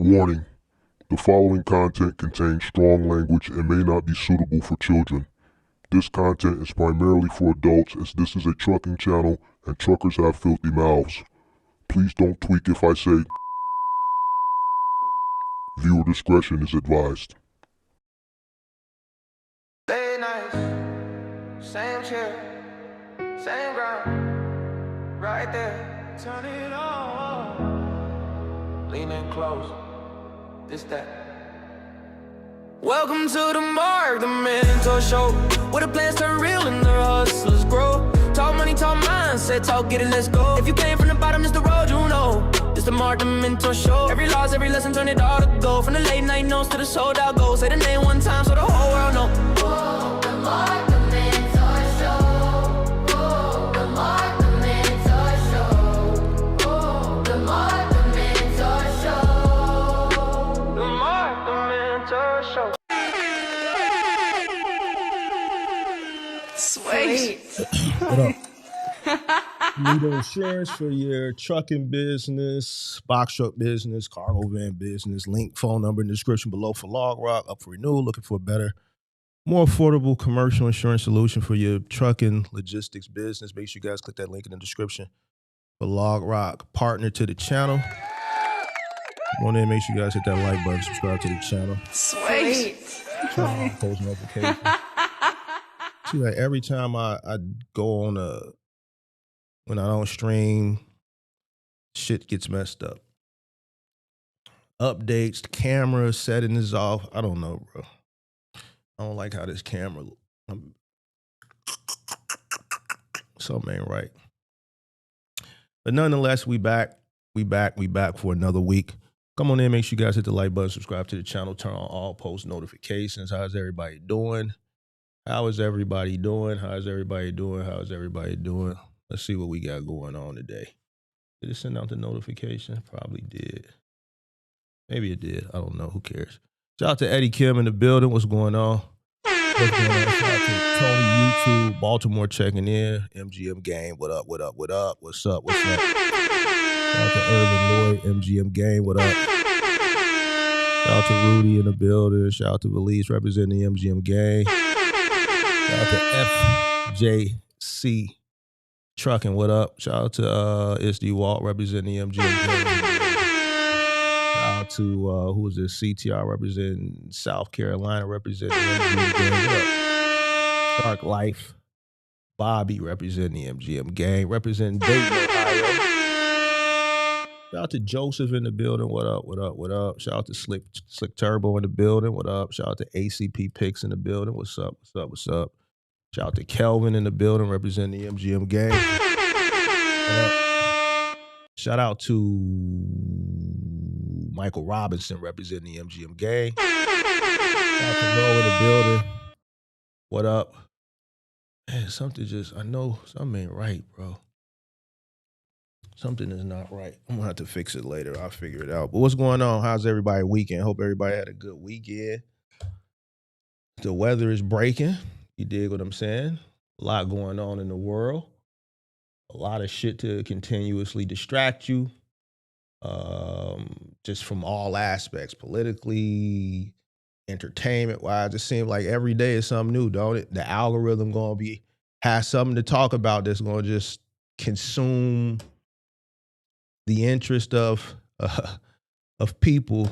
Warning: the following content contains strong language and may not be suitable for children. This content is primarily for adults, as this is a trucking channel and truckers have filthy mouths. Please don't tweak if I say. Viewer discretion is advised. Late nights, same chair, same ground, right there. Turn it on, leaning close, this that. Welcome to the mark, the mentor show, where the plans turn real and the hustlers grow. Talk money, talk mindset, talk get it, let's go. If you came from the bottom, it's the road you know. It's the mark, the mentor show. Every loss, every lesson, turn it all to gold. From the late night notes to the sold out goals. Say the name one time so the whole world know. Whoa, the mark, the mentor show. Whoa, the mark, the mentor show. Whoa, the mark, the mentor show. The mark, the mentor show. Sweet. What up? Need insurance for your trucking business, box truck business, cargo van business. Link, phone number in the description below for LogRock. Up for renewal, looking for a better, more affordable commercial insurance solution for your trucking logistics business. Make sure you guys click that link in the description for LogRock. Partner to the channel. Come on in, make sure you guys hit that like button, subscribe to the channel. Sweet. Turn on post notifications. See, like every time I go on when I don't stream, shit gets messed up. Updates, the camera setting is off. I don't know, bro. I don't like how this camera look. Something ain't right. But nonetheless, we back for another week. Come on in, make sure you guys hit the like button, subscribe to the channel, turn on all post notifications. How's everybody doing? How is everybody doing? How's everybody doing? How's everybody doing? Let's see what we got going on today. Did it send out the notification? Probably did. Maybe it did. I don't know. Who cares? Shout out to Eddie Kim in the building. What's going on? What's going on? Shout out to Tony YouTube, Baltimore checking in. MGM Game. What up? What up? What up? What's up? What's up? Shout out to Irvin Lloyd, MGM Game. What up? Shout out to Rudy in the building. Shout out to Valise representing the MGM Game. Shout out to FJC Trucking, what up? Shout out to SD Walt representing the MGM Game. Shout out to who is this? CTR representing South Carolina, representing the MGM Game. What up? Dark Life. Bobby representing the MGM Game, representing Dayton, Ohio. Shout out to Joseph in the building. What up? What up? What up? Shout out to Slick Turbo in the building. What up? Shout out to ACP Picks in the building. What's up? What's up? What's up? Shout out to Kelvin in the building representing the MGM Game. Shout out to Michael Robinson representing the MGM Game. Shout out to Lo in the building. What up? Man, I know something ain't right, bro. Something is not right. I'm gonna have to fix it later. I'll figure it out. But what's going on? How's everybody weekend? Hope everybody had a good weekend. The weather is breaking. You dig what I'm saying? A lot going on in the world. A lot of shit to continuously distract you. Just from all aspects. Politically, entertainment-wise. It seems like every day is something new, don't it? The algorithm has something to talk about that's gonna just consume the interest of people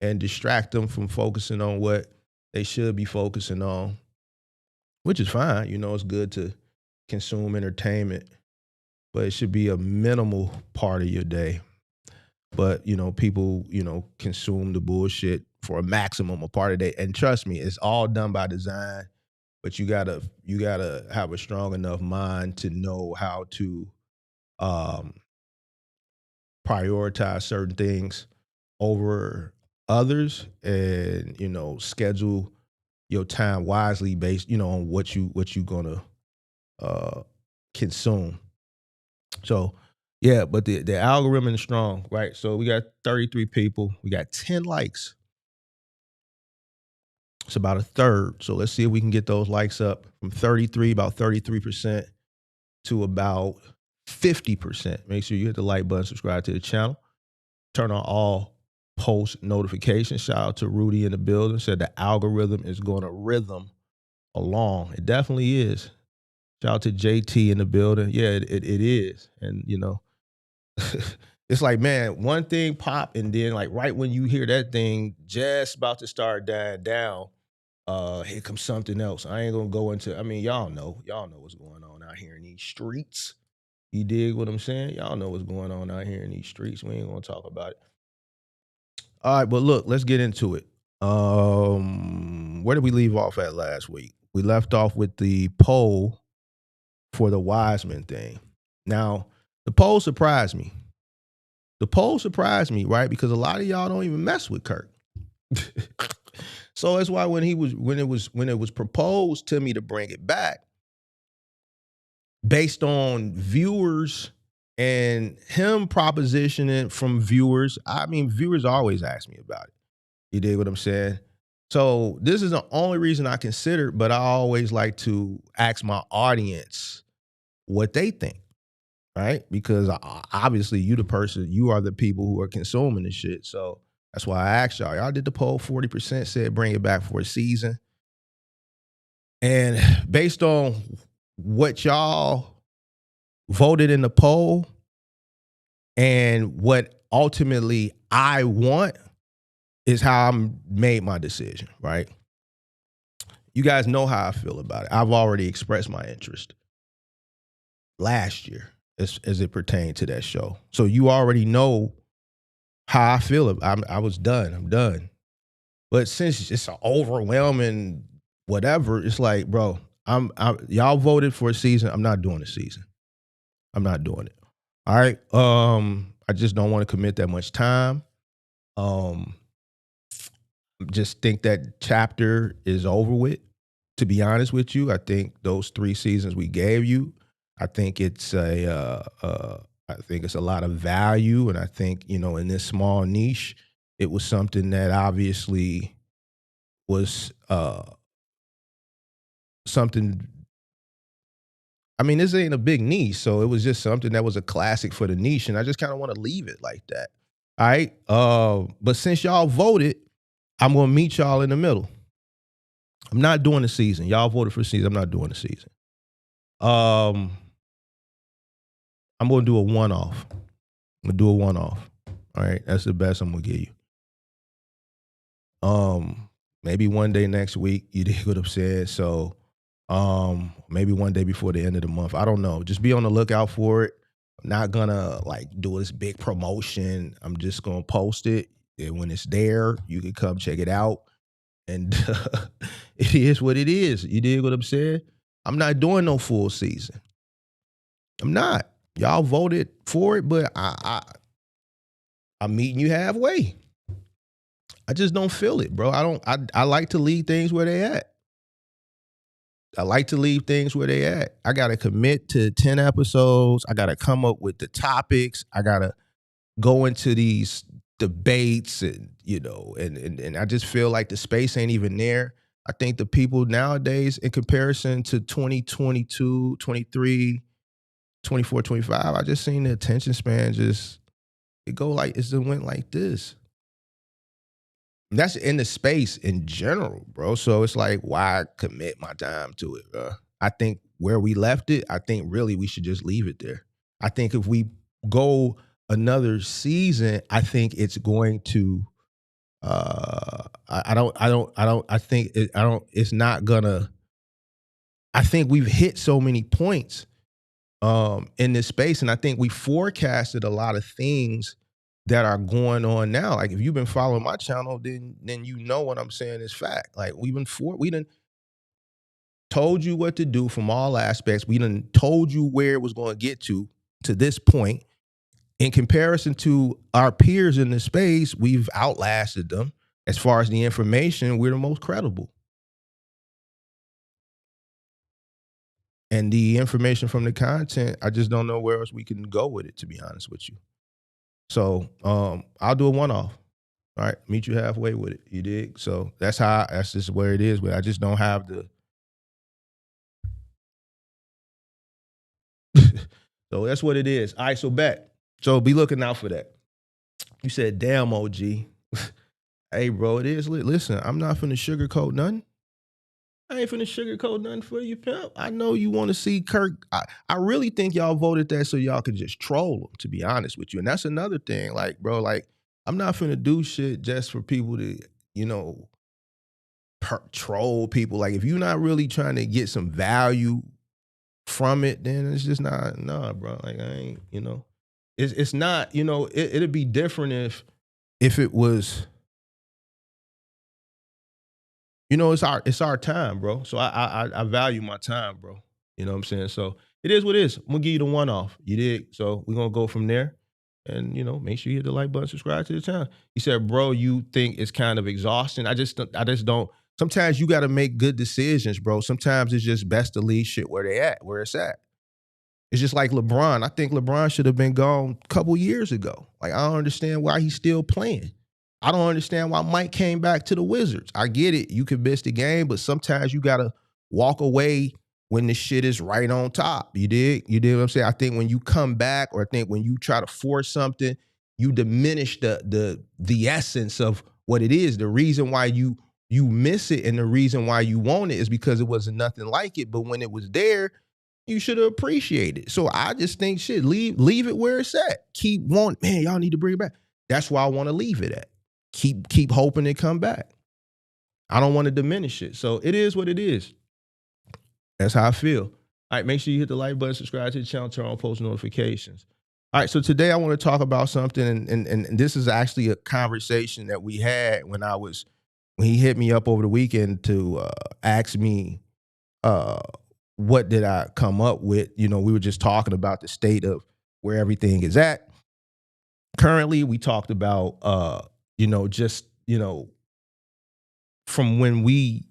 and distract them from focusing on what they should be focusing on. Which is fine, you know, it's good to consume entertainment, but it should be a minimal part of your day. But, you know, people, you know, consume the bullshit for a maximum of part of the day. And trust me, it's all done by design, but you gotta have a strong enough mind to know how to prioritize certain things over others and, you know, schedule your time wisely based, you know, on what you gonna consume. So yeah, but the algorithm is strong, right? So we got 33 people, we got 10 likes. It's about a third. So let's see if we can get those likes up from 33, about 33% to about 50%. Make sure you hit the like button, subscribe to the channel, turn on all post notifications. Shout out to Rudy in the building. Said the algorithm is going to rhythm along. It definitely is. Shout out to JT in the building. Yeah, it is. And, you know, it's like, man, one thing pop, and then like right when you hear that thing just about to start dying down, here comes something else. I ain't gonna go into, I mean, y'all know what's going on out here in these streets. You dig what I'm saying? Y'all know what's going on out here in these streets. We ain't gonna talk about it. All right, but look, let's get into it. Where did we leave off at last week? We left off with the poll for the Wiseman thing. Now, the poll surprised me. Right? Because a lot of y'all don't even mess with Kirk. So that's why when it was proposed to me to bring it back, based on viewers and him propositioning from viewers, I mean, viewers always ask me about it. You dig what I'm saying? So this is the only reason I consider, but I always like to ask my audience what they think, right? Because obviously you are the people who are consuming this shit. So that's why I asked y'all. Y'all did the poll, 40% said bring it back for a season. And based on what y'all voted in the poll and what ultimately I want is how I made my decision, right? You guys know how I feel about it. I've already expressed my interest last year as it pertained to that show. So you already know how I feel. I was done. I'm done. But since it's an overwhelming whatever, it's like, bro, y'all voted for a season. I'm not doing a season. I'm not doing it. All right. I just don't want to commit that much time. Just think that chapter is over with. To be honest with you, I think those 3 seasons we gave you, I think it's a lot of value, and I think, you know, in this small niche, it was something that obviously was something. I mean, this ain't a big niche, so it was just something that was a classic for the niche, and I just kind of want to leave it like that. All right. But since y'all voted, I'm gonna meet y'all in the middle. I'm not doing the season. Y'all voted for the season. I'm not doing the season. I'm gonna do a one-off. All right. That's the best I'm gonna give you. Maybe one day next week, you dig what I'm saying? So maybe one day before the end of the month. I don't know. Just be on the lookout for it. I'm not gonna like do this big promotion. I'm just gonna post it. And when it's there, you can come check it out. And it is what it is. You dig what I'm saying? I'm not doing no full season. I'm not. Y'all voted for it, but I'm meeting you halfway. I just don't feel it, bro. I like to leave things where they at. I got to commit to 10 episodes. I got to come up with the topics. I got to go into these debates and, you know, and I just feel like the space ain't even there. I think the people nowadays, in comparison to 2022, 23, 24, 25, I just seen the attention span just, it went like this. And that's in the space in general, bro. So it's like, why commit my time to it, bro? I think where we left it, I think really we should just leave it there. I think if we go another season, I think it's going to, it's not gonna, I think we've hit so many points in this space. And I think we forecasted a lot of things that are going on now. Like if you've been following my channel, then you know what I'm saying is fact. Like we done told you what to do from all aspects. We done told you where it was going to get to this point. In comparison to our peers in the space, we've outlasted them. As far as the information, we're the most credible. And the information from the content, I just don't know where else we can go with it, to be honest with you. So I'll do a one-off. All right, meet you halfway with it. You dig? So that's just where it is. But I just don't have the. So that's what it is. All right, so bet. So be looking out for that. You said, damn, OG. Hey, bro, it is lit. Listen, I'm not finna sugarcoat nothing. I ain't finna sugarcoat nothing for you, pimp. I know you want to see Kirk. I really think y'all voted that so y'all could just troll him, to be honest with you. And that's another thing. Like, bro, like, I'm not finna do shit just for people to, you know, troll people. Like, if you're not really trying to get some value from it, then it's just not, nah, bro. Like, I ain't, you know, it's not, you know, it'd be different if it was, you know, it's our time, bro. So I value my time, bro. You know what I'm saying? So it is what it is. I'm gonna give you the one off. You dig? So we're gonna go from there. And you know, make sure you hit the like button, subscribe to the channel. He said, bro, you think it's kind of exhausting. I just don't. Sometimes you gotta make good decisions, bro. Sometimes it's just best to leave shit where it's at. It's just like LeBron. I think LeBron should have been gone a couple years ago. Like, I don't understand why he's still playing. I don't understand why Mike came back to the Wizards. I get it. You can miss the game, but sometimes you got to walk away when the shit is right on top. You dig? You dig what I'm saying? I think when you come back, or I think when you try to force something, you diminish the essence of what it is. The reason why you miss it and the reason why you want it is because it wasn't nothing like it. But when it was there, you should have appreciated it. So I just think shit, leave it where it's at. Keep wanting, man, y'all need to bring it back. That's why I want to leave it at. Keep hoping it come back. I don't want to diminish it. So it is what it is. That's how I feel. All right, make sure you hit the like button, subscribe to the channel, turn on post notifications. All right, so today I want to talk about something, and this is actually a conversation that we had when he hit me up over the weekend to ask me what did I come up with. You know, we were just talking about the state of where everything is at. Currently, we talked about you know, just, you know, from when we,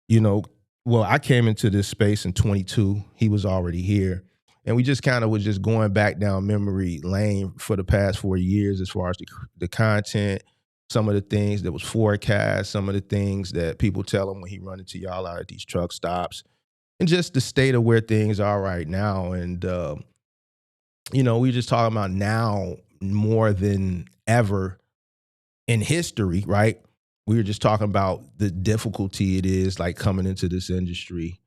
you know, well, I came into this space in 22. He was already here. And we just kind of was just going back down memory lane for the past 4 years as far as the content, some of the things that was forecast, some of the things that people tell him when he run into y'all out at these truck stops, and just the state of where things are right now. And, you know, we just talking about now more than ever in history, right? We were just talking about the difficulty it is like coming into this industry,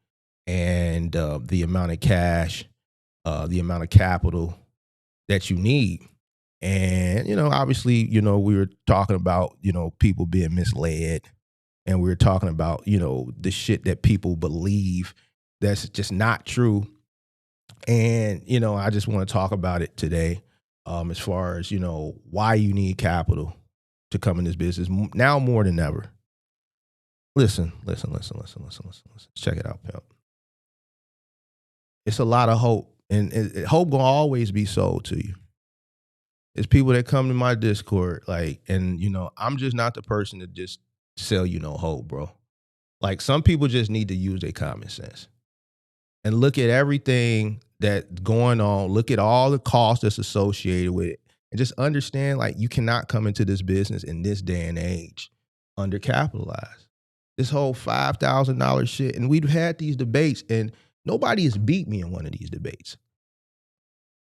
and the amount of cash, the amount of capital that you need. And, you know, obviously, you know, we were talking about, you know, people being misled, and we were talking about, you know, the shit that people believe that's just not true. And, you know, I just want to talk about it today, as far as, you know, why you need capital to come in this business now more than ever. Listen. Check it out, pimp. It's a lot of hope, and hope gonna always be sold to you. It's people that come to my Discord, like, and you know, I'm just not the person to just sell you no hope, bro. Like, some people just need to use their common sense and look at everything that's going on, look at all the costs that's associated with it, and just understand, like, you cannot come into this business in this day and age undercapitalized. This whole $5,000 shit, and we've had these debates, and nobody has beat me in one of these debates.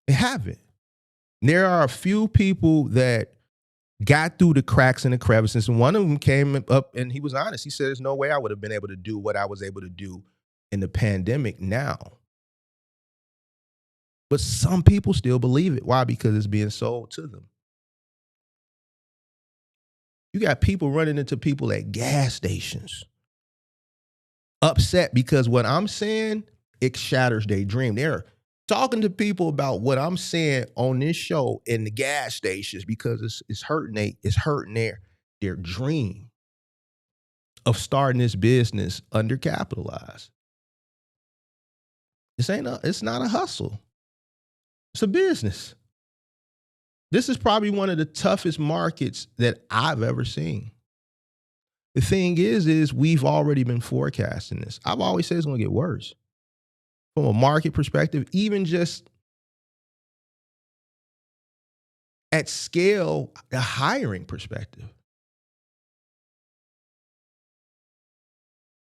They haven't. There are a few people that got through the cracks and the crevices, and one of them came up and he was honest. He said, there's no way I would have been able to do what I was able to do in the pandemic now. But some people still believe it. Why? Because it's being sold to them. You got people running into people at gas stations, upset because what I'm saying, it shatters their dream. They're talking to people about what I'm saying on this show in the gas stations because it's hurting their dream of starting this business undercapitalized. It's not a hustle. It's a business. This is probably one of the toughest markets that I've ever seen. The thing is we've already been forecasting this. I've always said it's going to get worse. From a market perspective, even just at scale, the hiring perspective.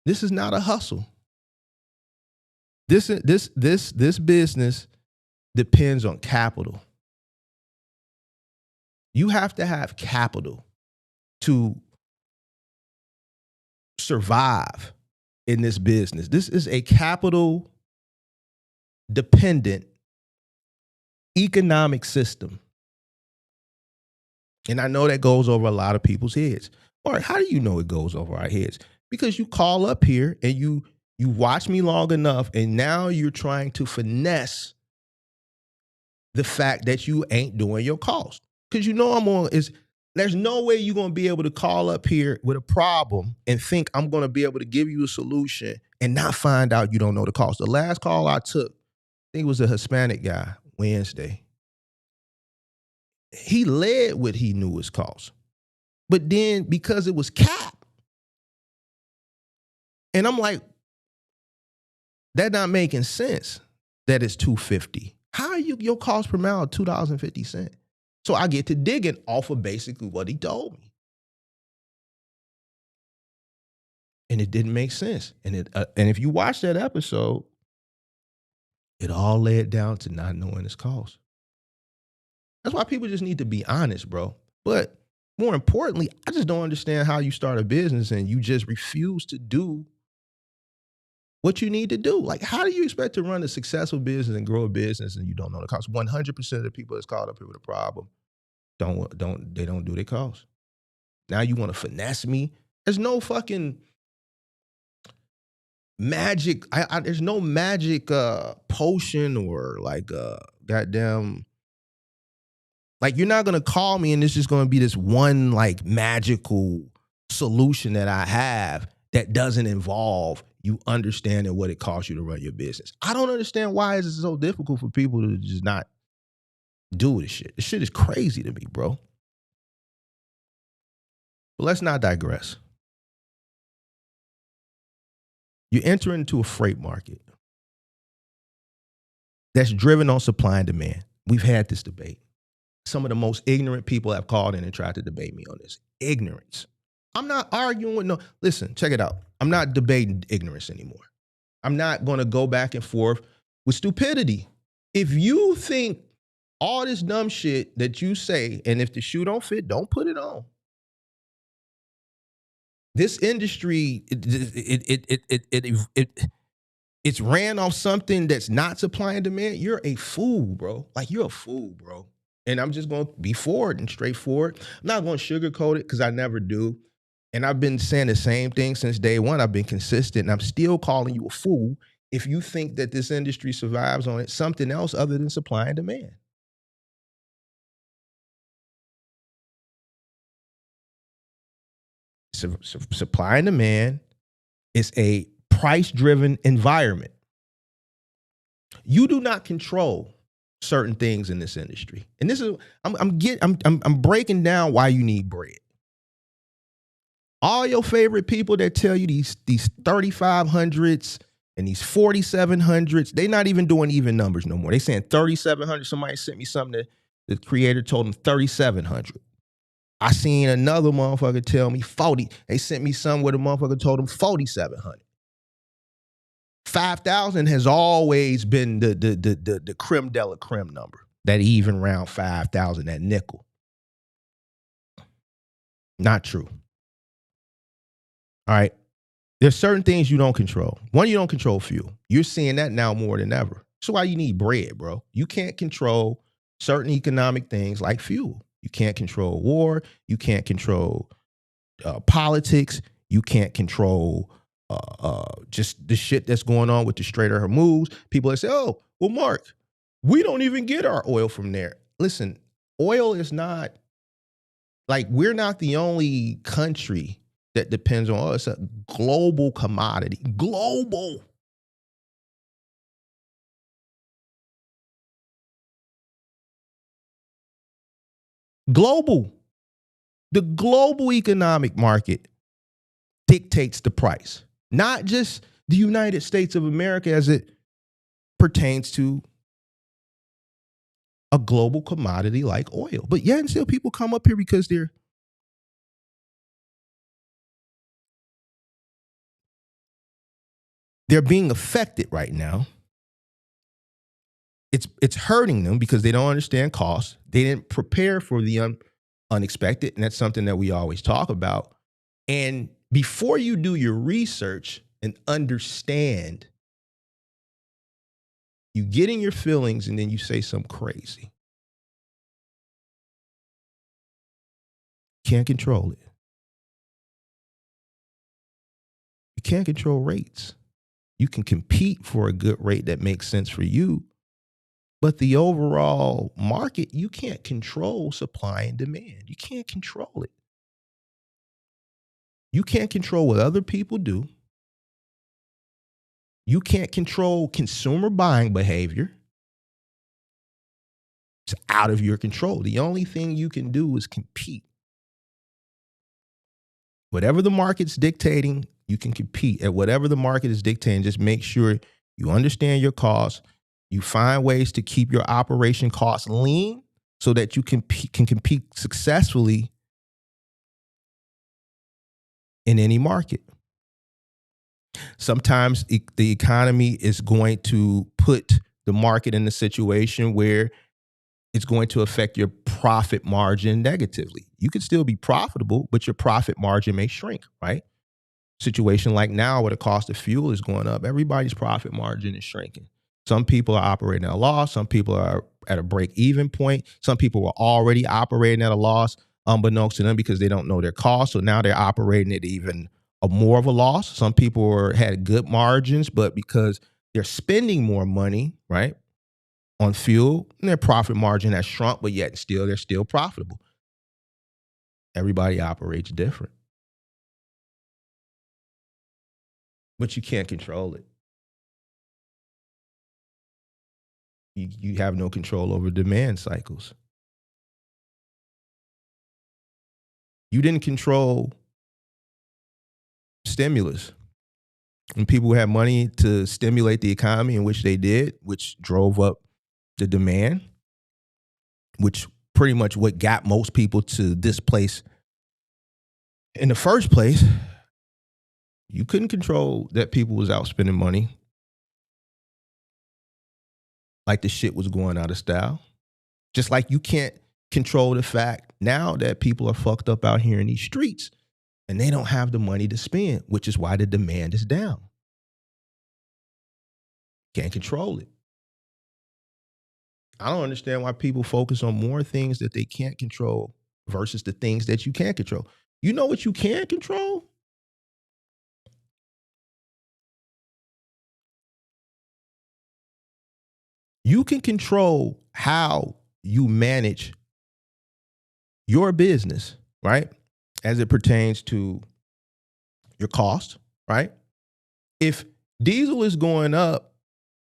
This is not a hustle. This business depends on capital. You have to have capital to survive in this business. This is a capital dependent economic system. And I know that goes over a lot of people's heads. Mark, how do you know it goes over our heads? Because you call up here and you watch me long enough, and now you're trying to finesse the fact that you ain't doing your cost. Because you know there's no way you're going to be able to call up here with a problem and think I'm going to be able to give you a solution and not find out you don't know the cost. The last call I took, I think it was a Hispanic guy, Wednesday. He led with he knew his cost. But then because it was cap, and I'm like, that not making sense that it's $2.50. How are your cost per mile $2.50? So I get to digging off of basically what he told me. And it didn't make sense. And if you watch that episode, it all led down to not knowing his cost. That's why people just need to be honest, bro. But more importantly, I just don't understand how you start a business and you just refuse to do what you need to do. Like, how do you expect to run a successful business and grow a business and you don't know the cost? 100% of the people that's caught up here with a problem don't do their cost. Now you want to finesse me? There's no fucking magic. There's no magic potion or like goddamn. Like, you're not gonna call me and it's just gonna be this one like magical solution that I have that doesn't involve you understanding what it costs you to run your business. I don't understand why is it so difficult for people to just not do this shit. This shit is crazy to me, bro. But let's not digress. You enter into a freight market that's driven on supply and demand. We've had this debate. Some of the most ignorant people have called in and tried to debate me on this. Ignorance. I'm not arguing with listen, check it out. I'm not debating ignorance anymore. I'm not going to go back and forth with stupidity. If you think all this dumb shit that you say, and if the shoe don't fit, don't put it on. This industry, it's ran off something that's not supply and demand. You're a fool, bro. Like, you're a fool, bro. And I'm just going to be forward and straightforward. I'm not going to sugarcoat it because I never do. And I've been saying the same thing since day one. I've been consistent, and I'm still calling you a fool if you think that this industry survives on it something else other than supply and demand. Supply and demand is a price-driven environment. You do not control certain things in this industry. And this is I'm breaking down why you need bread. All your favorite people that tell you these 3,500s and these 4,700s, they're not even doing even numbers no more. They saying 3,700. Somebody sent me something that the creator told them 3,700. I seen another motherfucker tell me 40. They sent me some where the motherfucker told them 4,700. 5,000 has always been the creme de la creme number. That even round 5,000, that nickel. Not true. All right. There's certain things you don't control. One, you don't control fuel. You're seeing that now more than ever. That's why you need bread, bro. You can't control certain economic things like fuel. You can't control war. You can't control politics. You can't control just the shit that's going on with the Strait of Hormuz. People that say, oh, well, Mark, we don't even get our oil from there. Listen, oil is not, like, we're not the only country that depends on oil. It's a global commodity. Global. Global. The global economic market dictates the price, not just the United States of America as it pertains to a global commodity like oil. But yet and still people come up here because they're being affected right now. It's hurting them because they don't understand costs. They didn't prepare for the unexpected, and that's something that we always talk about. And before you do your research and understand, you get in your feelings and then you say something crazy. Can't control it. You can't control rates. You can compete for a good rate that makes sense for you, but the overall market, you can't control supply and demand. You can't control it. You can't control what other people do. You can't control consumer buying behavior. It's out of your control. The only thing you can do is compete. Whatever the market's dictating, you can compete at whatever the market is dictating. Just make sure you understand your costs. You find ways to keep your operation costs lean so that you can compete successfully in any market. Sometimes the economy is going to put the market in a situation where it's going to affect your profit margin negatively. You can still be profitable, but your profit margin may shrink, right? Situation like now where the cost of fuel is going up, everybody's profit margin is shrinking. Some people are operating at a loss. Some people are at a break-even point. Some people were already operating at a loss, unbeknownst to them, because they don't know their costs. So now they're operating at even more of a loss. Some people had good margins, but because they're spending more money, right, on fuel, and their profit margin has shrunk, but yet they're still profitable. Everybody operates different. But you can't control it. You have no control over demand cycles. You didn't control stimulus. When people had money to stimulate the economy, in which they did, which drove up the demand, which pretty much what got most people to this place in the first place, you couldn't control that people was out spending money like the shit was going out of style. Just like you can't control the fact now that people are fucked up out here in these streets and they don't have the money to spend, which is why the demand is down. Can't control it. I don't understand why people focus on more things that they can't control versus the things that you can control. You know what you can control? You can control how you manage your business, right? As it pertains to your cost, right? If diesel is going up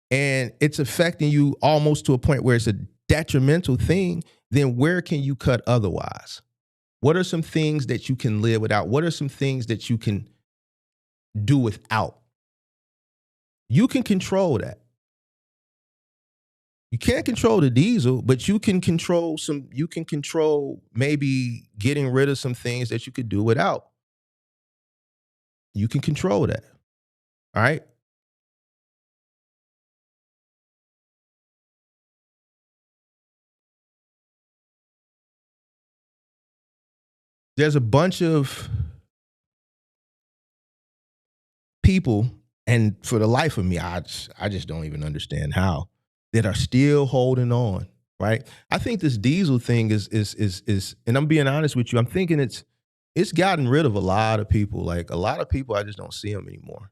and it's affecting you almost to a point where it's a detrimental thing, then where can you cut otherwise? What are some things that you can live without? What are some things that you can do without? You can control that. You can't control the diesel, but you can control maybe getting rid of some things that you could do without. You can control that. All right? There's a bunch of people, and for the life of me, I just don't even understand how, that are still holding on, right? I think this diesel thing is, and I'm being honest with you, I'm thinking it's gotten rid of a lot of people. Like a lot of people, I just don't see them anymore.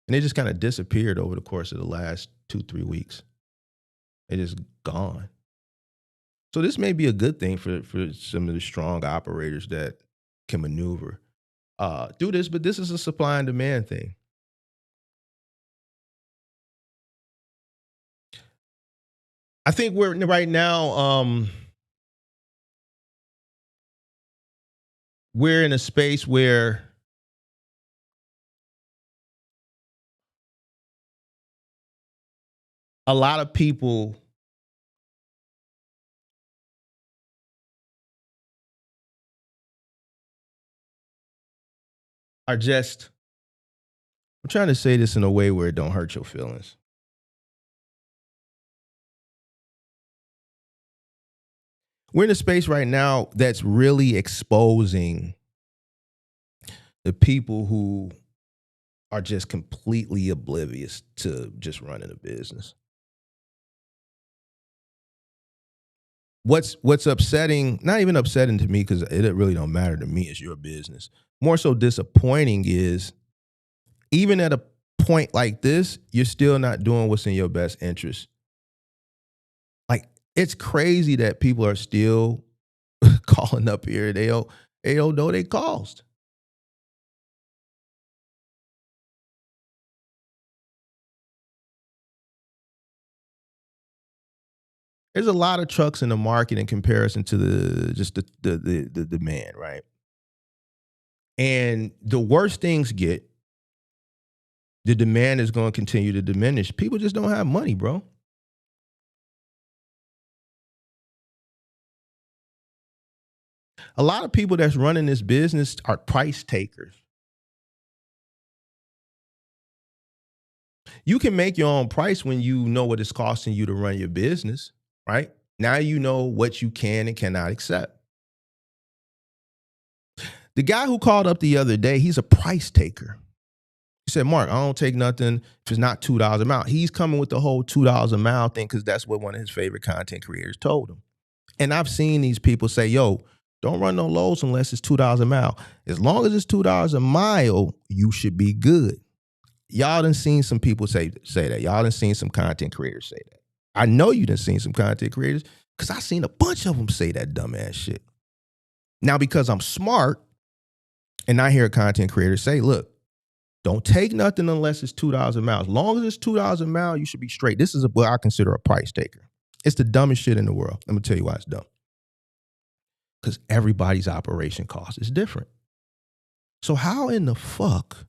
And they just kind of disappeared over the course of the last 2-3 weeks. They're just gone. So this may be a good thing for some of the strong operators that can maneuver do this, but this is a supply and demand thing. I think we're right now, we're in a space where a lot of people are just, I'm trying to say this in a way where it don't hurt your feelings. We're in a space right now that's really exposing the people who are just completely oblivious to just running a business. What's upsetting, not even upsetting to me because it really don't matter to me, it's your business. More so disappointing is even at a point like this, you're still not doing what's in your best interest. Like, it's crazy that people are still calling up here. They don't know they cost. There's a lot of trucks in the market in comparison to the demand, right? And the worse things get, the demand is going to continue to diminish. People just don't have money, bro. A lot of people that's running this business are price takers. You can make your own price when you know what it's costing you to run your business, right? Now you know what you can and cannot accept. The guy who called up the other day, he's a price taker. He said, Mark, I don't take nothing if it's not $2 a mile. He's coming with the whole $2 a mile thing because that's what one of his favorite content creators told him. And I've seen these people say, yo, don't run no loads unless it's $2 a mile. As long as it's $2 a mile, you should be good. Y'all done seen some people say that. Y'all done seen some content creators say that. I know you done seen some content creators because I seen a bunch of them say that dumbass shit. Now, because I'm smart and I hear a content creator say, look, don't take nothing unless it's $2 a mile. As long as it's $2 a mile, you should be straight. This is what I consider a price taker. It's the dumbest shit in the world. Let me tell you why it's dumb. Because everybody's operation cost is different. So how in the fuck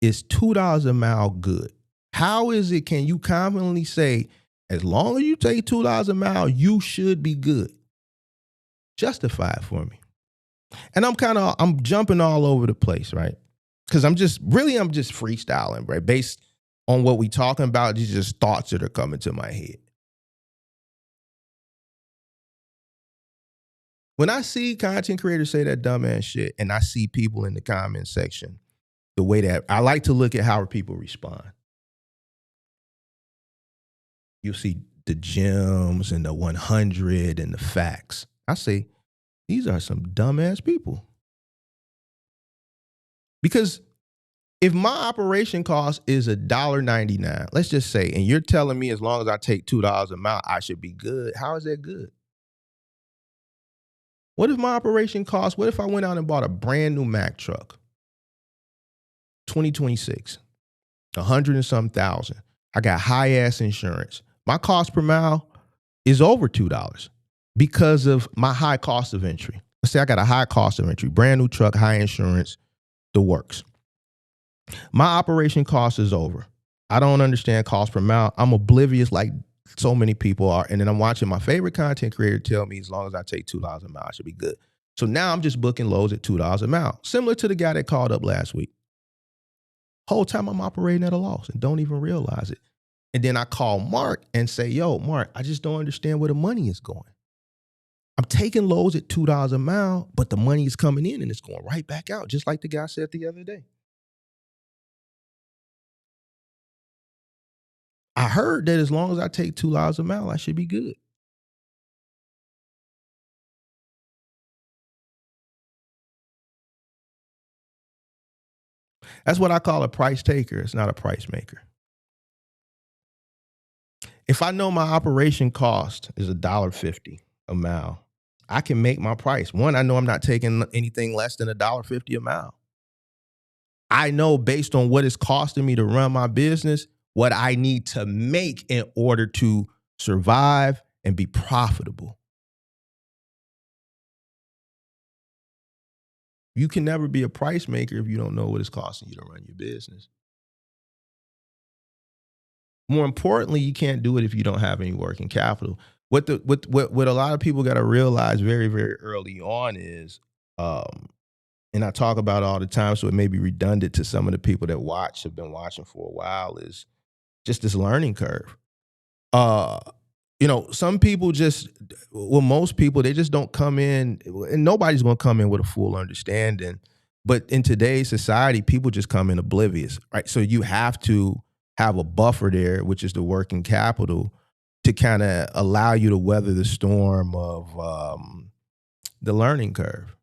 is $2 a mile good? How is it, can you confidently say, as long as you take $2 a mile, you should be good? Justify it for me. And I'm jumping all over the place, right? Because I'm just freestyling, right? Based on what we talking about, these just thoughts that are coming to my head. When I see content creators say that dumbass shit, and I see people in the comment section, the way that I like to look at how people respond. You'll see the gems and the 100 and the facts. I say, these are some dumbass people. Because if my operation cost is $1.99, let's just say, and you're telling me as long as I take $2 a mile, I should be good. How is that good? What if my operation cost, what if I went out and bought a brand new Mack truck? 2026, 100 and some thousand. I got high ass insurance. My cost per mile is over $2 because of my high cost of entry. Let's say I got a high cost of entry, brand new truck, high insurance, the works. My operation cost is over. I don't understand cost per mile. I'm oblivious like so many people are. And then I'm watching my favorite content creator tell me as long as I take $2 a mile, I should be good. So now I'm just booking loads at $2 a mile. Similar to the guy that called up last week. Whole time I'm operating at a loss and don't even realize it. And then I call Mark and say, yo, Mark, I just don't understand where the money is going. I'm taking loads at $2 a mile, but the money is coming in and it's going right back out, just like the guy said the other day. I heard that as long as I take $2 a mile, I should be good. That's what I call a price taker. It's not a price maker. If I know my operation cost is $1.50 a mile, I can make my price. One, I know I'm not taking anything less than $1.50 a mile. I know based on what it's costing me to run my business, what I need to make in order to survive and be profitable. You can never be a price maker if you don't know what it's costing you to run your business. More importantly, you can't do it if you don't have any working capital. What a lot of people got to realize very, very early on is, and I talk about it all the time, so it may be redundant to some of the people that have been watching for a while, is just this learning curve. Some people most people, they just don't come in, and nobody's going to come in with a full understanding But in today's society, people just come in oblivious, right? So you have to have a buffer there, which is the working capital, to kind of allow you to weather the storm of the learning curve.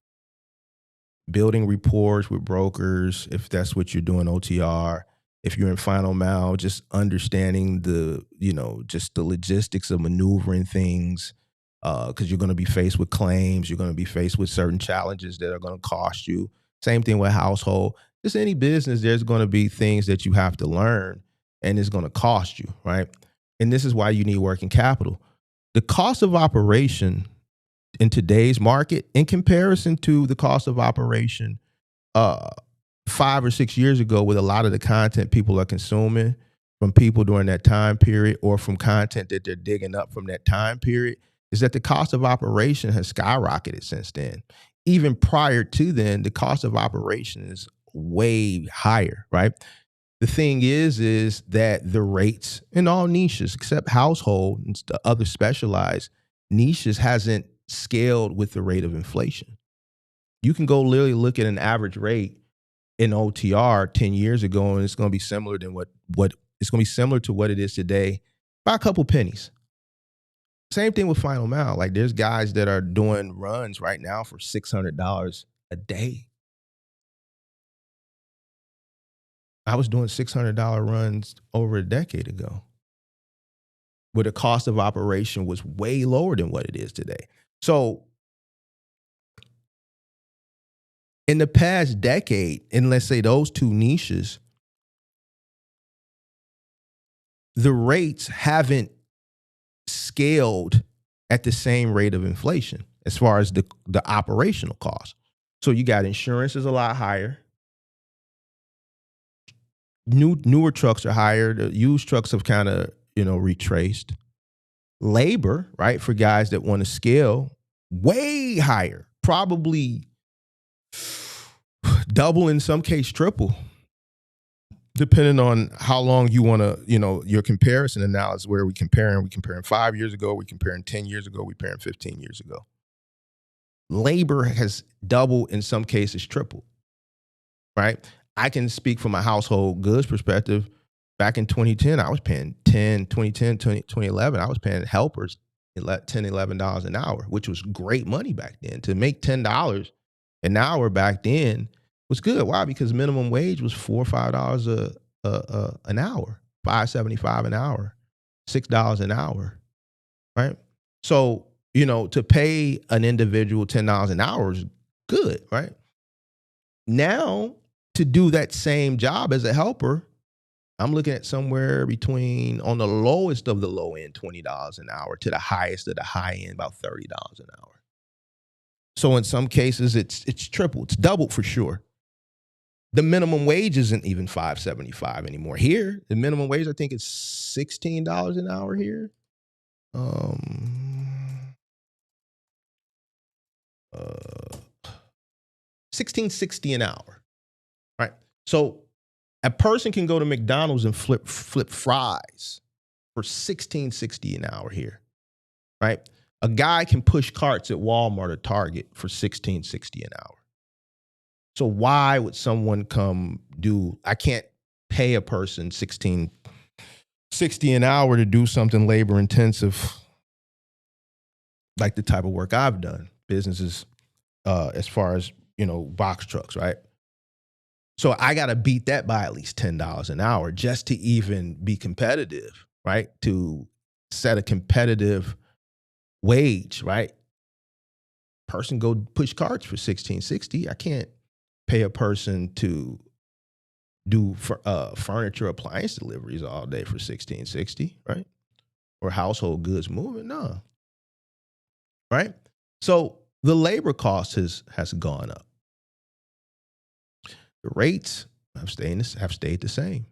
Building rapport with brokers, if that's what you're doing, OTR. If you're in final mile, just understanding the, just the logistics of maneuvering things, because you're going to be faced with claims, you're going to be faced with certain challenges that are going to cost you. Same thing with household. Just any business, there's going to be things that you have to learn, and it's going to cost you, right? And this is why you need working capital. The cost of operation in today's market, in comparison to the cost of operation 5 or 6 years ago, with a lot of the content people are consuming from people during that time period, or from content that they're digging up from that time period, is that the cost of operation has skyrocketed since then. Even prior to then, the cost of operation is way higher, right? The thing is that the rates in all niches, except household and the other specialized niches, hasn't scaled with the rate of inflation. You can go literally look at an average rate in OTR 10 years ago, and it's going to be similar than what it's going to be similar to what it is today by a couple pennies. Same thing with final mile. Like, there's guys that are doing runs right now for $600 a day. I was doing $600 runs over a decade ago, where the cost of operation was way lower than what it is today. So in the past decade, in let's say those two niches, the rates haven't scaled at the same rate of inflation as far as the operational cost. So you got insurance is a lot higher. Newer trucks are higher. The used trucks have kind of, retraced. Labor, right, for guys that want to scale, way higher, probably double, in some case triple, depending on how long you want to, your comparison analysis, where we comparing 5 years ago, we comparing 10 years ago, we comparing 15 years ago. Labor has doubled, in some cases tripled, right? I can speak from a household goods perspective. Back in 2010, I was paying 2011, I was paying helpers $10, $11 an hour, which was great money back then. To make $10 an hour back then was good. Why? Because minimum wage was $4 or $5 an hour, $5.75 an hour, $6 an hour, right? So, to pay an individual $10 an hour is good, right? Now, to do that same job as a helper, I'm looking at somewhere between, on the lowest of the low end, $20 an hour, to the highest of the high end, about $30 an hour. So in some cases, it's tripled, it's doubled for sure. The minimum wage isn't even $5.75 anymore. Here, the minimum wage, I think, is $16 an hour here. $16.60 an hour, right? So a person can go to McDonald's and flip fries for $16.60 an hour here, right? A guy can push carts at Walmart or Target for $16.60 an hour. So why would someone come do? I can't pay a person $16.60 an hour to do something labor intensive, like the type of work I've done, businesses, as far as box trucks, right? So I got to beat that by at least $10 an hour just to even be competitive, right? To set a competitive wage, right? Person go push carts for $16.60. I can't pay a person to do furniture appliance deliveries all day for $16.60, right? Or household goods moving, no, right? So the labor cost has gone up. The rates have stayed the same.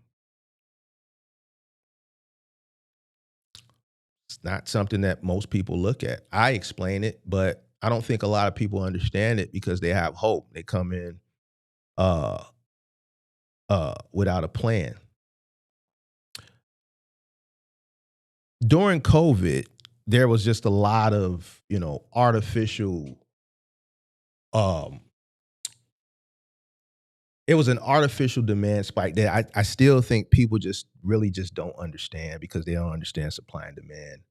It's not something that most people look at. I explain it, but I don't think a lot of people understand it because they have hope. They come in without a plan. During COVID, there was just a lot of, artificial it was an artificial demand spike that I still think people just really just don't understand because they don't understand supply and demand.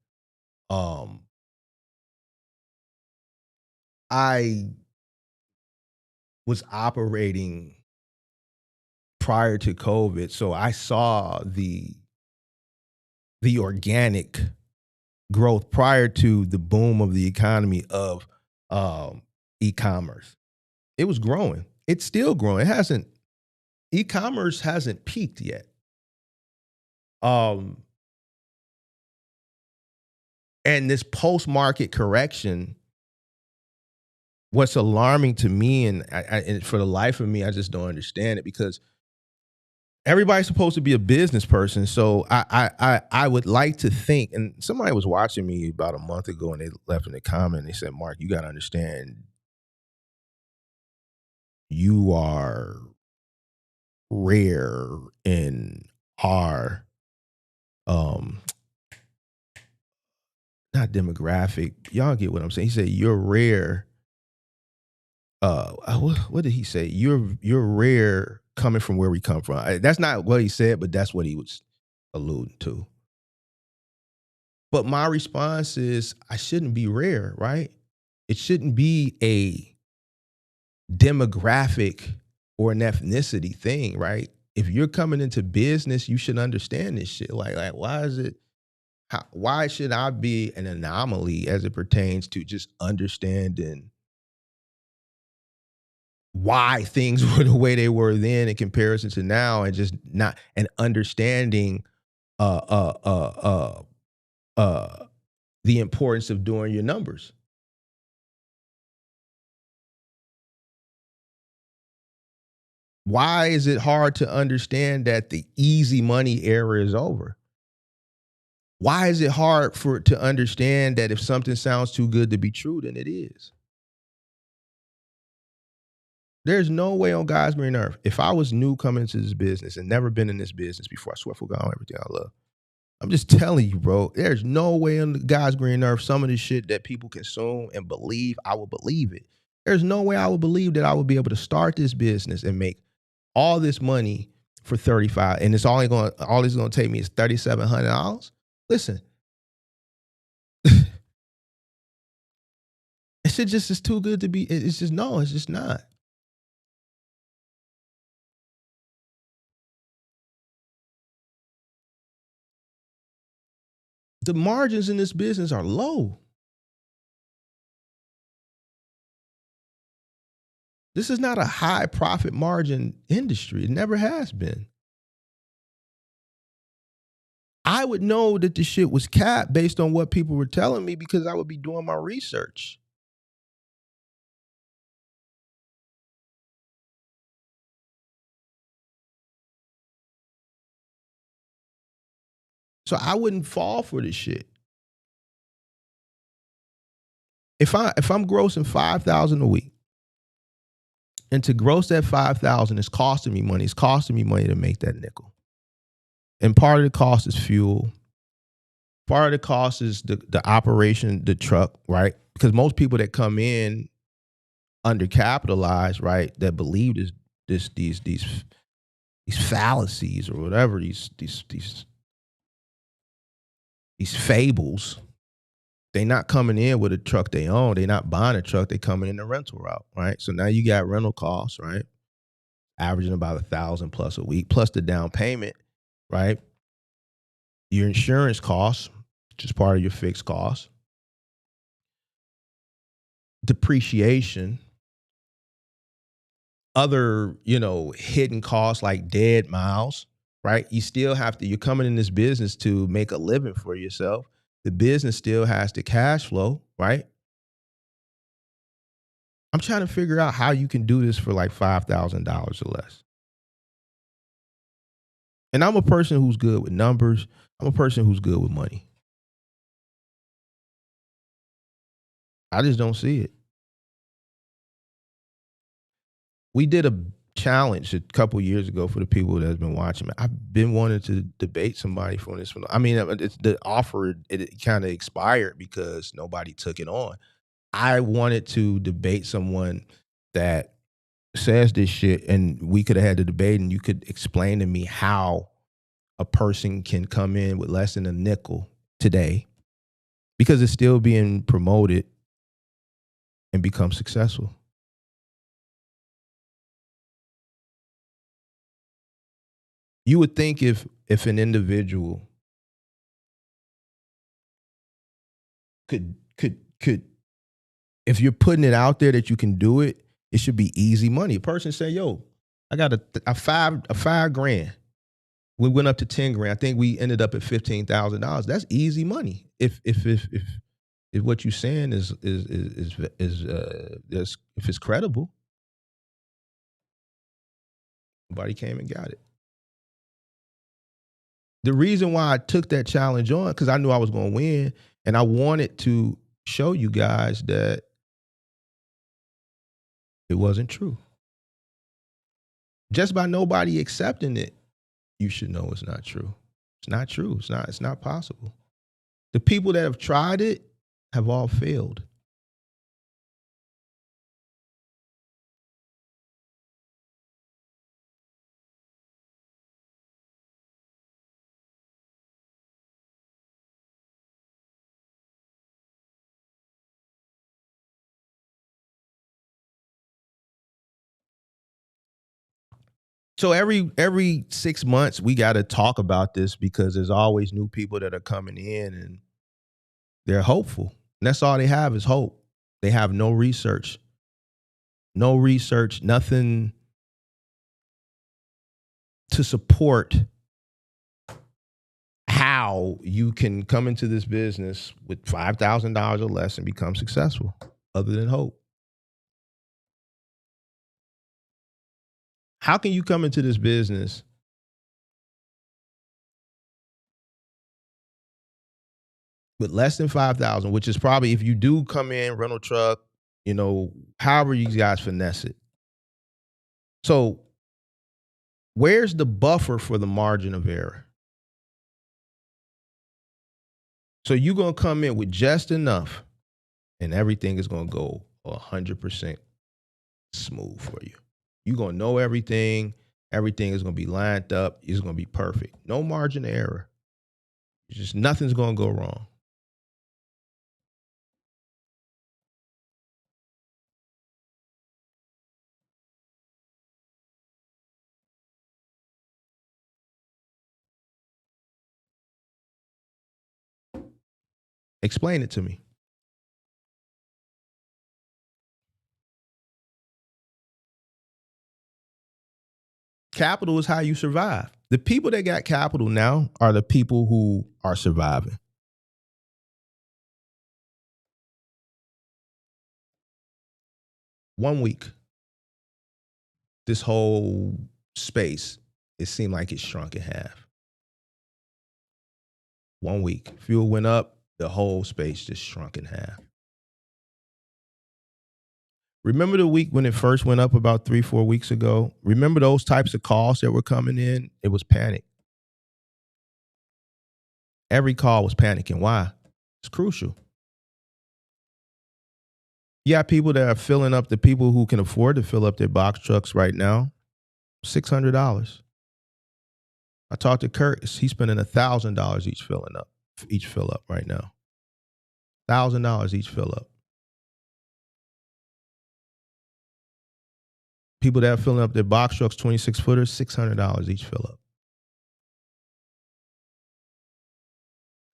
I was operating prior to COVID, so I saw the organic growth prior to the boom of the economy of e-commerce. It was growing. It's still growing. E-commerce hasn't peaked yet. And this post-market correction, what's alarming to me, and for the life of me, I just don't understand it because everybody's supposed to be a business person. So I would like to think, and somebody was watching me about a month ago and they left in the comment, they said, Mark, you got to understand, you are rare in our, not demographic. Y'all get what I'm saying. He said, you're rare. What did he say? You're rare coming from where we come from. That's not what he said, but that's what he was alluding to. But my response is, I shouldn't be rare, right? It shouldn't be a demographic or an ethnicity thing, right? If you're coming into business, you should understand this shit. Like why should I be an anomaly as it pertains to just understanding why things were the way they were then in comparison to now, and just not and understanding the importance of doing your numbers. Why is it hard to understand that the easy money era is over? Why is it hard to understand that if something sounds too good to be true, then it is? There's no way on God's green earth. If I was new coming into this business and never been in this business before, I swear for God on everything I love. I'm just telling you, bro, there's no way on God's green earth some of the shit that people consume and believe, I would believe it. There's no way I would believe that I would be able to start this business and make all this money for $35, and it's all it's going to take me is $3,700. Listen, it shit just is too good to be. It's just not. The margins in this business are low. This is not a high profit margin industry. It never has been. I would know that the shit was capped based on what people were telling me because I would be doing my research. So I wouldn't fall for this shit. If I'm grossing $5,000 a week, and to gross that $5,000 is costing me money. It's costing me money to make that nickel. And part of the cost is fuel. Part of the cost is the operation, the truck, right? Because most people that come in undercapitalized, right, that believe these fallacies or whatever, these fables, they're not coming in with a truck they own. They're not buying a truck. They're coming in the rental route, right? So now you got rental costs, right, averaging about $1,000+ a week, plus the down payment, right? Your insurance costs, which is part of your fixed costs, depreciation, other, hidden costs like dead miles, right? You still have to, you're coming in this business to make a living for yourself. The business still has to cash flow, right? I'm trying to figure out how you can do this for like $5,000 or less. And I'm a person who's good with numbers. I'm a person who's good with money. I just don't see it. We did a challenge a couple years ago for the people that have been watching. I've been wanting to debate somebody from this. I mean, the offer, it kind of expired because nobody took it on. I wanted to debate someone that says this shit, and we could have had the debate, and you could explain to me how a person can come in with less than a nickel today because it's still being promoted and become successful. You would think if an individual could if you're putting it out there that you can do it, it should be easy money. A person say, "Yo, I got a $5,000. We went up to 10 grand. I think we ended up at $15,000. That's easy money. If what you're saying is if it's credible, nobody came and got it. The reason why I took that challenge on, because I knew I was going to win, and I wanted to show you guys that it wasn't true. Just by nobody accepting it, you should know it's not true. It's not true. It's not possible. The people that have tried it have all failed. So every 6 months we got to talk about this because there's always new people that are coming in and they're hopeful. And that's all they have is hope. They have no research. No research, nothing to support how you can come into this business with $5,000 or less and become successful, other than hope. How can you come into this business with less than 5,000, which is probably, if you do come in, rental truck, however you guys finesse it. So where's the buffer for the margin of error? So you're going to come in with just enough and everything is going to go 100% smooth for you. You're going to know everything. Everything is going to be lined up. It's going to be perfect. No margin of error. It's just nothing's going to go wrong. Explain it to me. Capital is how you survive. The people that got capital now are the people who are surviving. One week, this whole space, it seemed like it shrunk in half. 1 week, fuel went up, the whole space just shrunk in half. Remember the week when it first went up about 3-4 weeks ago? Remember those types of calls that were coming in? It was panic. Every call was panicking. Why? It's crucial. You got people that are filling up, the people who can afford to fill up their box trucks right now, $600. I talked to Kurt. He's spending $1,000 each fill up right now. $1,000 each fill up. People that are filling up their box trucks, 26 footers, $600 each fill up.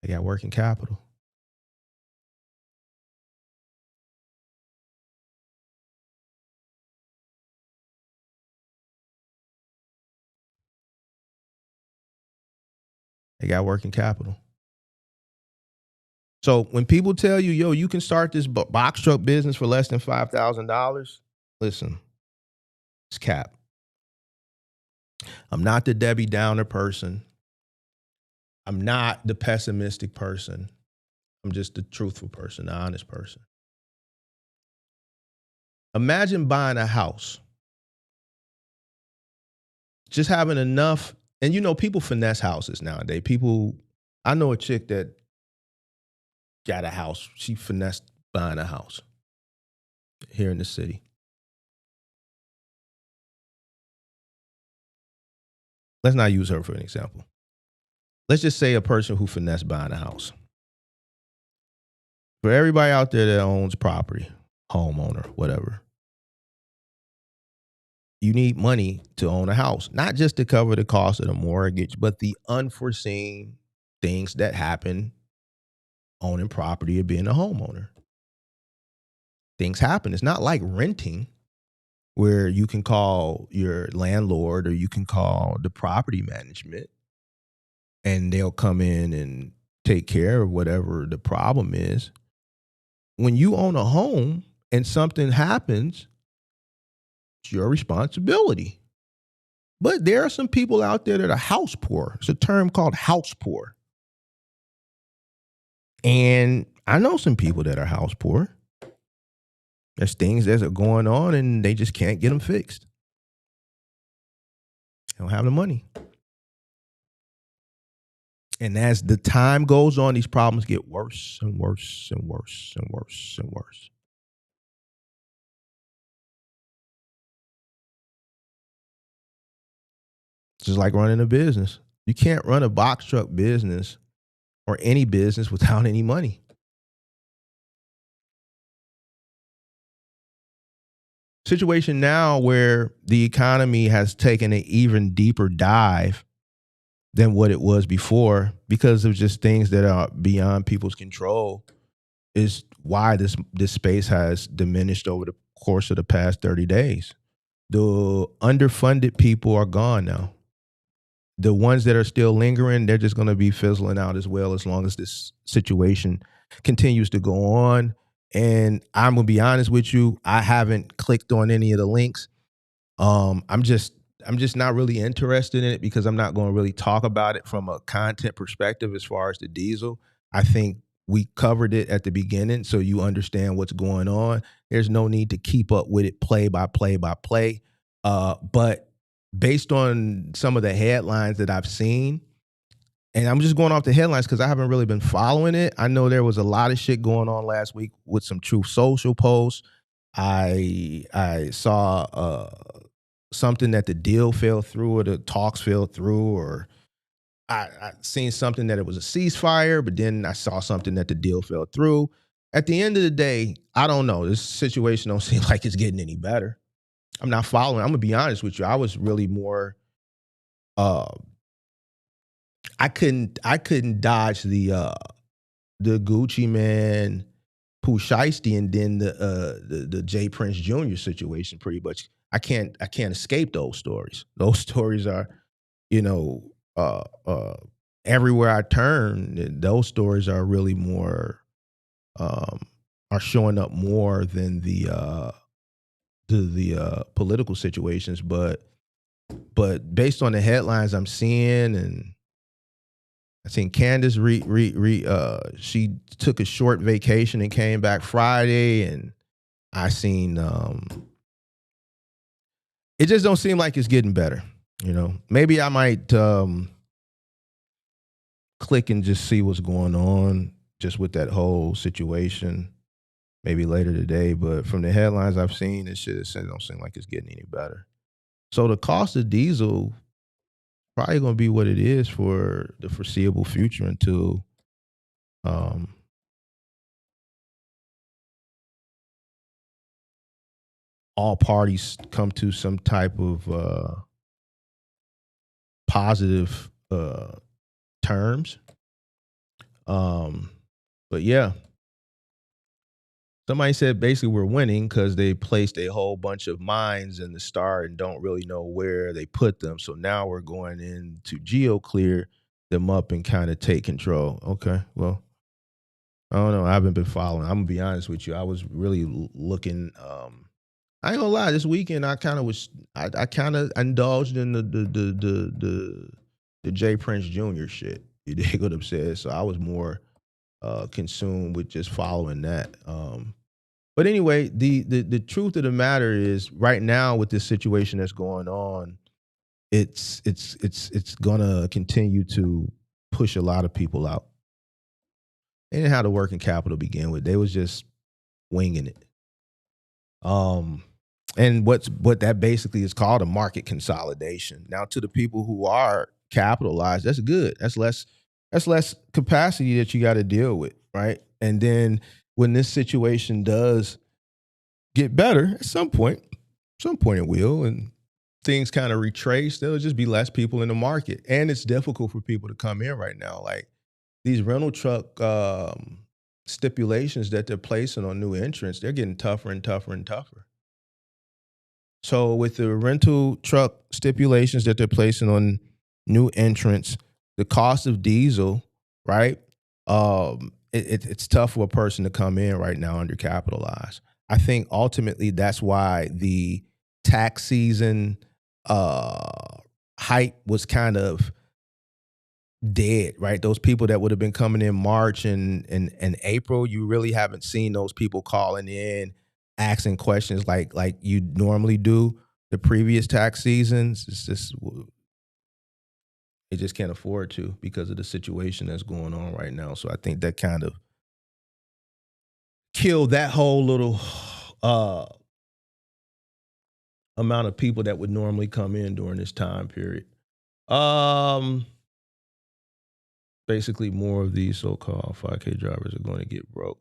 They got working capital. They got working capital. So when people tell you, yo, you can start this box truck business for less than $5,000, listen, it's cap. I'm not the Debbie Downer person. I'm not the pessimistic person. I'm just the truthful person, the honest person. Imagine buying a house. Just having enough, and people finesse houses nowadays. I know a chick that got a house. She finessed buying a house here in the city. let's not use her for an example. Let's just say a person who finessed buying a house. For everybody out there that owns property, homeowner, whatever, you need money to own a house, not just to cover the cost of the mortgage, but the unforeseen things that happen owning property or being a homeowner. Things happen. It's not like renting where you can call your landlord or you can call the property management and they'll come in and take care of whatever the problem is. When you own a home and something happens, it's your responsibility. But there are some people out there that are house poor. It's a term called house poor. And I know some people that are house poor. There's things that are going on and they just can't get them fixed. They don't have the money. And as the time goes on, these problems get worse and worse and worse and worse and worse. It's just like running a business. You can't run a box truck business or any business without any money. Situation now where the economy has taken an even deeper dive than what it was before because of just things that are beyond people's control is why this space has diminished over the course of the past 30 days. The underfunded people are gone now. The ones that are still lingering, they're just going to be fizzling out as well as long as this situation continues to go on. And I'm going to be honest with you, I haven't clicked on any of the links. I'm just not really interested in it because I'm not going to really talk about it from a content perspective as far as the diesel. I think we covered it at the beginning so you understand what's going on. There's no need to keep up with it play by play by play. But based on some of the headlines that I've seen, and I'm just going off the headlines because I haven't really been following it. I know there was a lot of shit going on last week with some Truth Social posts. I saw something that the deal fell through or the talks fell through, or I seen something that it was a ceasefire, but then I saw something that the deal fell through. At the end of the day, I don't know. This situation don't seem like it's getting any better. I'm not following. I'm gonna be honest with you. I was really more. I couldn't dodge the Gucci Man, Pooh Shiesty, and then the J Prince Jr. situation. Pretty much, I can't escape those stories. Those stories are, everywhere I turn. Those stories are really more, are showing up more than the political situations. But based on the headlines I'm seeing, and I seen Candace she took a short vacation and came back Friday, and I seen it just don't seem like it's getting better. Maybe I might click and just see what's going on just with that whole situation maybe later today. But from the headlines I've seen, it don't seem like it's getting any better. So the cost of diesel probably going to be what it is for the foreseeable future until all parties come to some type of positive terms. But yeah, somebody said basically we're winning because they placed a whole bunch of mines in the start and don't really know where they put them. So now we're going in to geo-clear them up and kind of take control. Okay, well, I don't know. I haven't been following. I'm going to be honest with you. I was really looking. I ain't gonna lie. This weekend, I kind of indulged in the J Prince Jr. shit. You dig what I'm saying? So I was more consumed with just following that. But anyway, the truth of the matter is, right now with this situation that's going on, it's gonna continue to push a lot of people out. They didn't have the working capital to begin with. They was just winging it. And what that basically is called a market consolidation. Now, to the people who are capitalized, that's good. That's less capacity that you got to deal with, right? And then when this situation does get better at some point it will, and things kind of retrace, there'll just be less people in the market. And it's difficult for people to come in right now. Like these rental truck stipulations that they're placing on new entrants, they're getting tougher and tougher and tougher. So with the rental truck stipulations that they're placing on new entrants, the cost of diesel, right? It's tough for a person to come in right now undercapitalized. I think ultimately that's why the tax season hype was kind of dead, right? Those people that would have been coming in March and April, you really haven't seen those people calling in, asking questions like you normally do the previous tax seasons. It's just, they just can't afford to because of the situation that's going on right now. So I think that kind of killed that whole little amount of people that would normally come in during this time period. Basically, more of these so-called 5K drivers are going to get broke.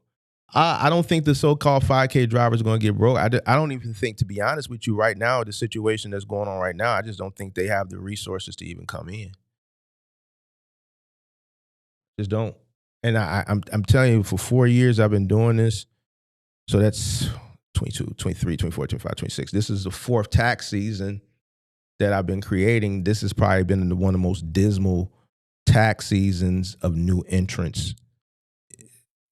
I don't think the so-called 5K drivers are going to get broke. I don't even think, to be honest with you, right now, the situation that's going on right now, I just don't think they have the resources to even come in. Just don't. And I'm telling you, for 4 years I've been doing this. So that's 22, 23, 24, 25, 26. This is the fourth tax season that I've been creating. This has probably been one of the most dismal tax seasons of new entrants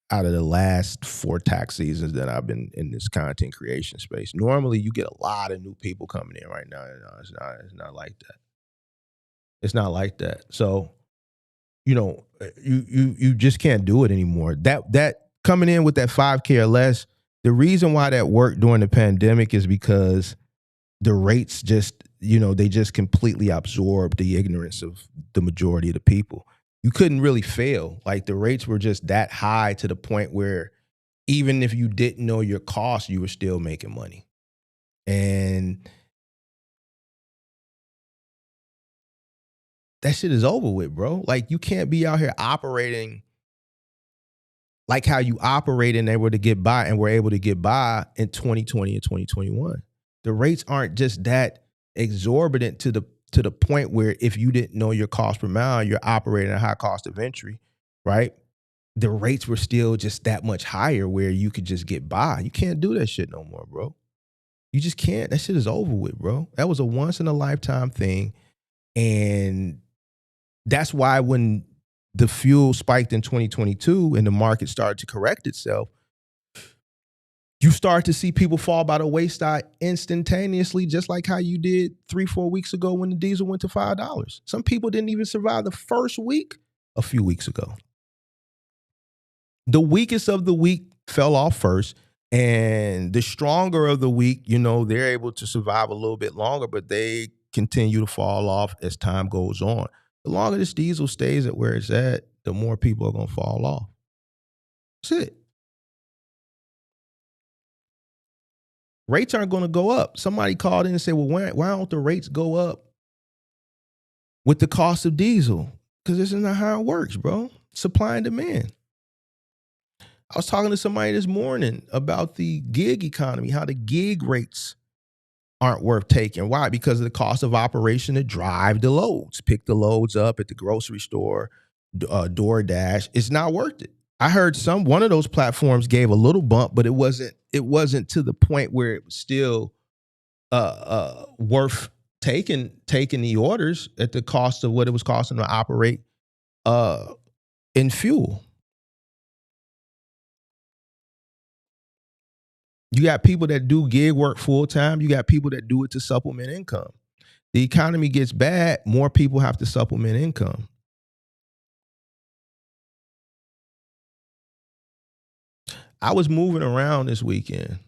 out of the last 4 tax seasons that I've been in this content creation space. Normally you get a lot of new people coming in right now. No, it's not like that. It's not like that. So, you just can't do it anymore. That coming in with that 5K or less, the reason why that worked during the pandemic is because the rates just, they just completely absorbed the ignorance of the majority of the people. You couldn't really fail. Like the rates were just that high to the point where even if you didn't know your cost, you were still making money. And that shit is over with, bro. Like you can't be out here operating like how you operate and able to get by and were able to get by in 2020 and 2021. The rates aren't just that exorbitant to the point where if you didn't know your cost per mile, you're operating at a high cost of entry, right? The rates were still just that much higher where you could just get by. You can't do that shit no more, bro. You just can't. That shit is over with, bro. That was a once in a lifetime thing. And that's why when the fuel spiked in 2022 and the market started to correct itself, you start to see people fall by the wayside instantaneously, just like how you did 3-4 weeks ago when the diesel went to $5. Some people didn't even survive the first week a few weeks ago. The weakest of the weak fell off first, and the stronger of the weak, they're able to survive a little bit longer, but they continue to fall off as time goes on. The longer this diesel stays at where it's at, the more people are going to fall off. That's it. Rates aren't going to go up. Somebody called in and said, well, why don't the rates go up with the cost of diesel? Because this is not how it works, bro. Supply and demand. I was talking to somebody this morning about the gig economy, how the gig rates aren't worth taking. Why? Because of the cost of operation to drive the loads, pick the loads up at the grocery store, DoorDash. It's not worth it. I heard one of those platforms gave a little bump, but it wasn't to the point where it was still worth taking the orders at the cost of what it was costing to operate in fuel. You got people that do gig work full time. You got people that do it to supplement income. The economy gets bad, more people have to supplement income. I was moving around this weekend.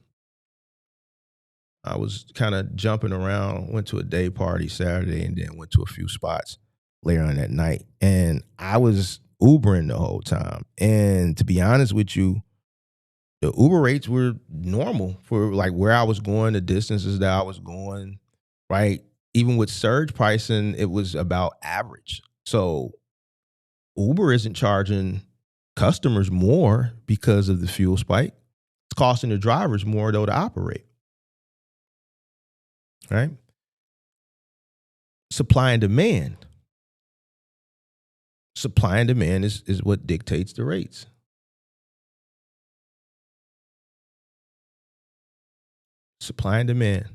I was kind of jumping around, went to a day party Saturday and then went to a few spots later on that night. And I was Ubering the whole time. And to be honest with you, the Uber rates were normal for like where I was going, the distances that I was going, right? Even with surge pricing, it was about average. So Uber isn't charging customers more because of the fuel spike. It's costing the drivers more though to operate, right? Supply and demand. Supply and demand is what dictates the rates. Supply and demand.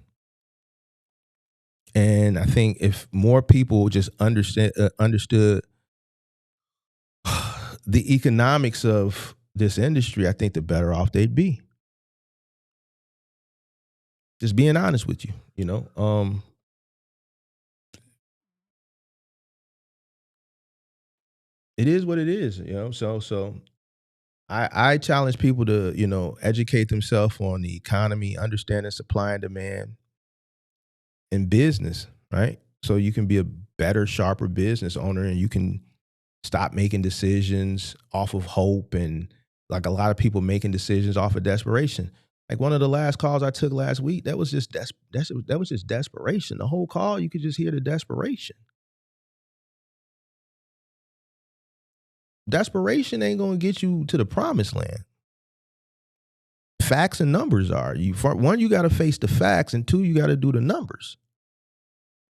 And I think if more people just understood the economics of this industry, I think the better off they'd be. Just being honest with you, you know. It is what it is, you know. So I challenge people to, you know, educate themselves on the economy, understanding supply and demand in business, right? So you can be a better, sharper business owner, and you can stop making decisions off of hope and like a lot of people making decisions off of desperation. Like one of the last calls I took last week, that was just that was just desperation. The whole call, you could just hear the desperation. Desperation ain't gonna get you to the promised land. Facts and numbers are. One, you gotta face the facts, and two, you gotta do the numbers.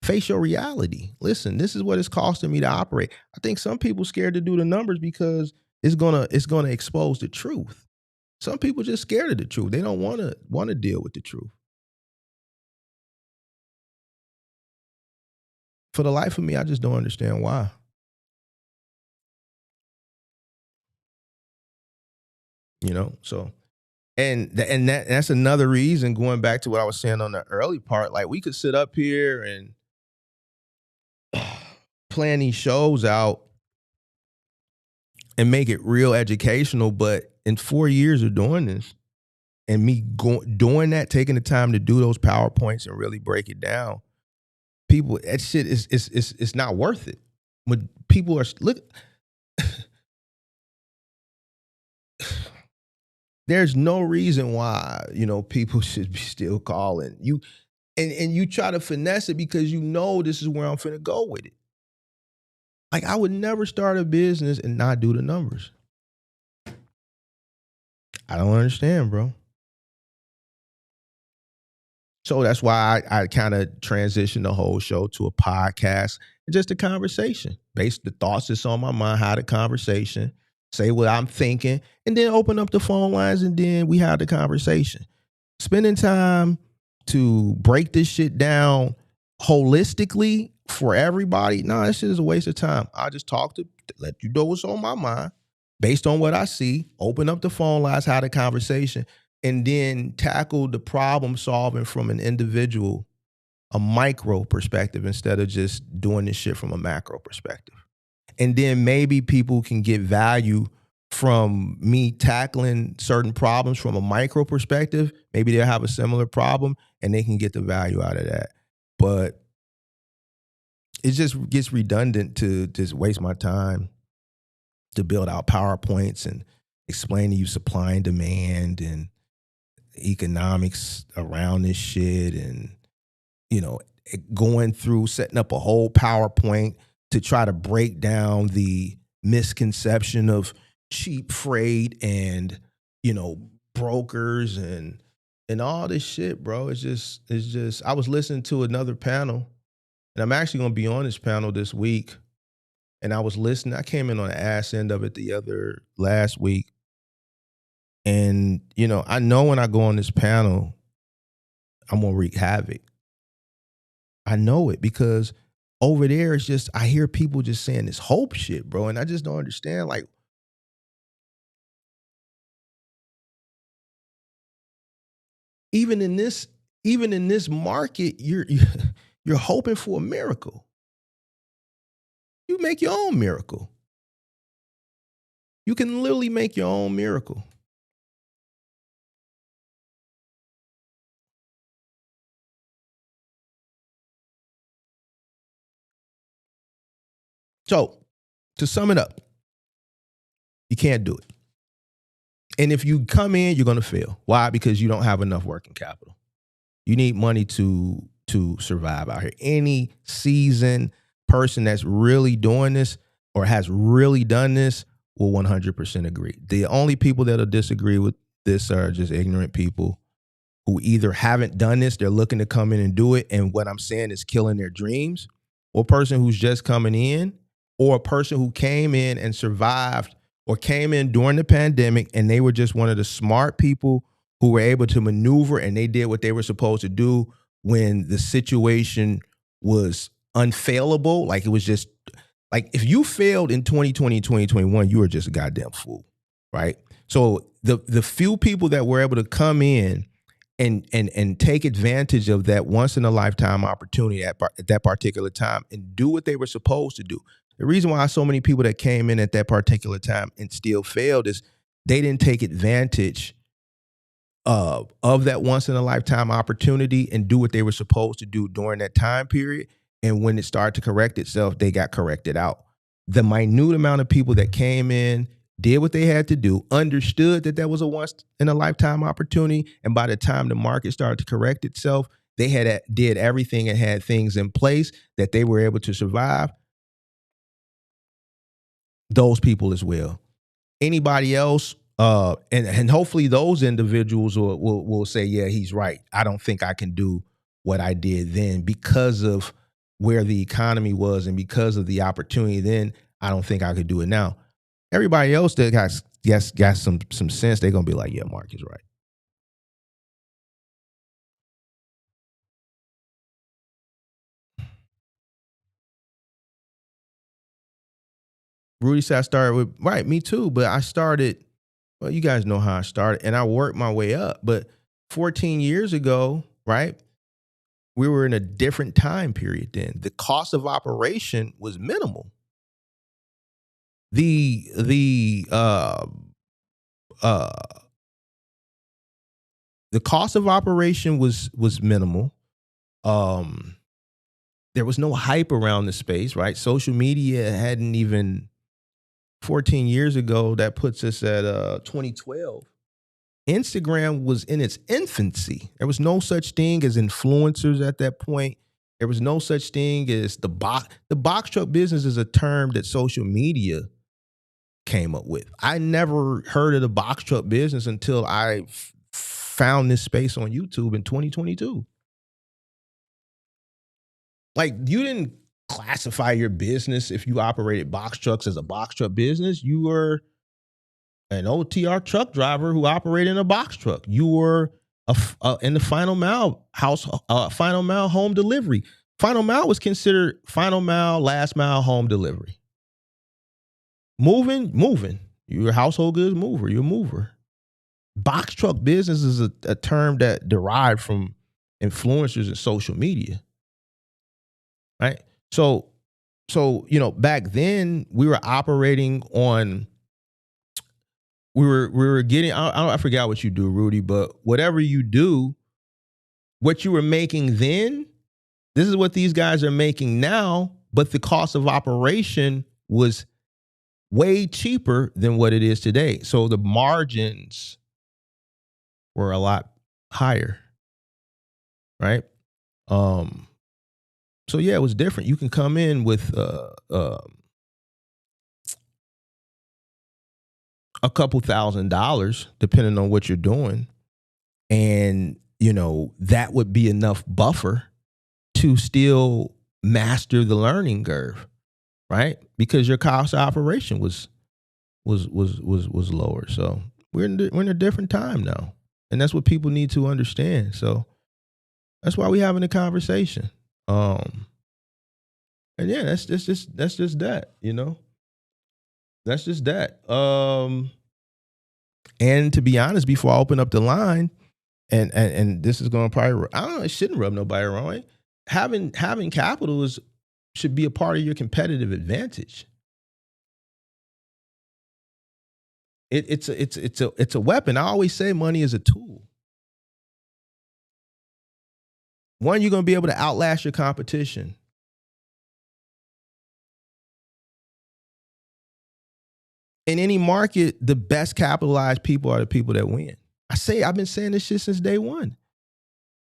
Face your reality. Listen, this is what it's costing me to operate. I think some people scared to do the numbers because it's gonna expose the truth. Some people just scared of the truth. They don't want to deal with the truth. For the life of me, I just don't understand why. You know, so that's another reason, going back to what I was saying on the early part, like we could sit up here and plan these shows out and make it real educational, but in 4 years of doing this and me doing that, taking the time to do those PowerPoints and really break it down, people, that shit is it's not worth it. When people are there's no reason why, you know, people should be still calling you, and you try to finesse it because you know this is where I'm finna go with it. Like I would never start a business and not do the numbers. I don't understand, bro. So that's why I kind of transitioned the whole show to a podcast and just a conversation. Based the thoughts that's on my mind, how the conversation, say what I'm thinking, and then open up the phone lines and then we have the conversation. Spending time to break this shit down holistically for everybody, no, this shit is a waste of time. I just let you know what's on my mind based on what I see, open up the phone lines, have the conversation, and then tackle the problem solving from an individual, a micro perspective, instead of just doing this shit from a macro perspective. And then maybe people can get value from me tackling certain problems from a micro perspective. Maybe they'll have a similar problem and they can get the value out of that. But it just gets redundant to just waste my time to build out PowerPoints and explain to you supply and demand and economics around this shit, and, you know, going through setting up a whole PowerPoint to try to break down the misconception of cheap freight and, you know, brokers and all this shit, bro. It's just I was listening to another panel, and I'm actually going to be on this panel this week, and I was listening. I came in on the ass end of it last week. And, you know, I know when I go on this panel, I'm going to wreak havoc. I know it because over there, it's just, I hear people just saying this hope shit, bro. And I just don't understand. Like, even in this market, you're hoping for a miracle. You make your own miracle. You can literally make your own miracle. So, to sum it up, you can't do it. And if you come in, you're going to fail. Why? Because you don't have enough working capital. You need money to survive out here. Any seasoned person that's really doing this or has really done this will 100% agree. The only people that'll disagree with this are just ignorant people who either haven't done this, they're looking to come in and do it, and what I'm saying is killing their dreams, or a person who's just coming in, or a person who came in and survived or came in during the pandemic and they were just one of the smart people who were able to maneuver and they did what they were supposed to do when the situation was unfailable. Like it was just like if you failed in 2020, 2021, you were just a goddamn fool, right? So the few people that were able to come in and take advantage of that once in a lifetime opportunity at that particular time and do what they were supposed to do. The reason why so many people that came in at that particular time and still failed is they didn't take advantage of that once in a lifetime opportunity and do what they were supposed to do during that time period. And when it started to correct itself, they got corrected out. The minute amount of people that came in, did what they had to do, understood that that was a once in a lifetime opportunity, and by the time the market started to correct itself, they did everything and had things in place that they were able to survive. Those people as well. Anybody else, and hopefully those individuals will say, yeah, he's right. I don't think I can do what I did then because of where the economy was and because of the opportunity then. I don't think I could do it now. Everybody else that got some sense, they're gonna be like, yeah, Mark is right. Rudy said I started with, right, me too, but I started, well, you guys know how I started, and I worked my way up. But 14 years ago, right, we were in a different time period then. The cost of operation was minimal. The cost of operation was minimal. There was no hype around the space, right? Social media hadn't even 14 years ago. That puts us at 2012. Instagram was in its infancy. There was no such thing as influencers at that point. There was no such thing as the box truck business is a term that social media came up with. I never heard of the box truck business until I found this space on YouTube in 2022. Like, you didn't classify your business if you operated box trucks as a box truck business. You were an OTR truck driver who operated in a box truck. You were in the final mile final mile home delivery. Final mile was considered final mile, last mile home delivery. Moving. You're a household goods mover. You're a mover. Box truck business is a term that derived from influencers and social media. Right? So back then we were operating on, we were getting, I forgot what you do, Rudy, but whatever you do, what you were making then, this is what these guys are making now, but the cost of operation was way cheaper than what it is today. So the margins were a lot higher. Right? So yeah, it was different. You can come in with a couple $1,000s, depending on what you're doing, and that would be enough buffer to still master the learning curve, right? Because your cost of operation was lower. So we're in a different time now, and that's what people need to understand. So that's why we're having a conversation. And yeah, that's just that, That's just that. And to be honest, before I open up the line, and this is going to probably, I don't know, it shouldn't rub nobody wrong. Right? Having capital should be a part of your competitive advantage. It's a weapon. I always say money is a tool. One, you're going to be able to outlast your competition. In any market, the best capitalized people are the people that win. I've been saying this shit since day one.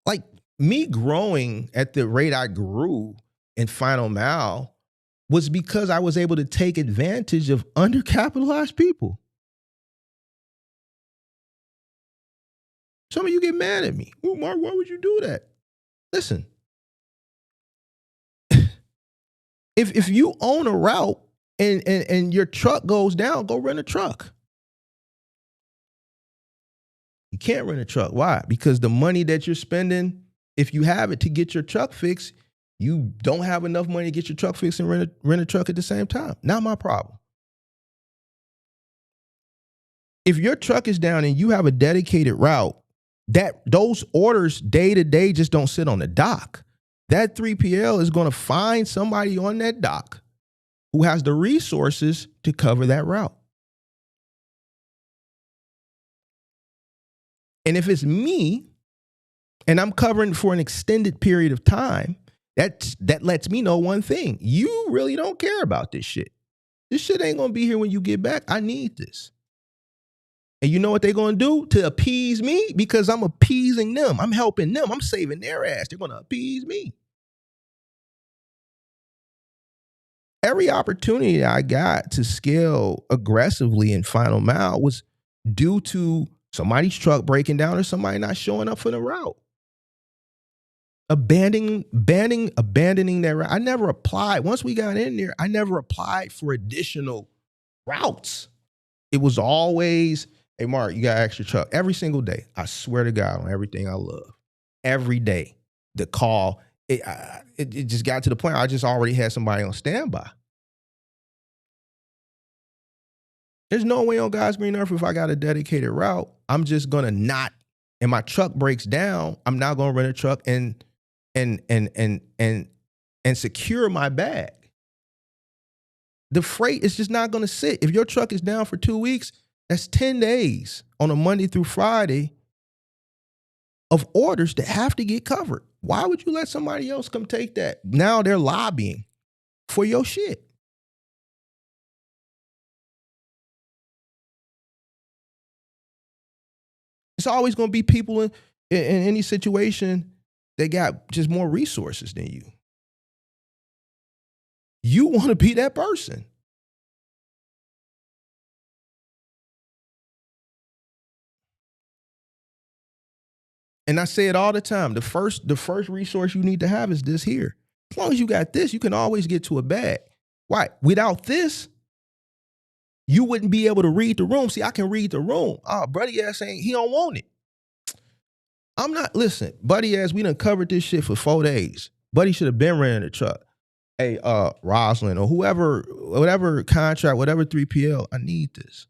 Like me growing at the rate I grew in Final Mile was because I was able to take advantage of undercapitalized people. Some of you get mad at me. Oh, Mark, why would you do that? Listen, if you own a route and your truck goes down, go rent a truck. You can't rent a truck. Why? Because the money that you're spending, if you have it to get your truck fixed, you don't have enough money to get your truck fixed and rent a truck at the same time. Not my problem. If your truck is down and you have a dedicated route, those orders day to day just don't sit on the dock. That 3PL is going to find somebody on that dock who has the resources to cover that route. And if it's me and I'm covering for an extended period of time, that lets me know one thing. You really don't care about this shit. This shit ain't going to be here when you get back. I need this. And you know what they're going to do to appease me? Because I'm appeasing them. I'm helping them. I'm saving their ass. They're going to appease me. Every opportunity that I got to scale aggressively in Final Mile was due to somebody's truck breaking down or somebody not showing up for the route. Abandoning that route. I never applied. Once we got in there, I never applied for additional routes. It was always, hey, Mark, you got an extra truck. Every single day. I swear to God on everything I love. Every day. The call, it just got to the point where I just already had somebody on standby. There's no way on God's green earth if I got a dedicated route, I'm just going to not, and my truck breaks down, I'm not going to rent a truck and secure my bag. The freight is just not going to sit. If your truck is down for 2 weeks, that's 10 days on a Monday through Friday of orders that have to get covered. Why would you let somebody else come take that? Now they're lobbying for your shit. It's always going to be people in any situation that got just more resources than you. You want to be that person. And I say it all the time. The first resource you need to have is this here. As long as you got this, you can always get to a bag. Why? Without this, you wouldn't be able to read the room. See, I can read the room. Oh, buddy ass he don't want it. I'm not, listen, buddy ass, we done covered this shit for 4 days. Buddy should have been renting a truck. Hey, Rosalind or whoever, whatever contract, whatever 3PL, I need this.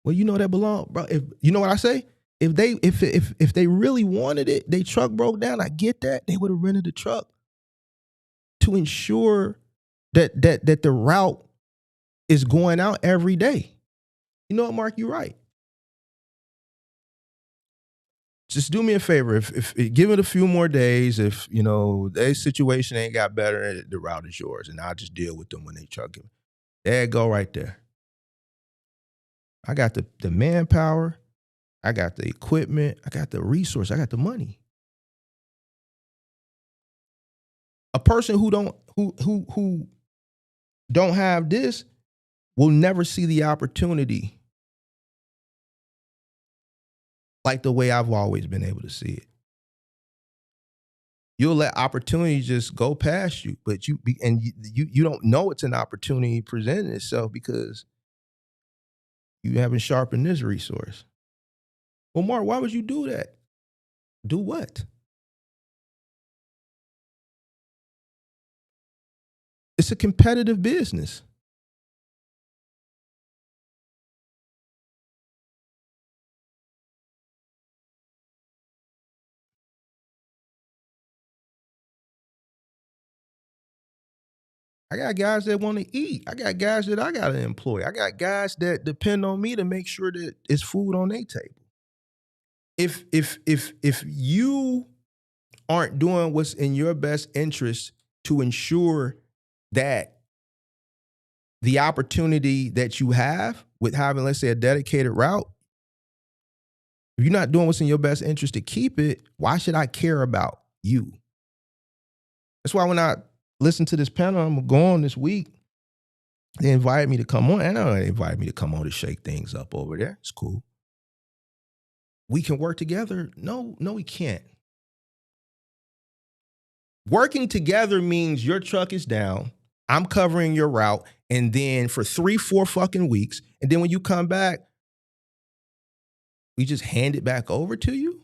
Well, you know that belong, bro. If you know what I say? If they really wanted it, they truck broke down, I get that. They would have rented the truck to ensure that the route is going out every day. You know what, Mark? You're right. Just do me a favor. If give it a few more days, if you know their situation ain't got better, the route is yours, and I'll just deal with them when they truck it. There you go, right there. I got the manpower, I got the equipment, I got the resource, I got the money. A person who don't have this will never see the opportunity like the way I've always been able to see it. You'll let opportunity just go past you, but you don't know it's an opportunity presenting itself because you haven't sharpened this resource. Well, Mark, why would you do that? Do what? It's a competitive business. I got guys that want to eat. I got guys that I got to employ. I got guys that depend on me to make sure that it's food on their table. If you aren't doing what's in your best interest to ensure that the opportunity that you have with having, let's say, a dedicated route, if you're not doing what's in your best interest to keep it, why should I care about you? That's why when I listen to this panel, I'm going on this week, they invited me to come on. I know they invited me to come on to shake things up over there. It's cool. We can work together. No, we can't. Working together means your truck is down, I'm covering your route, and then for 3-4 fucking weeks, and then when you come back, we just hand it back over to you?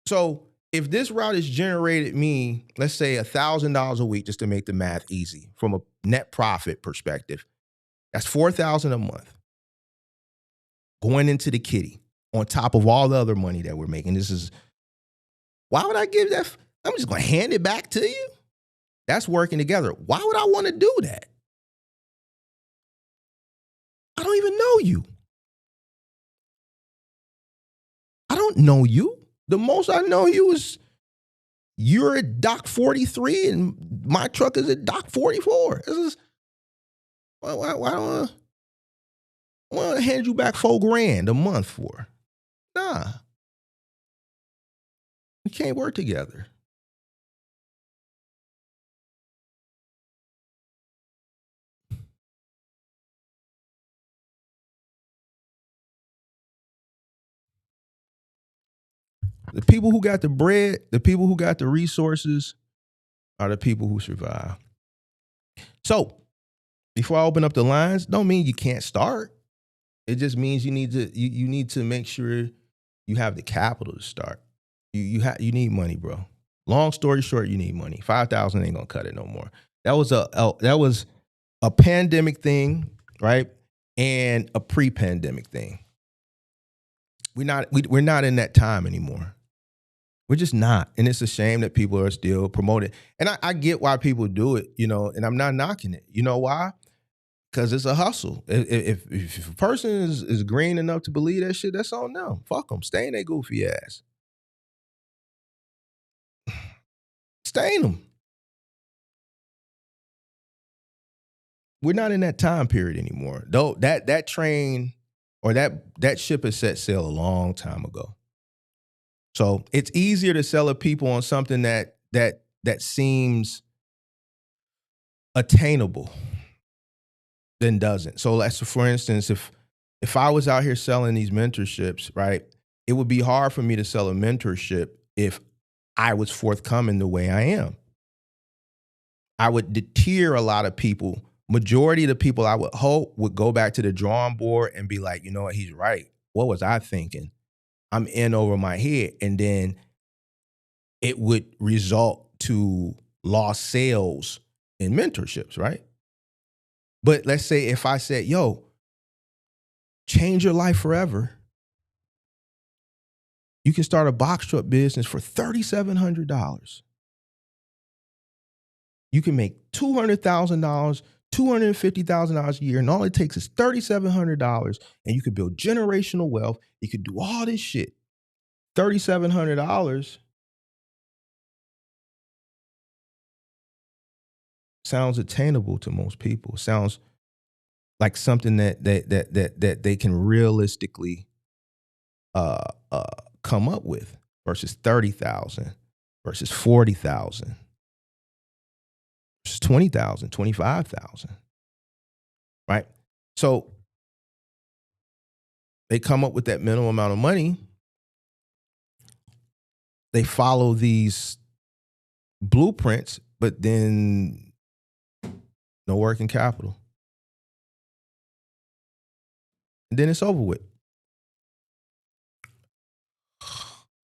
So if this route has generated me, let's say $1,000 a week, just to make the math easy, from a net profit perspective, that's $4,000 a month going into the kitty on top of all the other money that we're making. Why would I give that? I'm just going to hand it back to you. That's working together. Why would I want to do that? I don't even know you. I don't know you. The most I know you is you're at dock 43 and my truck is at dock 44. Why don't I hand you back $4,000 a month for? Nah. We can't work together. The people who got the bread, the people who got the resources are the people who survive. So, before I open up the lines, don't mean you can't start. It just means you need to make sure you have the capital to start. You need money, bro. Long story short, you need money. 5,000 ain't gonna cut it no more. That was a pandemic thing, right? And a pre-pandemic thing. We're not in that time anymore. We're just not. And it's a shame that people are still promoting. And I get why people do it, and I'm not knocking it. You know why? Because it's a hustle. If a person is green enough to believe that shit, that's on them. Fuck them. Stain their goofy ass. Stain them. We're not in that time period anymore. Though that train or that ship has set sail a long time ago. So it's easier to sell a people on something that seems attainable than doesn't. So that's, for instance, if I was out here selling these mentorships, right, it would be hard for me to sell a mentorship if I was forthcoming the way I am. I would deter a lot of people. Majority of the people I would hope would go back to the drawing board and be like, you know what, he's right. What was I thinking? I'm in over my head. And then it would result to lost sales in mentorships, right? But let's say if I said, yo, change your life forever. You can start a box truck business for $3,700. You can make $200,000, $250,000 a year, and all it takes is $3,700, and you could build generational wealth. You could do all this shit. $3,700 sounds attainable to most people. Sounds like something that they can realistically come up with, versus 30,000, versus 40,000, versus 20,000, 25,000. Right? So they come up with that minimum amount of money. They follow these blueprints, but then no working capital. And then it's over with.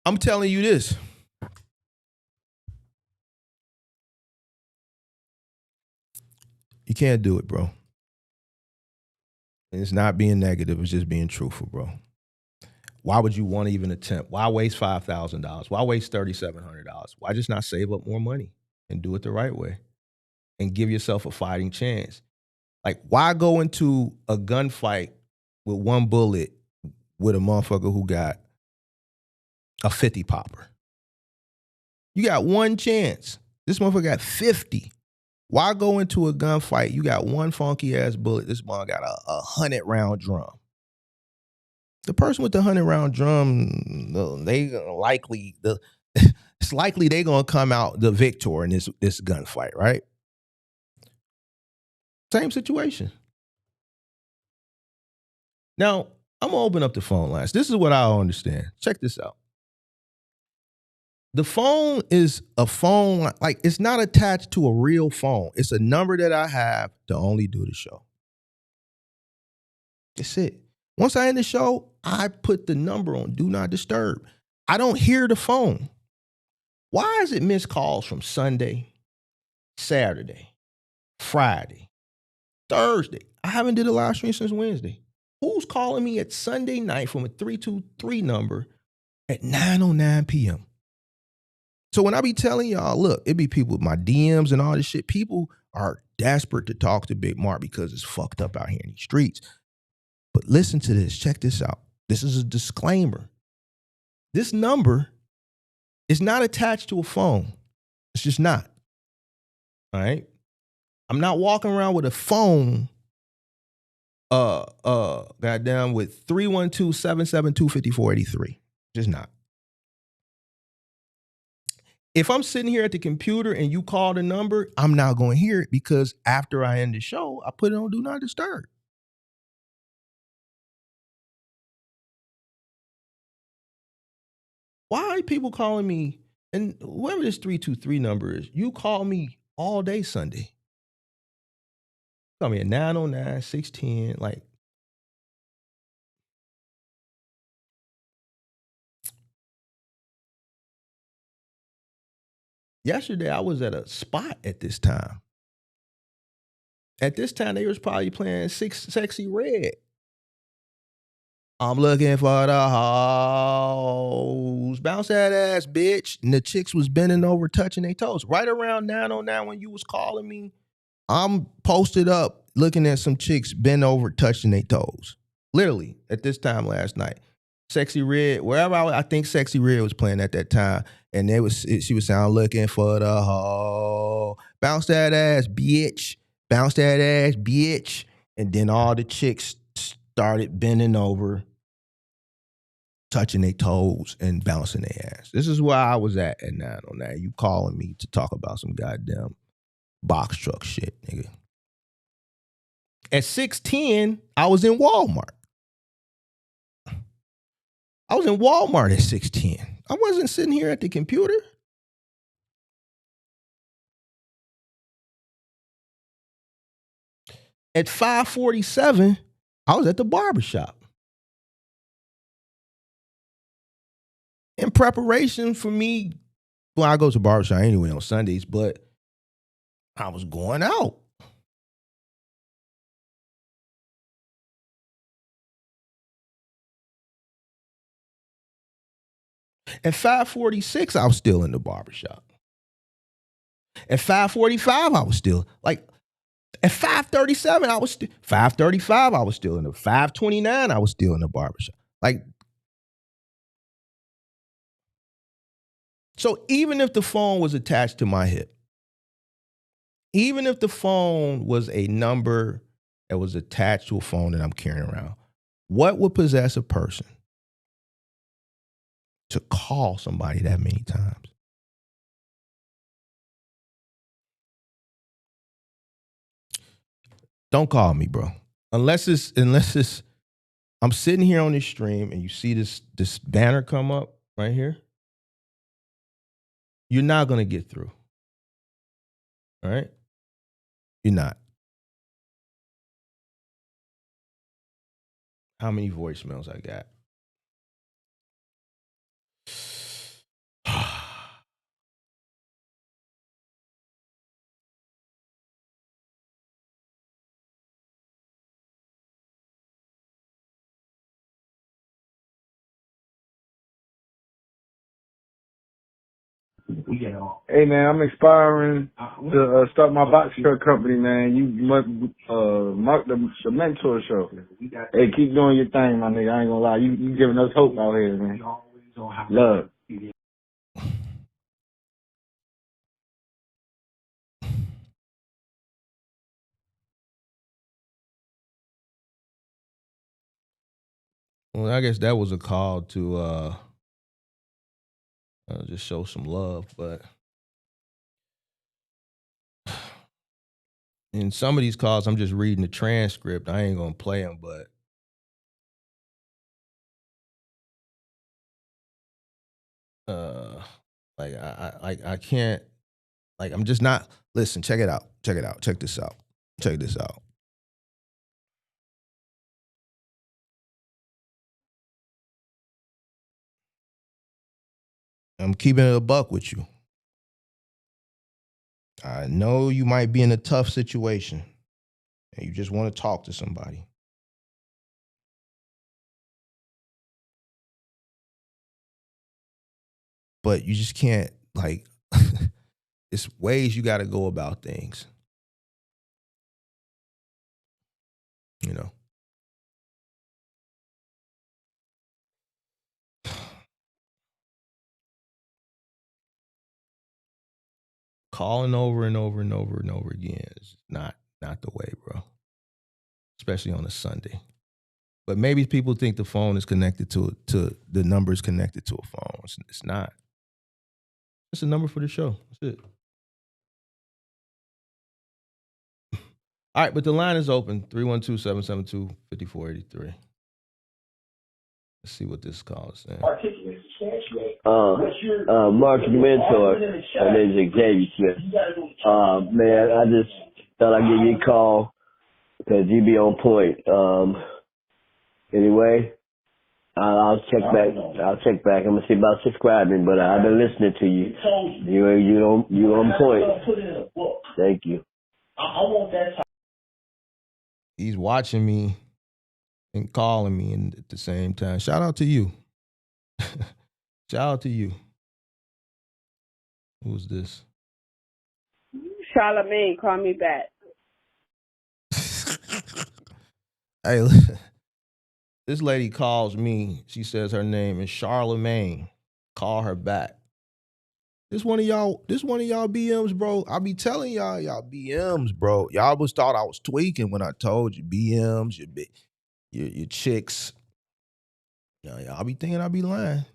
I'm telling you this. You can't do it, bro. And it's not being negative. It's just being truthful, bro. Why would you want to even attempt? Why waste $5,000? Why waste $3,700? Why just not save up more money and do it the right way and give yourself a fighting chance? Like, why go into a gunfight with one bullet with a motherfucker who got a 50 popper? You got one chance. This motherfucker got 50. Why go into a gunfight? You got one funky ass bullet. This motherfucker got a 100-round drum. The person with the 100-round drum, it's likely they gonna come out the victor in this gunfight, right? Same situation. Now, I'm gonna open up the phone lines. This is what I don't understand. Check this out. The phone is a phone, like it's not attached to a real phone. It's a number that I have to only do the show. That's it. Once I end the show, I put the number on Do Not Disturb. I don't hear the phone. Why is it missed calls from Sunday, Saturday, Friday, Thursday? I haven't did a live stream since Wednesday. Who's calling me at Sunday night from a 323 number at 9:09 p.m.? So when I be telling y'all, look, it be people with my DMs and all this shit. People are desperate to talk to Big Mark because it's fucked up out here in these streets. But listen to this. Check this out. This is a disclaimer. This number is not attached to a phone. It's just not. All right? I'm not walking around with a phone goddamn with 312-772-5483. Just not. If I'm sitting here at the computer and you call the number, I'm not going to hear it because after I end the show, I put it on Do Not Disturb. Why are people calling me, and whoever this 323 number is, you call me all day Sunday. Call me at 909, 610, like. Yesterday, I was at a spot at this time. At this time, they was probably playing Sexy Red. I'm looking for the hoes. Bounce that ass, bitch. And the chicks was bending over, touching their toes. Right around 909 when you was calling me, I'm posted up looking at some chicks bend over, touching their toes. Literally, at this time last night. Sexy Red, wherever I think Sexy Red was playing at that time. And she was saying, looking for the hoe. Bounce that ass, bitch. Bounce that ass, bitch. And then all the chicks started bending over, touching their toes and bouncing their ass. This is where I was at 909. You calling me to talk about some goddamn box truck shit, nigga. At 6:10, I was in Walmart. I was in Walmart at 6:10. I wasn't sitting here at the computer. At 5:47, I was at the barbershop. In preparation for me, well, I go to barbershop anyway on Sundays, but I was going out. At 5:46, I was still in the barbershop. At 5:45, I was still, like, at 5:37, I was 5:35, I was still in the 5:29, I was still in the barbershop. Like, so even if the phone was attached to my hip, even if the phone was a number that was attached to a phone that I'm carrying around, what would possess a person to call somebody that many times? Don't call me, bro. Unless it's I'm sitting here on this stream and you see this banner come up right here. You're not going to get through. All right? You're not. How many voicemails I got? Hey man, I'm aspiring to start my box truck company, man. You must mark the mentor show. Hey, keep doing your thing, my nigga. I ain't gonna lie, you giving us hope out here, man. Love. Well, I guess that was a call to just show some love, but in some of these calls, I'm just reading the transcript. I ain't gonna play them, but like I can't, like I'm just not. Listen, check it out. Check it out. Check this out. Check this out. I'm keeping it a buck with you. I know you might be in a tough situation and you just want to talk to somebody. But you just can't, like, it's ways you got to go about things. You know? Calling over and over and over and over again is not the way, bro. Especially on a Sunday. But maybe people think the phone is connected to the number is connected to a phone. It's not. It's a number for the show. That's it. All right, but the line is open, 312-772-5483. Let's see what this call is saying. Mark, your mentor. My name is Xavier Smith. Man, I just thought I'd give you a call because you be on point. Anyway, I'll check back. I'm gonna see about subscribing, but I've been listening to you. You on point. Thank you. He's watching me and calling me at the same time. Shout out to you. Shout out to you. Who's this? Charlamagne, call me back. Hey, listen. This lady calls me. She says her name is Charlamagne. Call her back. This one of y'all BMs, bro. I be telling y'all BMs, bro. Y'all always thought I was tweaking when I told you BMs, your chicks. Y'all be thinking I be lying.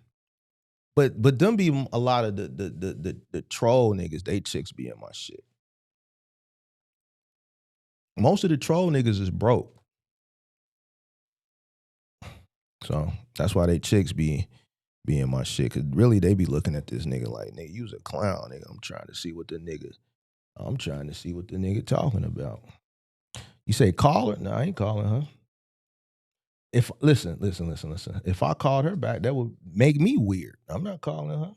But them be a lot of the troll niggas, they chicks be in my shit. Most of the troll niggas is broke. So that's why they chicks be in my shit. Cause really they be looking at this nigga like, nigga, you was a clown, nigga. I'm trying to see what the nigga talking about. You say call her? No, I ain't calling her. Listen. If I called her back, that would make me weird. I'm not calling her.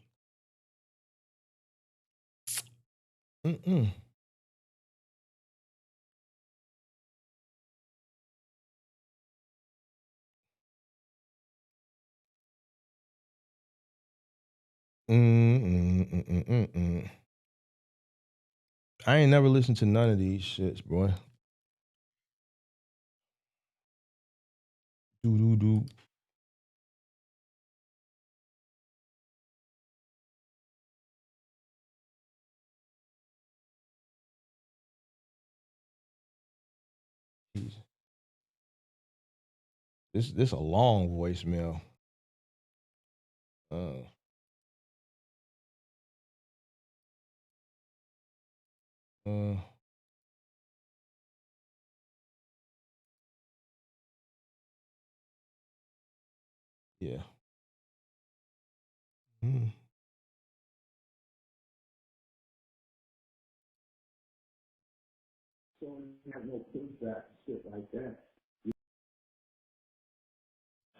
Mm-mm. Mm-mm. I ain't never listened to none of these shits, boy. Do. This a long voicemail. Yeah. Mm.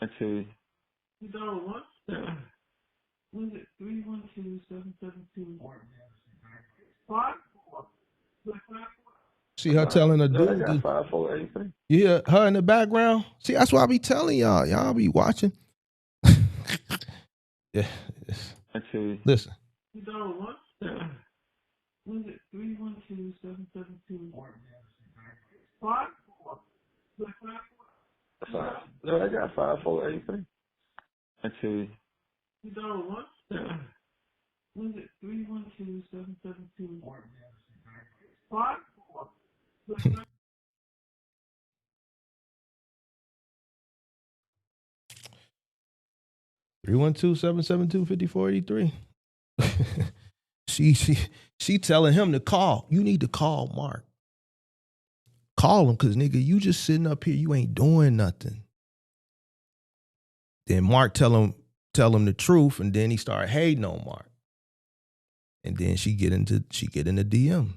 I tell you. You know what? Was it 312-772? See her telling her dude. I got 5483. You hear her in the background? See, that's why I be telling y'all. Y'all be watching. Yeah. I tell you. Listen. You know what? Was it 312-772? No, I got 5483. I tell you. You know what? Was it 312-772? 312-772-5483. She telling him to call. You need to call Mark. Call him, because nigga, you just sitting up here, you ain't doing nothing. Then Mark tell him the truth, and then he started hating on Mark. And then she get in the DM.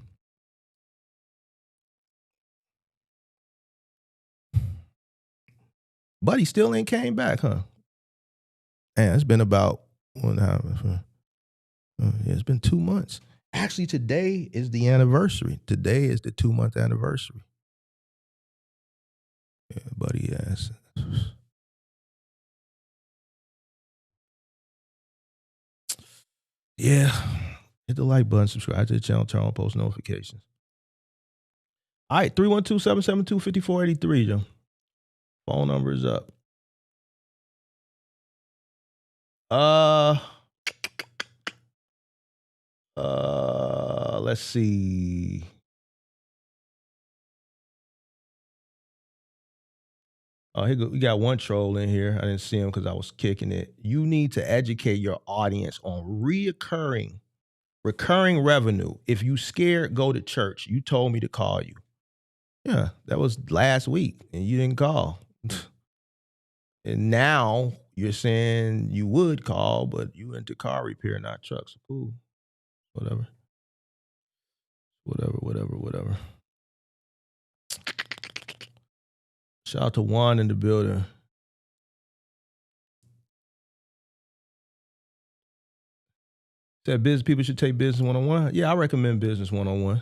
But he still ain't came back, huh? And it's been about it's been 2 months. Actually, today is the anniversary. Today is the 2-month anniversary. Yeah, buddy ass. Yeah. Hit the like button, subscribe to the channel, turn on post notifications. All right, 312-772-5483, Joe. Phone number is up. Let's see. Oh, we got one troll in here. I didn't see him because I was kicking it. You need to educate your audience on recurring revenue. If you scared, go to church. You told me to call you. Yeah, that was last week, and you didn't call. And now you're saying you would call, but you into car repair, not trucks. Cool. Whatever. Shout out to Juan in the building. Said business people should take business 101. Yeah, I recommend business 101.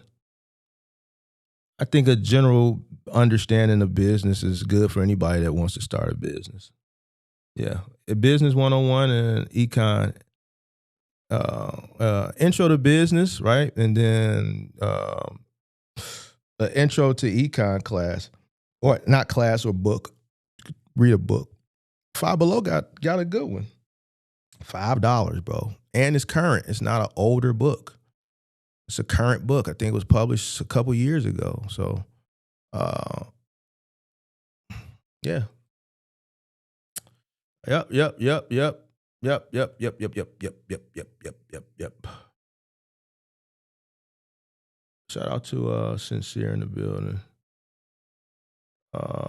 I think a general understanding of business is good for anybody that wants to start a business. Yeah, a business 101 and econ, intro to business, right? And then an intro to econ class, or not class, or book. Read a book. Five Below got a good one. $5, bro. And it's current. It's not an older book. It's a current book. I think it was published a couple years ago. So, yeah. Yep. Shout out to Sincere in the building.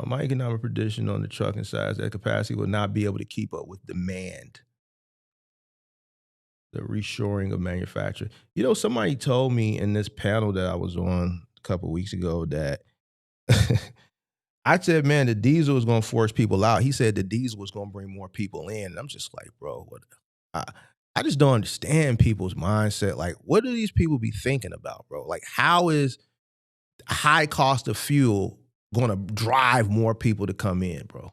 My economic prediction on the trucking side is that capacity will not be able to keep up with demand. The reshoring of manufacturing. You know, somebody told me in this panel that I was on a couple of weeks ago that I said, man, the diesel was going to force people out. He said the diesel was going to bring more people in. And I'm just like, bro, what? I just don't understand people's mindset. Like, what do these people be thinking about, bro? Like, how is high cost of fuel going to drive more people to come in, bro?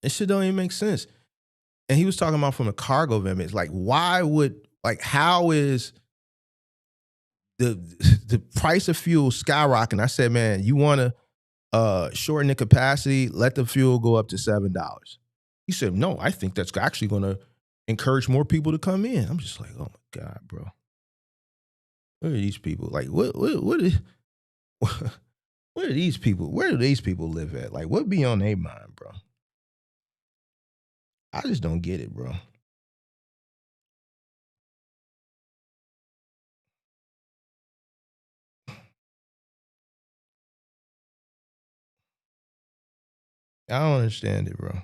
This shit don't even make sense. And he was talking about from a cargo image. Like, how is the price of fuel skyrocketing? I said, man, you want to shorten the capacity, let the fuel go up to $7. He said, no, I think that's actually going to encourage more people to come in. I'm just like, oh my God, bro. Where are these people? Like, where are these people? Where do these people live at? Like, what be on their mind, bro? I just don't get it, bro. I don't understand it, bro.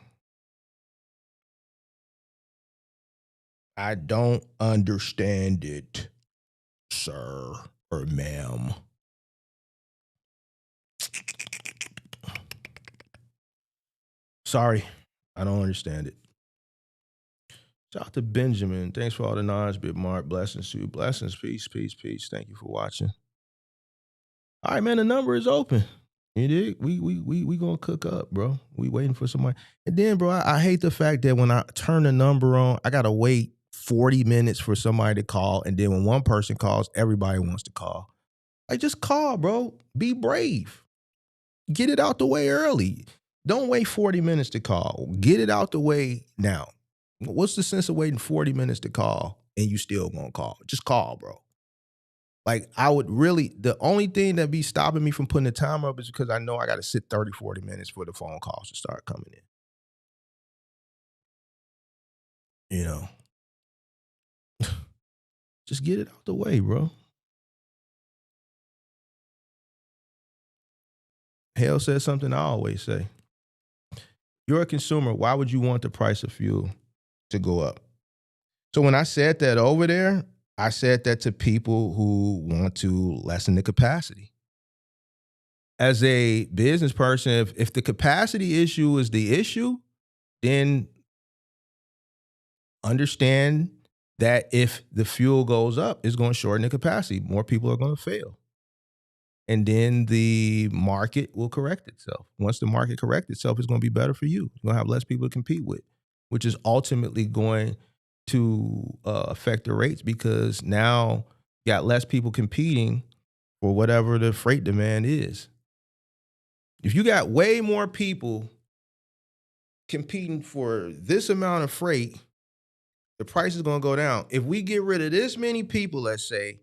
I don't understand it, sir or ma'am. Sorry, I don't understand it. Shout out to Benjamin. Thanks for all the knowledge, Big Mark. Blessings to you. Blessings. Peace. Thank you for watching. All right, man, the number is open. You dig? We gonna cook up, bro. We waiting for somebody. And then, bro, I hate the fact that when I turn the number on, I gotta wait 40 minutes for somebody to call. And then when one person calls, everybody wants to call. Like, just call, bro. Be brave. Get it out the way early. Don't wait 40 minutes to call. Get it out the way now. What's the sense of waiting 40 minutes to call and you still won't call? Just call, bro. Like, the only thing that be stopping me from putting the timer up is because I know I got to sit 30, 40 minutes for the phone calls to start coming in. You know, just get it out the way, bro. Hale says something I always say. You're a consumer. Why would you want the price of fuel to go up? So when I said that over there, I said that to people who want to lessen the capacity. As a business person, if the capacity issue is the issue, then understand that if the fuel goes up, it's going to shorten the capacity. More people are going to fail. And then the market will correct itself. Once the market corrects itself, it's going to be better for you. You're going to have less people to compete with, which is ultimately going to affect the rates because now you got less people competing for whatever the freight demand is. If you got way more people competing for this amount of freight, the price is going to go down. If we get rid of this many people, let's say,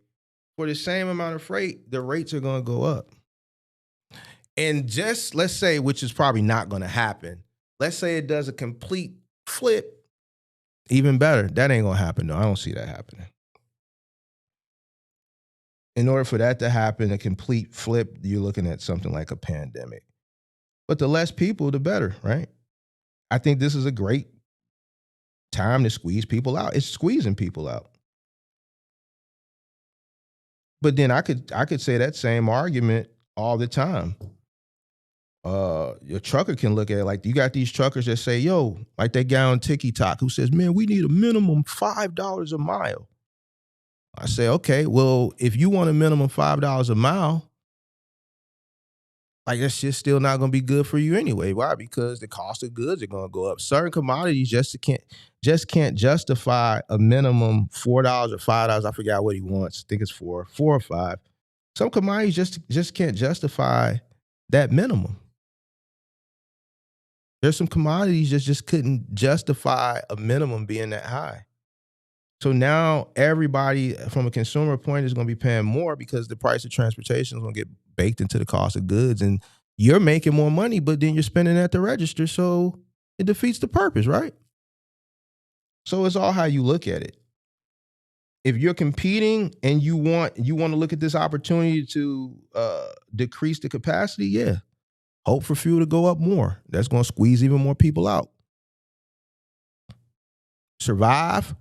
for the same amount of freight, the rates are going to go up. And just let's say, which is probably not going to happen, let's say it does a complete flip, even better. That ain't going to happen, though. I don't see that happening. In order for that to happen, a complete flip, you're looking at something like a pandemic. But the less people, the better, right? I think this is a great time to squeeze people out. It's squeezing people out. But then I could say that same argument all the time. Your trucker can look at it like you got these truckers that say, yo, like that guy on TikTok who says, man, we need a minimum $5 a mile. I say, okay, well, if you want a minimum $5 a mile, like that's just still not going to be good for you anyway. Why? Because the cost of goods are going to go up. Certain commodities just can't justify a minimum $4 or $5. I forgot what he wants. I think it's four or five. Some commodities just can't justify that minimum. There's some commodities that just couldn't justify a minimum being that high. So now everybody from a consumer point is going to be paying more because the price of transportation is going to get baked into the cost of goods, and you're making more money, but then you're spending at the register. So it defeats the purpose, right? So it's all how you look at it. If you're competing and you want to look at this opportunity to decrease the capacity, yeah. Hope for fuel to go up more. That's going to squeeze even more people out. Survive.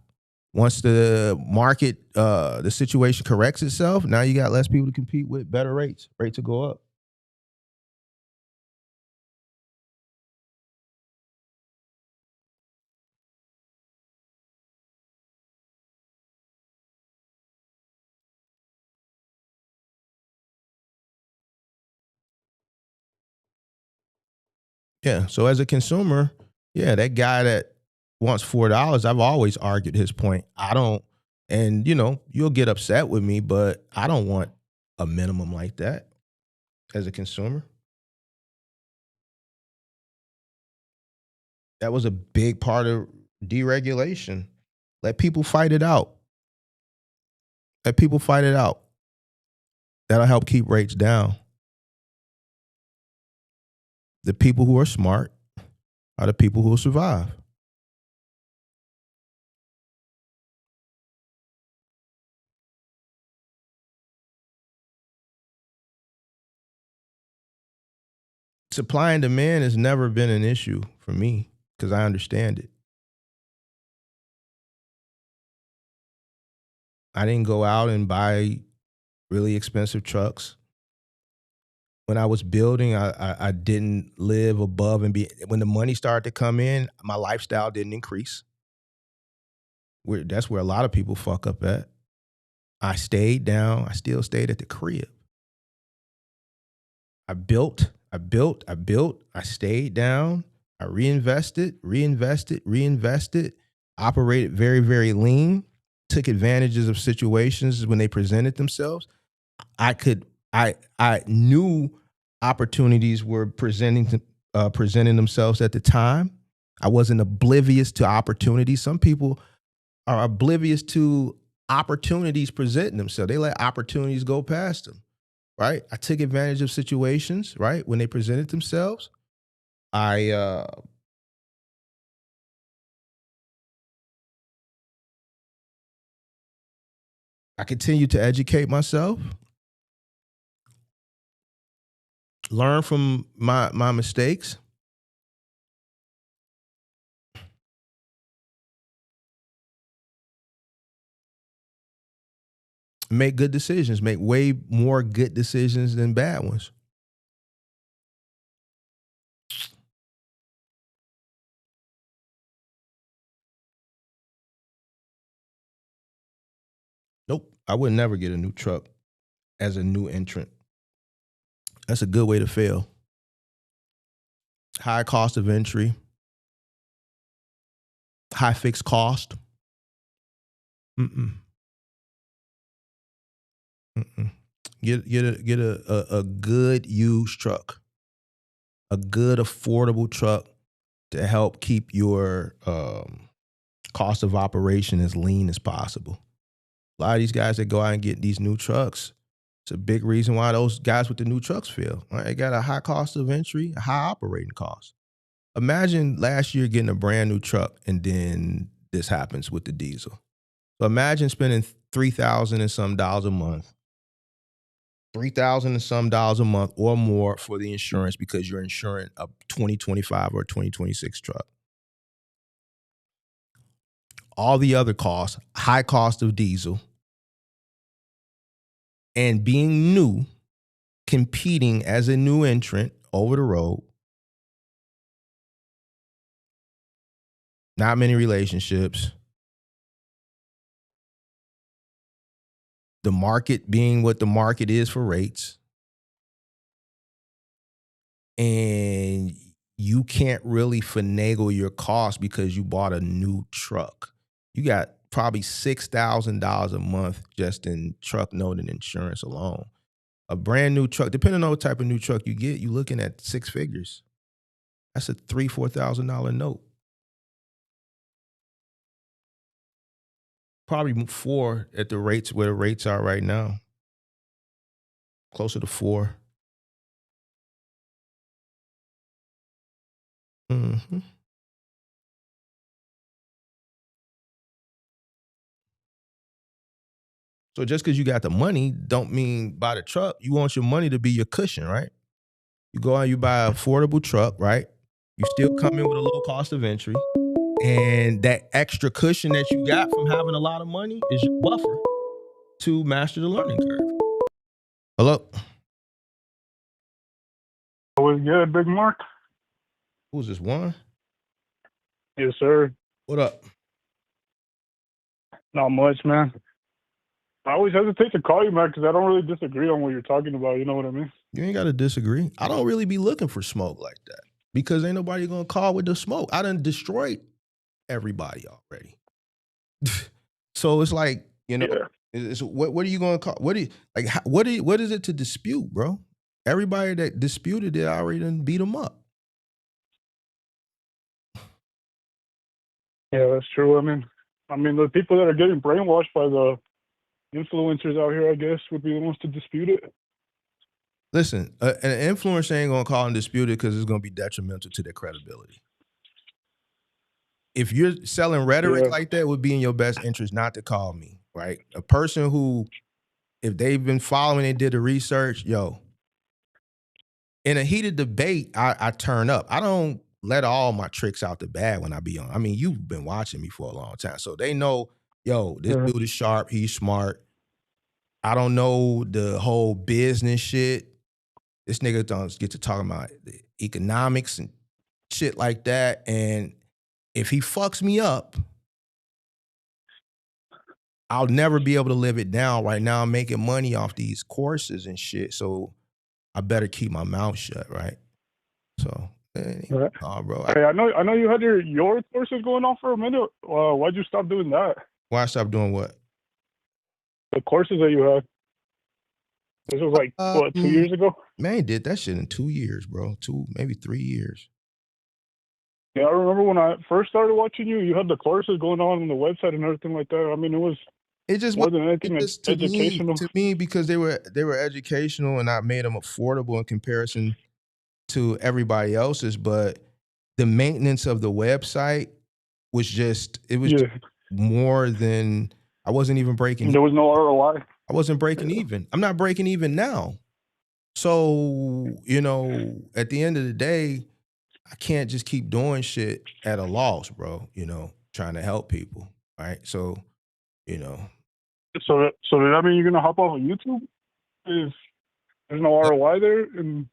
Once the market, the situation corrects itself, now you got less people to compete with, better rates. Rates will go up. Yeah. So as a consumer, yeah, that guy that wants $4, I've always argued his point. I don't, and you'll get upset with me, but I don't want a minimum like that as a consumer. That was a big part of deregulation. Let people fight it out. Let people fight it out. That'll help keep rates down. The people who are smart are the people who will survive. Supply and demand has never been an issue for me because I understand it. I didn't go out and buy really expensive trucks. When I was building, I didn't live above and be. When the money started to come in, my lifestyle didn't increase. That's where a lot of people fuck up at. I stayed down. I still stayed at the crib. I built. I stayed down. I reinvested, operated very, very lean, took advantages of situations when they presented themselves. I knew opportunities were presenting themselves at the time. I wasn't oblivious to opportunities. Some people are oblivious to opportunities presenting themselves. They let opportunities go past them, right? I took advantage of situations, right, when they presented themselves. I I continue to educate myself, learn from my mistakes. Make good decisions, make way more good decisions than bad ones. Nope, I would never get a new truck as a new entrant. That's a good way to fail. High cost of entry, high fixed cost. Get a good used truck, a good affordable truck to help keep your cost of operation as lean as possible. A lot of these guys that go out and get these new trucks, it's a big reason why those guys with the new trucks fail. Right? They got a high cost of entry, a high operating cost. Imagine last year getting a brand new truck and then this happens with the diesel. So imagine spending $3,000 and some dollars a month, $3,000 and some dollars a month or more for the insurance because you're insuring a 2025 or 2026 truck. All the other costs, high cost of diesel, and being new, competing as a new entrant over the road, not many relationships, the market being what the market is for rates, and you can't really finagle your costs because you bought a new truck. You got probably $6,000 a month just in truck note and insurance alone. A brand new truck, depending on what type of new truck you get, you're looking at six figures. That's a $3,000-$4,000 note. Probably 4 at the rates where the rates are right now. Closer to 4. Mm-hmm. So just because you got the money don't mean buy the truck. You want your money to be your cushion, right? You go out, you buy an affordable truck, right? You still come in with a low cost of entry. And that extra cushion that you got from having a lot of money is your buffer to master the learning curve. Hello? Was good, Big Mark? Who's this, Juan? Yes, sir. What up? Not much, man. I always hesitate to call you, man, because I don't really disagree on what you're talking about. You know what I mean? You ain't got to disagree. I don't really be looking for smoke like that because ain't nobody going to call with the smoke. I done destroyed everybody already. So it's like, you know, it's, what are you going to call? What is it to dispute, bro? Everybody that disputed it already done beat them up. Yeah, that's true. I mean, the people that are getting brainwashed by the influencers out here, I guess, would be the ones to dispute it. Listen, an influencer ain't going to call and dispute it because it's going to be detrimental to their credibility. If you're selling rhetoric like that, it would be in your best interest not to call me, right? A person who, if they've been following and did the research, in a heated debate, I turn up. I don't let all my tricks out the bag when I be on. I mean, you've been watching me for a long time, so they know, this dude is sharp, he's smart. I don't know the whole business shit. This nigga don't get to talking about the economics and shit like that. And if he fucks me up, I'll never be able to live it down. Right now, I'm making money off these courses and shit, so I better keep my mouth shut, right? So, bro. Hey, I know you had your courses going on for a minute. Why'd you stop doing that? Why stop doing what? The courses that you had. This was like, 2 years ago? Man, did that shit in 2 years, bro. 2, maybe 3 years. Yeah, I remember when I first started watching you, you had the courses going on the website and everything like that. I mean, it just more than anything educational. To me, because they were educational and I made them affordable in comparison to everybody else's, but the maintenance of the website was just more than I wasn't even breaking. There was no ROI. I wasn't breaking even. I'm not breaking even now. So, you know, at the end of the day, I can't just keep doing shit at a loss, bro, you know, trying to help people, right? So, you know. So does that mean you're going to hop off of YouTube if there's no ROI there? And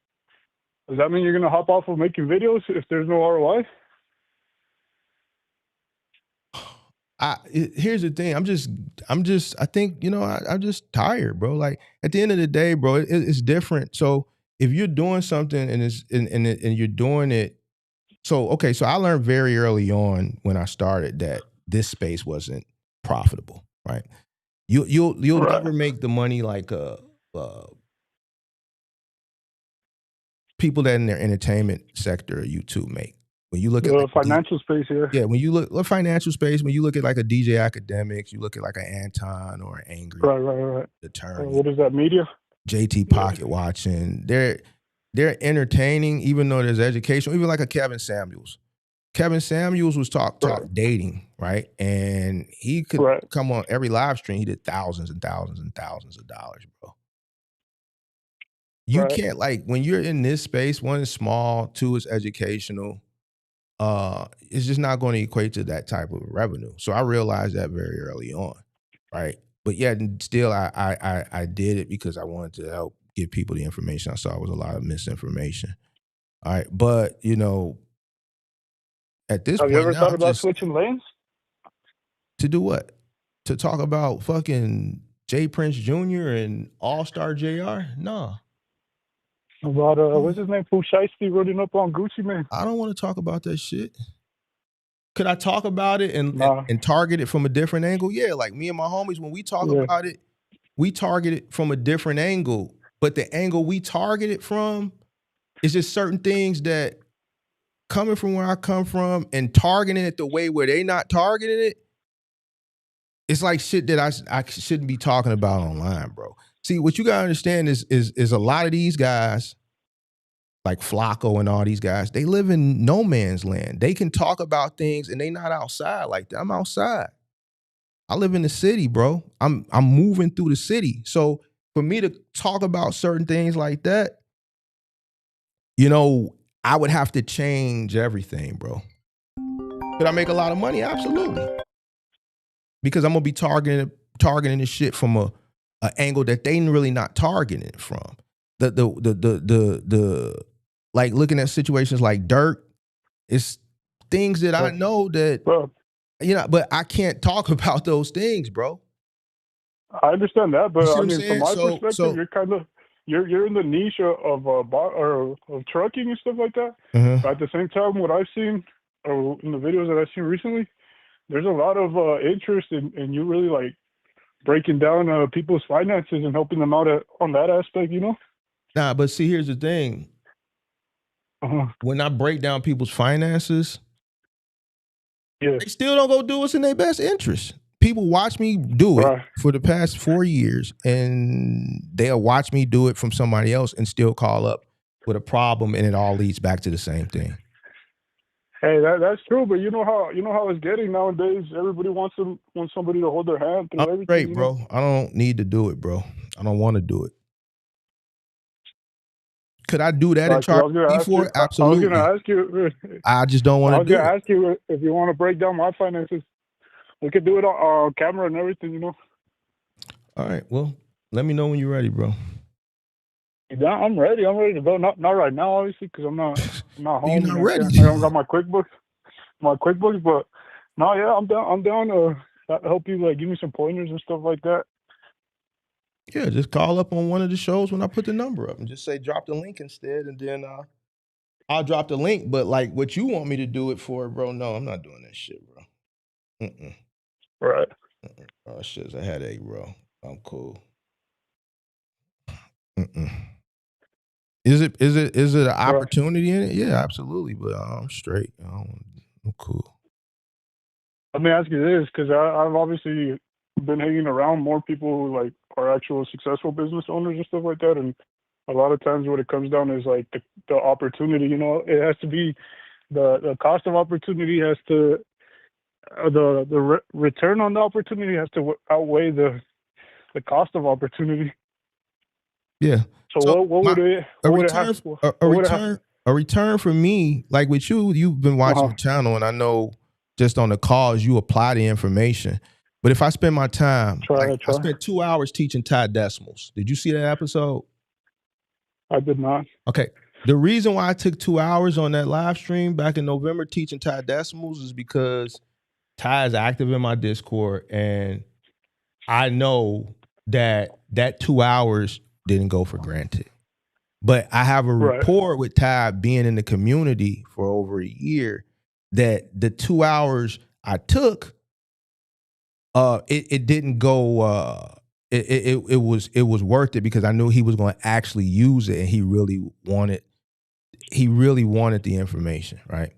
does that mean you're going to hop off of making videos if there's no ROI? Here's the thing. I'm just, I think, you know, I'm just tired, bro. Like at the end of the day, bro, it's different. So if you're doing something and you're doing it, so, okay. So I learned very early on when I started that this space wasn't profitable, right? You'll never make the money like people that in their entertainment sector of YouTube make. When you look at like financial space here. Yeah, when you look financial space, when you look at like a DJ Academics, you look at like an Anton or an Angry Right. Attorney. What is that, media? JT Pocket Watching. They're entertaining, even though there's education. Even like a Kevin Samuels. Kevin Samuels was talk dating, right? And he could come on every live stream. He did thousands and thousands and thousands of dollars, bro. You can't, like, when you're in this space, one is small, two is educational. It's just not going to equate to that type of revenue. So I realized that very early on, right? But yet still I did it because I wanted to help give people the information I saw was a lot of misinformation. All right. But, you know, at this point, have you ever thought about switching lanes? To do what? To talk about fucking Jay Prince Jr. and All-Star JR? No. About what's his name? Pooh Shiesty running up on Gucci Mane. I don't want to talk about that shit. Could I talk about it and target it from a different angle? Yeah, like me and my homies, when we talk about it, we target it from a different angle. But the angle we target it from is just certain things that coming from where I come from and targeting it the way where they not targeting it, it's like shit that I shouldn't be talking about online, bro. See, what you gotta understand is a lot of these guys, like Flacco and all these guys, they live in no man's land. They can talk about things and they not outside like that. I'm outside. I live in the city, bro. I'm moving through the city. So for me to talk about certain things like that, you know, I would have to change everything, bro. Could I make a lot of money? Absolutely. Because I'm gonna be targeting this shit from a angle that they really not targeting it from. The like looking at situations like Dirk, it's things that I know that, you know, but I can't talk about those things, bro. I understand that, but I mean, from my perspective, you're kind of you're in the niche of trucking and stuff like that. But at the same time, what I've seen or in the videos that I've seen recently, there's a lot of interest in you really like breaking down people's finances and helping them out on that aspect, you know? Nah, but see, here's the thing. When I break down people's finances, they still don't go do what's in their best interest. People watch me do it for the past 4 years, and they'll watch me do it from somebody else and still call up with a problem, and it all leads back to the same thing. Hey, that's true, but you know how it's getting nowadays. Everybody wants somebody to hold their hand through everything. Great, bro. I don't need to do it, bro. I don't want to do it. Could I do that and charge before? Absolutely. I was going to ask you. I just don't want to do it. I was going to ask you if you want to break down my finances. We could do it on camera and everything, you know. All right. Well, let me know when you're ready, bro. Yeah, I'm ready. I'm ready to go. Not right now, obviously, because I'm not home. You're not ready. I don't got my QuickBooks. But no, yeah, I'm down to help you, like, give me some pointers and stuff like that. Yeah, just call up on one of the shows when I put the number up and just say drop the link instead, and then I'll drop the link. But like what you want me to do it for, bro? No, I'm not doing that shit, bro. Right. Oh, shit's a headache, bro. I'm cool. Is it an opportunity in it? Yeah, absolutely. But I'm straight. I'm cool. Let me ask you this, because I've obviously been hanging around more people who like are actual successful business owners and stuff like that, and a lot of times what it comes down is like the opportunity. You know, it has to be the cost of opportunity has to the return on the opportunity has to outweigh the cost of opportunity. Yeah. So what would it have? A return for me, like with you, you've been watching the channel, and I know just on the calls you apply the information. But if I spend my time, I spent 2 hours teaching Thai decimals. Did you see that episode? I did not. Okay. The reason why I took 2 hours on that live stream back in November teaching Thai decimals is because Ty is active in my Discord, and I know that 2 hours didn't go for granted. But I have a rapport with Ty being in the community for over a year that the 2 hours I took, it didn't go. It was worth it because I knew he was going to actually use it, and he really wanted the information. Right.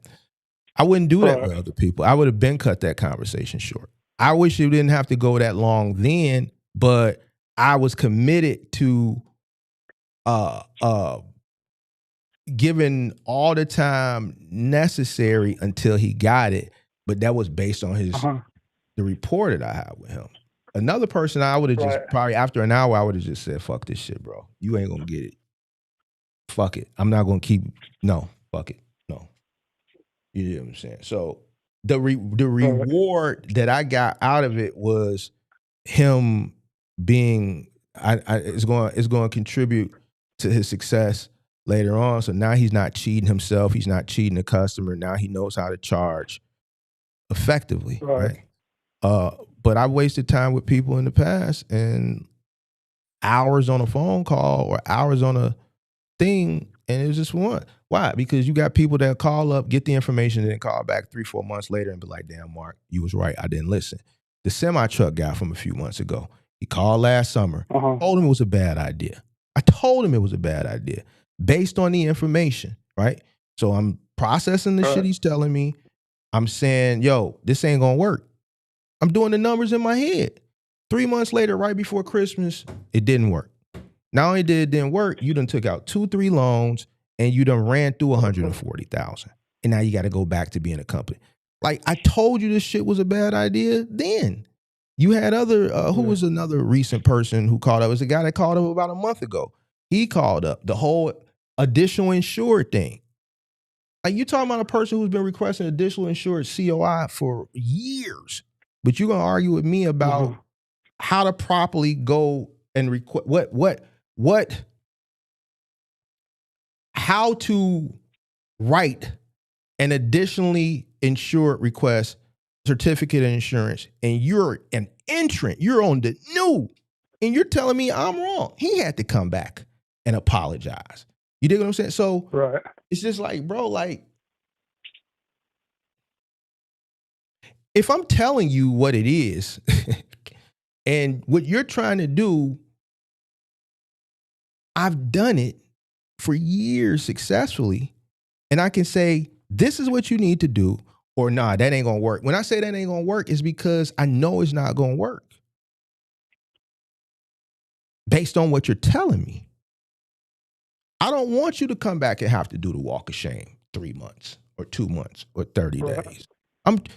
I wouldn't do that with other people. I would have been cut that conversation short. I wish it didn't have to go that long then, but I was committed to giving all the time necessary until he got it. But that was based on the rapport that I had with him. Another person, I would have just probably after an hour, I would have just said, "Fuck this shit, bro. You ain't gonna get it. Fuck it. I'm not gonna keep. No, fuck it. No." You know what I'm saying? So the reward that I got out of it was him being. It's going to contribute to his success later on. So now he's not cheating himself. He's not cheating the customer. Now he knows how to charge effectively, right? But I've wasted time with people in the past and hours on a phone call or hours on a thing, and it was just one. Why? Because you got people that call up, get the information, and then call back 3-4 months later and be like, "Damn, Mark, you was right. I didn't listen." The semi-truck guy from a few months ago, he called last summer, told him it was a bad idea. I told him it was a bad idea based on the information, right? So I'm processing the shit he's telling me. I'm saying, yo, this ain't gonna work. I'm doing the numbers in my head. 3 months later, right before Christmas, it didn't work. Not only did it didn't work, you done took out 2-3 loans and you done ran through 140,000. And now you got to go back to being a company. Like, I told you this shit was a bad idea then. You had other, who was another recent person who called up? It was a guy that called up about a month ago. He called up the whole additional insured thing. Like, you're talking about a person who's been requesting additional insured COI for years, but you're going to argue with me about how to properly go and request how to write an additionally insured request certificate of insurance, and you're an entrant, you're on the new, and you're telling me I'm wrong. He had to come back and apologize. You dig what I'm saying? So it's just like, bro, like, if I'm telling you what it is and what you're trying to do, I've done it for years successfully, and I can say, this is what you need to do, or nah, that ain't gonna work. When I say that ain't gonna work, it's because I know it's not gonna work based on what you're telling me. I don't want you to come back and have to do the walk of shame 3 months or 2 months or 30 days.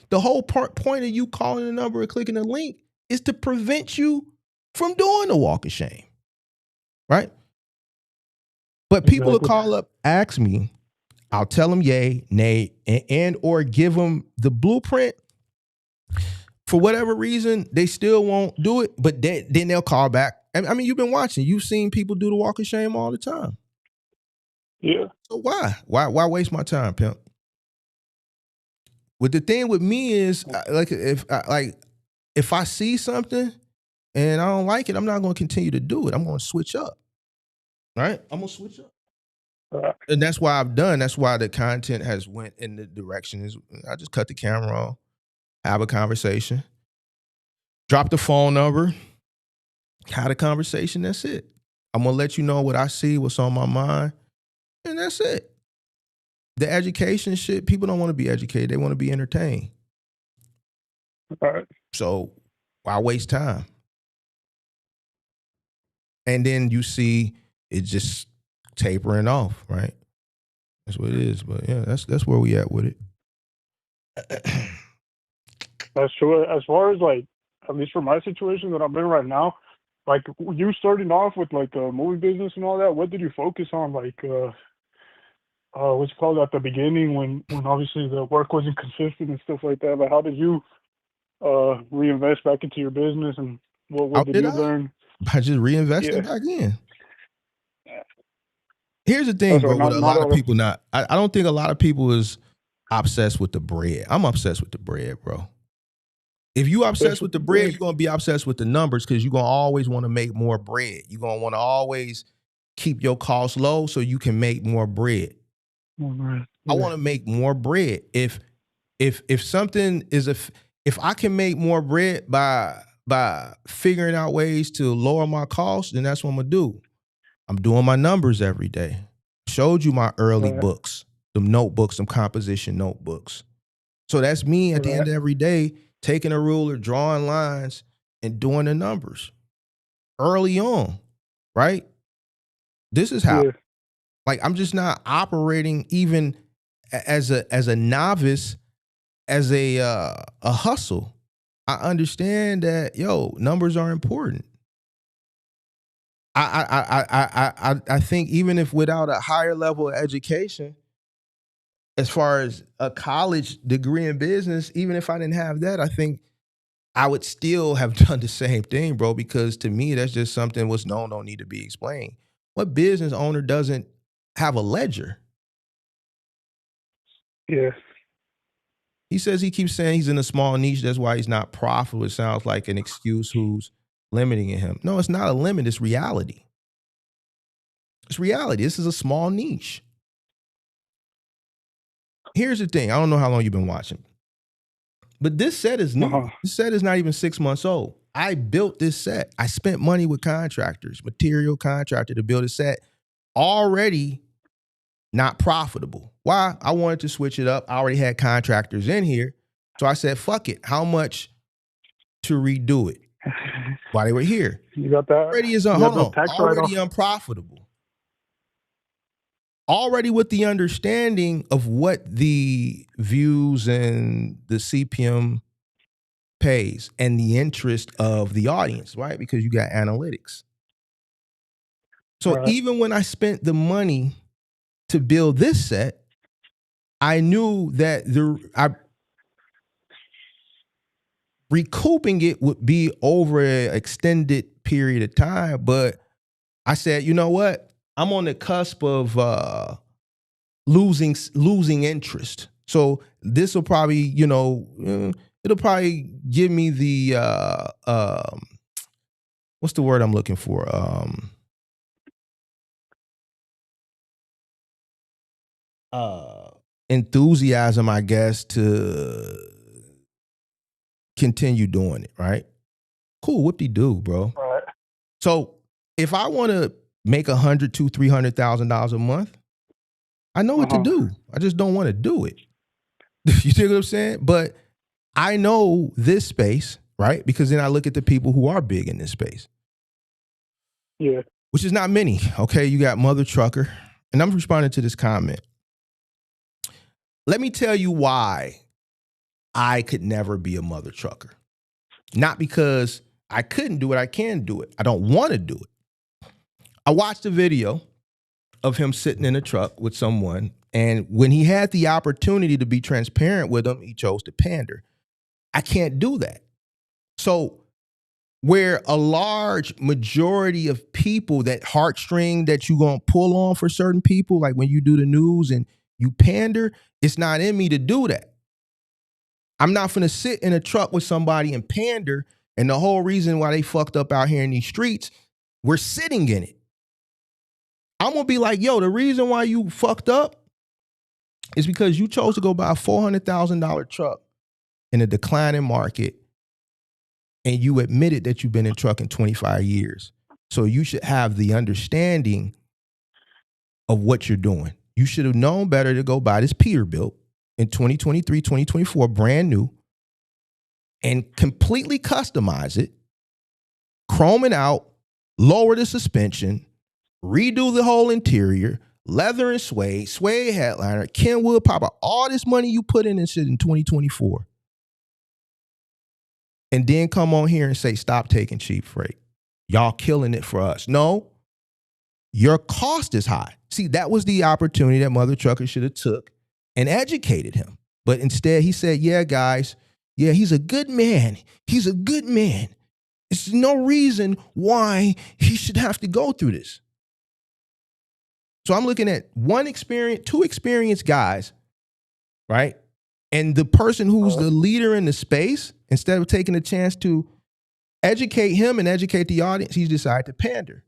The whole point of you calling the number or clicking the link is to prevent you from doing the walk of shame, right? But people will call up, ask me, I'll tell them yay, nay, and or give them the blueprint. For whatever reason, they still won't do it, but then they'll call back. I mean, you've been watching. You've seen people do the walk of shame all the time. Yeah. So why? Why waste my time, pimp? But the thing with me is, like, if I see something and I don't like it, I'm not going to continue to do it. I'm going to switch up. Right? I'm going to switch up. And that's why that's why the content has went in the direction is I just cut the camera on, have a conversation, drop the phone number, have a conversation, that's it. I'm going to let you know what I see, what's on my mind, and that's it. The education shit, people don't want to be educated. They want to be entertained. So why waste time? And then you see it just tapering off, right? That's what it is. But yeah, that's where we at with it. That's true. As far as like, at least for my situation that I'm in right now, like you starting off with like the movie business and all that, what did you focus on? Like, what's it called at the beginning when obviously the work wasn't consistent and stuff like that. But how did you reinvest back into your business, and what did you learn? By just reinvesting back in. Here's the thing, bro. With a lot of people I don't think a lot of people is obsessed with the bread. I'm obsessed with the bread, bro. If you obsessed with the bread, you're gonna be obsessed with the numbers because you're gonna always want to make more bread. You're gonna want to always keep your costs low so you can make more bread. I want to make more bread. If something is if I can make more bread by figuring out ways to lower my costs, then that's what I'm gonna do. I'm doing my numbers every day. Showed you my early books, them notebooks, some composition notebooks. So that's me at the end of every day, taking a ruler, drawing lines, and doing the numbers early on, right? This is how, like, I'm just not operating even as a novice, as a hustle. I understand that, numbers are important. I think even if without a higher level of education, as far as a college degree in business, even if I didn't have that, I think I would still have done the same thing, bro, because to me, that's just something what's known don't need to be explained. What business owner doesn't have a ledger? Yeah. He says he keeps saying he's in a small niche. That's why he's not profitable. It sounds like an excuse who's limiting him. No, it's not a limit. It's reality. It's reality. This is a small niche. Here's the thing. I don't know how long you've been watching, but this set is new. This set is not even 6 months old. I built this set. I spent money with contractors, material contractor to build a set already not profitable. Why? I wanted to switch it up. I already had contractors in here. So I said, fuck it. How much to redo it? While they were here. You got that? Already unprofitable. Already with the understanding of what the views and the CPM pays and the interest of the audience, right? Because you got analytics. So even when I spent the money to build this set, I knew that recouping it would be over an extended period of time. But I said, you know what? I'm on the cusp of losing interest. So this will probably, it'll probably give me the what's the word I'm looking for? Enthusiasm, I guess, to continue doing it, right? Cool, whoop-de-doo, bro. Right. So if I want to make $100,000 to $300,000 a month, I know what to do. I just don't want to do it. You see what I'm saying? But I know this space, right? Because then I look at the people who are big in this space. Yeah. Which is not many. Okay, you got Mother Trucker, and I'm responding to this comment. Let me tell you why I could never be a mother trucker. Not because I couldn't do it, I can do it. I don't want to do it. I watched a video of him sitting in a truck with someone, and when he had the opportunity to be transparent with them, he chose to pander. I can't do that. So where a large majority of people, that heartstring that you're going to pull on for certain people, like when you do the news and you pander, it's not in me to do that. I'm not finna sit in a truck with somebody and pander, and the whole reason why they fucked up out here in these streets, we're sitting in it. I'm gonna be like, yo, the reason why you fucked up is because you chose to go buy a $400,000 truck in a declining market, and you admitted that you've been in trucking 25 years. So you should have the understanding of what you're doing. You should have known better to go buy this Peterbilt in 2023, 2024, brand new, and completely customize it, chrome it out, lower the suspension, redo the whole interior, leather and suede headliner, Kenwood popper, all this money you put in this shit in 2024. and then come on here and say, stop taking cheap freight. Y'all killing it for us. No, your cost is high. See, that was the opportunity that Mother Trucker should have took and educated him. But instead he said, yeah, guys, yeah, he's a good man. He's a good man. There's no reason why he should have to go through this. So I'm looking at two experienced guys, right? And the person who's the leader in the space, instead of taking a chance to educate him and educate the audience, he's decided to pander.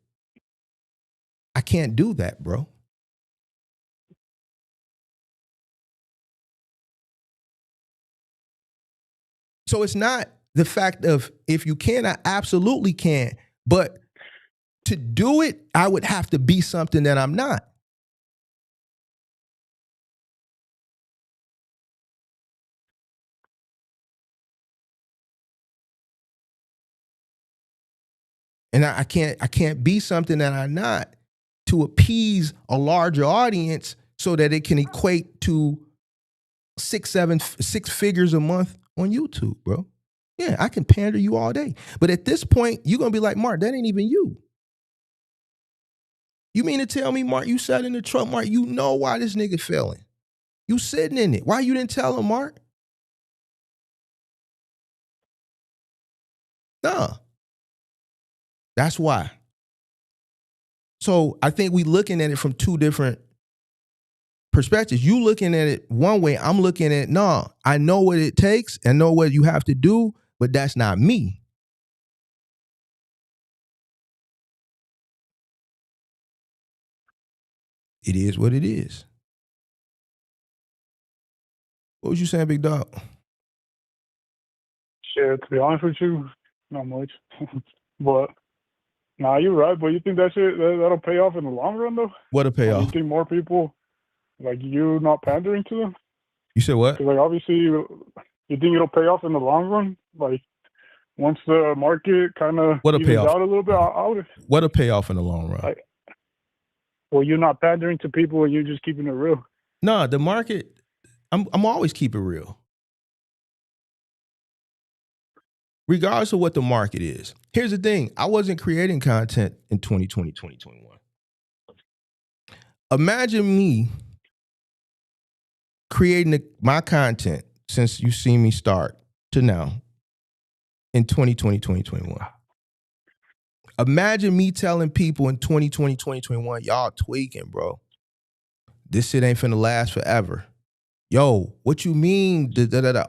I can't do that, bro. So it's not the fact of if you can, I absolutely can. But to do it, I would have to be something that I'm not. And I can't be something that I'm not to appease a larger audience so that it can equate to 6 figures a month on YouTube, bro. Yeah, I can pander you all day. But at this point, you're going to be like, Mark, that ain't even you. You mean to tell me, Mark, you sat in the truck, Mark, you know why this nigga failing. You sitting in it. Why you didn't tell him, Mark? No. That's why. So I think we looking at it from two different perspectives. You looking at it one way, I'm looking at it, no, I know what it takes and know what you have to do, but that's not me. It is what it is. What was you saying, big dog? Shit, to be honest with you, not much. But nah, you're right. But you think that'll pay off in the long run, though? What'll pay off? You think more people like you not pandering to them? You said what? 'Cause, like, obviously, you think it'll pay off in the long run? Like, once the market kind of evens out a little bit, What'll pay off in the long run? Like, well, you're not pandering to people and you're just keeping it real. No, the market, I'm always keep it real. Regardless of what the market is. Here's the thing. I wasn't creating content in 2020, 2021. Imagine me creating my content since you seen me start to now in 2020, 2021. Imagine me telling people in 2020, 2021, y'all tweaking, bro. This shit ain't finna last forever. Yo, what you mean?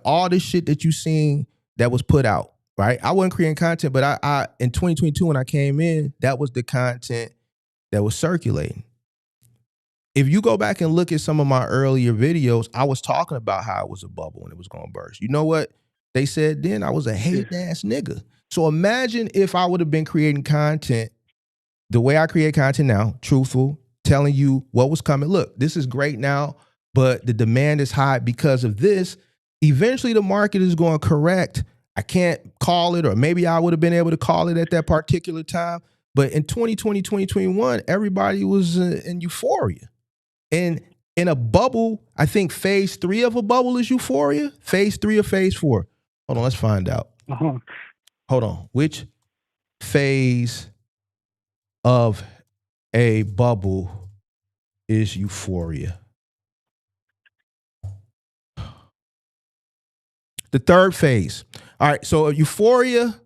All this shit that you seen that was put out, right? I wasn't creating content, but I in 2022 when I came in, that was the content that was circulating. If you go back and look at some of my earlier videos, I was talking about how it was a bubble and it was gonna burst. You know what they said then? I was a hating ass nigga. So imagine if I would have been creating content the way I create content now, truthful, telling you what was coming. Look, this is great now, but the demand is high because of this. Eventually the market is going to correct. I can't call it, or maybe I would have been able to call it at that particular time. But in 2020, 2021, everybody was in euphoria. And in a bubble, I think phase 3 of a bubble is euphoria. Phase 3 or phase 4? Hold on, let's find out. Hold on. Which phase of a bubble is euphoria? The third phase. All right, so euphoria,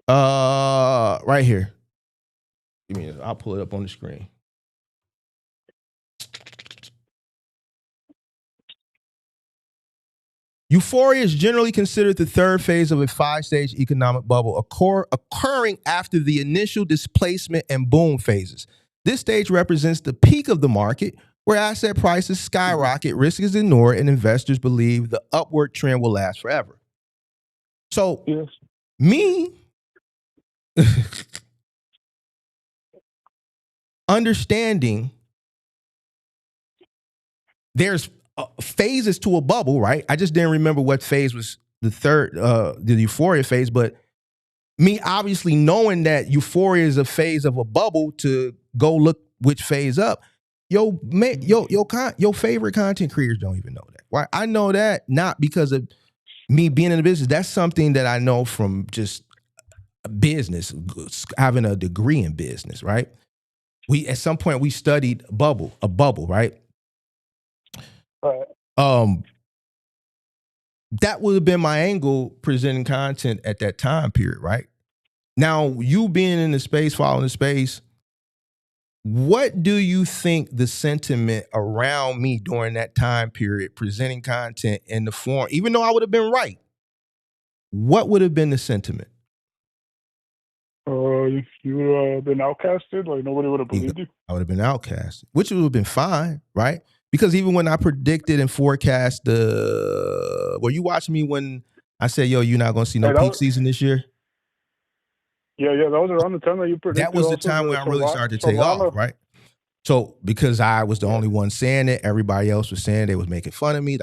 right here. Give me I'll pull it up on the screen. Euphoria is generally considered the third phase of a 5-stage economic bubble occurring after the initial displacement and boom phases. This stage represents the peak of the market, where asset prices skyrocket, risk is ignored, and investors believe the upward trend will last forever. So, me understanding there's phases to a bubble, right? I just didn't remember what phase was the third, the euphoria phase, but me obviously knowing that euphoria is a phase of a bubble to go look which phase up. Your favorite content creators don't even know that. Why? I know that not because of me being in the business, that's something that I know from just business, having a degree in business, right? We at some point we studied a bubble, right? That would have been my angle presenting content at that time period, right? Now, you being in the space, following the space, what do you think the sentiment around me during that time period, presenting content in the form, even though I would have been right, what would have been the sentiment? You would have been outcasted, like nobody would have believed you. I would have been outcasted, which would have been fine, right? Because even when I predicted and forecast were you watching me when I said, yo, you're not going to see no peak season this year? Yeah, that was around the time that you predicted. That was the time when I really started to take off, right? So because I was the only one saying it, everybody else was saying they was making fun of me,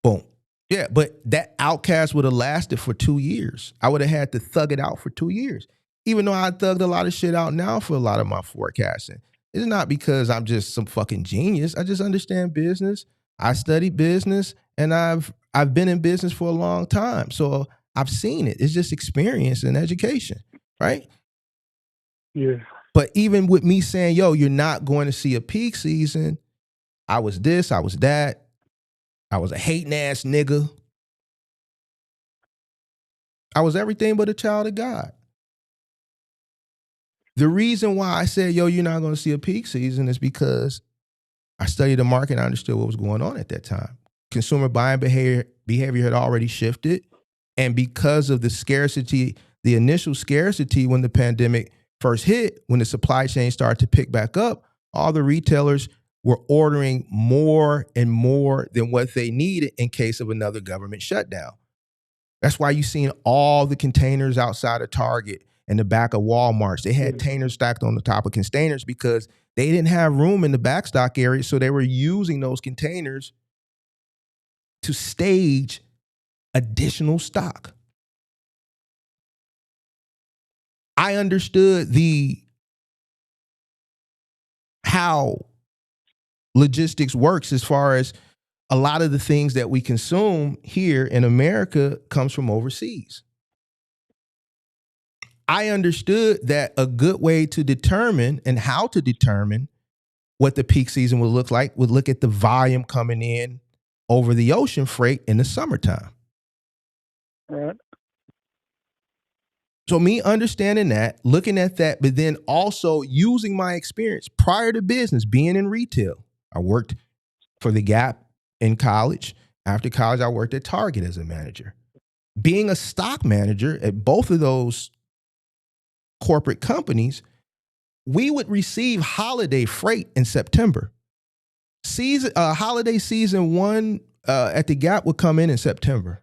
boom. Yeah, but that outcast would have lasted for 2 years. I would have had to thug it out for 2 years. Even though I thugged a lot of shit out now for a lot of my forecasting. It's not because I'm just some fucking genius. I just understand business. I studied business and I've been in business for a long time. So I've seen it. It's just experience and education, right? Yeah. But even with me saying, yo, you're not going to see a peak season, I was this, I was that. I was a hating ass nigga. I was everything but a child of God. The reason why I said, yo, you're not going to see a peak season is because I studied the market and I understood what was going on at that time. Consumer buying behavior had already shifted. And because of the scarcity, the initial scarcity when the pandemic first hit, when the supply chain started to pick back up, all the retailers were ordering more and more than what they needed in case of another government shutdown. That's why you've seen all the containers outside of Target and the back of Walmart's. They had containers stacked on the top of containers because they didn't have room in the backstock area, so they were using those containers to stage additional stock. I understood how logistics works as far as a lot of the things that we consume here in America comes from overseas. I understood that a good way to determine and how to determine what the peak season would look like would look at the volume coming in over the ocean freight in the summertime. All right. So me understanding that, looking at that, but then also using my experience prior to business, being in retail. I worked for the Gap in college. After college, I worked at Target as a manager. Being a stock manager at both of those corporate companies, we would receive holiday freight in September. Holiday season one at the Gap would come in September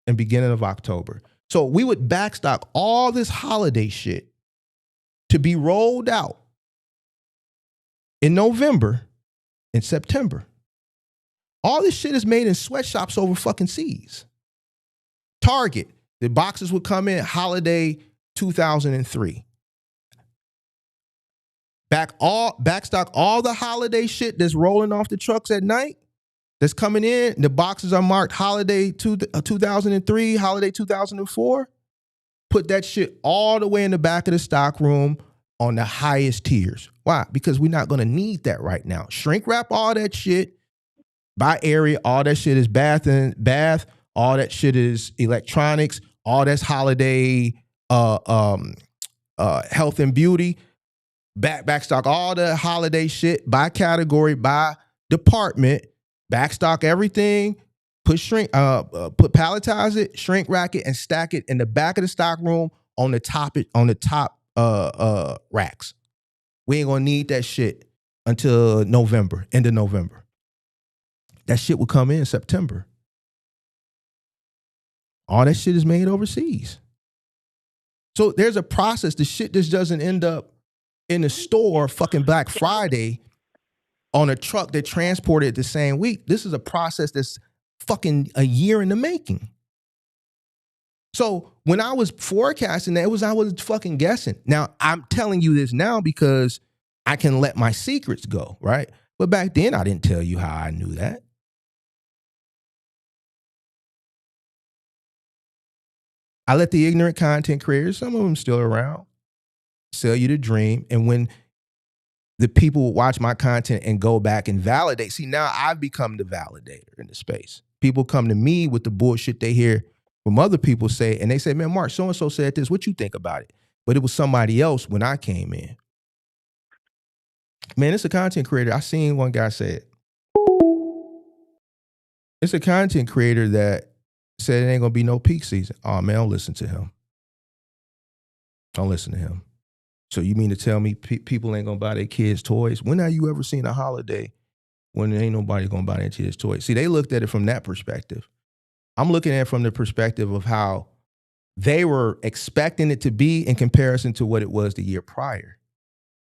and beginning of October. So we would backstock all this holiday shit to be rolled out in November and September. All this shit is made in sweatshops over fucking seas. Target, the boxes would come in holiday 2003. Backstock all the holiday shit that's rolling off the trucks at night that's coming in. The boxes are marked holiday 2003, holiday 2004. Put that shit all the way in the back of the stock room on the highest tiers. Why? Because we're not going to need that right now. Shrink wrap all that shit by area. All that shit is bath. All that shit is electronics. All that's holiday health and beauty. Backstock all the holiday shit by category, by department. Backstock everything. Palletize it, shrink rack it, and stack it in the back of the stock room on the top racks. We ain't gonna need that shit until November, end of November. That shit will come in September. All that shit is made overseas. So there's a process. The shit just doesn't end up in the store fucking Black Friday on a truck that transported it the same week. This is a process that's fucking a year in the making. So when I was forecasting that, I was fucking guessing. Now, I'm telling you this now because I can let my secrets go, right? But back then, I didn't tell you how I knew that. I let the ignorant content creators, some of them still around, sell you the dream. And when the people watch my content and go back and validate, see, now I've become the validator in the space. People come to me with the bullshit they hear from other people say, and they say, man, Mark, so-and-so said this. What you think about it? But it was somebody else when I came in. Man, it's a content creator. I seen one guy say it. It's a content creator that said it ain't gonna be no peak season. Oh man, don't listen to him. Don't listen to him. So you mean to tell me people ain't gonna buy their kids toys? When have you ever seen a holiday when there ain't nobody gonna buy their kids toys? See, they looked at it from that perspective. I'm looking at it from the perspective of how they were expecting it to be in comparison to what it was the year prior.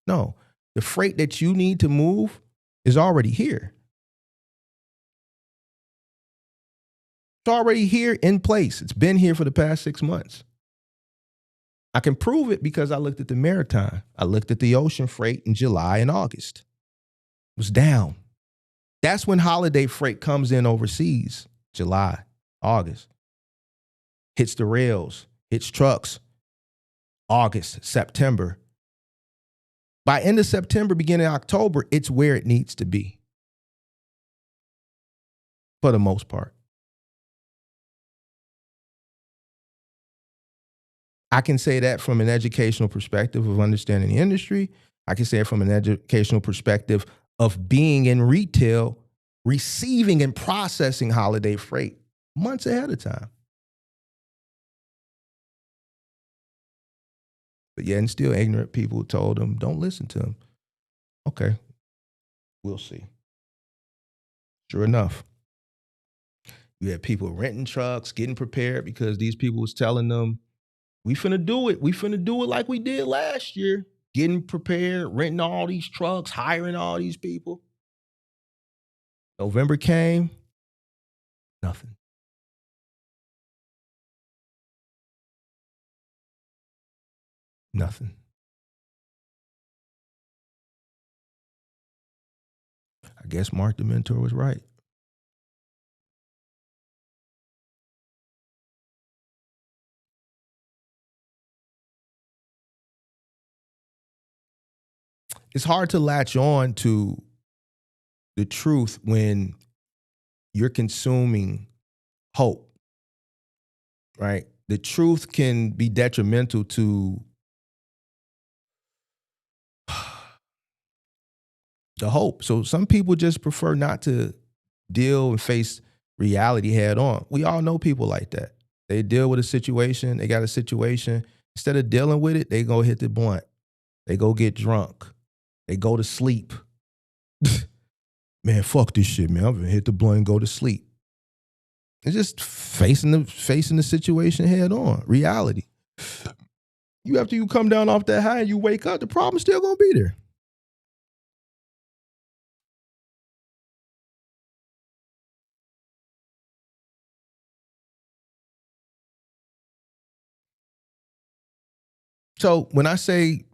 No, the freight that you need to move is already here. It's already here in place. It's been here for the past 6 months. I can prove it because I looked at the maritime. I looked at the ocean freight in July and August. It was down. That's when holiday freight comes in overseas. July, August. Hits the rails, hits trucks. August, September. By end of September, beginning of October, it's where it needs to be. For the most part. I can say that from an educational perspective of understanding the industry. I can say it from an educational perspective of being in retail, receiving and processing holiday freight months ahead of time. But yet, and still ignorant people told them, don't listen to them. Okay, we'll see. Sure enough, you had people renting trucks, getting prepared because these people was telling them, we finna do it. We finna do it like we did last year. Getting prepared, renting all these trucks, hiring all these people. November came, nothing. Nothing. I guess Mark the Mentor was right. It's hard to latch on to the truth when you're consuming hope, right? The truth can be detrimental to the hope. So some people just prefer not to deal and face reality head on. We all know people like that. They deal with a situation, they got a situation. Instead of dealing with it, they go hit the blunt. They go get drunk. They go to sleep. Man, fuck this shit, man. I'm gonna hit the blunt and go to sleep. It's just facing the situation head on. Reality. After you come down off that high and you wake up, the problem's still gonna be there. So when I say,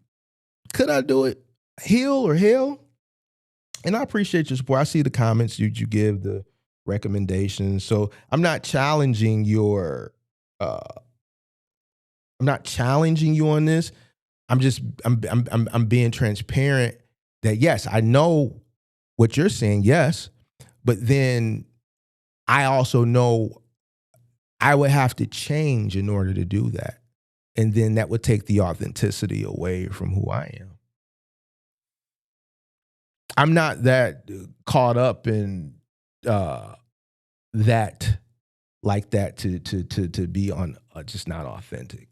could I do it? Heal or hell? And I appreciate your support. I see the comments you give, the recommendations. So I'm not challenging your, I'm not challenging you on this. I'm being transparent that yes, I know what you're saying, yes, but then I also know I would have to change in order to do that. And then that would take the authenticity away from who I am. I'm not that caught up in that like that to be on just not authentic.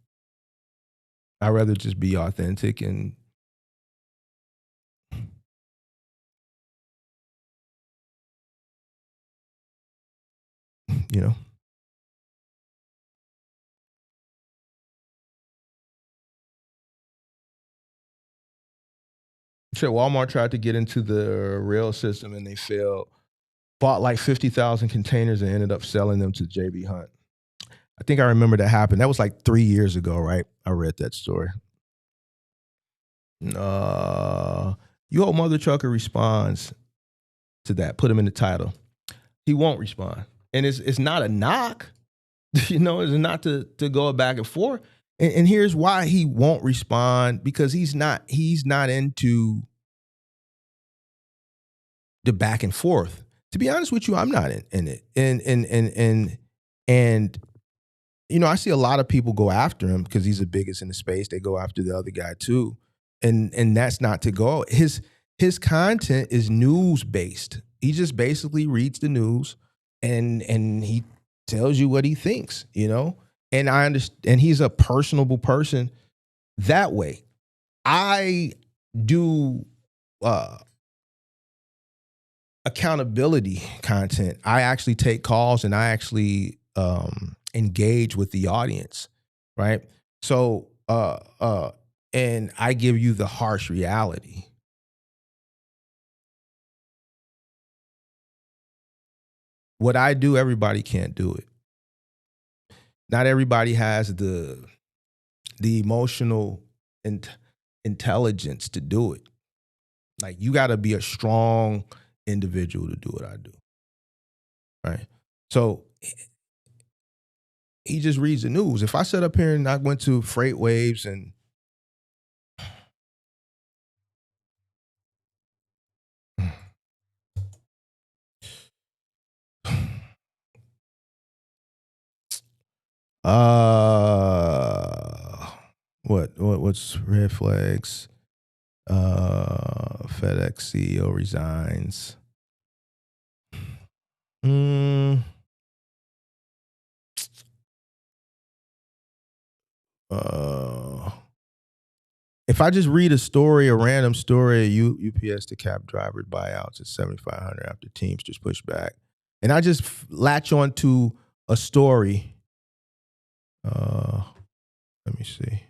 I'd rather just be authentic and you know. Sure, Walmart tried to get into the rail system and they failed. Bought like 50,000 containers and ended up selling them to JB Hunt. I think I remember that happened. That was like 3 years ago, right? I read that story. You Hope Mother Trucker responds to that. Put him in the title. He won't respond. And it's not a knock. you know, is not to go back and forth. And here's why he won't respond, because he's not into the back and forth. To be honest with you, I'm not in it. And you know, I see a lot of people go after him because he's the biggest in the space. They go after the other guy too. And that's not to go. His content is news based. He just basically reads the news and he tells you what he thinks, you know? And I understand, and he's a personable person that way. I do accountability content. I actually take calls and I actually engage with the audience, right? So and I give you the harsh reality. What I do, everybody can't do it. Not everybody has the emotional intelligence to do it. Like, you got to be a strong individual to do what I do, right? So he just reads the news. If I sat up here and I went to Freight Waves and what's red flags? FedEx CEO resigns. If I just read a random story, UPS to cap driver buyouts at 7,500 after teams just push back, and I just latch on to a story. Let me see.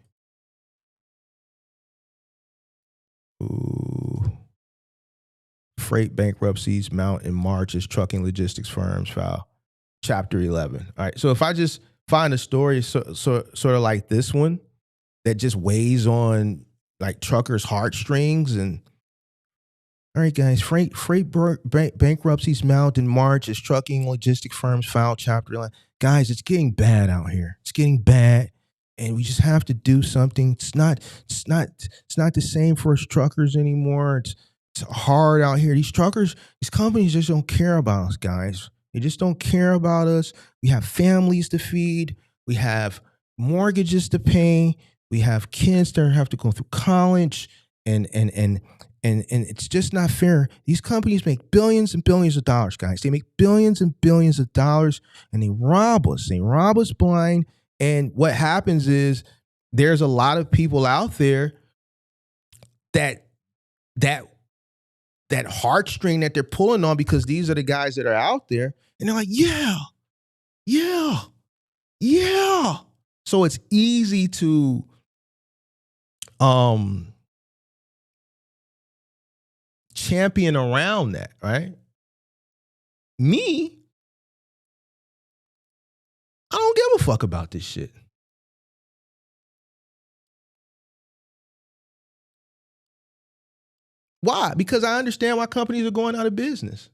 Ooh. Freight bankruptcies mount in March as trucking logistics firms file. Chapter 11. All right. So if I just find a story sort of like this one that just weighs on like truckers' heartstrings, and all right, guys, freight bankruptcies mount in March as trucking logistic firms file Chapter 11. Guys, it's getting bad out here. It's getting bad, and we just have to do something. It's not the same for us truckers anymore. It's hard out here. These truckers, these companies just don't care about us, guys. They just don't care about us. We have families to feed. We have mortgages to pay. We have kids that have to go through college, and it's just not fair. These companies make billions and billions of dollars, guys. They make billions and billions of dollars, and they rob us. They rob us blind. And what happens is there's a lot of people out there that heartstring that they're pulling on, because these are the guys that are out there, and they're like, yeah. So it's easy to champion around that, right? Me, I don't give a fuck about this shit. Why? Because I understand why companies are going out of business.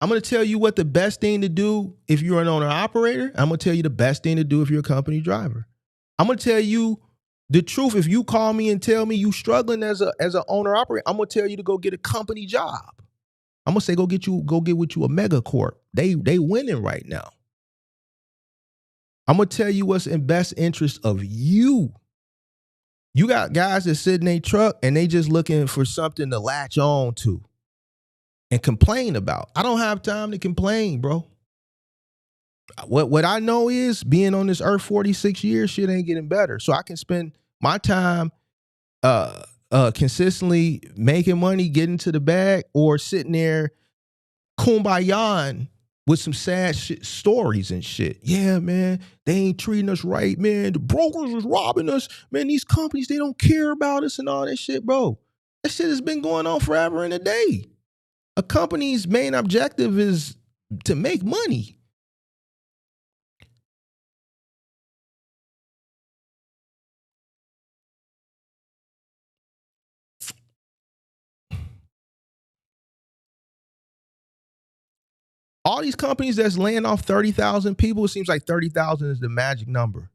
I'm going to tell you what the best thing to do if you're an owner-operator. I'm going to tell you the best thing to do if you're a company driver. I'm going to tell you the truth. If you call me and tell me you struggling as an owner-operator, I'm going to tell you to go get a company job. I'm going to say go get with you a mega corp. They winning right now. I'm going to tell you what's in best interest of you. You got guys that sit in their truck and they just looking for something to latch on to and complain about. I don't have time to complain, bro. What I know is being on this earth 46 years, shit ain't getting better. So I can spend my time consistently making money, getting to the bag, or sitting there kumbayaing with some sad shit, stories and shit. Yeah, man, they ain't treating us right, man. The brokers is robbing us. Man, these companies, they don't care about us and all that shit, bro. That shit has been going on forever and a day. A company's main objective is to make money. All these companies that's laying off 30,000 people, it seems like 30,000 is the magic number.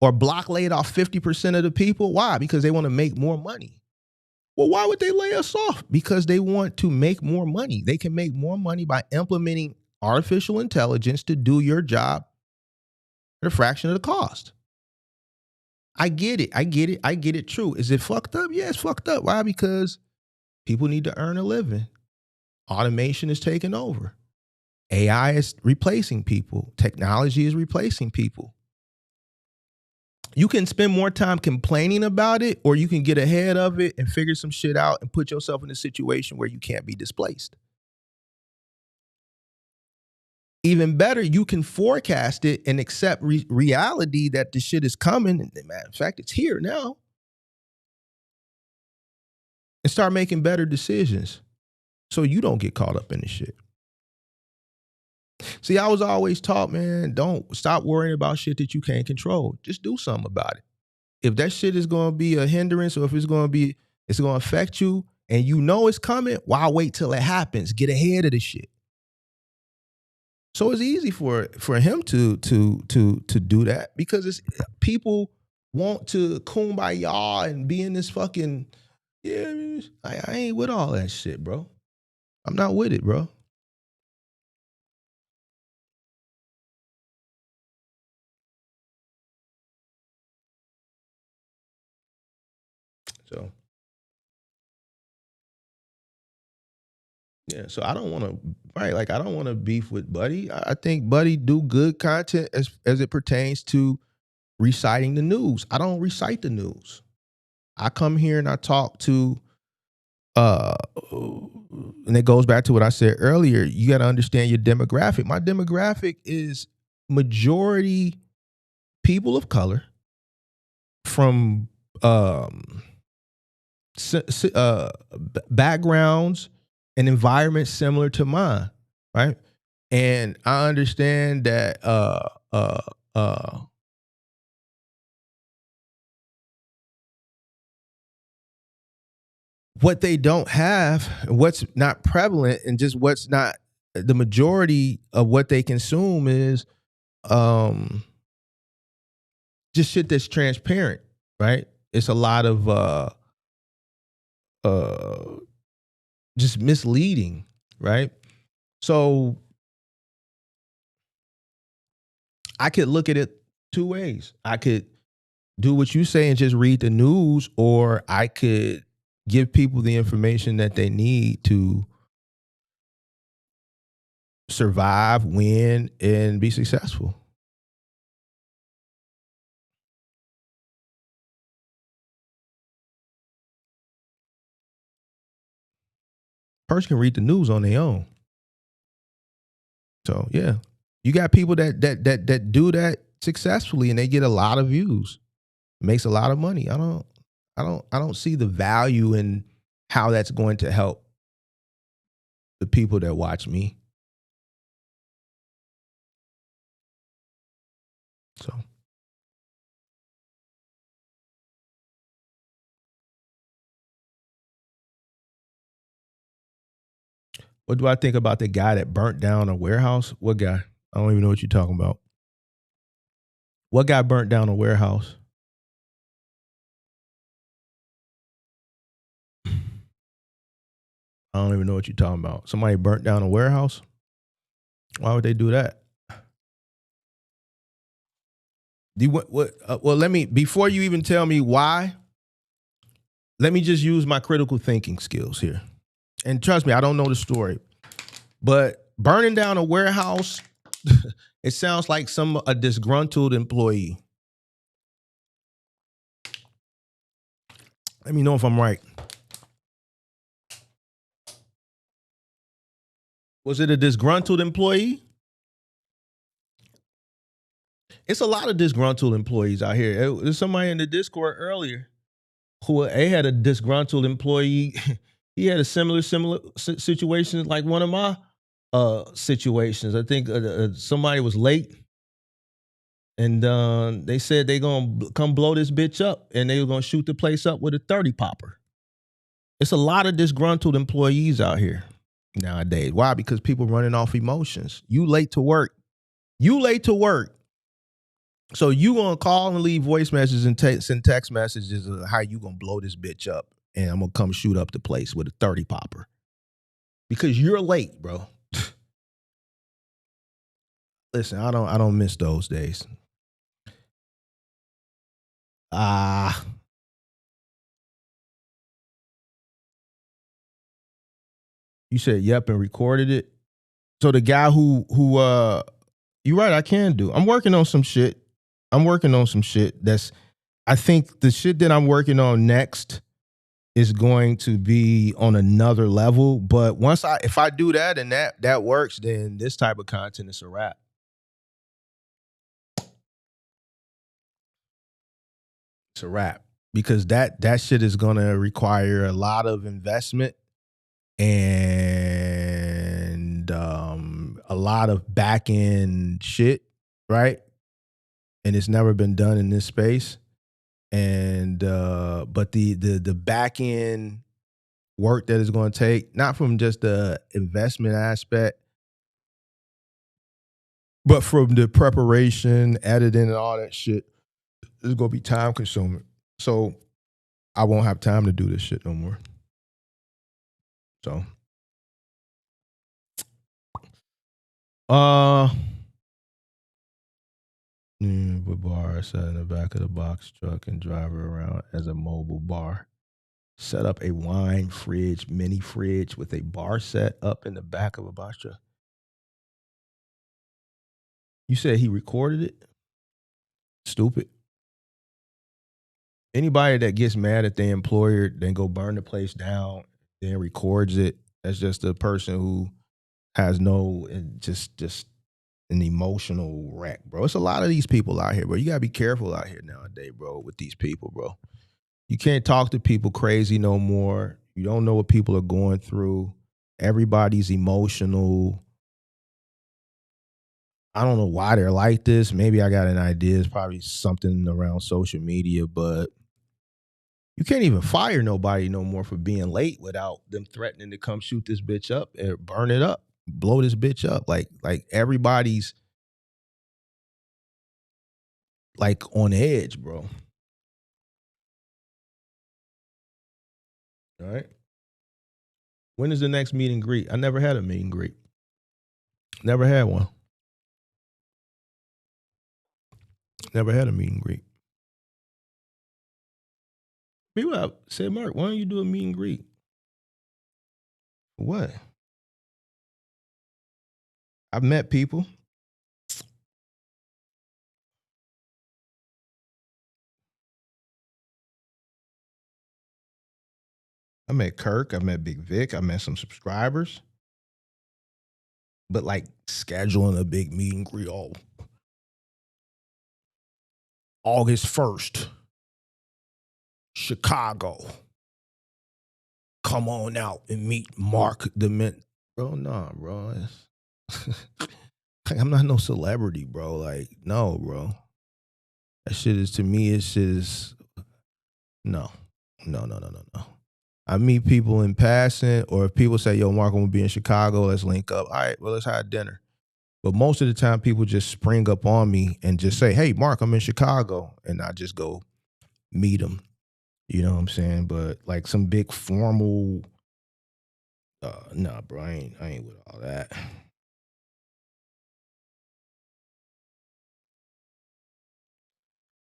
Or Block laid off 50% of the people. Why? Because they want to make more money. Well, why would they lay us off? Because they want to make more money. They can make more money by implementing artificial intelligence to do your job at a fraction of the cost. I get it. True. Is it fucked up? Yeah, it's fucked up. Why? Because people need to earn a living. Automation is taking over. AI is replacing people. Technology is replacing people. You can spend more time complaining about it, or you can get ahead of it and figure some shit out and put yourself in a situation where you can't be displaced. Even better, you can forecast it and accept reality that the shit is coming. And matter of fact, it's here now. And start making better decisions so you don't get caught up in the shit. See, I was always taught, man, don't stop worrying about shit that you can't control. Just do something about it. If that shit is going to be a hindrance, or if it's going to affect you and you know it's coming, why wait till it happens? Get ahead of the shit. So it's easy for him to do that, because people want to kumbaya and be in this fucking, yeah, I ain't with all that shit, bro. I'm not with it, bro. So, yeah, so I don't want to, right? Like, I don't want to beef with Buddy. I think Buddy do good content as it pertains to reciting the news. I don't recite the news. I come here and I talk to, and it goes back to what I said earlier. You got to understand your demographic. My demographic is majority people of color from backgrounds and environments similar to mine, right? And I understand that what they don't have, what's not prevalent, and just what's not the majority of what they consume is just shit that's transparent, right? It's a lot of just misleading, right? So I could look at it two ways. I could do what you say and just read the news, or I could give people the information that they need to survive, win, and be successful. Person can read the news on their own. So yeah, you got people that do that successfully, and they get a lot of views, makes a lot of money. I don't see the value in how that's going to help the people that watch me. So. What do I think about the guy that burnt down a warehouse? What guy? I don't even know what you're talking about. What guy burnt down a warehouse? I don't even know what you're talking about. Somebody burnt down a warehouse? Why would they do that? Well, let me, before you even tell me why, let me just use my critical thinking skills here. And trust me, I don't know the story, but burning down a warehouse, it sounds like a disgruntled employee. Let me know if I'm right. Was it a disgruntled employee? It's a lot of disgruntled employees out here. There's somebody in the Discord earlier who had a disgruntled employee. He had a similar situation like one of my situations. I think somebody was late, and they said they gonna come blow this bitch up, and they were gonna shoot the place up with a 30 popper. It's a lot of disgruntled employees out here. nowadays. Why? Because people running off emotions. You late to work. You late to work. So you gonna call and leave voice messages and send text messages of how you gonna blow this bitch up, and I'm gonna come shoot up the place with a 30 popper because you're late, bro. Listen, I don't miss those days. You said yep and recorded it. So the guy who you're right, I can do. I'm working on some shit. That's, I think the shit that I'm working on next is going to be on another level. But if I do that and that works, then this type of content is a wrap. It's a wrap. Because that shit is gonna require a lot of investment and a lot of back end shit, right? And it's never been done in this space. And but the back end work that it's going to take, not from just the investment aspect, but from the preparation, editing, and all that shit, it's going to be time consuming. So I won't have time to do this shit no more. So put bar set in the back of the box truck and drive her around as a mobile bar. Set up a wine fridge, mini fridge with a bar set up in the back of a box truck. You said he recorded it? Stupid. Anybody that gets mad at their employer, then go burn the place down, then records it, that's just a person who has just an emotional wreck, bro. It's a lot of these people out here, bro. You gotta be careful out here nowadays, bro, with these people, bro. You can't talk to people crazy no more. You don't know what people are going through. Everybody's emotional. I don't know why they're like this. Maybe I got an idea. It's probably something around social media, but you can't even fire nobody no more for being late without them threatening to come shoot this bitch up and burn it up, blow this bitch up. Like everybody's like on edge, bro. All right. When is the next meet and greet? I never had a meet and greet. Never had one. Never had a meet and greet. People have said, Mark, why don't you do a meet and greet? What? I've met people. I met Kirk. I met Big Vic. I met some subscribers. But like scheduling a big meet and greet August 1st, Chicago. Come on out and meet Mark the Mint. Bro, nah, bro. I'm not no celebrity, bro. Like, no, bro. That shit is, to me, it's just, no. I meet people in passing, or if people say, yo, Mark, I'm going to be in Chicago, let's link up. All right, well, let's have dinner. But most of the time, people just spring up on me and just say, hey, Mark, I'm in Chicago. And I just go meet them. You know what I'm saying? But like some big formal, nah, bro, I ain't with all that.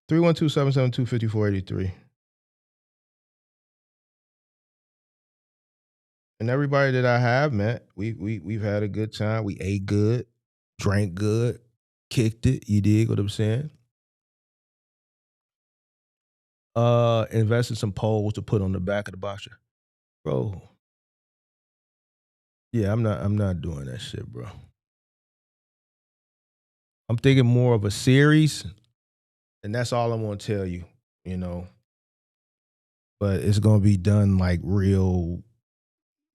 (312-772-5483). And everybody that I have met, we've had a good time. We ate good, drank good, kicked it. You dig what I'm saying? Invested some poles to put on the back of the boxer, bro. Yeah, I'm not doing that shit, bro. I'm thinking more of a series, and that's all I'm gonna tell you, you know. But it's gonna be done like real,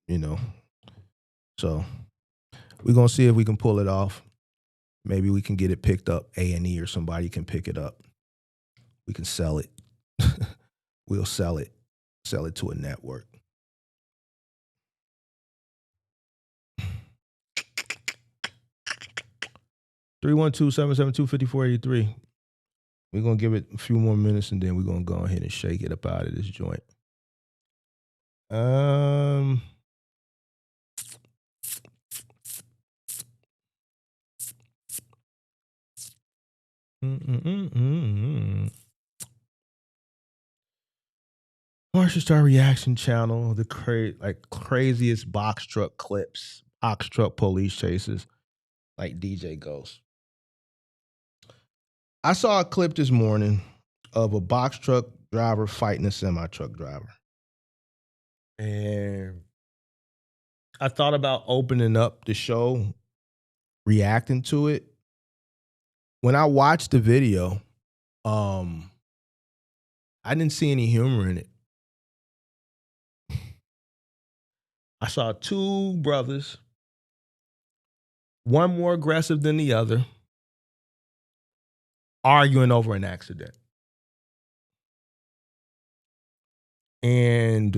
you know. So we're gonna see if we can pull it off. Maybe we can get it picked up, A&E or somebody can pick it up. We can sell it. We'll sell it to a network. 312-772-5483. We're going to give it a few more minutes and then we're going to go ahead and shake it up out of this joint. Martial Star Reaction Channel, the craziest box truck clips, box truck police chases, like DJ Ghost. I saw a clip this morning of a box truck driver fighting a semi-truck driver. And I thought about opening up the show, reacting to it. When I watched the video, I didn't see any humor in it. I saw two brothers, one more aggressive than the other, arguing over an accident. And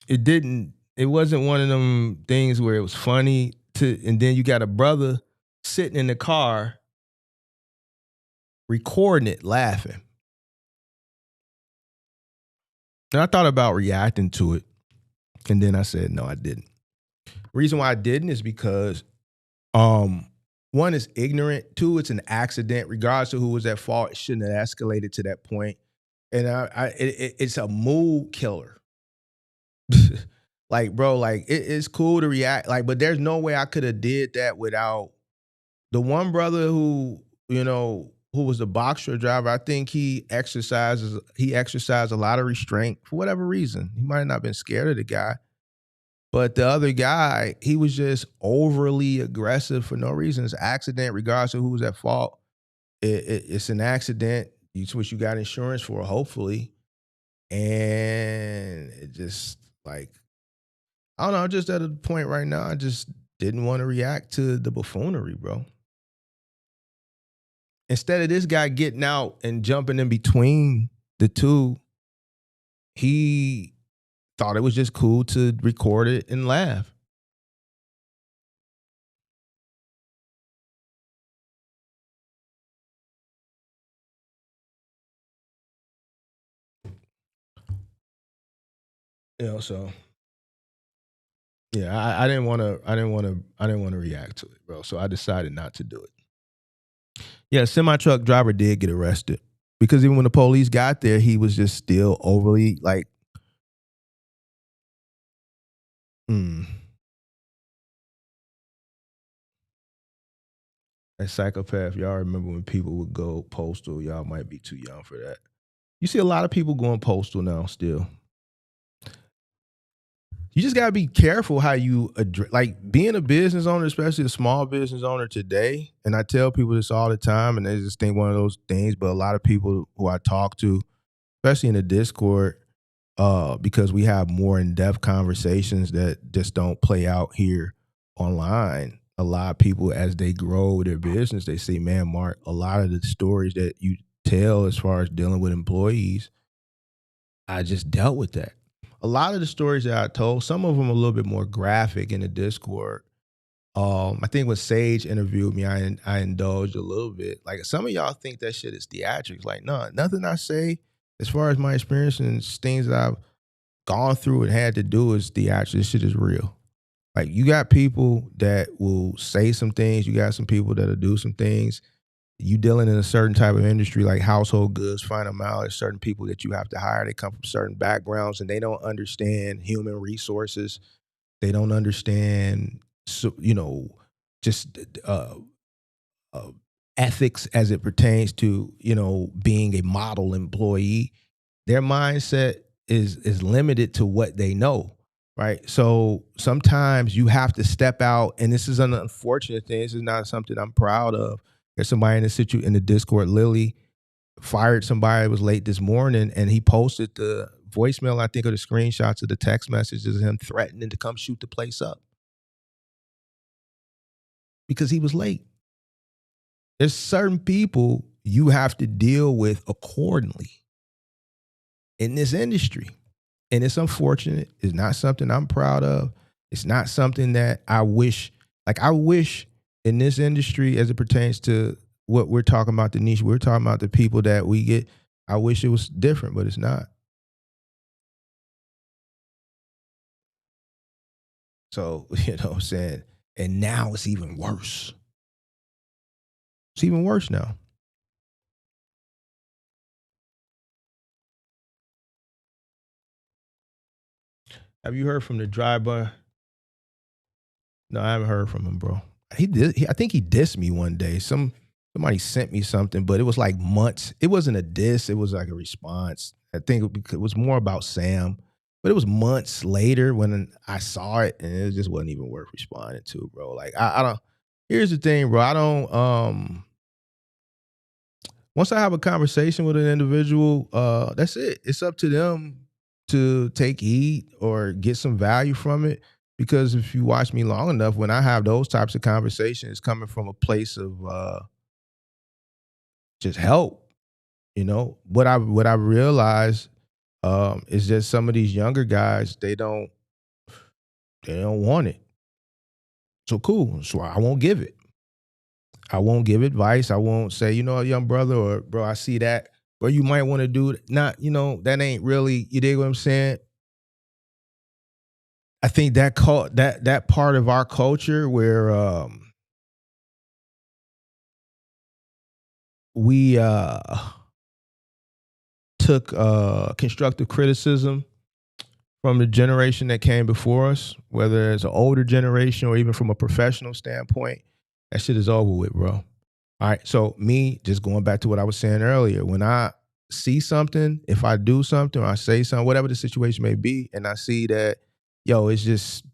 it wasn't one of them things where it was funny and then you got a brother sitting in the car recording it, laughing. And I thought about reacting to it. And then I said, no, I didn't. The reason why I didn't is because one is ignorant. Two, it's an accident. Regardless of who was at fault, it shouldn't have escalated to that point. And it's a mood killer. Like, bro, like it's cool to react, like, but there's no way I could have did that without the one brother who was the box truck driver. I think he exercised a lot of restraint for whatever reason. He might have not been scared of the guy. But the other guy, he was just overly aggressive for no reason. It's an accident, regardless of who was at fault. It's an accident. It's what you got insurance for, hopefully. And it just, like, I don't know, I'm just at a point right now, I just didn't want to react to the buffoonery, bro. Instead of this guy getting out and jumping in between the two, he thought it was just cool to record it and laugh. So yeah, I didn't want to react to it, bro. So I decided not to do it. Yeah, semi-truck driver did get arrested because even when the police got there, he was just still overly like, a psychopath. Y'all remember when people would go postal? Y'all might be too young for that. You see a lot of people going postal now still. You just got to be careful how you address, like being a business owner, especially a small business owner today. And I tell people this all the time, and they just think one of those things, but a lot of people who I talk to, especially in the Discord, because we have more in-depth conversations that just don't play out here online. A lot of people, as they grow their business, they say, man, Mark, a lot of the stories that you tell as far as dealing with employees, I just dealt with that. A lot of the stories that I told, some of them a little bit more graphic in the Discord. I think when Sage interviewed me, I indulged a little bit. Like, some of y'all think that shit is theatrics. Like, no, nothing I say as far as my experience and things that I've gone through and had to do is theatrics. This shit is real. Like, you got people that will say some things. You got some people that'll do some things. You dealing in a certain type of industry like household goods, find them out. There's certain people that you have to hire. They come from certain backgrounds and they don't understand human resources. They don't understand, just ethics as it pertains to, being a model employee. Their mindset is limited to what they know, right? So sometimes you have to step out, and this is an unfortunate thing. This is not something I'm proud of. There's somebody in the Discord, Lily, fired somebody that was late this morning, and he posted the voicemail, I think, of the screenshots of the text messages of him threatening to come shoot the place up because he was late. There's certain people you have to deal with accordingly in this industry. And it's unfortunate. It's not something I'm proud of. It's not something that I wish, Like I wish in this industry, as it pertains to what we're talking about, the niche, we're talking about the people that we get. I wish it was different, but it's not. So, you know what I'm saying? And now it's even worse. It's even worse now. Have you heard from the driver? No, I haven't heard from him, bro. I think he dissed me one day. Somebody sent me something, but it was like months. It wasn't a diss. It was like a response. I think it was more about Sam, but it was months later when I saw it, and it just wasn't even worth responding to, bro. Like I don't. Here's the thing, bro. I don't. Once I have a conversation with an individual, that's it. It's up to them to take heed or get some value from it. Because if you watch me long enough, when I have those types of conversations, it's coming from a place of just help. You know, what I realized is just some of these younger guys, they don't want it. So cool. So I won't give it. I won't give advice. I won't say, you know, young brother, or bro, I see that, or you might want to do it. Not, you know, that ain't really, you dig what I'm saying? I think that part of our culture where we took constructive criticism from the generation that came before us, whether it's an older generation or even from a professional standpoint, that shit is over with, bro. All right, so me, just going back to what I was saying earlier, when I see something, if I do something or I say something, whatever the situation may be, and I see that, yo, it's just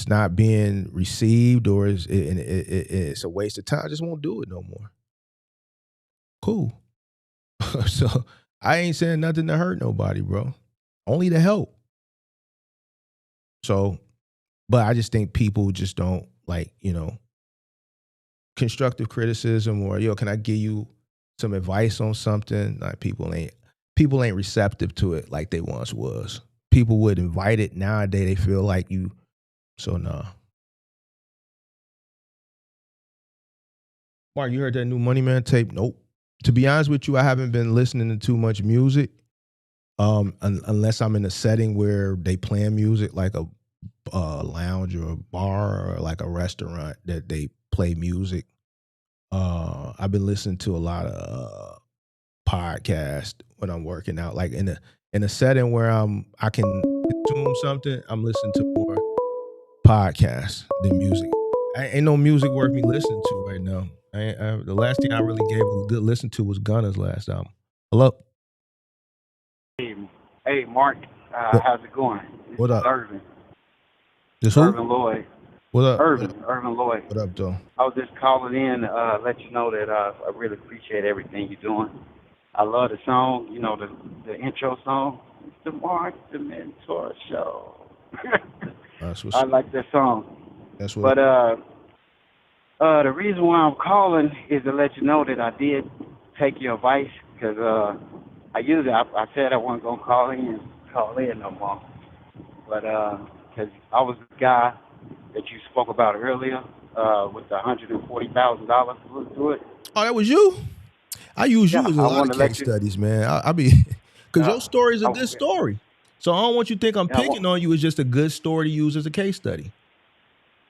not being received, or it's a waste of time, I just won't do it no more. Cool. So I ain't saying nothing to hurt nobody, bro. Only to help. So, but I just think people just don't like, you know, constructive criticism or, yo, can I give you some advice on something? Like people ain't receptive to it like they once was. People would invite it. Nowadays they feel like you. So nah. Mark, you heard that new Money Man tape? Nope. To be honest with you, I haven't been listening to too much music, unless I'm in a setting where they playing music, like a lounge or a bar or like a restaurant that they play music. I've been listening to a lot of podcasts when I'm working out, like in a setting where I can consume something. I'm listening to more podcasts than music. Ain't no music worth me listening to right now. The last thing I really gave a good listen to was Gunna's last album. Hello. Hey, Mark. How's it going? What up? Irvin. This who? Irvin Lloyd. What up? Irvin Lloyd. What up, though? I was just calling in to let you know that I really appreciate everything you're doing. I love the song, you know, the intro song. It's the Mark the Mentor Show. I like that song. That's what. But the reason why I'm calling is to let you know that I did take your advice, because I said I wasn't going to call in no more. But because I was the guy that you spoke about earlier with the $140,000 through it. Oh, that was you? I use you as a lot of case studies, man. I be, because your story is a good story. So I don't want you to think I'm picking on you. It's just a good story to use as a case study.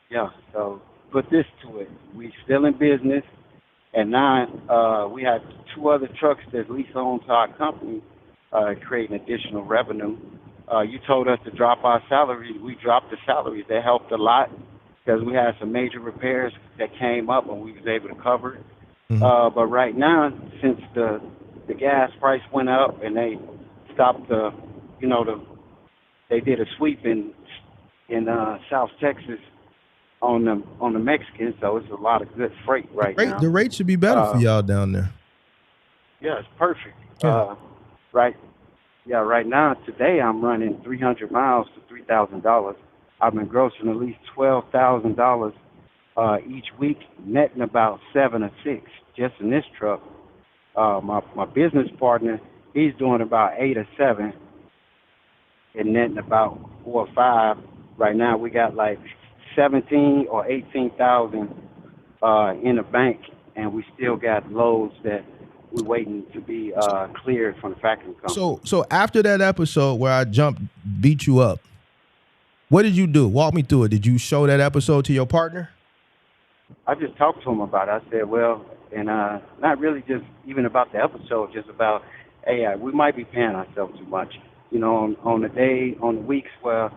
Yeah, so put this to it. We still in business, and now we have 2 other trucks that lease on to our company, creating additional revenue. You told us to drop our salaries. We dropped the salaries. That helped a lot because we had some major repairs that came up and we was able to cover it. Mm-hmm. But right now, since the gas price went up and they stopped they did a sweep in South Texas on the Mexicans, so it's a lot of good freight right now. The rate should be better for y'all down there. Yeah, it's perfect. Yeah. Right now, today I'm running 300 miles for $3,000. I've been grossing at least $12,000 each week, netting about 7 or 6 just in this truck. My business partner, he's doing about 8 or 7 and netting about 4 or 5. Right now we got like 17 or 18,000 in the bank, and we still got loads that we're waiting to be cleared from the factoring company. So after that episode where I beat you up, what did you do? Walk me through it. Did you show that episode to your partner? I just talked to him about it. I said, well, and not really just even about the episode, just about, hey, we might be paying ourselves too much. You know, on the weeks where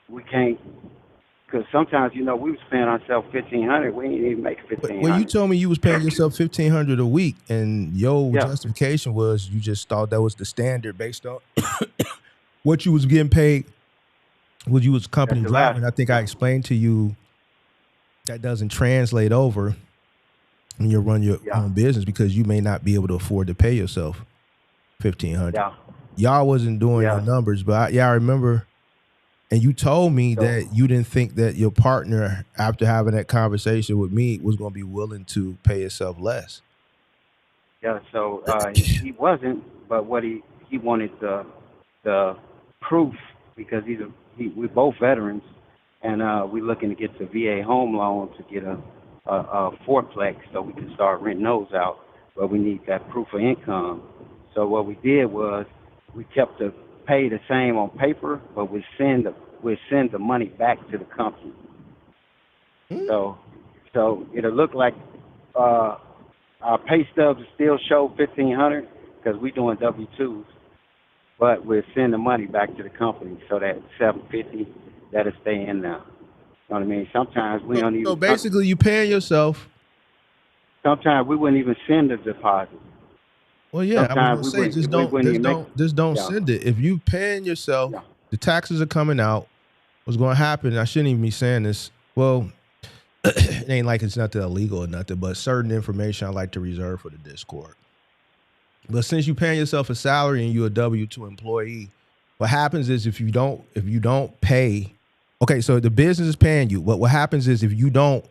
we can't, because sometimes, you know, we was paying ourselves $1,500. We didn't even make $1,500. Well, you told me you was paying yourself $1,500 a week, and your justification was you just thought that was the standard based on what you was getting paid when you was company driving. I think I explained to you that doesn't translate over when you run your own business, because you may not be able to afford to pay yourself $1,500. Yeah. Y'all wasn't doing your numbers, but I remember, and you told me that you didn't think that your partner, after having that conversation with me, was going to be willing to pay himself less. Yeah, so he wasn't, but what he wanted the proof, because we're both veterans, and we're looking to get the VA home loan to get a fourplex so we can start renting those out, but we need that proof of income. So what we did was we kept the pay the same on paper, but we send the money back to the company. So it'll look like our pay stubs still show $1,500 because we're doing W-2s, but we'll send the money back to the company so that $750 that'll stay in there. You know what I mean? Sometimes we don't even. So basically, you paying yourself. Sometimes we wouldn't even send the deposit. Well, yeah, I was gonna say just don't send it. If you paying yourself, the taxes are coming out. What's going to happen? I shouldn't even be saying this. Well, it ain't like it's nothing illegal or nothing, but certain information I like to reserve for the Discord. But since you paying yourself a salary and you're a W-2 employee, what happens is if you don't pay, okay, so the business is paying you. What happens is if you don't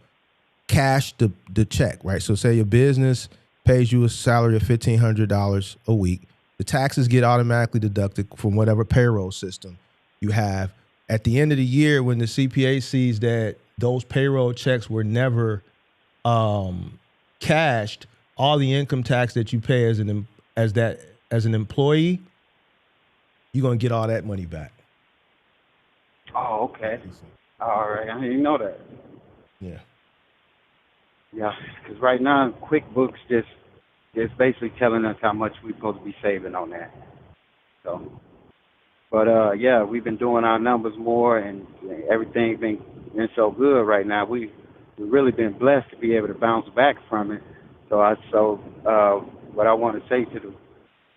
cash the check, right? So say your business pays you a salary of $1,500 a week, the taxes get automatically deducted from whatever payroll system you have. At the end of the year, when the CPA sees that those payroll checks were never cashed, all the income tax that you pay as an employee, you're gonna get all that money back. Oh, okay. All right, I didn't know that. Yeah. Yeah, because right now QuickBooks just basically telling us how much we're supposed to be saving on that. So, but yeah, we've been doing our numbers more, and everything been so good right now. We've really been blessed to be able to bounce back from it. So what I want to say to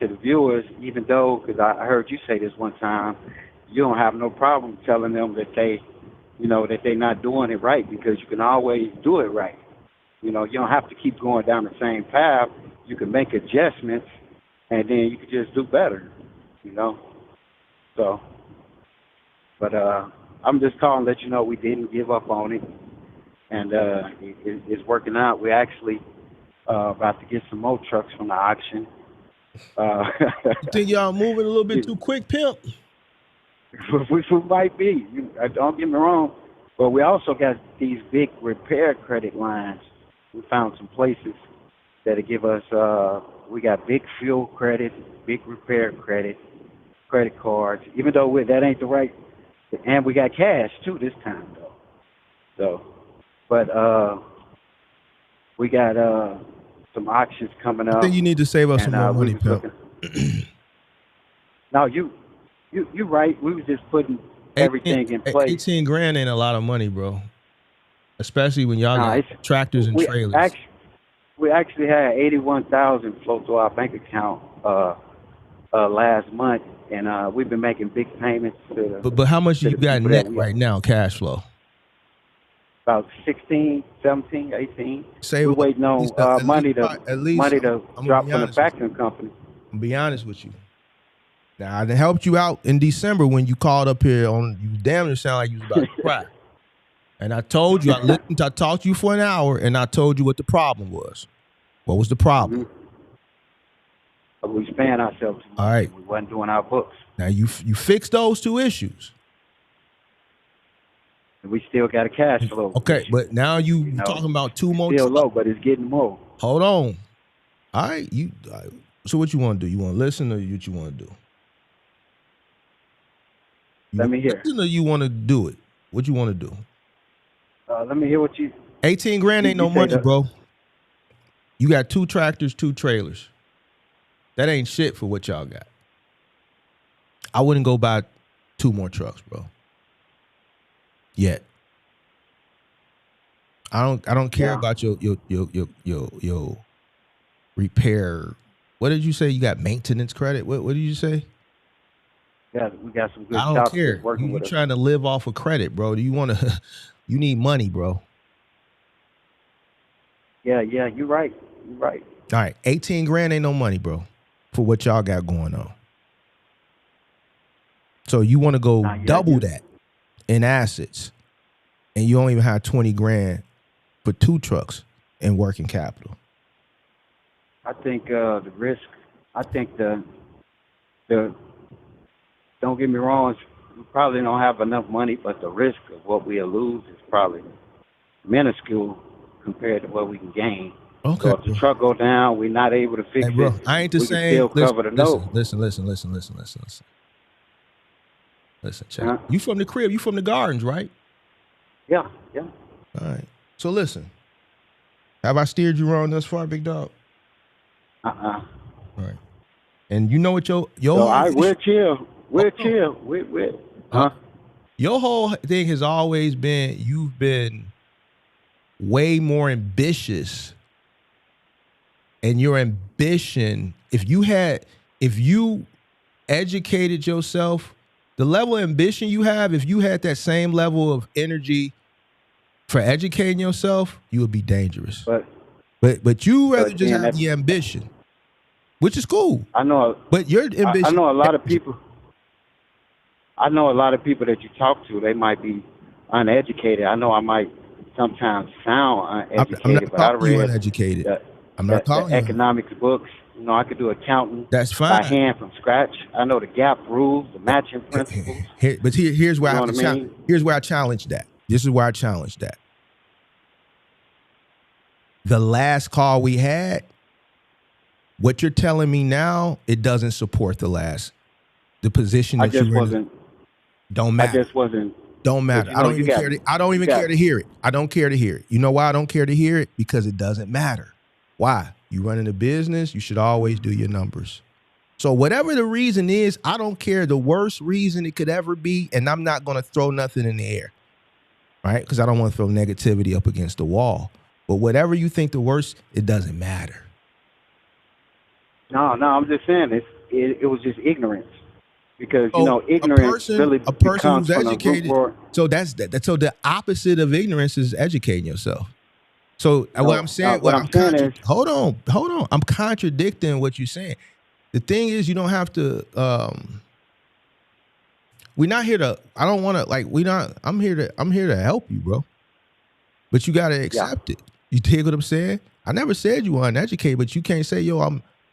the viewers, even though, because I heard you say this one time, you don't have no problem telling them that they're not doing it right, because you can always do it right. You know, you don't have to keep going down the same path. You can make adjustments, and then you can just do better, you know. So, but I'm just calling to let you know we didn't give up on it, and it's working out. We're actually about to get some more trucks from the auction. You think y'all moving a little bit too quick, pimp? We might be. Don't get me wrong, but we also got these big repair credit lines. We found some places that'll give us, we got big fuel credit, big repair credit cards, even though that ain't the right, and we got cash too this time though. So, but we got some auctions coming up. I think you need to save us some more money, pimp. No, you're right. We was just putting everything in place. 18 grand ain't a lot of money, bro. Especially when y'all got tractors and trailers. We actually had $81,000 flow through our bank account last month, and we've been making big payments to the. But how much you got net right now, cash flow? About 16, 17, 18. We're waiting on money to drop from the factoring company. I'll be honest with you. Now, I helped you out in December when you called up here you damn near sound like you was about to cry. And I told you, I talked to you for an hour, and I told you what the problem was. What was the problem? Mm-hmm. We was paying ourselves. All right. We wasn't doing our books. Now, you fixed those two issues. We still got a cash flow. Okay, but now you talking about 2 more. Still low, but it's getting more. Hold on. All right, so what you want to do? You want to listen, or what you want to do? Let me hear. Listen, or you want to do it? What you want to do? Let me hear what you. 18 grand ain't no money, bro. You got 2 tractors, 2 trailers. That ain't shit for what y'all got. I wouldn't go buy 2 more trucks, bro. Yet. I don't care about your repair. What did you say? You got maintenance credit? What did you say? Yeah, we got some good. I don't care. You trying to live off of credit, bro? Do you want to? You need money, bro. Yeah, you're right. You're right. All right, 18 grand ain't no money, bro, for what y'all got going on. So you want to go double that in assets, and you don't even have 20 grand for 2 trucks and working capital. I think the risk. I think the. Don't get me wrong. We probably don't have enough money, but the risk of what we'll lose is probably minuscule compared to what we can gain. Okay. So if the truck go down, we're not able to fix bro, it. I ain't the we same. Can still cover the note. Listen. Listen, check. You from the crib? You from the gardens, right? Yeah. All right. So listen. Have I steered you wrong thus far, big dog? All right. And you know what your so we're chill. We're chill. Your whole thing has always been you've been way more ambitious, and your ambition, if you educated yourself, the level of ambition you have, if you had that same level of energy for educating yourself, you would be dangerous. But you rather just have the ambition, which is cool. I know. But your ambition. I know a lot of people. I know a lot of people that you talk to, they might be uneducated. I know I might sometimes sound uneducated, I'm not but I calling you read uneducated. I'm not calling you economics books. You know, I could do accounting. That's fine. By hand from scratch. I know the gap rules, the matching principles. Here's where here's where I challenge that. This is where I challenge that. The last call we had, what you're telling me now, it doesn't support the position that you were in. Don't matter. I just wasn't. Don't matter. I don't even care to hear it. I don't care to hear it. You know why I don't care to hear it? Because it doesn't matter. Why? You running a business, you should always do your numbers. So whatever the reason is, I don't care. The worst reason it could ever be, and I'm not going to throw nothing in the air, right? Because I don't want to throw negativity up against the wall. But whatever you think the worst, it doesn't matter. No, I'm just saying it was just ignorance. Because ignorance really a person who's educated. So so the opposite of ignorance is educating yourself. So what I'm saying, hold on. I'm contradicting what you're saying. The thing is, you don't have to. We're not here to. I don't want to I'm here to help you, bro. But you got to accept it. You take what I'm saying? I never said you were uneducated, but you can't say, yo,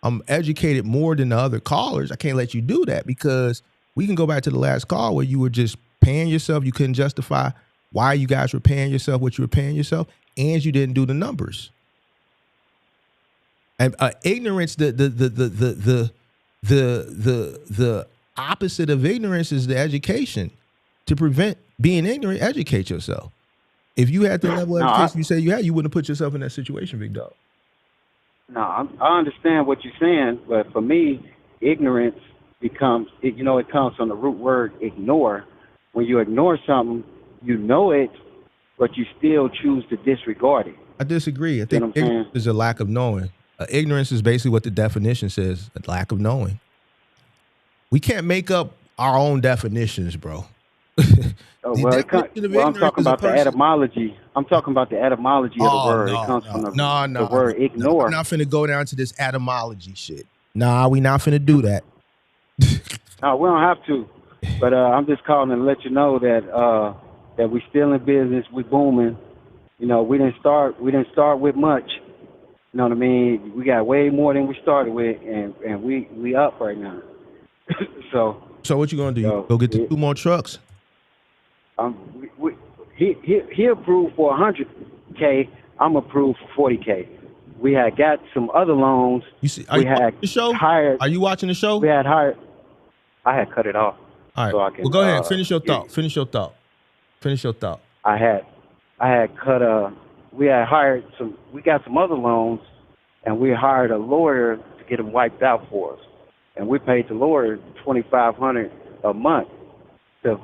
I'm educated more than the other callers. I can't let you do that because we can go back to the last call where you were just paying yourself. You couldn't justify why you guys were paying yourself what you were paying yourself, and you didn't do the numbers. And ignorance, the opposite of ignorance is the education. To prevent being ignorant, educate yourself. If you had the level of education you say you had, you wouldn't have put yourself in that situation, big dog. No, I understand what you're saying, but for me, ignorance it comes from the root word ignore. When you ignore something, you know it, but you still choose to disregard it. I disagree. I think ignorance is a lack of knowing. Ignorance is basically what the definition says, a lack of knowing. We can't make up our own definitions, bro. I'm talking about the etymology. I'm talking about the etymology of the word. It comes from the word ignore. I'm not finna go down to this etymology shit. Nah, we not finna do that. No, we don't have to. But I'm just calling to let you know that that we still in business. We booming. You know, we didn't start with much. You know what I mean? We got way more than we started with, and we up right now. So what you gonna do? You go get the 2 more trucks? he approved for 100K. I'm approved for 40K. We had got some other loans. You see, are you watching the show? Are you watching the show? We had hired. I had cut it off. All right. So I can, well, go ahead. Finish your thought. Finish your thought. I had cut we had hired some. We got some other loans, and we hired a lawyer to get them wiped out for us. And we paid the lawyer $2,500 a month to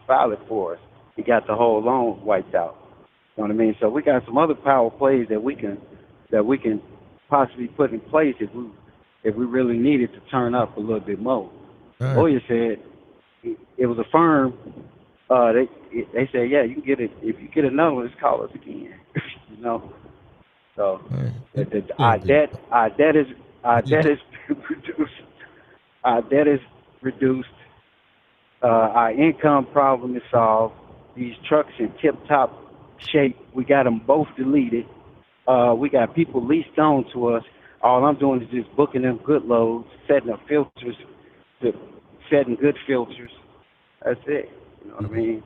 file it for us. He got the whole loan wiped out. You know what I mean? So we got some other power plays that we can possibly put in place if we really needed to turn up a little bit more. Right. Lawyer said it was a firm. They said, yeah, you can get it. If you get another one, just call us again. You know. So our debt is reduced. Our debt is reduced. Our income problem is solved. These trucks in tip-top shape. We got them both deleted. We got people leased on to us. All I'm doing is just booking them good loads, setting up filters, setting good filters. That's it. You know what I mean?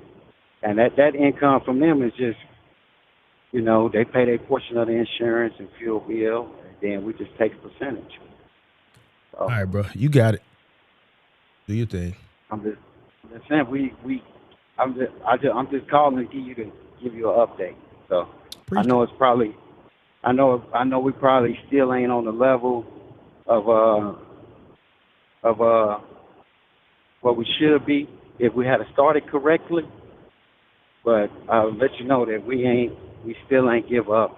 And that income from them is just, you know, they pay their portion of the insurance and fuel bill, and then we just take a percentage. So, all right, bro. You got it. Do your thing. I'm just saying I'm just calling to give you an update. So I know it's probably I know we probably still ain't on the level of what we should be if we had started correctly. But I'll let you know that we still ain't give up.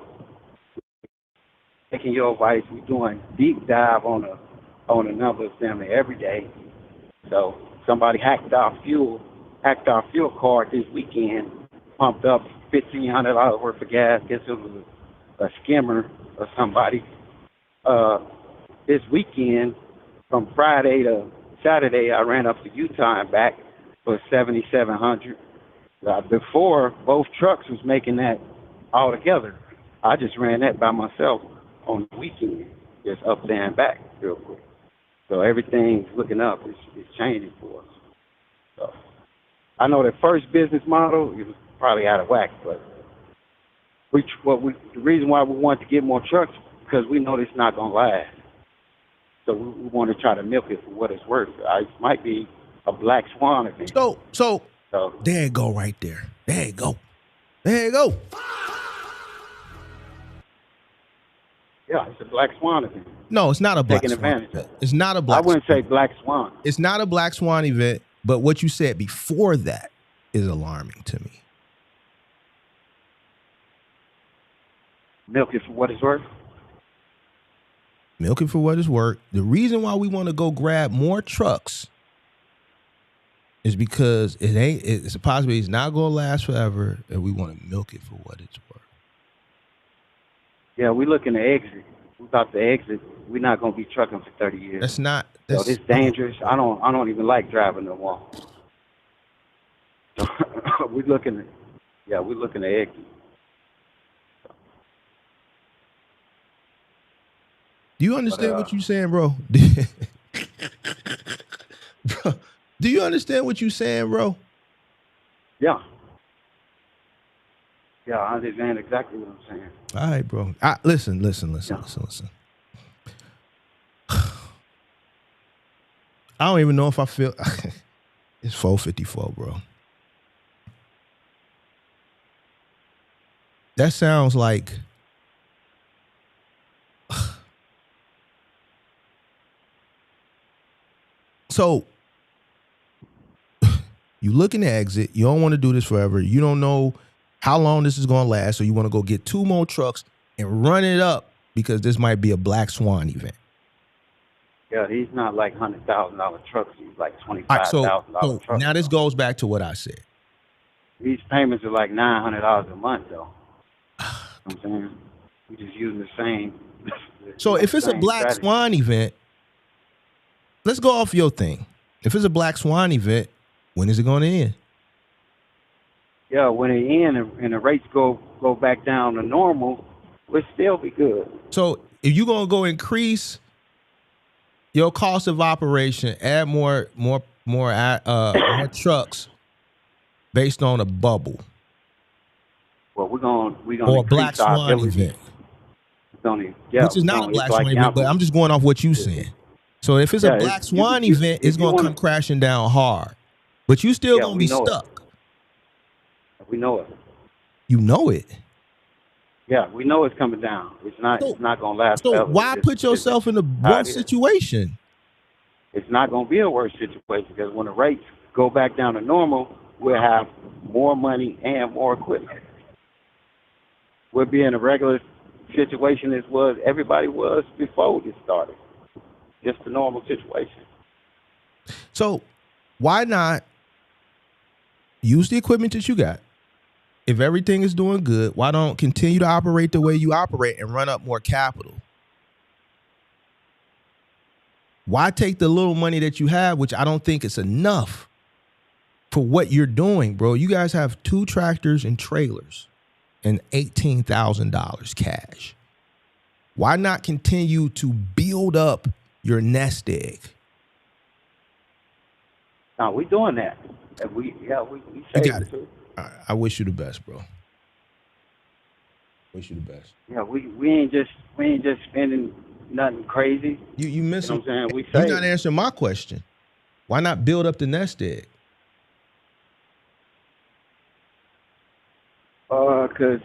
Taking your advice, we're doing deep dive on the numbers family every day. So somebody hacked our fuel card this weekend, pumped up $1,500 worth of gas. Guess it was a skimmer or somebody. This weekend, from Friday to Saturday, I ran up to Utah and back for $7,700. Before, both trucks was making that all together. I just ran that by myself on the weekend, just up there and back real quick. So everything's looking up. It's changing for us. So I know the first business model, it was probably out of whack, but the reason why we want to get more trucks because we know it's not going to last. So we want to try to milk it for what it's worth. It might be a black swan event. So there you go right there. There you go. Yeah, it's a black swan event. No, it's not a black swan event. It's not a black swan. I wouldn't say black swan. It's not a black swan event, but what you said before that is alarming to me. Milk it for what it's worth? Milk it for what it's worth. The reason why we want to go grab more trucks is because it's a possibility it's not going to last forever, and we want to milk it for what it's worth. Yeah, we're looking to exit. We're about to exit. We're not going to be trucking for 30 years. That's it's dangerous. I don't even like driving no more. So we're looking to exit. Do you understand what you're saying, bro? Bro, do you understand what you're saying, bro? Yeah. Yeah, I understand exactly what I'm saying. All right, bro. Listen. I don't even know if I feel it's 4:54, bro. That sounds like so you looking to exit. You don't want to do this forever. You don't know how long this is going to last. So you want to go get 2 more trucks and run it up because this might be a black swan event. Yeah, he's not like $100,000 trucks. He's like $25,000 trucks. Now this goes back to what I said. These payments are like $900 a month, though. You know what I'm saying? We're just using the same. So if it's a black swan event, let's go off your thing. If it's a black swan event, when is it going to end? Yeah, when it ends and the rates go back down to normal, we'll still be good. So if you're going to go increase your cost of operation, add more trucks based on a bubble, Well, we're gonna or a black increase our swan ability. event, Which is not a black swan event, but I'm just going off what you saying. So if it's a black swan event, it's going to come crashing down hard, but you still going to be stuck. We know it. You know it. Yeah, we know it's coming down. It's not going to last so forever. Why put yourself in a worse situation? It's not going to be a worse situation because when the rates go back down to normal, we'll have more money and more equipment. We'll be in a regular situation as everybody was before this started. Just a normal situation. So why not use the equipment that you got? If everything is doing good, why don't continue to operate the way you operate and run up more capital? Why take the little money that you have, which I don't think is enough for what you're doing, bro? You guys have 2 tractors and trailers and $18,000 cash. Why not continue to build up your nest egg? No, we're doing that. We say it too. I wish you the best, bro. Wish you the best. Yeah, we ain't just spending nothing crazy. You miss what I'm saying? You're not answering my question. Why not build up the nest egg? Because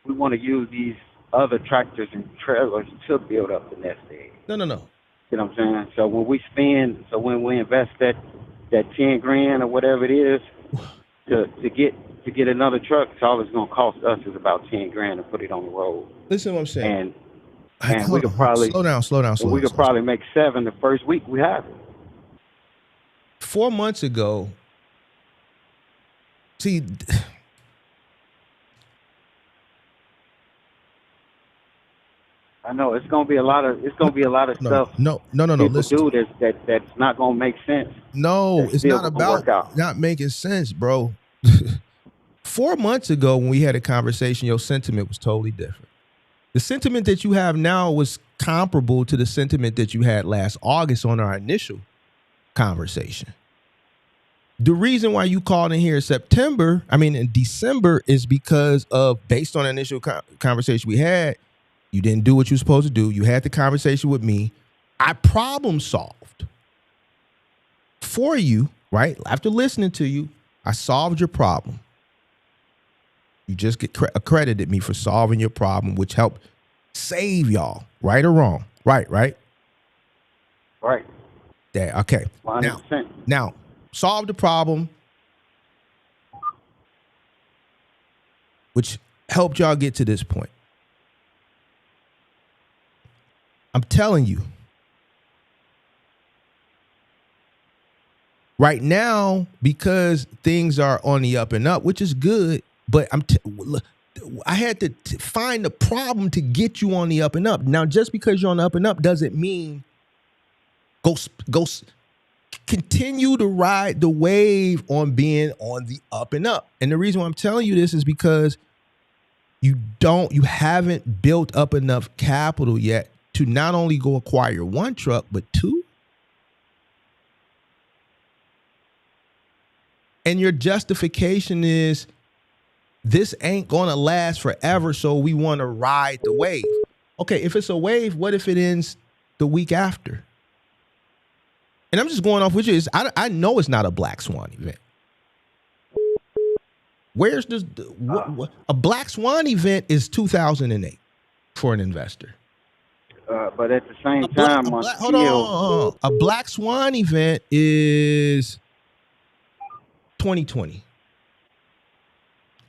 we want to use these other tractors and trailers to build up the nest egg. No. You know what I'm saying? So when we invest that $10,000 or whatever it is to get another truck, it's all it's gonna cost us is about $10,000 to put it on the road. Listen to what I'm saying. And we could probably slow down. We could probably make 7 the first week we have it. 4 months ago, see, I know it's gonna be a lot of stuff. No. Listen, do that's not gonna make sense. No, it's not about not making sense, bro. 4 months ago, when we had a conversation, your sentiment was totally different. The sentiment that you have now was comparable to the sentiment that you had last August on our initial conversation. The reason why you called in here in December, is because of, based on the initial conversation we had, you didn't do what you were supposed to do. You had the conversation with me. I problem solved for you, right? After listening to you, I solved your problem. You just get accredited me for solving your problem, which helped save y'all, right or wrong? Right. Right. Yeah, okay. 100%. Now, solve the problem, which helped y'all get to this point. I'm telling you, right now, because things are on the up and up, which is good, but I had to find the problem to get you on the up and up. Now, just because you're on the up and up doesn't mean go continue to ride the wave on being on the up and up. And the reason why I'm telling you this is because you haven't built up enough capital yet to not only go acquire 1 truck, but 2. And your justification is, this ain't gonna last forever, so we want to ride the wave. Okay, if it's a wave, what if it ends the week after? And I'm just going off with you. I know it's not a black swan event. Where's this? A black swan event is 2008 for an investor. But at the same time, hold on. A black swan event is 2020.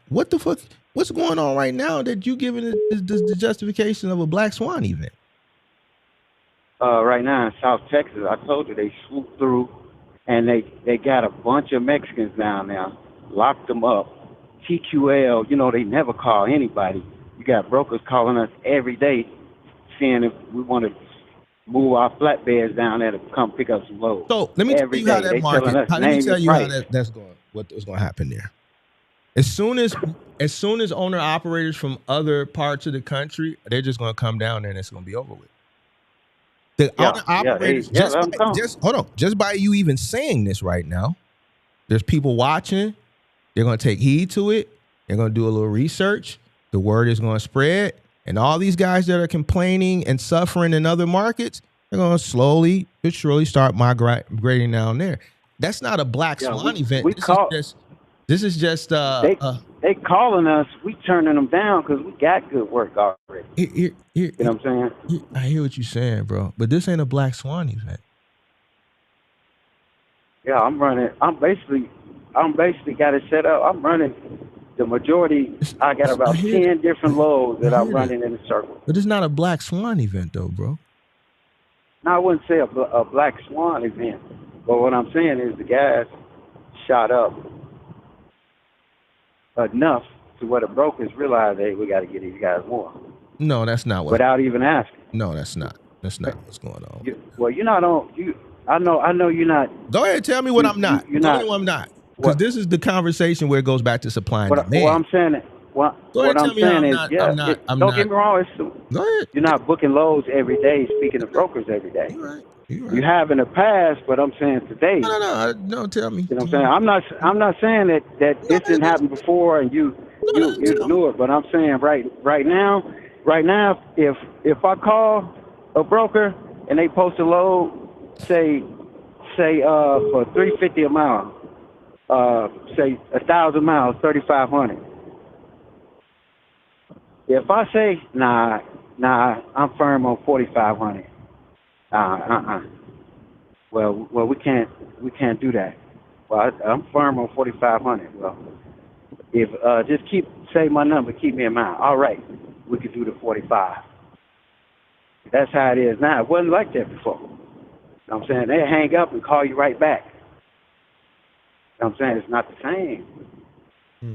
What the fuck? What's going on right now that you giving the justification of a black swan event? Right now in South Texas, I told you they swooped through, and they got a bunch of Mexicans down there, locked them up. TQL, they never call anybody. You got brokers calling us every day, seeing if we want to move our flatbeds down there to come pick up some loads. So let me tell you how that market. Let me tell you how that's going. What's going to happen there? As soon as owner operators from other parts of the country, they're just going to come down there and it's going to be over with. The owner operators, just by you even saying this right now, there's people watching. They're going to take heed to it. They're going to do a little research. The word is going to spread. And all these guys that are complaining and suffering in other markets, they're going to slowly but surely start migrating down there. That's not a black swan event. This is just they calling us. We turning them down because we got good work already. You know what I'm saying? I hear what you're saying, bro. But this ain't a black swan event. Yeah, I'm basically got it set up. I'm running the majority. I got about 10 different loads that I'm running in a circle. But it's not a black swan event, though, bro. No, I wouldn't say a black swan event. But what I'm saying is the gas shot up enough to where the brokers realize, hey, we got to get these guys more. No, that's not what. Without even asking. No, that's not. That's not what's going on. You're not on. I know you're not. Go ahead, tell me what I'm not. You're not. What I'm not. Because this is the conversation where it goes back to supply and demand. What I'm saying. What I'm saying is, don't get me wrong. Go ahead. You're not booking loads every day. Speaking of brokers every day. You're right. You have in the past, but I'm saying today. No, tell me. You know what I'm saying? I'm not saying that this didn't happen before and you knew it, but I'm saying right now, if I call a broker and they post a load, say for $350 a mile, say 1,000 miles, 3,500. If I say nah, I'm firm on 4,500. Well, we can't do that. Well, I'm firm on 4,500. Well, if just say my number, keep me in mind. All right, we could do the 45. That's how it is now. It wasn't like that before. You know what I'm saying? They hang up and call you right back. You know what I'm saying? It's not the same.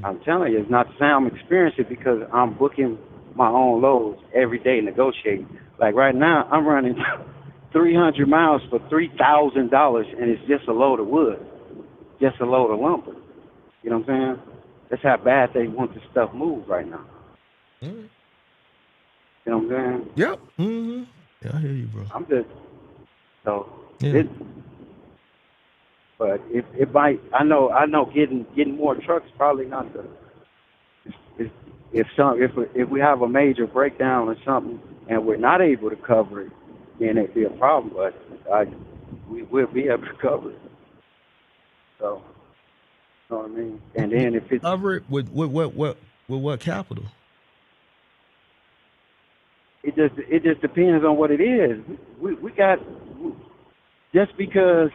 I'm telling you, it's not the same. I'm experiencing it because I'm booking my own loads every day, negotiating. Like right now, I'm running 300 miles for $3,000, and it's just a load of wood, just a load of lumber. You know what I'm saying? That's how bad they want this stuff moved right now. You know what I'm saying? Yep. Mm-hmm. Yeah, I hear you, bro. I'm just but it might. I know. Getting more trucks probably not the. If we have a major breakdown or something and we're not able to cover it, then it'd be a problem. But we will be able to cover it. So, you know what I mean? And then if it's cover it with what capital? It just depends on what it is. We got just because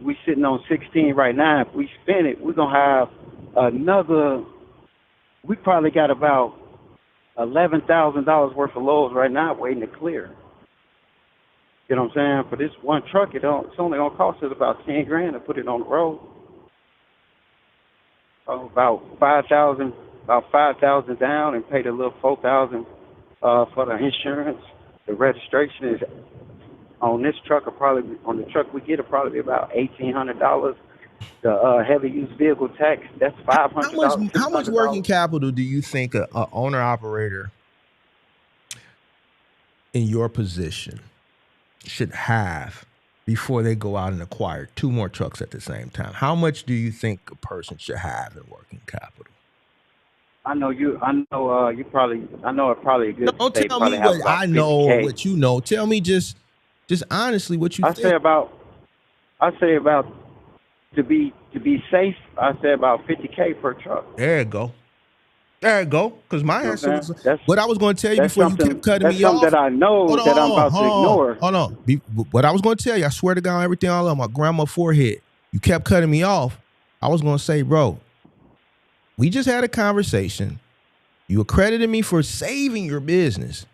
we sitting on 16 right now. If we spend it, we're gonna have another. We probably got about $11,000 worth of loads right now waiting to clear. You know what I'm saying? For this one truck, it's only gonna cost us about $10,000 to put it on the road. About $5,000 down, and pay the little $4,000 for the insurance. The registration is on this truck, on the truck we get, it'll probably be about $1,800. The heavy use vehicle tax, that's $500. How much working capital do you think a owner operator in your position should have before they go out and acquire 2 more trucks at the same time? How much do you think a person should have in working capital? I know it probably a good. Don't tell me what I know or what you know. Tell me just honestly what you think. I say about to be safe. I say about $50K per truck. There you go. Because my answer was what I was going to tell you before you kept cutting me off. That's something that I know that I'm about to ignore. Hold on. What I was going to tell you, I swear to God, everything all on my grandma's forehead. You kept cutting me off. I was going to say, bro, we just had a conversation. You accredited me for saving your business.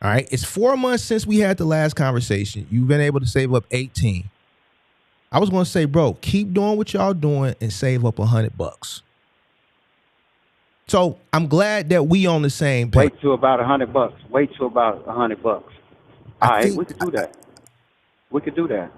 All right. It's 4 months since we had the last conversation. You've been able to save up 18. I was going to say, bro, keep doing what y'all doing and save up $100. So I'm glad that we on the same page. Wait till about $100. Wait till about $100. All right, we could do that. We could do that.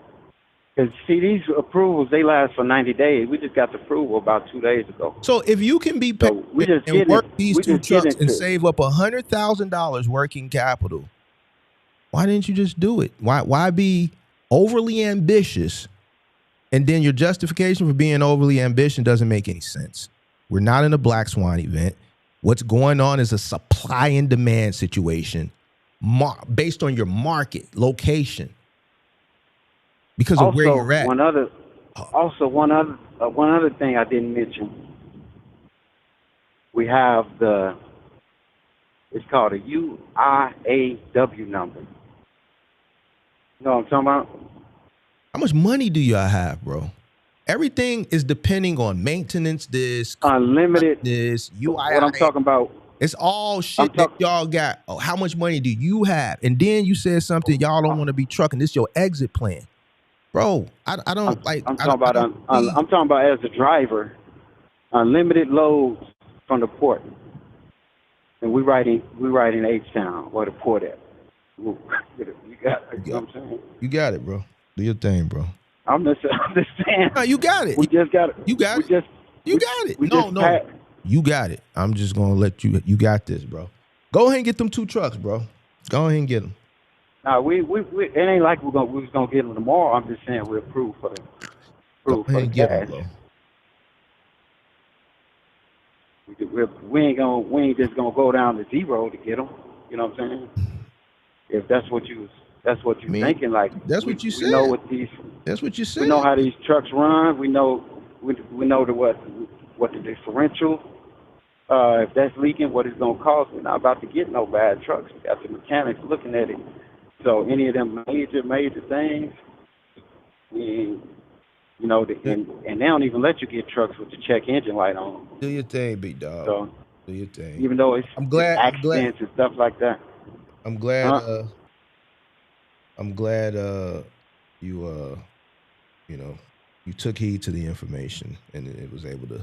Because, see, these approvals, they last for 90 days. We just got the approval about 2 days ago. So if you can be paid and work these 2 trucks and save up $100,000 working capital, why didn't you just do it? Why be overly ambitious And then your justification for being overly ambitious doesn't make any sense. We're not in a black swan event. What's going on is a supply and demand situation based on your market location because of where you're at. One other thing I didn't mention. We have it's called a UIAW number. You know what I'm talking about? How much money do y'all have, bro? Everything is depending on maintenance, unlimited, UIA. What I'm talking about. It's all shit that y'all got. Oh, how much money do you have? And then you said something, y'all don't want to be trucking. This is your exit plan. Bro, I don't like. I'm talking about as a driver, unlimited loads from the port, and we riding H-Town where the port at. You got it. You know what I'm saying? You got it, bro. Do your thing, bro. I'm just saying. No, you got it. We just got it. You got it. You got it. No. You got it. I'm just gonna let you. You got this, bro. Go ahead and get them 2 trucks, bro. Go ahead and get them. No, we it ain't like we're gonna get them tomorrow. I'm just saying we're approved for the cash. We ain't just gonna go down to zero to get them. You know what I'm saying? If that's what you thinking, like that's what you said. We know what these. That's what you said. We know how these trucks run. We know what the differential. If that's leaking, what it's gonna cost. We're not about to get no bad trucks. We got the mechanics looking at it. So any of them major things, and they don't even let you get trucks with the check engine light on. Do your thing, big dog. So, do your thing. Even though it's accidents and stuff like that. I'm glad. I'm glad you took heed to the information and it was able to.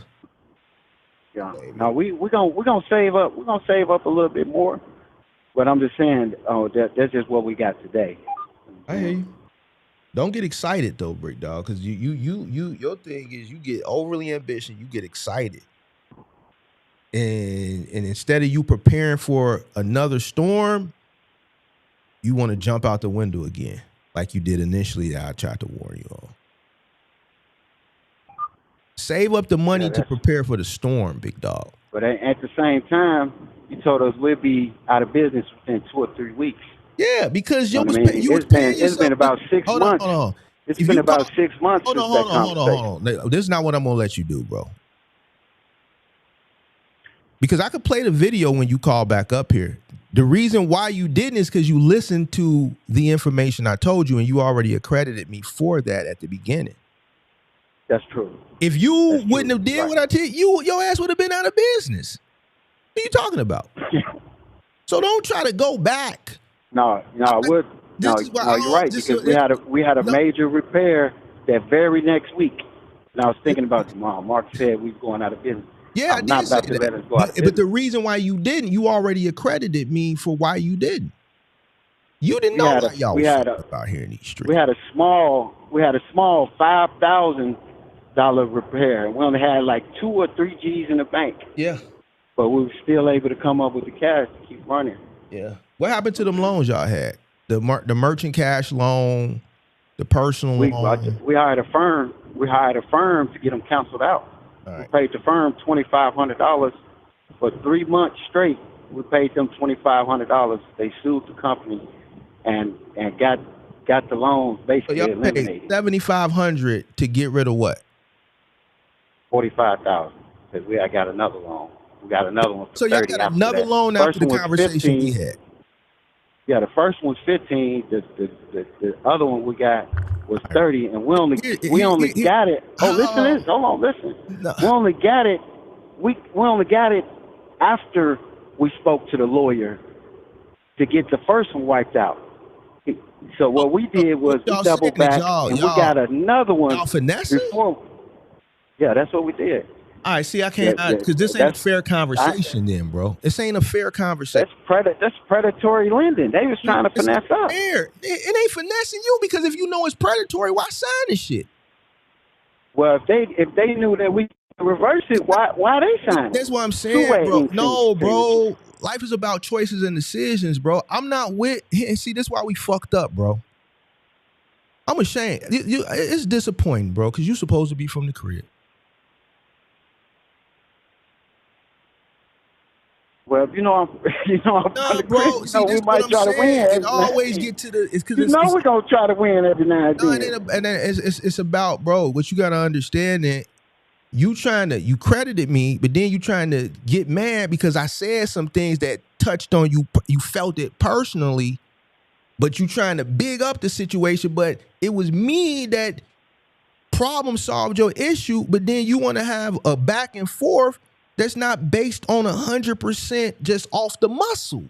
Yeah. Now we're gonna save up. We're gonna save up a little bit more, but I'm just saying. That's just what we got today. I hear you. Don't get excited though, Brick Dog, because your thing is you get overly ambitious. You get excited, and instead of you preparing for another storm, you want to jump out the window again, like you did initially that I tried to warn you on. Save up the money to prepare for the storm, big dog. But at the same time, you told us we'll be out of business within 2 or 3 weeks. Yeah, because it's been about 6 months. Hold on. It's been about 6 months since that conversation. Hold on. This is not what I'm going to let you do, bro. Because I could play the video when you call back up here. The reason why you didn't is because you listened to the information I told you and you already accredited me for that at the beginning. That's true. If you wouldn't have did what I did, your ass would have been out of business. What are you talking about? So don't try to go back. No, you're right, because we had a major repair that very next week. And I was thinking about tomorrow. Mark said we was going out of business. Yeah, I'm not about to let us go out of business. But the reason why you didn't, you already accredited me for why you didn't. You didn't know why y'all was out here in these streets. We had a small $5,000 repair, and we only had like 2 or 3 G's in the bank. Yeah. But we were still able to come up with the cash to keep running. Yeah. What happened to them loans y'all had? The merchant cash loan, the personal loan. We hired a firm. We hired a firm to get them canceled out. Right. We paid the firm $2,500 for 3 months straight. We paid them $2,500. They sued the company and got the loans basically eliminated. $7,500 to get rid of what? $45,000. Because I got another loan. We got another one. So y'all got another loan after the conversation we had. Yeah, the first one's 15. The other one we got was 30, and we only got it. Oh, listen to this. Hold on, listen. No. We only got it. We only got it after we spoke to the lawyer to get the first one wiped out. So what we did was we doubled back, and we got another one. Y'all finessing? Yeah, that's what we did. All right, see, I can't, because this ain't a fair conversation then, bro. This ain't a fair conversation. That's predatory lending. They was trying to finesse us. Fair. It ain't finessing you, because if you know it's predatory, why sign this shit? Well, if they knew that we could reverse it, why they sign it? That's what I'm saying, bro. No, bro. Life is about choices and decisions, bro. I'm not with, and see, this is why we fucked up, bro. I'm ashamed. It's disappointing, bro, because you're supposed to be from the crib. Well, I'm nah, bro. Chris, See, this we is what might I'm try to win. saying. It always get to the. It's because we're gonna try to win every now and then. And it's about, bro. What you gotta understand that you credited me, but then you trying to get mad because I said some things that touched on you. You felt it personally, but you trying to big up the situation. But it was me that problem solved your issue. But then you want to have a back and forth that's not based on 100% just off the muscle.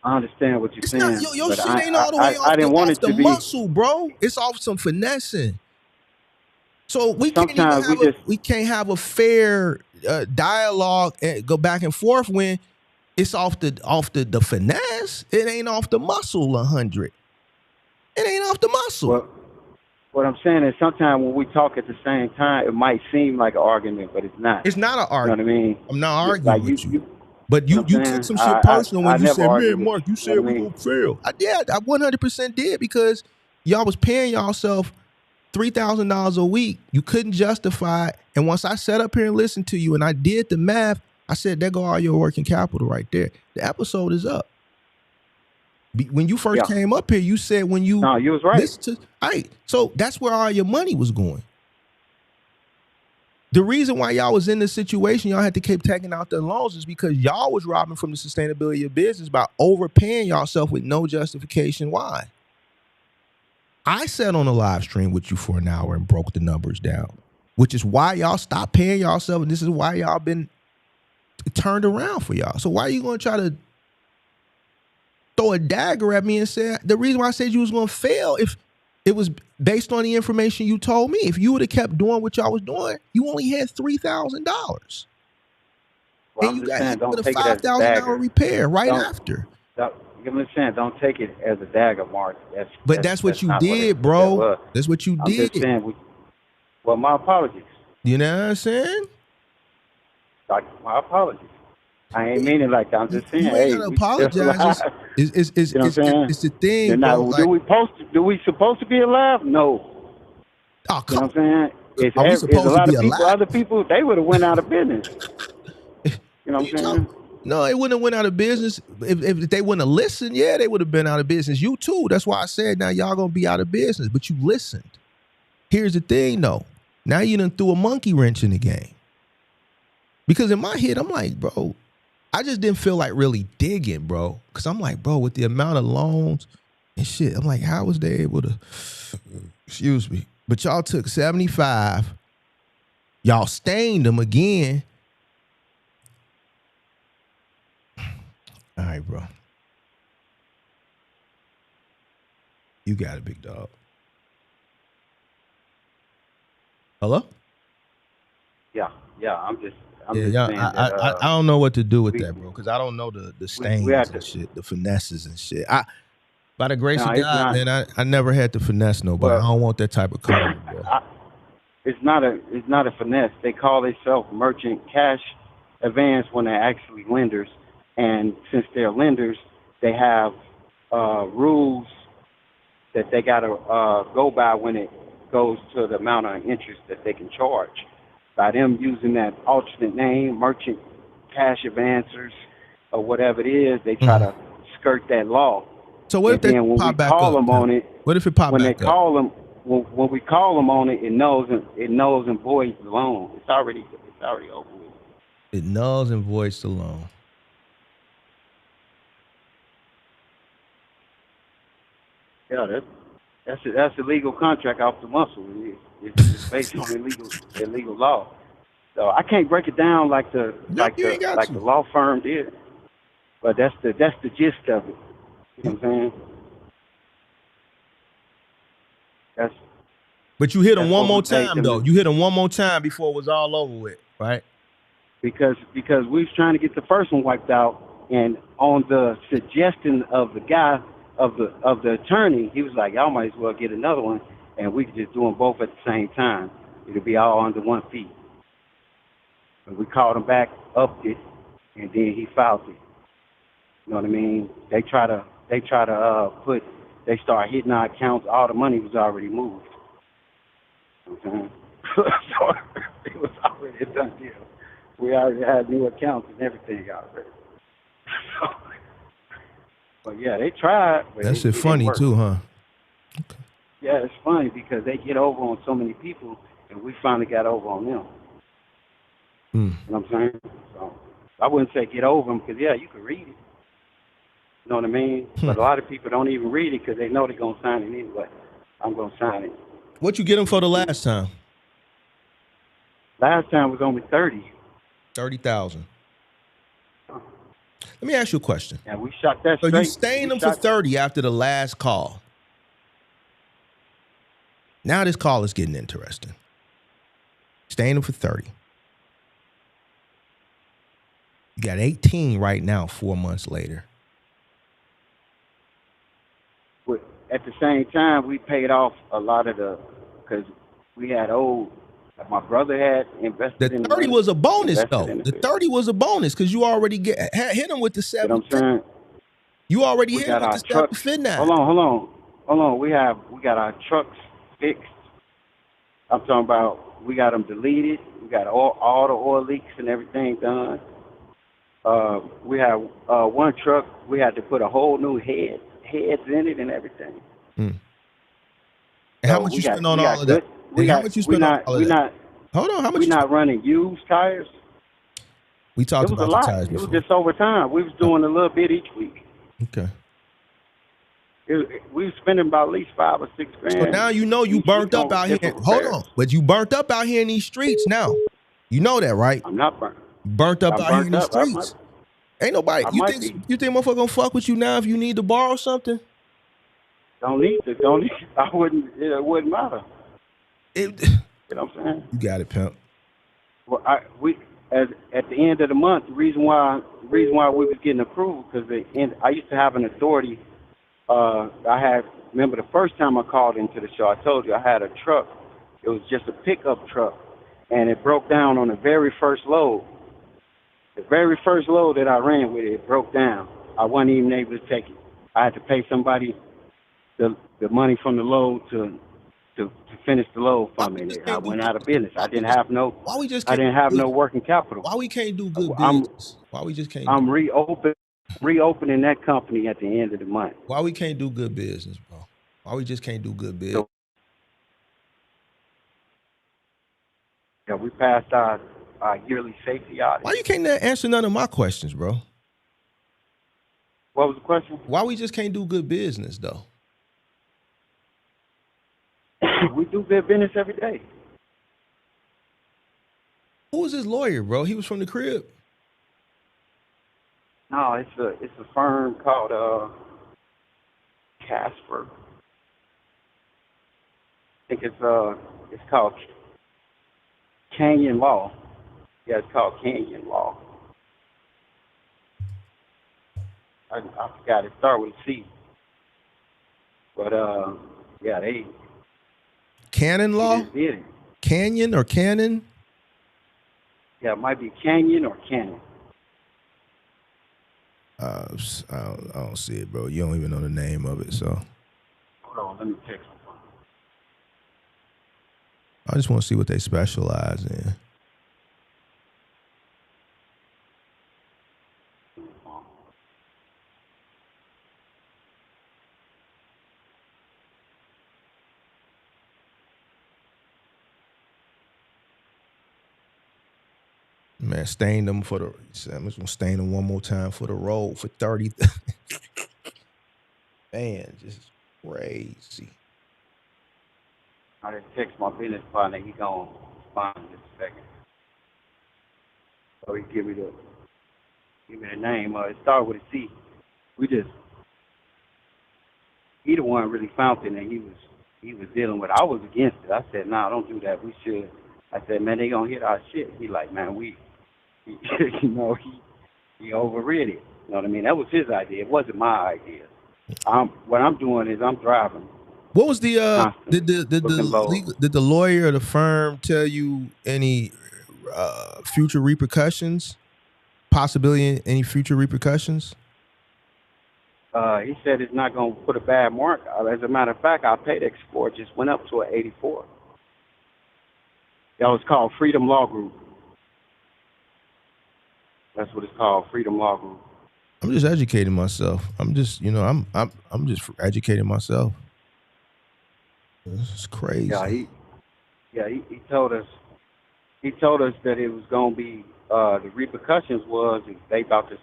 I understand what you're saying. Your shit ain't all the way off the muscle, bro. It's off some finessing. So we can't have a fair dialogue and go back and forth when it's off the finesse. It ain't off the muscle 100. It ain't off the muscle. Well, what I'm saying is sometimes when we talk at the same time, it might seem like an argument, but it's not. It's not an argument. You know what I mean? I'm not arguing with you. But you took some shit personal when you said, man, Mark, you said we gonna fail. I 100% did, because y'all was paying y'allself $3,000 a week. You couldn't justify it. And once I sat up here and listened to you and I did the math, I said, there go all your working capital right there. The episode is up. When you first came up here, you said when you... No, you was right. So that's where all your money was going. The reason why y'all was in this situation, y'all had to keep taking out the loans, is because y'all was robbing from the sustainability of your business by overpaying yourself with no justification why. I sat on a live stream with you for an hour and broke the numbers down, which is why y'all stopped paying yourself, and this is why y'all been turned around for y'all. So why are you going to try to throw a dagger at me and say the reason why I said you was going to fail if it was based on the information you told me? If you would have kept doing what y'all was doing, you only had $3,000. Well, and you got hit with a $5,000 repair after. I'm saying, don't take it as a dagger, Mark. That's what you did, bro. That's what you did. Just saying, well, my apologies. You know what I'm saying? My apologies. I ain't meaning like that. I'm just saying, you ain't gotta apologize. It's the thing, bro. Do we supposed to be alive? No. Oh, come on. You know what I'm saying? It's a lot of people, other people, they would have went out of business. You know what I'm saying? No, they wouldn't have went out of business. If they wouldn't have listened, they would have been out of business. You too. That's why I said now y'all gonna be out of business. But you listened. Here's the thing though. Now you done threw a monkey wrench in the game. Because in my head, I'm like, bro, I just didn't feel like really digging, bro. Because I'm like, bro, with the amount of loans and shit, I'm like, how was they able to, excuse me. But y'all took 75. Y'all stained them again. All right, bro. You got it, big dog. Hello? Yeah. I'm just saying I don't know what to do with that, bro, because I don't know the stains and shit, the finesses and shit. By the grace of God, man, I never had to finesse nobody. I don't want that type of color, bro. It's not a finesse. They call themselves merchant cash advance when they're actually lenders. And since they're lenders, they have rules that they got to go by when it goes to the amount of interest that they can charge. By them using that alternate name, merchant cash advancers, or whatever it is, they try to skirt that law. So what if they pop back up? What if it pop back up? When they call them, when we call them on it, it knows and voids the loan. It's already over with. It nulls and voids the loan. Yeah, that's a legal contract off the muscle. It's based on illegal law. So I can't break it down like the law firm did. But that's the gist of it. You know what I'm saying? But you hit them one more time though. You hit them one more time before it was all over with, right? Because we was trying to get the first one wiped out, and on the suggestion of the guy of the attorney, he was like, y'all might as well get another one, and we could just do them both at the same time. It'll be all under one fee. And we called him back, upped it, and then he filed it. You know what I mean? They try to put they start hitting our accounts. All the money was already moved. Okay. So it was already a done deal. We already had new accounts and everything already. But yeah, they tried. But That shit funny too, huh? Okay. Yeah, it's funny because they get over on so many people, and we finally got over on them. You know what I'm saying? So I wouldn't say get over them because, yeah, you can read it. You know what I mean? But a lot of people don't even read it because they know they're going to sign it anyway. I'm going to sign it. What you get them for the last time? Last time was only 30. 30,000. Let me ask you a question. Yeah, we shot that straight. So you staying them for 30 after the last call. Now this call is getting interesting. Staying them for 30. You got 18 right now, 4 months later. But at the same time, we paid off a lot of because we had my brother had invested in the 30 was a bonus, though. The 30 was a bonus because you already hit him with the 7. You know what I'm saying? You already hit him with the 7 finna. Hold on. We got our trucks fixed. I'm talking about we got them deleted. We got all the oil leaks and everything done. We have one truck. We had to put a whole new heads in it and everything. And how much you spend on all of that? How much you spend on all of that? Hold on, how much? We're not running used tires. We talked about the tires before. It was just over time. We was doing a little bit each week. Okay. We was spending about at least $5 or $6 grand. So now you know you burnt up out here. Hold on, but you burnt up out here in these streets now. You know that, right? I'm not burnt. Burnt up out here in these streets. Ain't nobody. You think motherfucker gonna fuck with you now if you need to borrow something? Don't need. I wouldn't. It wouldn't matter. You know what I'm saying? You got it, pimp. Well, at the end of the month, the reason why we was getting approved because I used to have an authority. Remember the first time I called into the show, I told you I had a truck. It was just a pickup truck, and it broke down on the very first load. The very first load that I ran with it broke down. I wasn't even able to take it. I had to pay somebody the money from the load to finish the load for me. I went out of business. I didn't have no. I didn't have no working capital. Why we can't do good business? Why we just can't? I'm reopening that company at the end of the month. Why we can't do good business, bro? Why we just can't do good business? Yeah, we passed our yearly safety audit. Why you can't answer none of my questions, bro? What was the question? Why we just can't do good business, though? We do good business every day. Who was his lawyer, bro? He was from the crib. No, it's a firm called Casper. I think it's called Canyon Law. Yeah, it's called Canyon Law. I forgot it started with C. But yeah, they Canyon Law? Did it. Canyon or Cannon? Yeah, it might be Canyon or Cannon. I don't see it, bro. You don't even know the name of it, so. Hold on, let me text them. I just want to see what they specialize in. Man, stain them for the. I'm just gonna stain them one more time for the road for 30. Man, just crazy. I just text my business partner. He gonna respond in just a second. So he give me the name. It started with a C. He the one really found it, and he was dealing with it. I was against it. I said, nah, don't do that. We should. I said, man, they gonna hit our shit. He like, man, he overrid it. You know what I mean? That was his idea. It wasn't my idea. What I'm doing is I'm driving. What was the did the lawyer or the firm tell you any future repercussions? Possibility any future repercussions? He said it's not going to put a bad mark. As a matter of fact, our Paydex score just went up to an 84. That was called Freedom Law Group. That's what it's called, Freedom Law Group. I'm just educating myself. I'm just, I'm just educating myself. This is crazy. He told us that it was going to be the repercussions was if they about to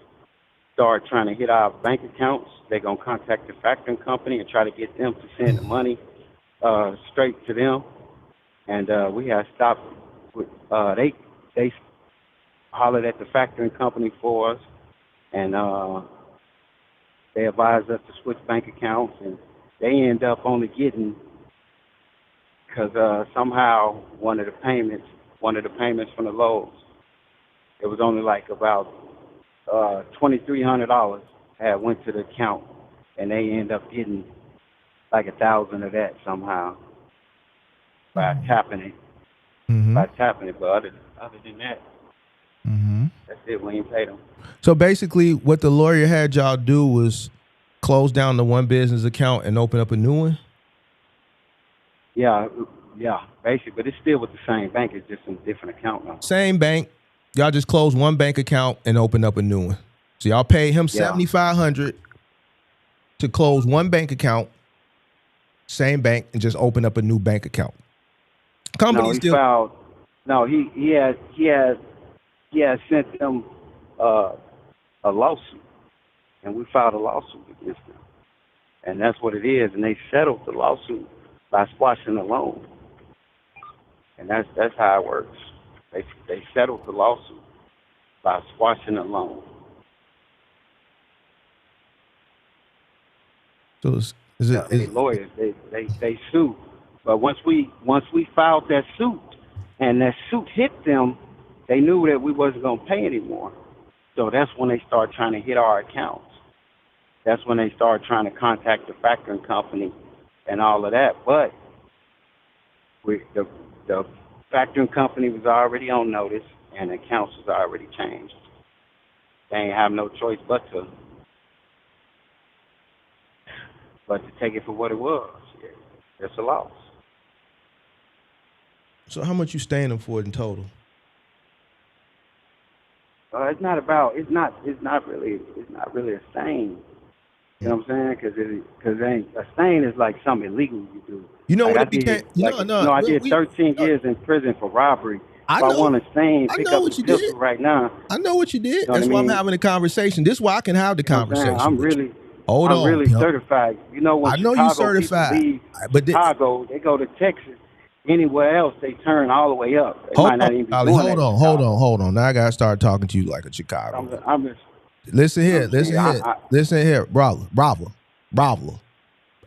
start trying to hit our bank accounts, they're going to contact the factoring company and try to get them to send the money straight to them. And we had stopped. They hollered at the factoring company for us, and they advised us to switch bank accounts, and they end up only getting, because somehow one of the payments from the Lowe's, it was only like about $2,300 had went to the account, and they end up getting like 1,000 of that somehow by tapping it. By tapping it, but other than that, that's it. We ain't paid them. So basically, what the lawyer had y'all do was close down the one business account and open up a new one? Yeah, basically, but it's still with the same bank. It's just a different account now. Same bank. Y'all just closed one bank account and opened up a new one. So y'all paid him $7,500 to close one bank account, same bank, and just open up a new bank account. Company he had sent them a lawsuit, and we filed a lawsuit against them, and that's what it is. And they settled the lawsuit by squashing the loan, and that's how it works. They settled the lawsuit by squashing the loan. So they lawyers, they sued, but once we filed that suit, and that suit hit them, they knew that we wasn't going to pay anymore. So that's when they started trying to hit our accounts. That's when they started trying to contact the factoring company and all of that. But the factoring company was already on notice, and the accounts was already changed. They ain't have no choice but to take it for what it was. It's a loss. So how much you staying them for in total? It's not really a stain. You know what I'm saying? Because a stain is like something illegal you do. You know like what it became? I did 13 years in prison for robbery. I want a stain, pick up a pistol right now. I know what you did. You know That's why I'm having a conversation. This is why I can have the conversation. I'm really certified. You know, when Chicago you certified, leave Chicago, they go to Texas. Anywhere else, they turn all the way up. They might not even be doing that. Hold on. Now I gotta start talking to you like a Chicago. I'm just, listen here, bravo.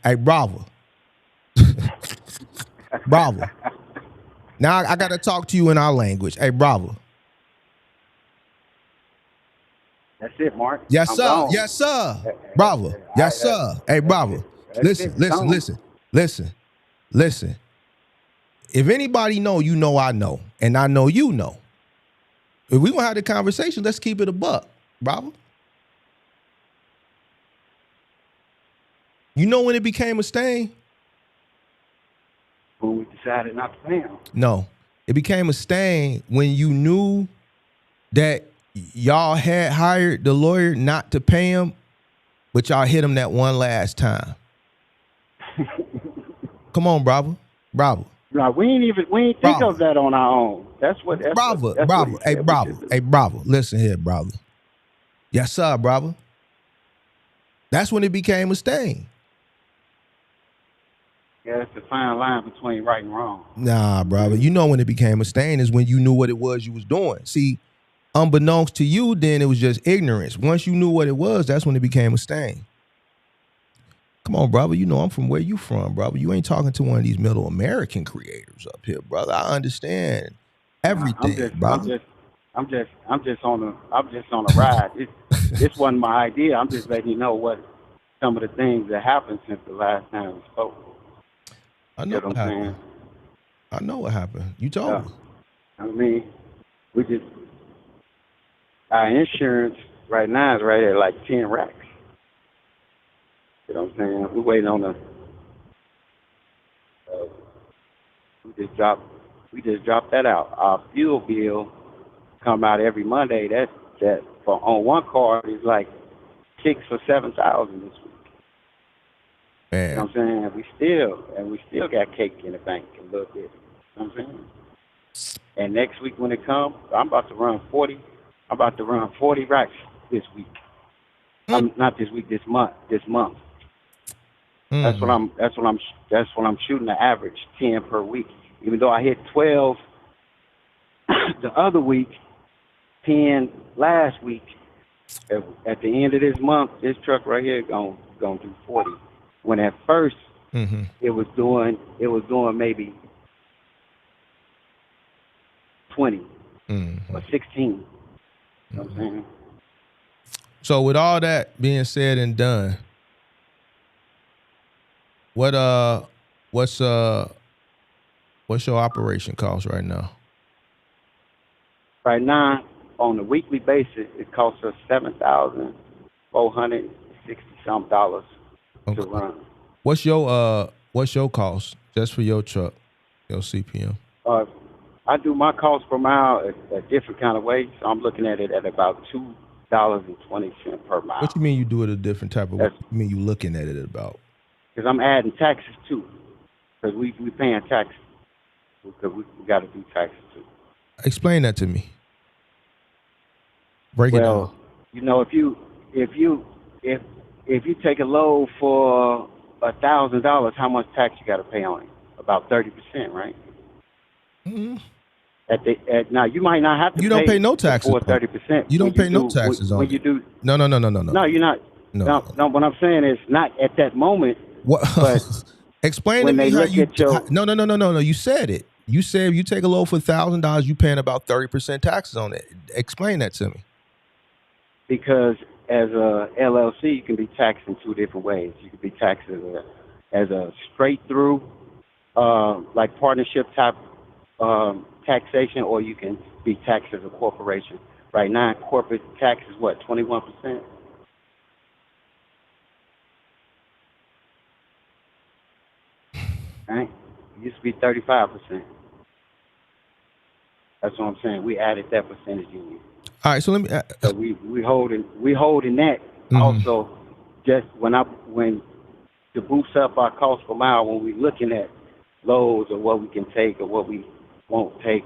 Hey, bravo. Bravo. Now I gotta talk to you in our language. Hey, bravo. That's it, Mark. Yes, sir. Yes, sir. Bravo. Yes, sir. Hey, bravo. Listen. If anybody know, you know I know. And I know you know. If we gonna have the conversation, let's keep it a buck, bravo. You know when it became a stain? When we decided not to pay him. No. It became a stain when you knew that y'all had hired the lawyer not to pay him, but y'all hit him that one last time. Come on, bravo. No, we ain't think of that on our own. Bravo. Hey, bravo. Listen here, bravo. Yes, sir, bravo. That's when it became a stain. Yeah, it's the fine line between right and wrong. Nah, brother. You know when it became a stain is when you knew what it was you was doing. See, unbeknownst to you, then it was just ignorance. Once you knew what it was, that's when it became a stain. Come on, brother. You know I'm from where you from, brother. You ain't talking to one of these middle American creators up here, brother. I understand everything, brother. I'm just on a ride. This wasn't my idea. I'm just letting you know what some of the things that happened since the last time we spoke. I know what happened. I know what happened. You told me. I mean, our insurance right now is right at like 10 racks. You know what I'm saying? We're waiting on the. We just dropped that out. Our fuel bill come out every Monday. That for on one card is like $6,000 or $7,000 this week. Man. You know what I'm saying? We still got cake in the bank a little bit. You know what I'm saying? And next week when it comes, I'm about to run 40. I'm about to run 40 racks this week. Not this week. This month. That's what I'm shooting. The average 10 per week. Even though I hit 12 the other week, 10 last week. At the end of this month, this truck right here gonna do 40. When at first it was doing maybe 20 or 16. You know what I'm saying? So with all that being said and done, what's your operation cost right now? Right now, on a weekly basis, it costs us $7,460 some dollars to run. What's your cost just for your truck, your CPM? I do my cost per mile a different kind of way. So I'm looking at it at about $2.20 per mile. What you mean you do it a different type of way? What you mean you looking at it about? Because I'm adding taxes too. Because we paying taxes. Because we got to do taxes too. Explain that to me. Break it down. Well, you know, if you take a load for $1,000, how much tax you got to pay on it? About 30%, right? Mm-hmm. Now you might not have to. You don't pay no taxes for 30%. You don't pay no taxes on it. When you do. No. No, you're not. No. What I'm saying is not at that moment. What? But explain to me how you. No. You said it. You said if you take a load for $1,000, you paying about 30% taxes on it. Explain that to me. Because as a LLC, you can be taxed in two different ways. You can be taxed as a straight through, like partnership type taxation, or you can be taxed as a corporation. Right now, corporate tax is what, 21%? Right? It used to be 35%. That's what I'm saying. We added that percentage in. All right, so let me. So we holding that also. Just when to boost up our cost per mile, when we looking at loads or what we can take or what we won't take,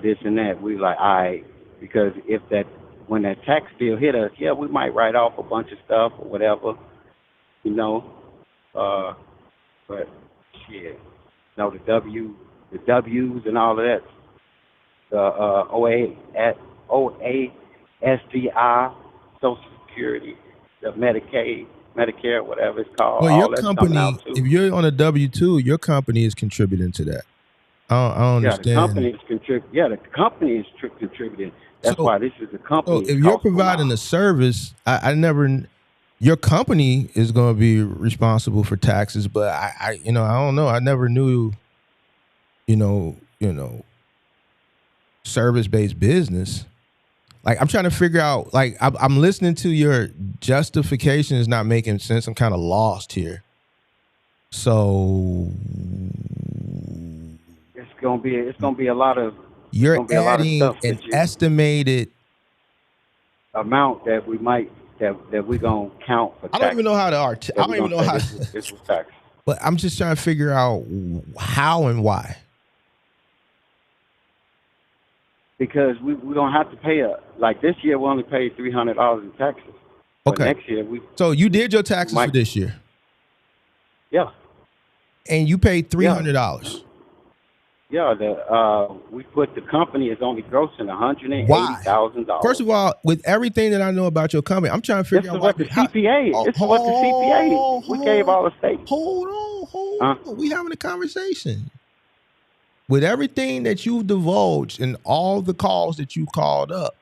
this and that, we like, all right, because when that tax bill hit us, yeah, we might write off a bunch of stuff or whatever, you know, but shit, no, the W's and all of that, the OASDI, Social Security, the Medicaid, Medicare, whatever it's called. Well, all your company, if you're on a W-2, your company is contributing to that. I don't understand. The company is contributing. That's why this is a company. So if you're providing a service, your company is going to be responsible for taxes, but I don't know. I never knew, service-based business. Like, I'm trying to figure out, like, I'm listening to your justification is not making sense. I'm kind of lost here. So it's gonna be a lot of. You're adding an estimated amount that we might that we're gonna count for tax. I don't even know how to I don't even know how this was tax. But I'm just trying to figure out how and why. Because we don't have to pay like this year we only paid $300 in taxes. Okay. But next year So you did your taxes for this year. Yeah. And you paid $300. Yeah, we put the company is only grossing $180,000. First of all, with everything that I know about your company, I'm trying to figure out what the CPA. This is what the CPA. We gave all the states. Hold on. We having a conversation. With everything that you've divulged and all the calls that you called up,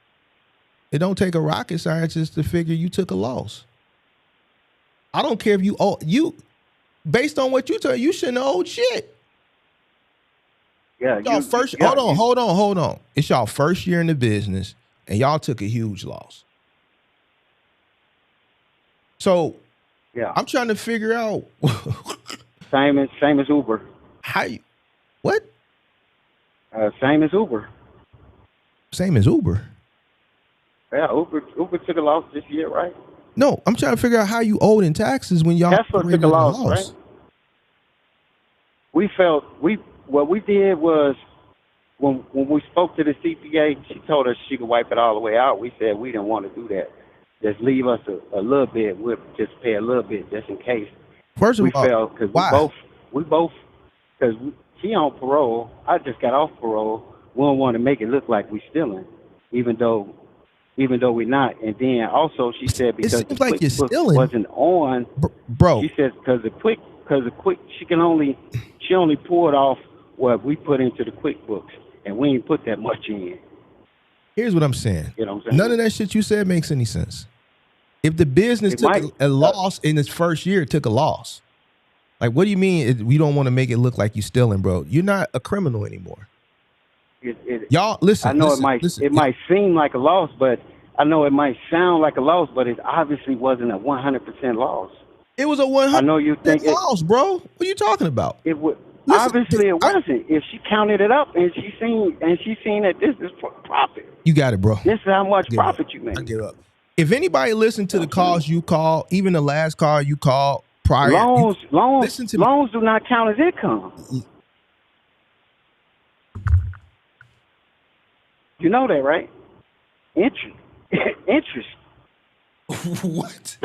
it don't take a rocket scientist to figure you took a loss. I don't care if you based on what you told, you shouldn't have owed shit. Yeah, hold on. It's y'all first year in the business, and y'all took a huge loss. So Yeah. I'm trying to figure out. Same as Uber. How you? What? Same as Uber. Same as Uber. Yeah, Uber took a loss this year, right? No, I'm trying to figure out how you owed in taxes when y'all Tesla took a loss, right? What we did was when we spoke to the CPA, she told us she could wipe it all the way out. We said we didn't want to do that. Just leave us a little bit. We'll just pay a little bit just in case. First of we all, felt because we both because she on parole. I just got off parole. We don't want to make it look like we stealing, even though we're not. And then also she said because the like QuickBooks wasn't on, bro. She said because the quick she only poured off what we put into the QuickBooks, and we ain't put that much in. Here's what I'm saying. You know what I'm saying? None of that shit you said makes any sense. If the business took a loss in its first year, it took a loss. Like, what do you mean we don't want to make it look like you're stealing, bro? You're not a criminal anymore. Y'all, listen. I know listen, it might seem like a loss, but I know it might sound like a loss, but it obviously wasn't a 100% loss. It was a 100% I know you think loss, bro. What are you talking about? It would. Obviously, it wasn't. If she counted it up and she seen that this is profit. You got it, bro. This is how much profit you make. I give up. If anybody listened to the calls you called, even the last call you called prior, loans do not count as income. You know that, right? Interest. What?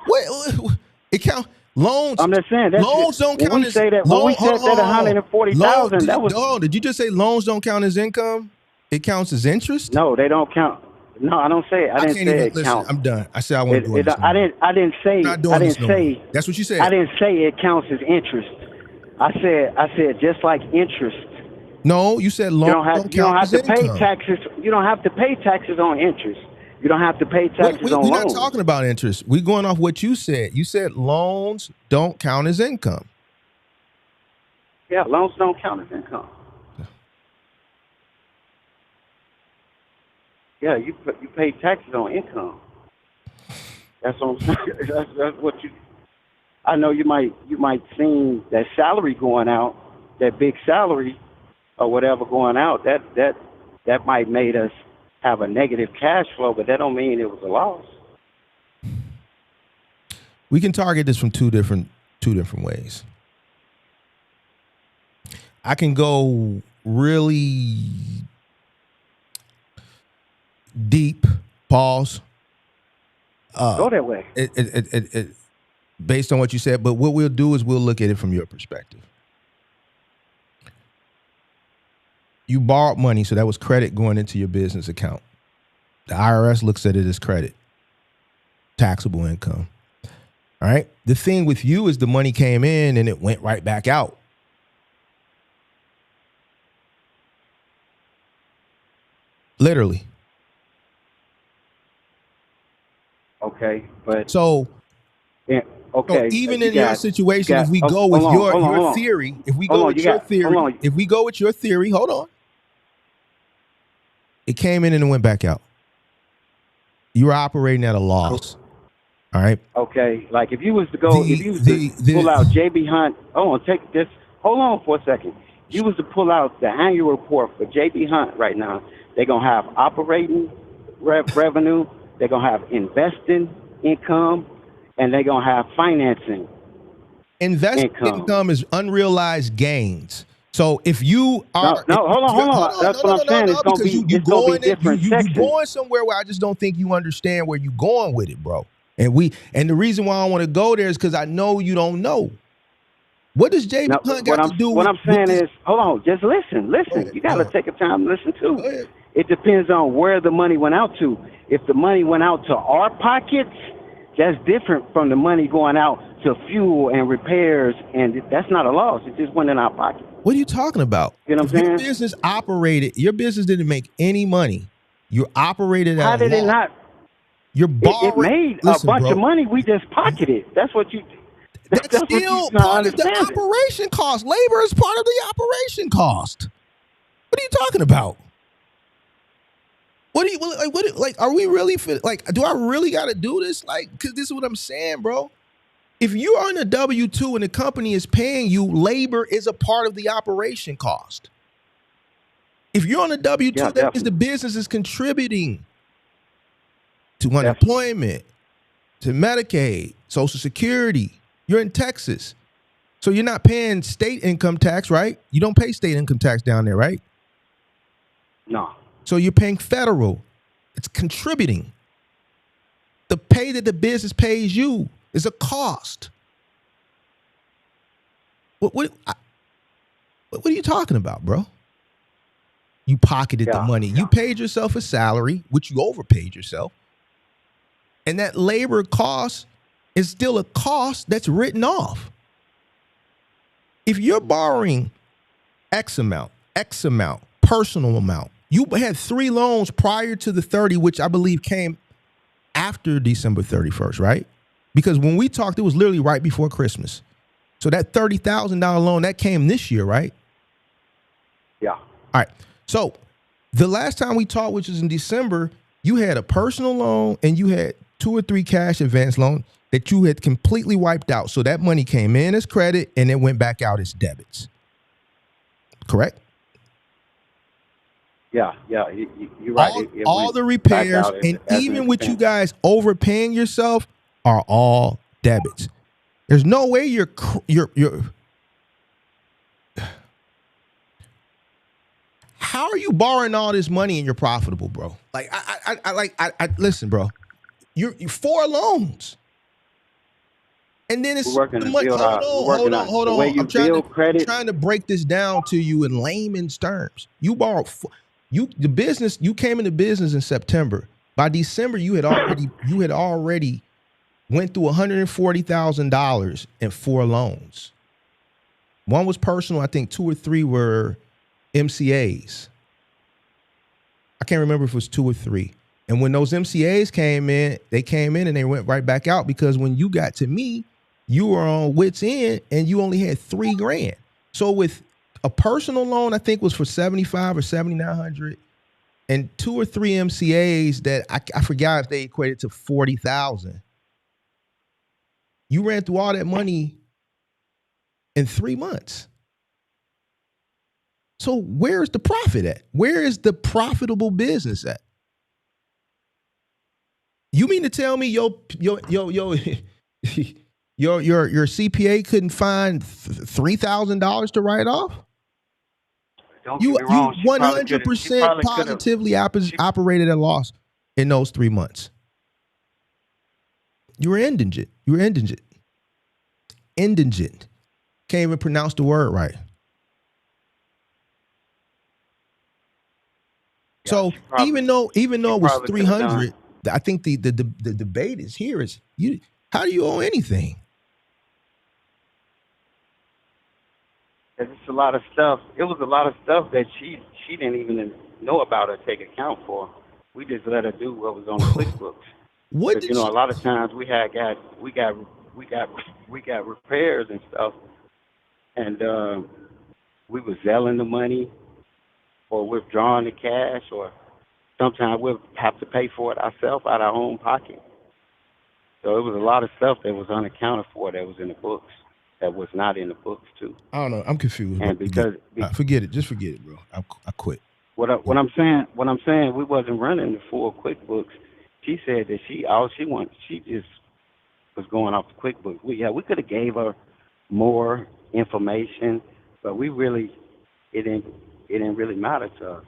What? It count loans. I'm just saying that loans don't count when we as say that. When we said that 140,000, that was. No, did you just say loans don't count as income? It counts as interest. No, they don't count. No, I don't say it. I didn't say it counts. I'm done. I said I won't do it. I didn't say. That's what you said. I didn't say it counts as interest. I said just like interest. No, you said loans you don't have to pay taxes. You don't have to pay taxes on interest. You don't have to pay taxes on loans. We're not talking about interest. We're going off what you said. You said loans don't count as income. Yeah, loans don't count as income. Yeah, you pay taxes on income. That's what I'm saying. That's what you. I know you might see that salary going out, that big salary, or whatever going out. That might made us have a negative cash flow, but that don't mean it was a loss. We can target this from two different ways. I can go really deep. Pause. Go that way. Based on what you said, but what we'll do is we'll look at it from your perspective. You borrowed money, so that was credit going into your business account. The IRS looks at it as credit, taxable income. All right. The thing with you is the money came in and it went right back out. Literally. Okay, but so yeah, okay. So even in your situation, if we go with your theory, if we go with your theory, if we go with your theory, hold on. It came in and it went back out. You were operating at a loss. All right. Okay. Like if you was to go, if you was to pull out JB Hunt, take this. Hold on for a second. If you was to pull out the annual report for JB Hunt right now, they're gonna have operating revenue, they're gonna have investing income, and they're gonna have financing. Investment income is unrealized gains. So if you are hold on. That's what I'm saying. It's gonna be different sections. You're going somewhere where I just don't think you understand where you're going with it, bro. And the reason why I want to go there is because I know you don't know. What does JB Hunt got to do with what I'm saying is, hold on, just listen. You got to take a time to listen too. It depends on where the money went out to. If the money went out to our pockets, that's different from the money going out to fuel and repairs, and that's not a loss. It just went in our pocket. What are you talking about? You know what I'm saying? Your business didn't make any money. You operated at a loss. How did it not? You're borrowing. It made a bunch of money. We just pocketed. That's what you. That's still part of the operation cost. Labor is part of the operation cost. What are you talking about? What do you like? Like, are we really like? Do I really got to do this? Like, because this is what I'm saying, bro. If you are on a W-2 and the company is paying you, labor is a part of the operation cost. If you're on a W-2, that means the business is contributing to unemployment, to Medicaid, Social Security. You're in Texas. So you're not paying state income tax, right? You don't pay state income tax down there, right? No. So you're paying federal. It's contributing. The pay that the business pays you is a cost. What are you talking about, bro? You pocketed the money. You paid yourself a salary, which you overpaid yourself. And that labor cost is still a cost that's written off. If you're borrowing X amount, personal amount, you had 3 loans prior to the 30, which I believe came after December 31st, right? Because when we talked, it was literally right before Christmas. So that $30,000 loan, that came this year, right? Yeah. All right. So the last time we talked, which was in December, you had a personal loan and you had 2 or 3 cash advance loans that you had completely wiped out. So that money came in as credit and it went back out as debits. Correct? Yeah, you're right. All the repairs and even with you guys overpaying yourself are all debits. There's no way you're how are you borrowing all this money and you're profitable, bro? Like I listen, bro. You're 4 loans. And then it's hold on. I'm trying to break this down to you in layman's terms. You borrowed you came into business in September. By December, you had already went through $140,000 in 4 loans. One was personal. I think 2 or 3 were MCAs. I can't remember if it was 2 or 3. And when those MCAs came in and they went right back out because when you got to me, you were on wit's end and you only had $3,000. So with a personal loan, I think was for $7,500 or $7,900, and 2 or 3 MCAs that I forgot if they equated to $40,000. You ran through all that money in 3 months. So where's the profit at? Where is the profitable business at? You mean to tell me your CPA couldn't find $3,000 to write off? Don't get me wrong. You 100% positively operated at a loss in those 3 months. You were indigent. Indigent. Can't even pronounce the word right. Yeah, so even though it was 300, I think the debate is here is how do you owe anything? It's a lot of stuff. It was a lot of stuff that she didn't even know about or take account for. We just let her do what was on the QuickBooks. What did a lot of times we got repairs and stuff, and we were selling the money or withdrawing the cash, or sometimes we'll have to pay for it ourselves out of our own pocket. So it was a lot of stuff that was unaccounted for that was in the books. That was not in the books too. I don't know. I'm confused. And forget it. Just forget it, bro. I quit. What I'm saying, we wasn't running the full QuickBooks. She said that she just was going off the QuickBooks. We could have gave her more information, but it didn't really matter to us.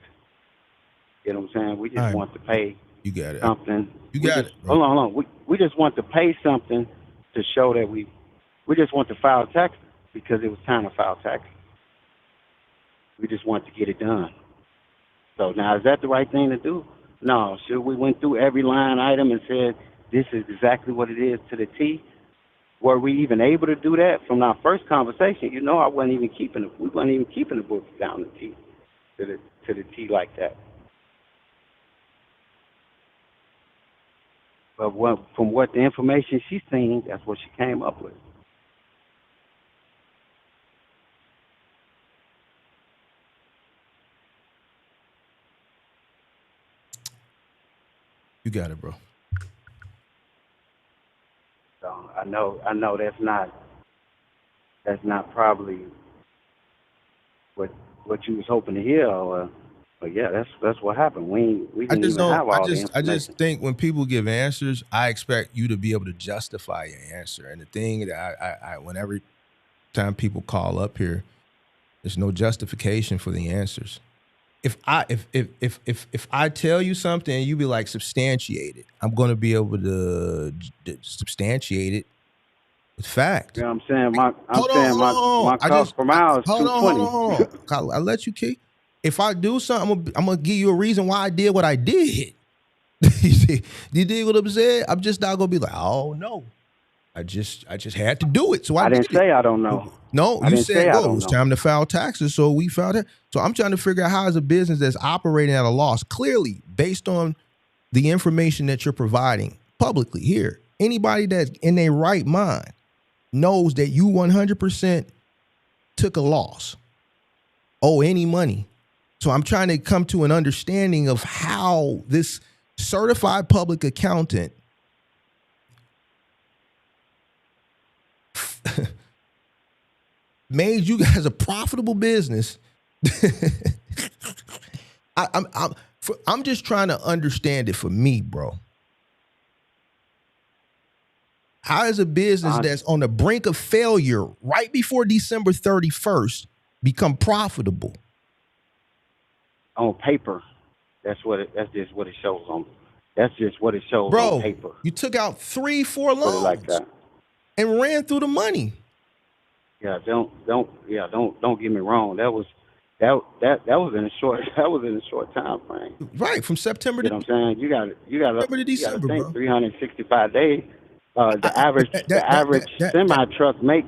You know what I'm saying? We just want to pay. You got it. Something. You got it. Bro. Hold on. We just want to pay something to show that we just want to file taxes because it was time to file taxes. We just want to get it done. So now, is that the right thing to do? No. Should we went through every line item and said, this is exactly what it is to the T? Were we even able to do that from our first conversation? We wasn't even keeping the books down to the T like that. But from what the information she's seen, that's what she came up with. You got it, bro. So I know that's not probably what you was hoping to hear, but yeah, that's what happened. We didn't even have all the information. I just think when people give answers, I expect you to be able to justify your answer. And the thing that I whenever time people call up here, there's no justification for the answers. If I tell you something and you be like, substantiate it, I'm going to be able to substantiate it with fact. You know what I'm saying? My cost per mile is 220. I'll let you kick. If I do something, I'm gonna give you a reason why I did what I did. You dig what I'm saying? I'm just not gonna be like, oh no, I just had to do it. So I didn't say I don't know. No, you said, oh, it was time to file taxes, so we filed it. So I'm trying to figure out how is a business that's operating at a loss, clearly based on the information that you're providing publicly here. Anybody that's in their right mind knows that you 100% took a loss, owe any money. So I'm trying to come to an understanding of how this certified public accountant made you guys a profitable business. I'm just trying to understand it for me, bro. How is a business that's on the brink of failure right before December 31st become profitable? On paper, that's just what it shows on. That's just what it shows on paper. You took out 3-4 loans like that and ran through the money. Yeah, don't get me wrong. That was in a short time frame. Right, from September to, you know what I'm saying? You got to December, think bro. 365 days. The average semi truck make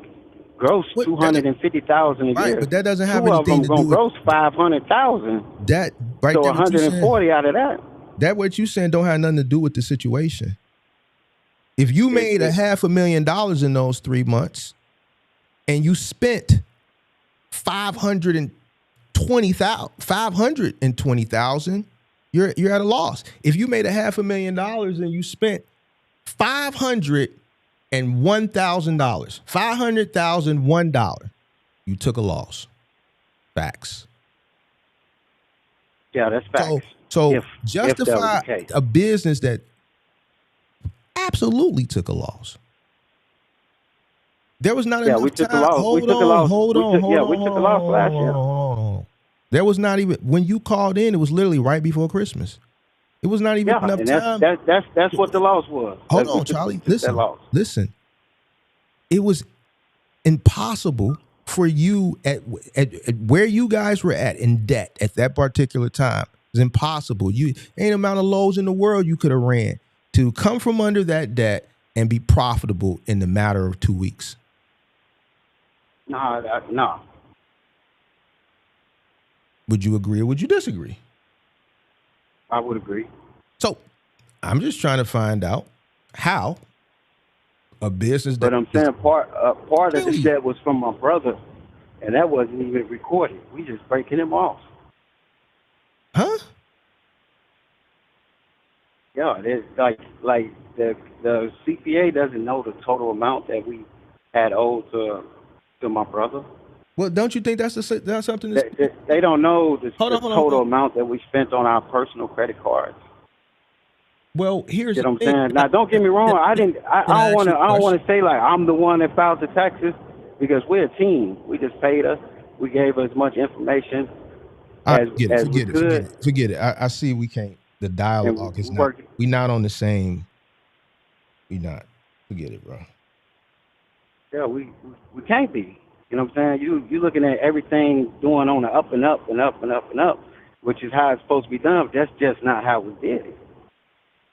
gross 250,000 a year. Right, but that doesn't have Two of anything them to do with gross 500,000. that. Right, so there, 140 out of that. That what you saying don't have nothing to do with the situation. If you made $500,000 in those 3 months, and you spent $520,000, you're at a loss. If you made $500,000 and you spent $501,000, $500,001, you took a loss. Facts. Yeah, that's facts. So justify a business that absolutely took a loss. There was not enough time. Hold on. We took a loss last year. There was not even, when you called in, it was literally right before Christmas. It was not even enough time. That's what the loss was. Hold on, Charlie. Listen. It was impossible for you at where you guys were at in debt at that particular time. It was impossible. You ain't amount of lows in the world you could have ran to come from under that debt and be profitable in the matter of 2 weeks. No. Would you agree or would you disagree? I would agree. So I'm just trying to find out how a business. But I'm saying part of the debt was from my brother, and that wasn't even recorded. We just breaking him off. Huh? Yeah, it's like the CPA doesn't know the total amount that we had owed to my brother. Well, don't you think that's something? They don't know the total amount that we spent on our personal credit cards. Well, here's you know what I'm saying. Now, don't get me wrong. I don't want to say like I'm the one that filed the taxes, because we're a team. We just paid us. We gave her as much information as we could. Forget it. I see we can't. The dialogue is not. We're not on the same. We're not. Forget it, bro. Yeah, we can't be. You know what I'm saying? You looking at everything doing on the up and up and up and up and up, which is how it's supposed to be done. But that's just not how we did it.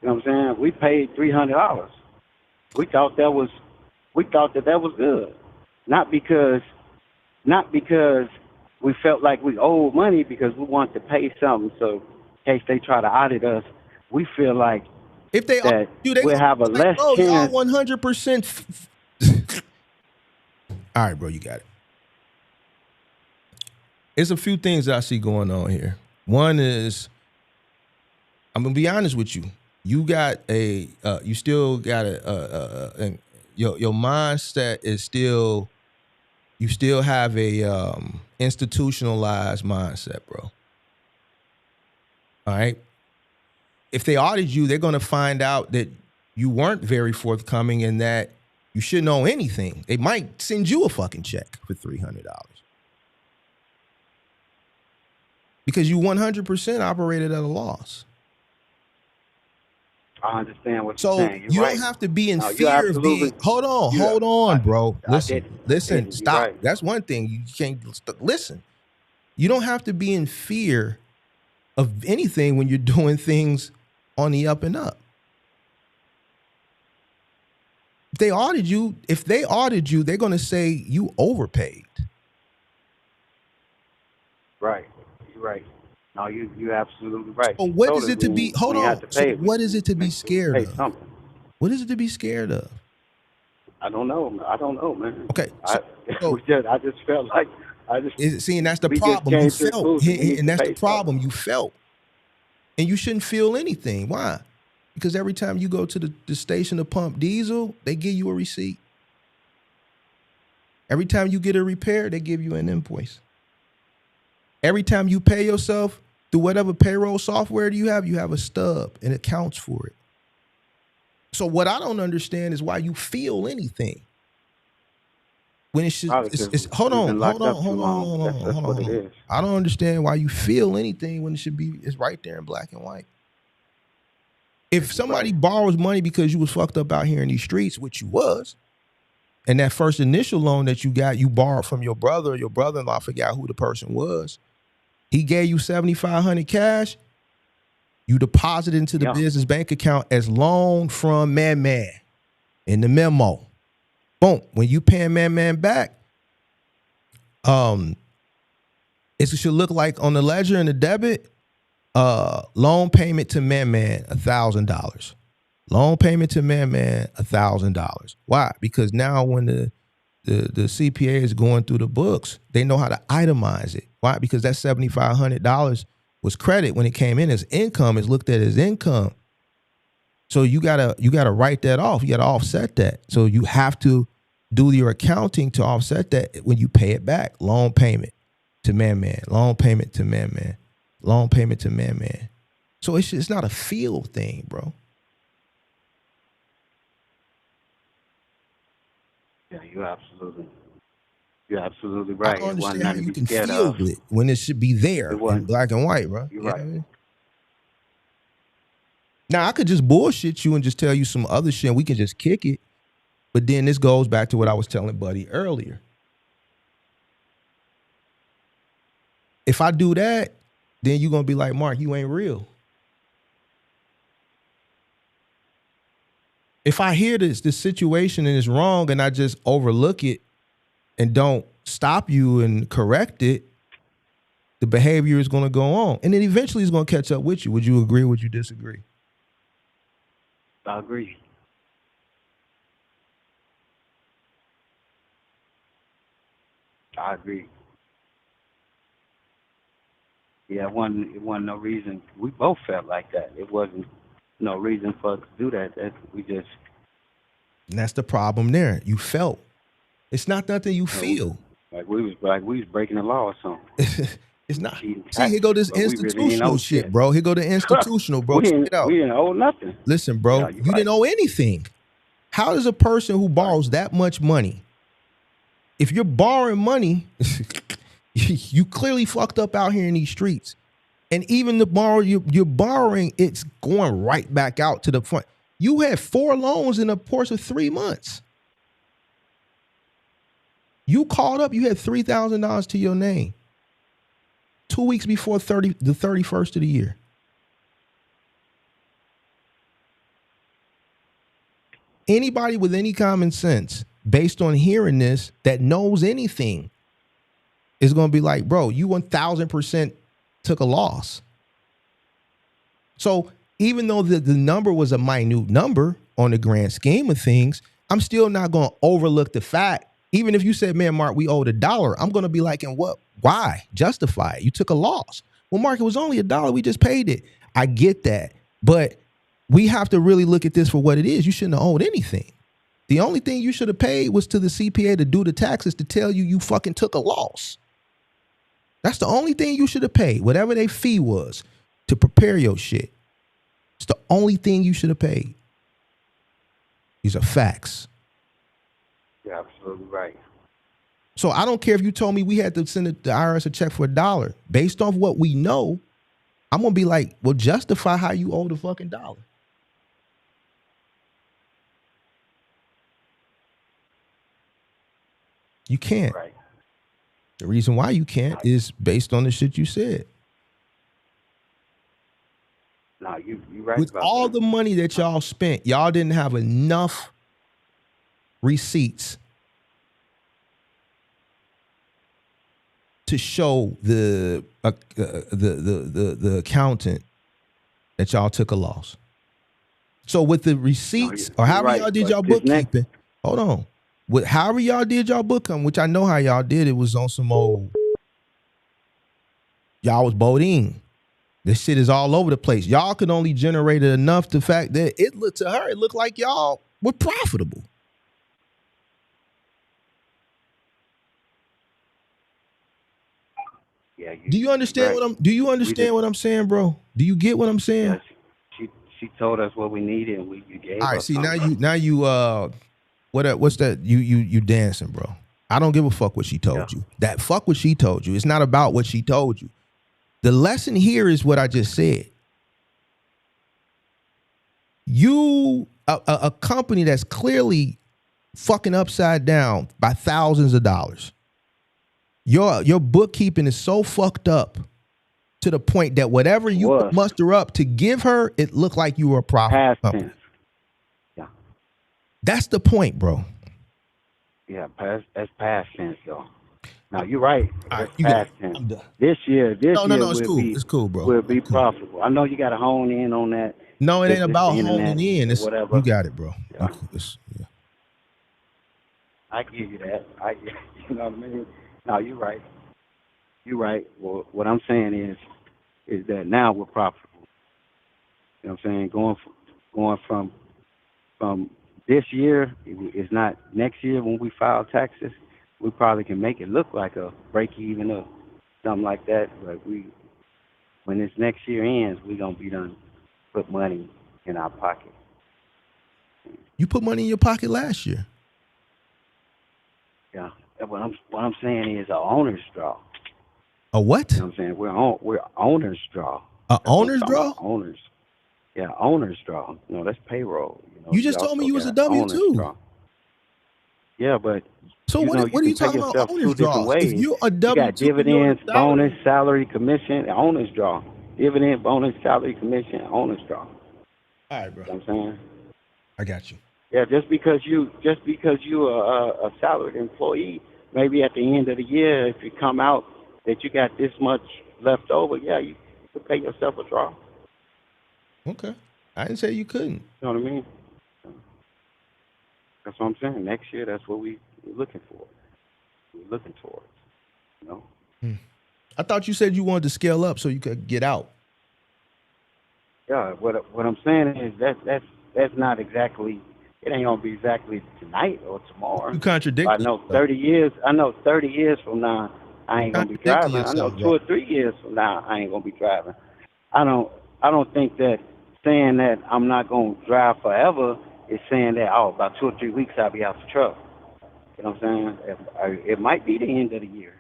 You know what I'm saying? We paid $300. We thought that was good. Not because we felt like we owed money, because we wanted to pay something. So in case they try to audit us, we feel like if they we'll have a less chance. 100%. All right, bro, you got it. There's a few things I see going on here. One is, I'm going to be honest with you. you got you still got your mindset is still, you still have a institutionalized mindset, bro. All right. If they audit you, they're going to find out that you weren't very forthcoming and that you shouldn't know anything. They might send you a fucking check for $300 because you 100% operated at a loss. I understand what you're saying. So you don't have to be in fear of being. Hold on, bro. Listen, stop. Right. That's one thing. You can't listen. You don't have to be in fear of anything when you're doing things on the up and up. If they audit you, they're going to say you overpaid. Right. You're right. No, you're absolutely right. So what is it to be? Hold on. So what is it to be scared of? Something. What is it to be scared of? I don't know, man. Okay. I just felt like see, and that's the problem. You felt, and that's the problem. You felt, and you shouldn't feel anything. Why? Because every time you go to the station to pump diesel, they give you a receipt. Every time you get a repair, they give you an invoice. Every time you pay yourself through whatever payroll software you have a stub and it counts for it. So what I don't understand is why you feel anything. When it's hold on. I don't understand why you feel anything when it's right there in black and white. If somebody borrows money because you was fucked up out here in these streets, which you was, and that first initial loan that you got, you borrowed from your brother or your brother-in-law, I forgot who the person was. He gave you $7,500 cash. You deposited into the business bank account as loan from Man in the memo. Boom. When you paying Man back, it should look like on the ledger and the debit, loan payment to Man $1,000. Loan payment to Man $1,000. Why? Because now when the CPA is going through the books, they know how to itemize it. Why? Because that $7,500 was credit when it came in as income, is looked at as income. So you gotta write that off. You gotta offset that. So you have to do your accounting to offset that when you pay it back. Loan payment to Man. Loan payment to Man. Loan payment to Man. So it's not a feel thing, bro. Yeah, you're absolutely right. I don't understand how you can feel it when it should be there in black and white, bro. You're right. I mean? Now I could just bullshit you and just tell you some other shit and we can just kick it. But then this goes back to what I was telling Buddy earlier. If I do that, then you're gonna be like, Mark, you ain't real. If I hear this situation and it's wrong and I just overlook it and don't stop you and correct it, the behavior is going to go on. And then eventually it's going to catch up with you. Would you agree or would you disagree? I agree. Yeah, it wasn't no reason. We both felt like that. It wasn't no reason for us to do that. And that's the problem there. You felt. It's not nothing you feel. Like we was breaking the law or something. It's not. See, here go this institutional shit, bro. Here go the institutional, bro. We didn't owe nothing. Listen, bro, you didn't owe anything. How does a person who borrows that much money, if you're borrowing money, you clearly fucked up out here in these streets. And even the borrow you're borrowing, it's going right back out to the front. You had 4 loans in the course of 3 months. You called up, you had $3,000 to your name 2 weeks before the 31st of the year. Anybody with any common sense, based on hearing this, that knows anything, is going to be like, bro, you 1,000% took a loss. So even though the number was a minute number on the grand scheme of things, I'm still not going to overlook the fact. Even if you said, man, Mark, we owed $1, I'm going to be like, and what? Why? Justify it. You took a loss. Well, Mark, it was only $1. We just paid it. I get that. But we have to really look at this for what it is. You shouldn't have owed anything. The only thing you should have paid was to the CPA to do the taxes to tell you fucking took a loss. That's the only thing you should have paid, whatever their fee was to prepare your shit. It's the only thing you should have paid. These are facts. You're absolutely right. So I don't care if you told me we had to send the IRS a check for $1. Based off what we know, I'm going to be like, well, justify how you owe the fucking $1. You can't. Right. The reason why you can't is based on the shit you said. No, you right. With about all that. the money that y'all spent, y'all didn't have enough receipts to show the accountant that y'all took a loss. So with the receipts, or however y'all did y'all bookkeeping, hold on. With however y'all did y'all bookkeeping, which I know how y'all did, it was on some old, y'all was bodine. This shit is all over the place. Y'all could only generate enough the fact that it looked to her, it looked like y'all were profitable. Yeah. Do you understand what I'm? Do you understand what I'm saying, bro? Do you get what I'm saying? Yeah, she told us what we needed, and you gave us. All right. See, now you what's that? You dancing, bro. I don't give a fuck what she told you. That fuck what she told you. It's not about what she told you. The lesson here is what I just said. You a company that's clearly fucking upside down by thousands of dollars. Your bookkeeping is so fucked up to the point that whatever you could muster up to give her, it looked like you were a profit company. Yeah. That's the point, bro. Yeah, that's past tense, though. Now you're right. All That's past tense. This year, no, it's cool. It's cool, bro. We'll be profitable. I know you got to hone in on that. No, it ain't about honing in. It's whatever. You got it, bro. Yeah. Yeah. I give you that. You know what I mean? No, you're right. You're right. Well, what I'm saying is that now we're profitable. You know what I'm saying? Going from this year, it's not next year when we file taxes. We probably can make it look like a break even or something like that. But when this next year ends, we're gonna be done put money in our pocket. You put money in your pocket last year. Yeah. What I'm saying is an owner's draw. A what? You know what I'm saying? We're owner's draw. A owner's draw? Owners. Yeah, owner's draw. No, that's payroll. You just told me you was a W-2. Yeah, but so what are you talking about owner's draw? If you're a W-2, you got dividends, bonus, salary, commission, owner's draw. Dividend, bonus, salary, commission, owner's draw. All right, bro. You know what I'm saying? I got you. Yeah, just because you a salaried employee, maybe at the end of the year, if you come out that you got this much left over, yeah, you could pay yourself a draw. Okay. I didn't say you couldn't. You know what I mean? That's what I'm saying. Next year, that's what we're looking for. We're looking towards, you know? I thought you said you wanted to scale up so you could get out. Yeah, what I'm saying is that's not exactly, it ain't gonna be exactly tonight or tomorrow. You contradict. I know 30 years from now I ain't gonna be driving. I know 2 or 3 years from now I ain't gonna be driving. I don't think that saying that I'm not gonna drive forever is saying that about 2 or 3 weeks I'll be out the truck. You know what I'm saying? It might be the end of the year.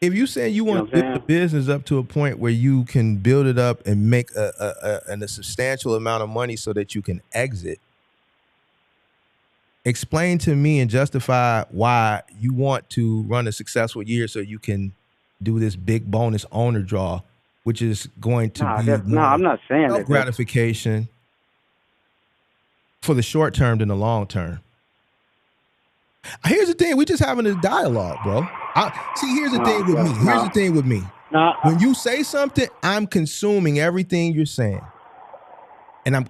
If you say you want to build the business up to a point where you can build it up and make a substantial amount of money so that you can exit, explain to me and justify why you want to run a successful year so you can do this big bonus owner draw, which is going to be I'm not saying that gratification for the short term than the long term. Here's the thing. We just having a dialogue, bro. Here's the thing with me. Here's the thing with me. When you say something, I'm consuming everything you're saying. And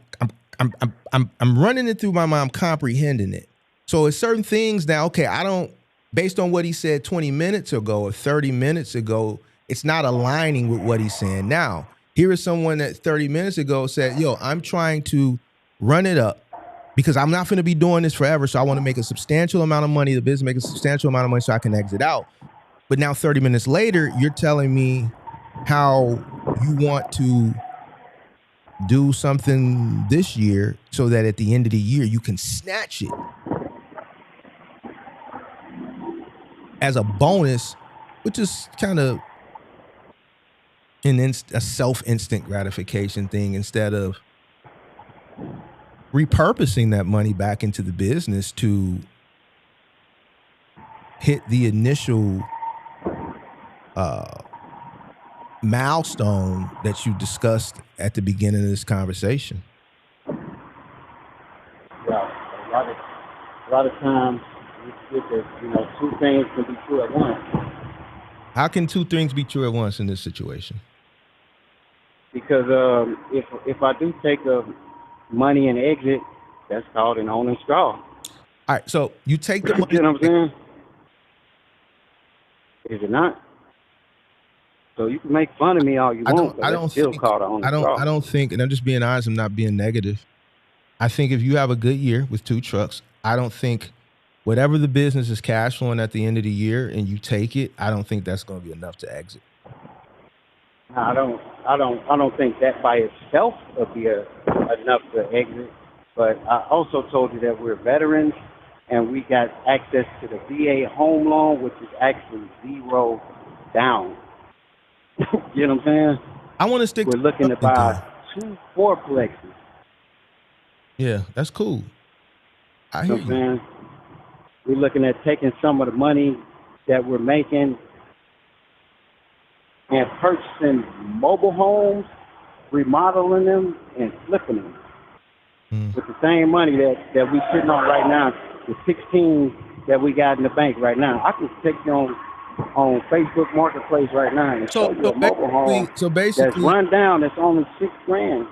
I'm running it through my mind, I'm comprehending it. So it's certain things now, okay, based on what he said 20 minutes ago or 30 minutes ago, it's not aligning with what he's saying now. Here is someone that 30 minutes ago said, yo, I'm trying to run it up because I'm not going to be doing this forever. So I want to make a substantial amount of money. The business make a substantial amount of money so I can exit out. But now 30 minutes later, you're telling me how you want to do something this year so that at the end of the year, you can snatch it as a bonus, which is kind of a self-instant gratification thing instead of repurposing that money back into the business to hit the initial milestone that you discussed at the beginning of this conversation. Yeah, a lot of times, two things can be true at once. How can two things be true at once in this situation? Because if I do take money and exit, that's called an owning straw. All right, so you take the money. You know what I'm saying? Is it not? So you can make fun of me all you want, but it's still called an owning straw. I don't think, and I'm just being honest, I'm not being negative. I think if you have a good year with 2 trucks, I don't think whatever the business is cash flowing at the end of the year and you take it, I don't think that's going to be enough to exit. I don't think that by itself will be enough to exit. But I also told you that we're veterans and we got access to the VA home loan, which is actually 0 down. You know what I'm saying? I want to stick. We're looking to buy 2 fourplexes. Yeah, that's cool. I hear you. Saying? We're looking at taking some of the money that we're making and purchasing mobile homes, remodeling them, and flipping them. With the same money that we're sitting on right now, the 16 that we got in the bank right now. I can take you on Facebook Marketplace right now and show you a mobile home that's run down, that's only $6,000.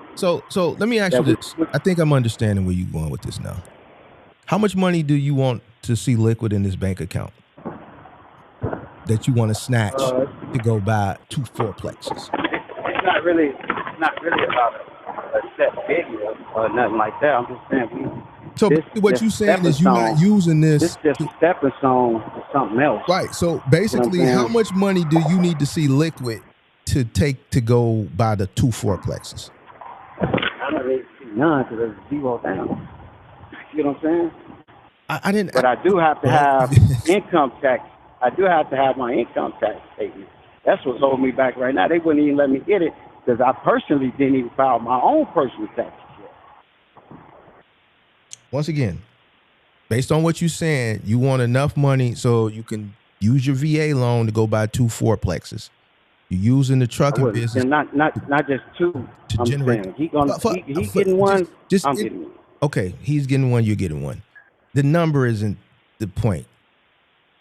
So let me ask you this. I think I'm understanding where you're going with this now. How much money do you want to see liquid in this bank account that you want to snatch to go buy 2 fourplexes? It's not really about a set figure or nothing like that. I'm just saying what you're saying is you're not using this. This is just a stepping stone to something else. Right. So basically, how much money do you need to see liquid to go buy the 2 fourplexes? I don't really see none because there's 0 down. You know what I'm saying? I didn't. But I do have to have income tax. I do have to have my income tax statement. That's what's holding me back right now. They wouldn't even let me get it because I personally didn't even file my own personal taxes yet. Once again, based on what you're saying, you want enough money so you can use your VA loan to go buy 2 fourplexes. You're using the trucking business. Not just 2. I'm saying he getting one. I'm getting one. Okay, he's getting one. You're getting one. The number isn't the point.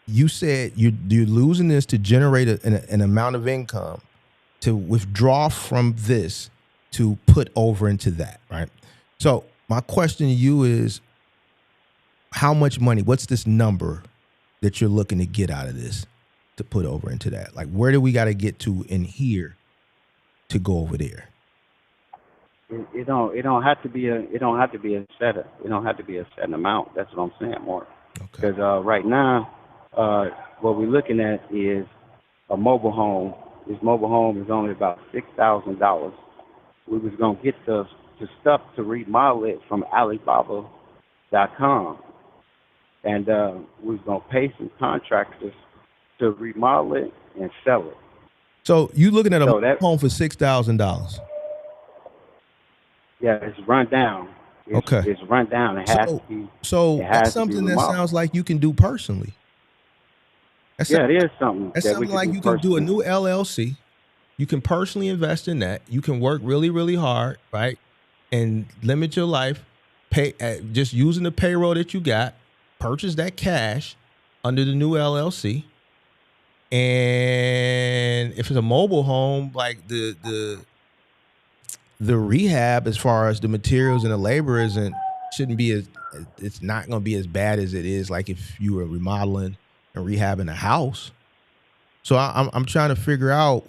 You said you're losing this to generate an amount of income to withdraw from this to put over into that, right? So my question to you is, how much money, what's this number that you're looking to get out of this to put over into that? Like, where do we got to get to in here to go over there? It don't have to be a set amount. That's what I'm saying, Mark. Because right now, what we're looking at is a mobile home. This mobile home is only about $6,000. We was gonna get the stuff to remodel it from Alibaba.com, and we was gonna pay some contractors to remodel it and sell it. So you looking at a home for $6,000? Yeah, it's run down. It's run down. It has to be. So that's something that sounds like you can do personally. It is something. That's something like you can do a new LLC. You can personally invest in that. You can work really, really hard, right? And limit your life. Pay just using the payroll that you got. Purchase that cash under the new LLC. And if it's a mobile home, like the rehab, as far as the materials and the labor, it's not going to be as bad as it is like if you were remodeling and rehabbing a house. So I'm trying to figure out.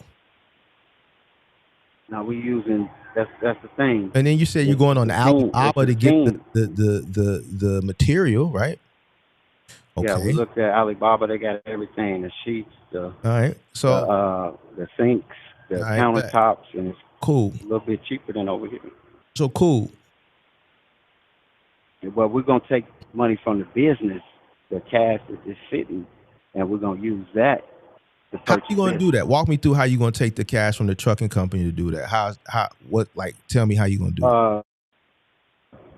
Now we using that's the thing. And then you said you're going on Alibaba to get the material, right? Okay. Yeah, we looked at Alibaba. They got everything: the sheets, all right, so the sinks, the countertops, and it's cool. A little bit cheaper than over here. So cool. But we're gonna take money from the business, the cash that is sitting, and we're gonna use that. How you gonna do that? Walk me through how you gonna take the cash from the trucking company to do that. Tell me how you gonna do it.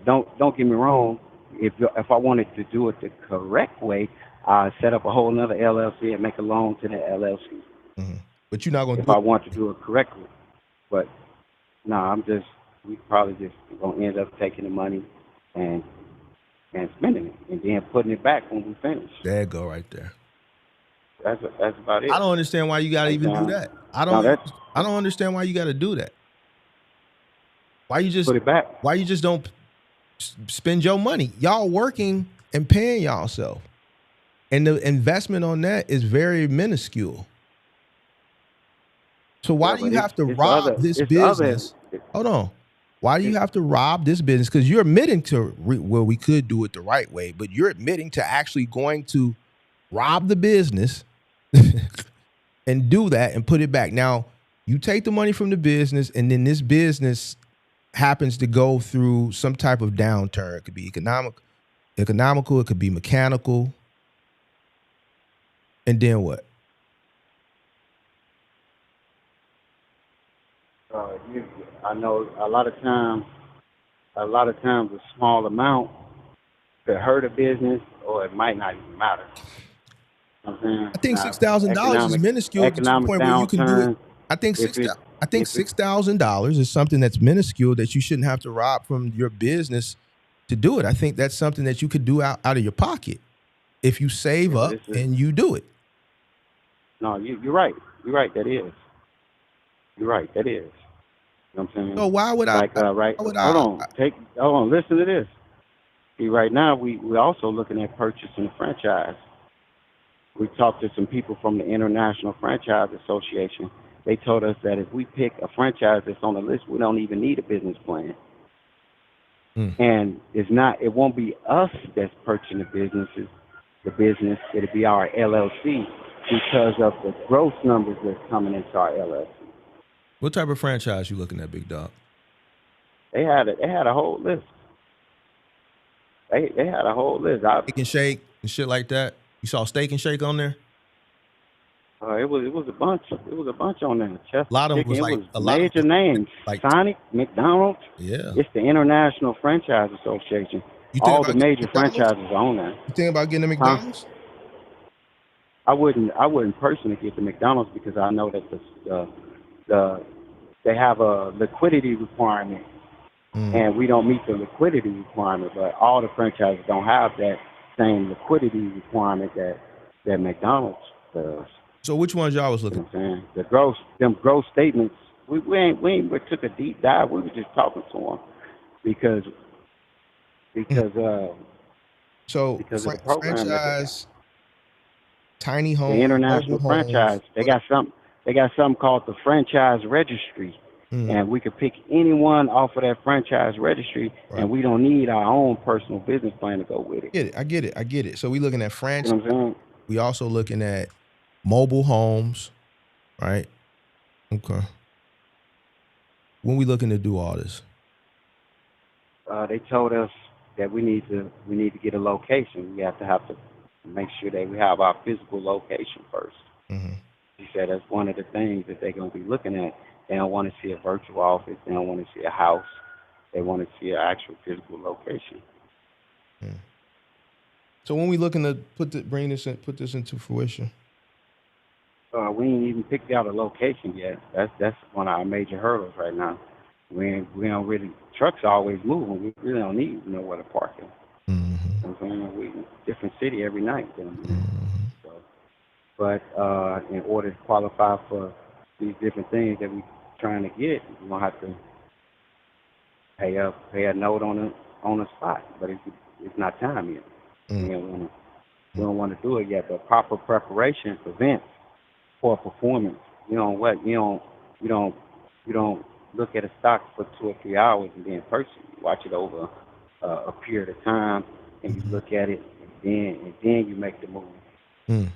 Don't get me wrong. If I wanted to do it the correct way, I set up a whole nother LLC and make a loan to the LLC. Mm-hmm. But you're not gonna. If I want to do it correctly, but no, we probably just gonna end up taking the money and spending it, and then putting it back when we finish. There you go, right there. That's about it. I don't understand why you gotta even do that. I don't understand why you gotta do that. Why you just put it back? Why you just don't spend your money? Y'all working and paying y'allself, and the investment on that is very minuscule. So why do you have to rob this business? Hold on. Why do you have to rob this business? Because you're admitting to we could do it the right way, but you're admitting to actually going to rob the business and do that and put it back. Now, you take the money from the business, and then this business happens to go through some type of downturn. It could be economical, it could be mechanical. And then what? I know a lot of times a small amount could hurt a business, or it might not even matter. You know what I'm saying? I think $6,000 is minuscule to the point where you can do it. I think $6,000 is something that's minuscule that you shouldn't have to rob from your business to do it. I think that's something that you could do out of your pocket if you save up and you do it. No, you're right. You're right. That is. You're right. That is. You know what I'm saying? So why would I? Hold on. Listen to this. See, right now we're also looking at purchasing a franchise. We talked to some people from the International Franchise Association. They told us that if we pick a franchise that's on the list, we don't even need a business plan. And it won't be us that's purchasing the business. It'll be our LLC because of the growth numbers that's coming into our LLC. What type of franchise you looking at, Big Dog? They had a whole list. They had a whole list. Steak and Shake and shit like that. You saw Steak and Shake on there? It was a bunch. It was a bunch on there. A lot of them was like a lot major names. Like Sonic, McDonald's. Yeah. It's the International Franchise Association. All the major franchises are on there. You think about getting a McDonald's? I wouldn't personally get the McDonald's because I know that they have a liquidity requirement, and we don't meet the liquidity requirement. But all the franchises don't have that same liquidity requirement that McDonald's does. So which ones y'all was looking at? Them growth statements, we took a deep dive. We were just talking to them because of the program franchise, tiny home, the international franchise. They got something called the franchise registry, and we could pick anyone off of that franchise registry, and we don't need our own personal business plan to go with it. I get it. So we looking at franchise. You know what I'm saying? We also looking at mobile homes, right? Okay. When we looking to do all this? They told us that we need to get a location. We have to make sure that we have our physical location first. He said that's one of the things that they're going to be looking at. They don't want to see a virtual office. They don't want to see a house. They want to see an actual physical location. So when we looking to put this into fruition? We ain't even picked out a location yet. That's one of our major hurdles right now. We don't really, trucks are always moving. We really don't need nowhere to park it. You know what I'm saying? We different city every night. So, but in order to qualify for these different things that we're trying to get, we're gonna have to pay a note on the spot. But it's not time yet. We don't want to do it yet. But proper preparation prevents poor performance. You don't look at a stock for 2 or 3 hours and then personally watch it over a period of time, and you look at it, and then you make the move. I'm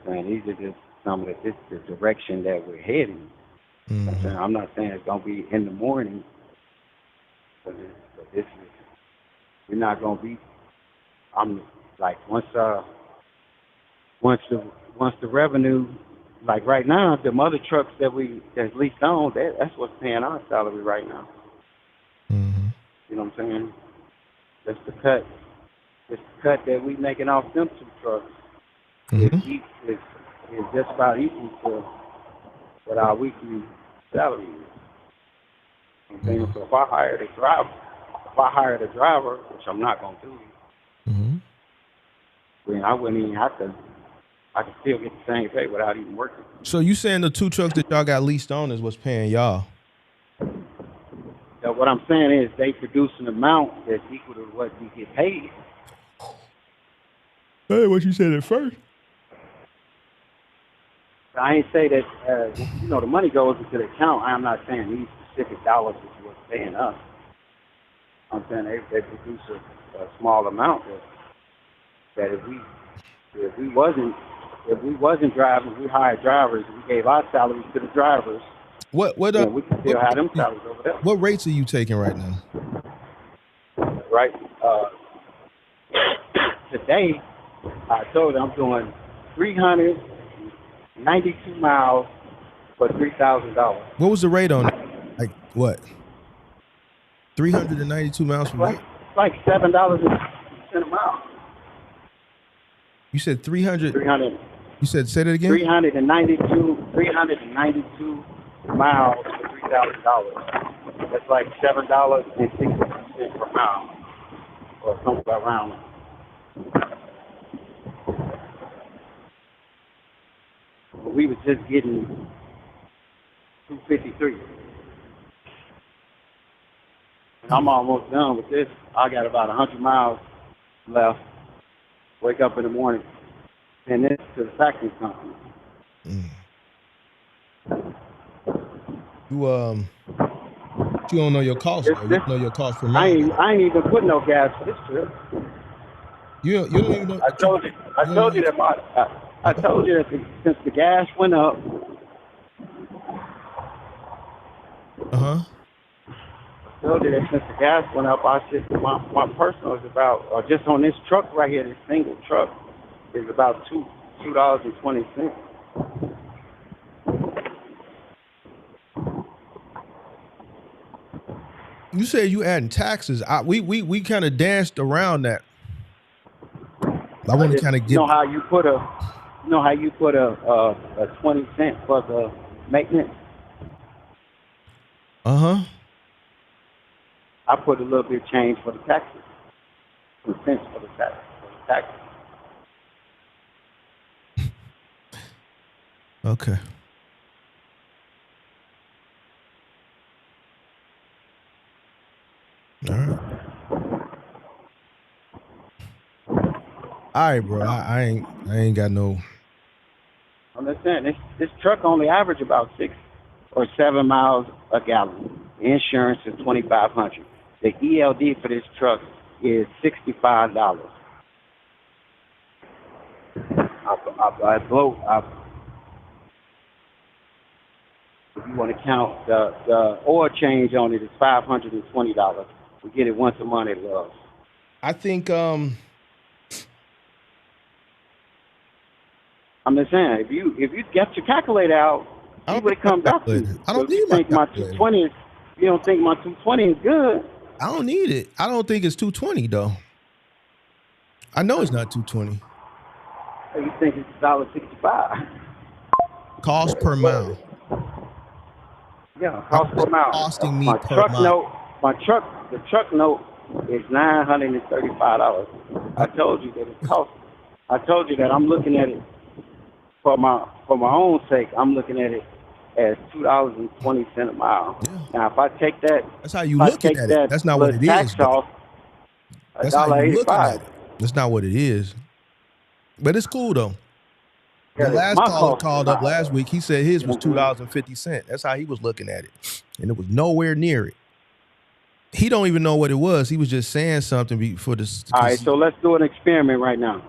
saying these are just some of the direction that we're heading. I'm not saying it's gonna be in the morning, but this is, we're not gonna be. I'm like once the revenue, like right now, the other trucks that's leased on, that's what's paying our salary right now. You know what I'm saying? That's the cut. It's the cut that we making off them 2 trucks. Is just about equal to what our weekly salary is. You know what I'm saying? So if I hired a driver, which I'm not gonna do, then I wouldn't even have to. I could still get the same pay without even working. So you saying the 2 trucks that y'all got leased on is what's paying y'all? So what I'm saying is they produce an amount that's equal to what we get paid. Hey, what you said at first? I ain't say that, the money goes into the account. I'm not saying these specific dollars is what's paying us. I'm saying they produce a small amount that if we wasn't driving, we hired drivers, we gave our salaries to the drivers. We could still have them salaries over there. What rates are you taking right now? Right. Today, I told you I'm doing 392 miles for $3,000. What was the rate on it? Like what? 392 miles from what? It's like $7 a mile. You said 300. 300. You said, say that again? 392 miles for $3,000. That's like $7.60 per mile, or something around it. We was just getting 253. And I'm almost done with this. I got about 100 miles left. Wake up in the morning, and this to the factory company. You don't know your cost. You don't know your cost per mile. I ain't even put no gas for this trip. You don't even know. I told you that since the gas went up. Uh-huh. I told you that since the gas went up, I said my personal is about, just on this truck right here, this single truck, is about $2.20. You said you adding taxes. We kind of danced around that. I want to kind of get. You know how you put a 20 cent for the maintenance. I put a little bit of change for the taxes, some cents for the taxes. Okay. All right. All right, bro. I ain't got no. I'm just saying this truck only average about 6 or 7 miles a gallon. The insurance is $2,500. The ELD for this truck is $65. If you want to count the oil change on it is $520. We get it once a month at Love's. I think I'm just saying, if you get your calculator out, see what it comes out to. I don't need my calculator. 220 is, you don't think my 220 is good? I don't need it. I don't think it's 220 though. I know it's not 220. You think it's $1.65? Cost per mile. Yeah, cost per mile. Costing me my per truck mile. note. The truck note is $935. I told you that it costs. I told you that I'm looking at it for my own sake. I'm looking at it as $2.20 a mile. Yeah. Now, if I take that, that's how you looking at it. That's not what it is. That's how you looking at it. That's not what it is. But it's cool though. The last caller called up last week. He said his was $2.50. That's how he was looking at it, and it was nowhere near it. He don't even know what it was. He was just saying something for this. All right, so let's do an experiment right now.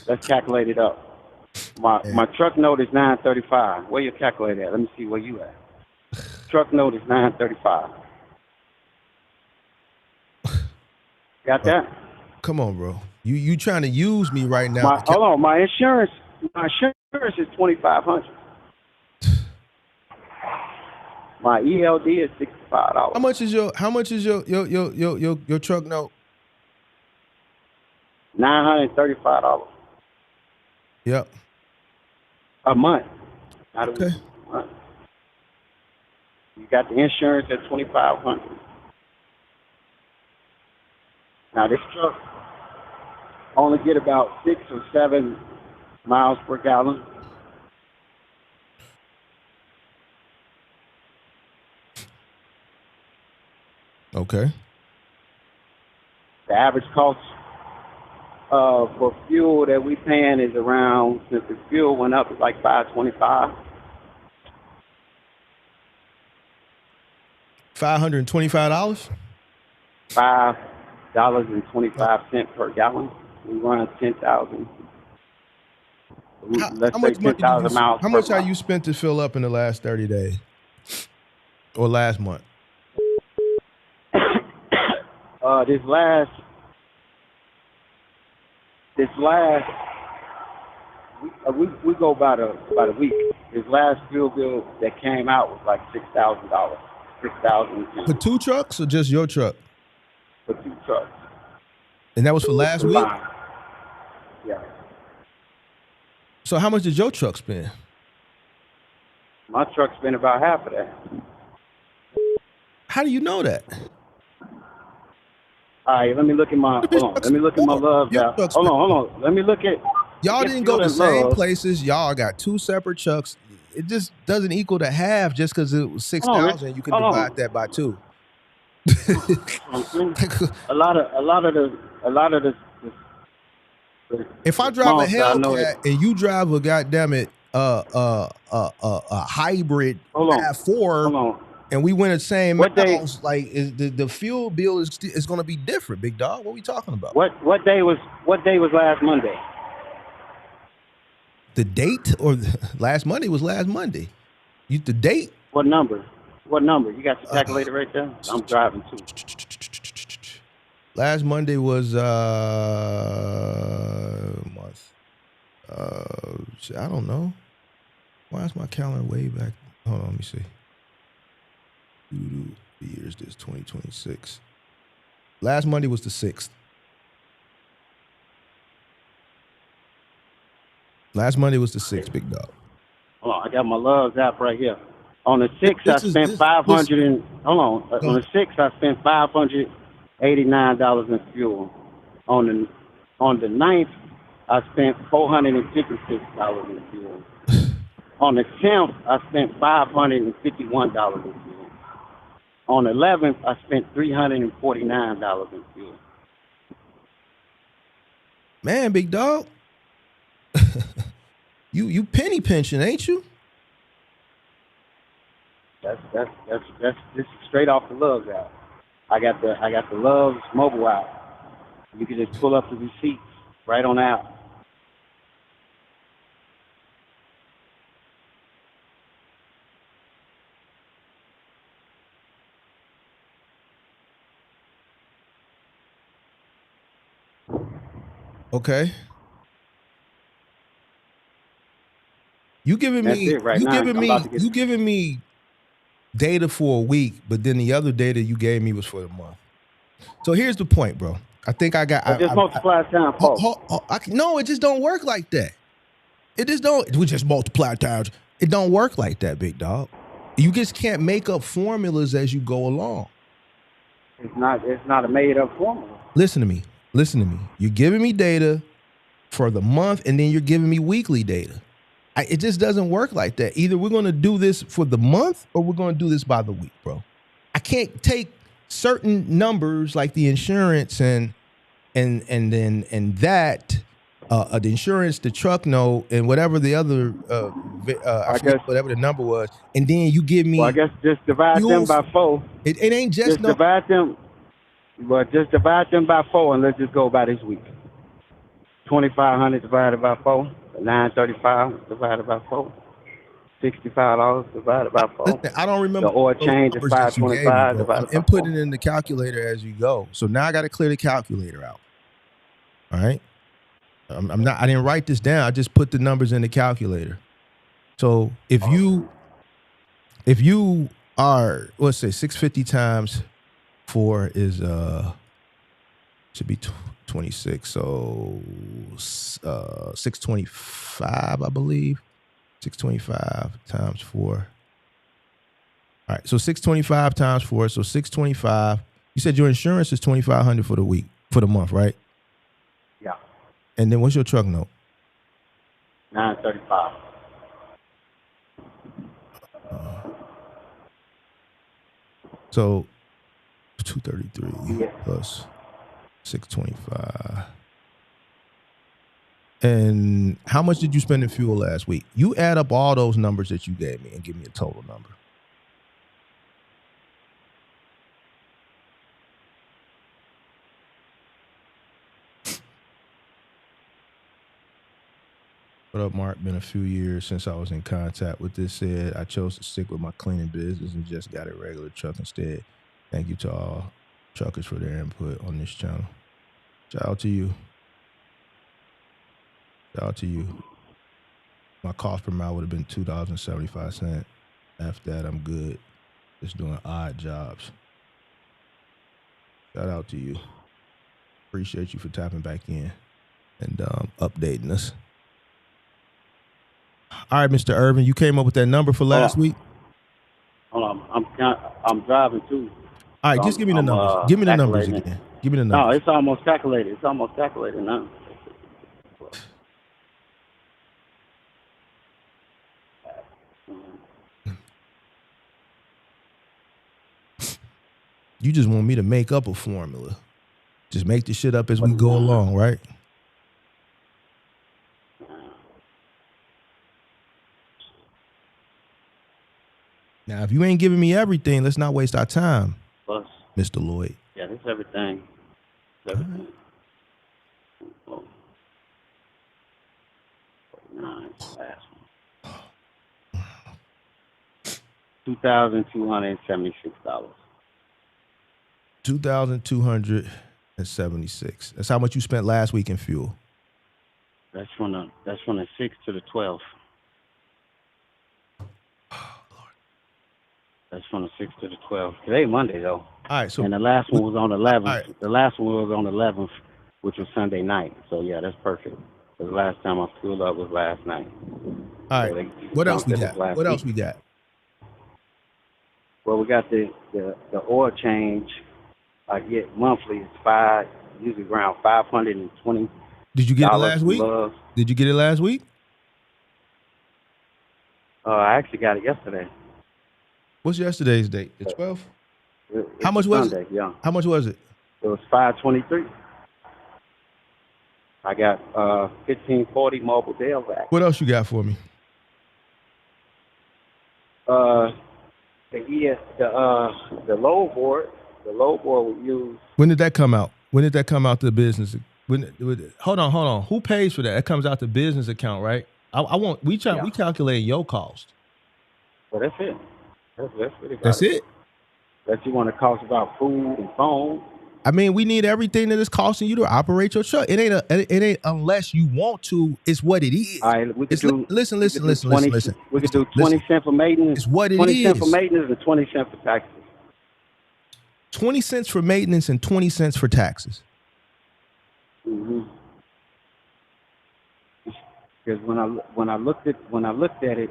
Let's calculate it up. My truck note is $9.35. Where your calculator at? Let me see where you at. Truck note is $9.35. Got that? Come on, bro. You trying to use me right now? Hold on. My insurance is $2,500. My ELD is $65. How much is your truck note? $935. Yep. A month. Okay. Month. You got the insurance at $2,500. Now this truck only get about 6 or 7 miles per gallon. Okay. The average cost for fuel that we paying is around, since the fuel went up, it's like $5.25. $525? $5.25 per gallon. We run 10,000. Let's say 10,000 miles. How much have you spent to fill up in the last 30 days or last month? This last we go about a week. This last fuel bill that came out was like $6,000. $6,000 for 2 trucks or just your truck? For 2 trucks. And that was for last week? Yeah. So how much did your truck spend? My truck spent about half of that. How do you know that? All right, let me look at my. Hold on. Let me look at my loves out. Hold on. Let me look at. Y'all didn't go to the same places. Y'all got 2 separate trucks. It just doesn't equal to half just because it was 6,000. You can divide that by 2. a lot of the. If I drive a Hellcat and you drive a goddammit a hybrid RAV4. And we went the same house, like the fuel bill is going to be different, big dog. What are we talking about? What day was last Monday? The date or last Monday was last Monday. The date? What number? You got your calculator right there? I'm driving too. Last Monday was month. I don't know. Why is my calendar way back? Hold on, let me see. The year is this 2026. Last Monday was the 6th. Last Monday was the 6th, big dog. Hold on, I got my loves app right here. On the 6th, I spent $500. On the 6th, I spent $589 in fuel. On the 9th, I spent $456 in fuel. On the 10th, I spent $551 in fuel. On the 11th, I spent $349 in fuel. Man, big dog, you penny pinching, ain't you? That's this is straight off the Loves app. I got the Loves mobile app. You can just pull up the receipts right on the app. Okay. You giving me data for a week, but then the other data you gave me was for the month. So here's the point, bro. I think I got. Just multiply times 4. No, it just don't work like that. It just don't. We just multiply times. It don't work like that, big dog. You just can't make up formulas as you go along. It's not a made up formula. Listen to me. You're giving me data for the month, and then you're giving me weekly data. It just doesn't work like that. Either we're going to do this for the month, or we're going to do this by the week, bro. I can't take certain numbers like the insurance and that the insurance, the truck note, and whatever the other, I forget whatever the number was, and then you give me. Well, I guess just divide them by 4. It ain't just no. Divide them. Well, just divide them by 4, and let's just go by this week. 2,500 divided by 4, 935 divided by 4, $65 divided by 4. Listen, I don't remember. The oil change is 525 divided by 4. I'm inputting it in the calculator as you go. So now I got to clear the calculator out. All right. I'm not. I didn't write this down. I just put the numbers in the calculator. So if you are, let's say 650 times 4 is should be 26. So 625, I believe. 625 times 4. All right. So 625 times 4. So 625. You said your insurance is $2,500 for the week, for the month, right? Yeah. And then what's your truck note? 935. So 233 plus 625. And how much did you spend in fuel last week? You add up all those numbers that you gave me and give me a total number. What up, Mark? Been a few years since I was in contact with this. Said I chose to stick with my cleaning business and just got a regular truck instead. Thank you to all truckers for their input on this channel. Shout out to you. Shout out to you. My cost per mile would have been $2.75. After that, I'm good. Just doing odd jobs. Shout out to you. Appreciate you for tapping back in and updating us. All right, Mr. Irvin, you came up with that number for last week? Hold on. I'm driving too. All right, just give me the numbers. Give me the numbers again. Give me the numbers. No, it's almost calculated. It's almost calculated now. You just want me to make up a formula. Just make the shit up as we go along, right? Now, if you ain't giving me everything, let's not waste our time, Plus, Mr. Lloyd. yeah, that's everything. That's everything. Oh. 49, last one. $2,276. $2,276. That's how much you spent last week in fuel. That's from the 6th to the 12th. That's from the 6th to the 12th. Today Monday though. All right, so and the last one was on the 11th. Right. The last one was on the 11th, which was Sunday night. So yeah, that's perfect. The last time I fueled up was last night. All right. So What else we got? What else we got? Well, we got the oil change. I get monthly. It's usually around $520. Did you get it last week? Did you get it last week? I actually got it yesterday. What's yesterday's date? The 12th? How much was Sunday, it? Yeah. How much was it? It was $523. I got 1540 mobile Dell back. What else you got for me? The load board. The load board we use. When did that come out? When did that come out to the business? Hold on. Who pays for that? It comes out the business account, right? We calculate your cost. Well, that's it. That's really That's it. That you want to cost about food and phone. I mean, we need everything that is costing you to operate your truck. It ain't unless you want to. It's what it is. All right, we could do. Listen. We could do 20 cents for maintenance. It's what it 20 cents is. for maintenance and 20 cents for taxes. 20 cents for maintenance and 20 cents for taxes. Mm-hmm. Because when I looked at it,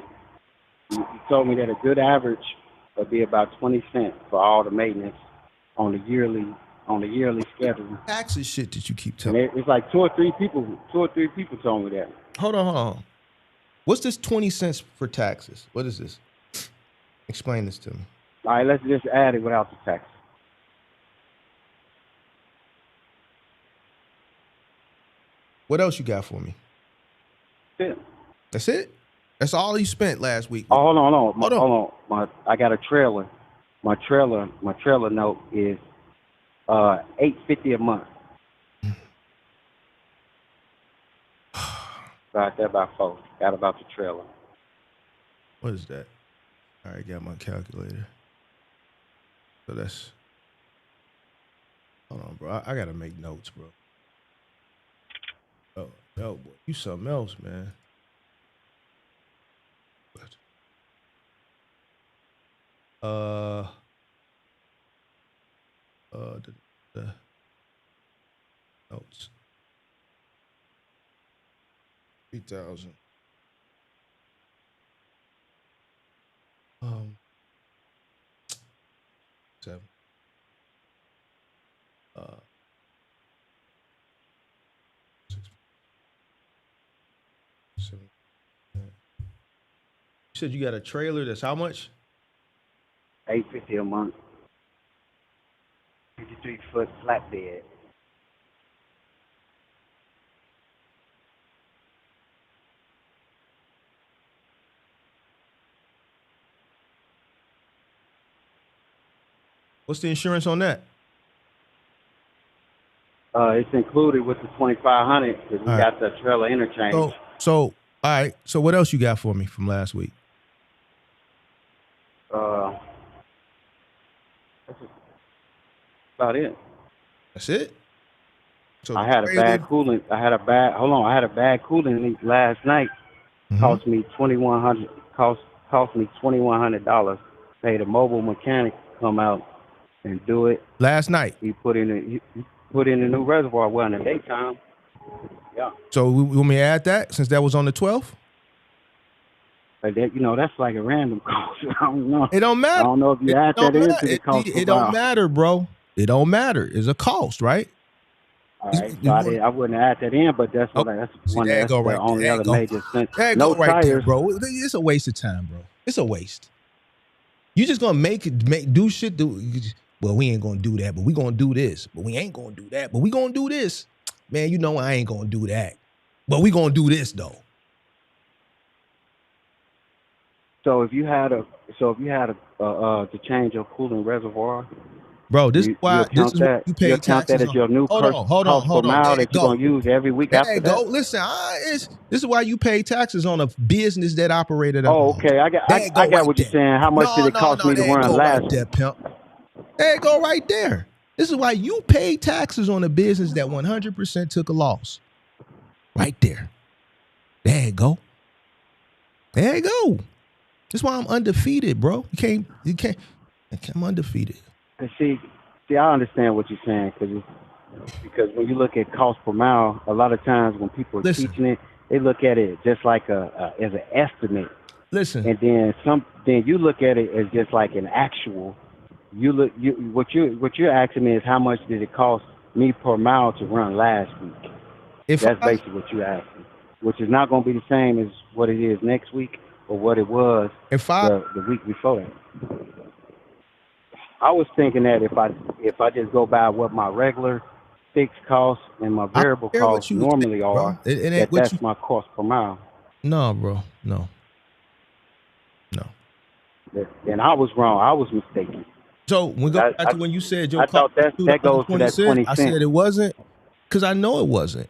you told me that a good average would be about 20 cents for all the maintenance on the yearly schedule. Taxes shit that you keep telling me. It's like two or three people told me that. Hold on. What's this 20 cents for taxes? What is this? Explain this to me. All right, let's just add it without the tax. What else you got for me? Yeah. That's it? That's all you spent last week? Oh, hold on. I got a trailer. My trailer note is $850 a month. Right there by folks. Got about the trailer. What is that? All right, got my calculator. So that's, hold on, bro. I gotta make notes, bro. Oh boy, you something else, man. The notes. 3,000. 7. 6, 7. You said you got a trailer that's how much? $850 a month. 53-foot flatbed. What's the insurance on that? It's included with the $2,500 because we got the trailer interchange. So all right. So what else you got for me from last week? That's about it. That's it. So I had a bad coolant. I had a bad coolant leak last night. Mm-hmm. Cost me $2,100. Cost me $2,100. Paid a mobile mechanic to come out and do it last night. He put in a new reservoir. Well, in the daytime. Yeah. So we want me to add that since that was on the 12th? But that, that's like a random cost. I don't know. It don't matter. I don't know if you add that into the cost. It don't matter, bro. It don't matter. It's a cost, right? All right. So I wouldn't add that in, but that's what that's one of the only other major things. No right tires, there, bro. It's a waste of time, bro. It's a waste. You just gonna do shit. Well, we ain't gonna do that, but we gonna do this. But we ain't gonna do that, but we gonna do this. Man, I ain't gonna do that, but we gonna do this though. So if you had to change your cooling reservoir, bro, this is why you pay taxes. That as your new hold on. Mile that you're gonna use every week after that. Listen, this is why you pay taxes on a business that operated. Okay, I got what you're saying. How much did it cost me to run last? Right there, pimp. There you go, right there. This is why you pay taxes on a business that 100% took a loss. Right there. There you go. There you go. That's why I'm undefeated, bro. You can't. I'm undefeated. See, I understand what you're saying because when you look at cost per mile, a lot of times when people are teaching it, they look at it just like as an estimate. Listen, and then you look at it as just like an actual. What you're asking me is how much did it cost me per mile to run last week? That's basically what you're asking, which is not going to be the same as what it is next week or what it was the week before that. I was thinking that if I just go by what my regular fixed costs and my variable costs normally are, that's my cost per mile. No, bro. No. Then I was wrong. I was mistaken. So we go back to when you said your I thought that goes to that 20 cents. I said it wasn't because I know it wasn't.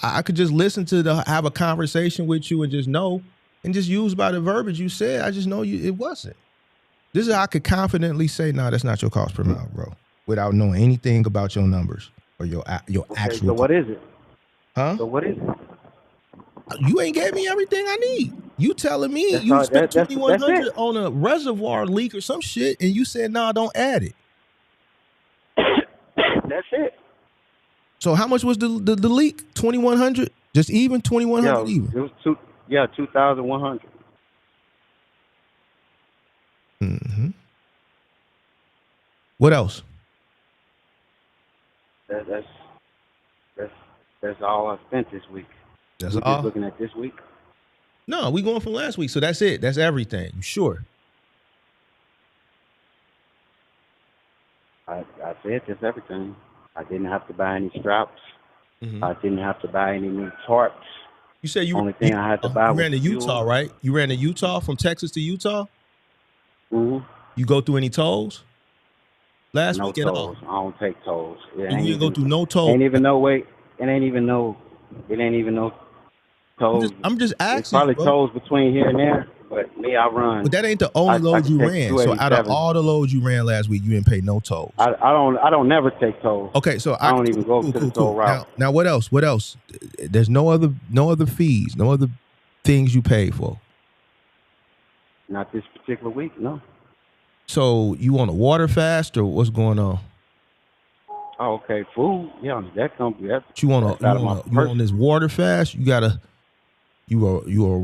I could just listen to have a conversation with you and just know and just use by the verbiage you said. I just know it wasn't. This is how I could confidently say, no, that's not your cost per mile, bro, without knowing anything about your numbers or your actual. So what is it? Huh? So what is it? You ain't gave me everything I need. You telling me you spent $2,100 on a reservoir leak or some shit, and you said, no, don't add it. That's it. So how much was the leak? $2,100? Just even? $2,100 even? It was $2,100. Mm-hmm. What else? That's all I spent this week. That's all. Just looking at this week. No, we going from last week, so that's it. That's everything. You sure? I said that's everything. I didn't have to buy any straps. I didn't have to buy any new tarps. You said only thing I had to buy was ran to fuel. Utah, right? You ran to Utah from Texas to Utah? Mm-hmm. You go through any tolls? Last No week at all? tolls. I don't take tolls. You didn't go through no tolls? Ain't even no way. It ain't even no tolls. I'm just asking. It's probably bro. tolls between here and there, but me, I run. But that ain't the only load you ran. So out of all the loads you ran last week, you didn't pay no tolls. I don't never take tolls. Okay, so I don't even go to the toll route. Now what else? What else? There's no other fees, no other things you pay for. Not this particular week, no. So you on a water fast or what's going on? Oh, okay, food. Yeah, that comes. You on this water fast? You a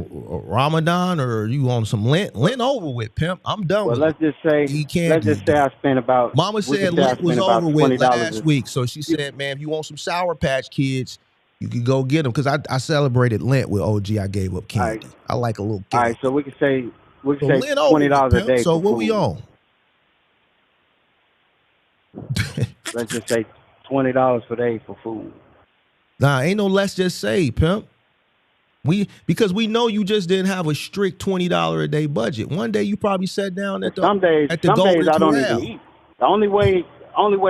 Ramadan or you on some Lent? Lent over with, pimp. I'm done with it. Let's just say I spent about. Mama said Lent was over with last week, so she said, "Man, if you want some Sour Patch Kids, you could go get them." Because I celebrated Lent with OG. I gave up candy. I like a little candy. All right, so we could say $20 a day. So what we on? Let's just say $20 per day for food. Nah, ain't no let's just say, pimp. Because we know you just didn't have a strict $20 a day budget. One day you probably sat down at the some days I don't even eat. The only way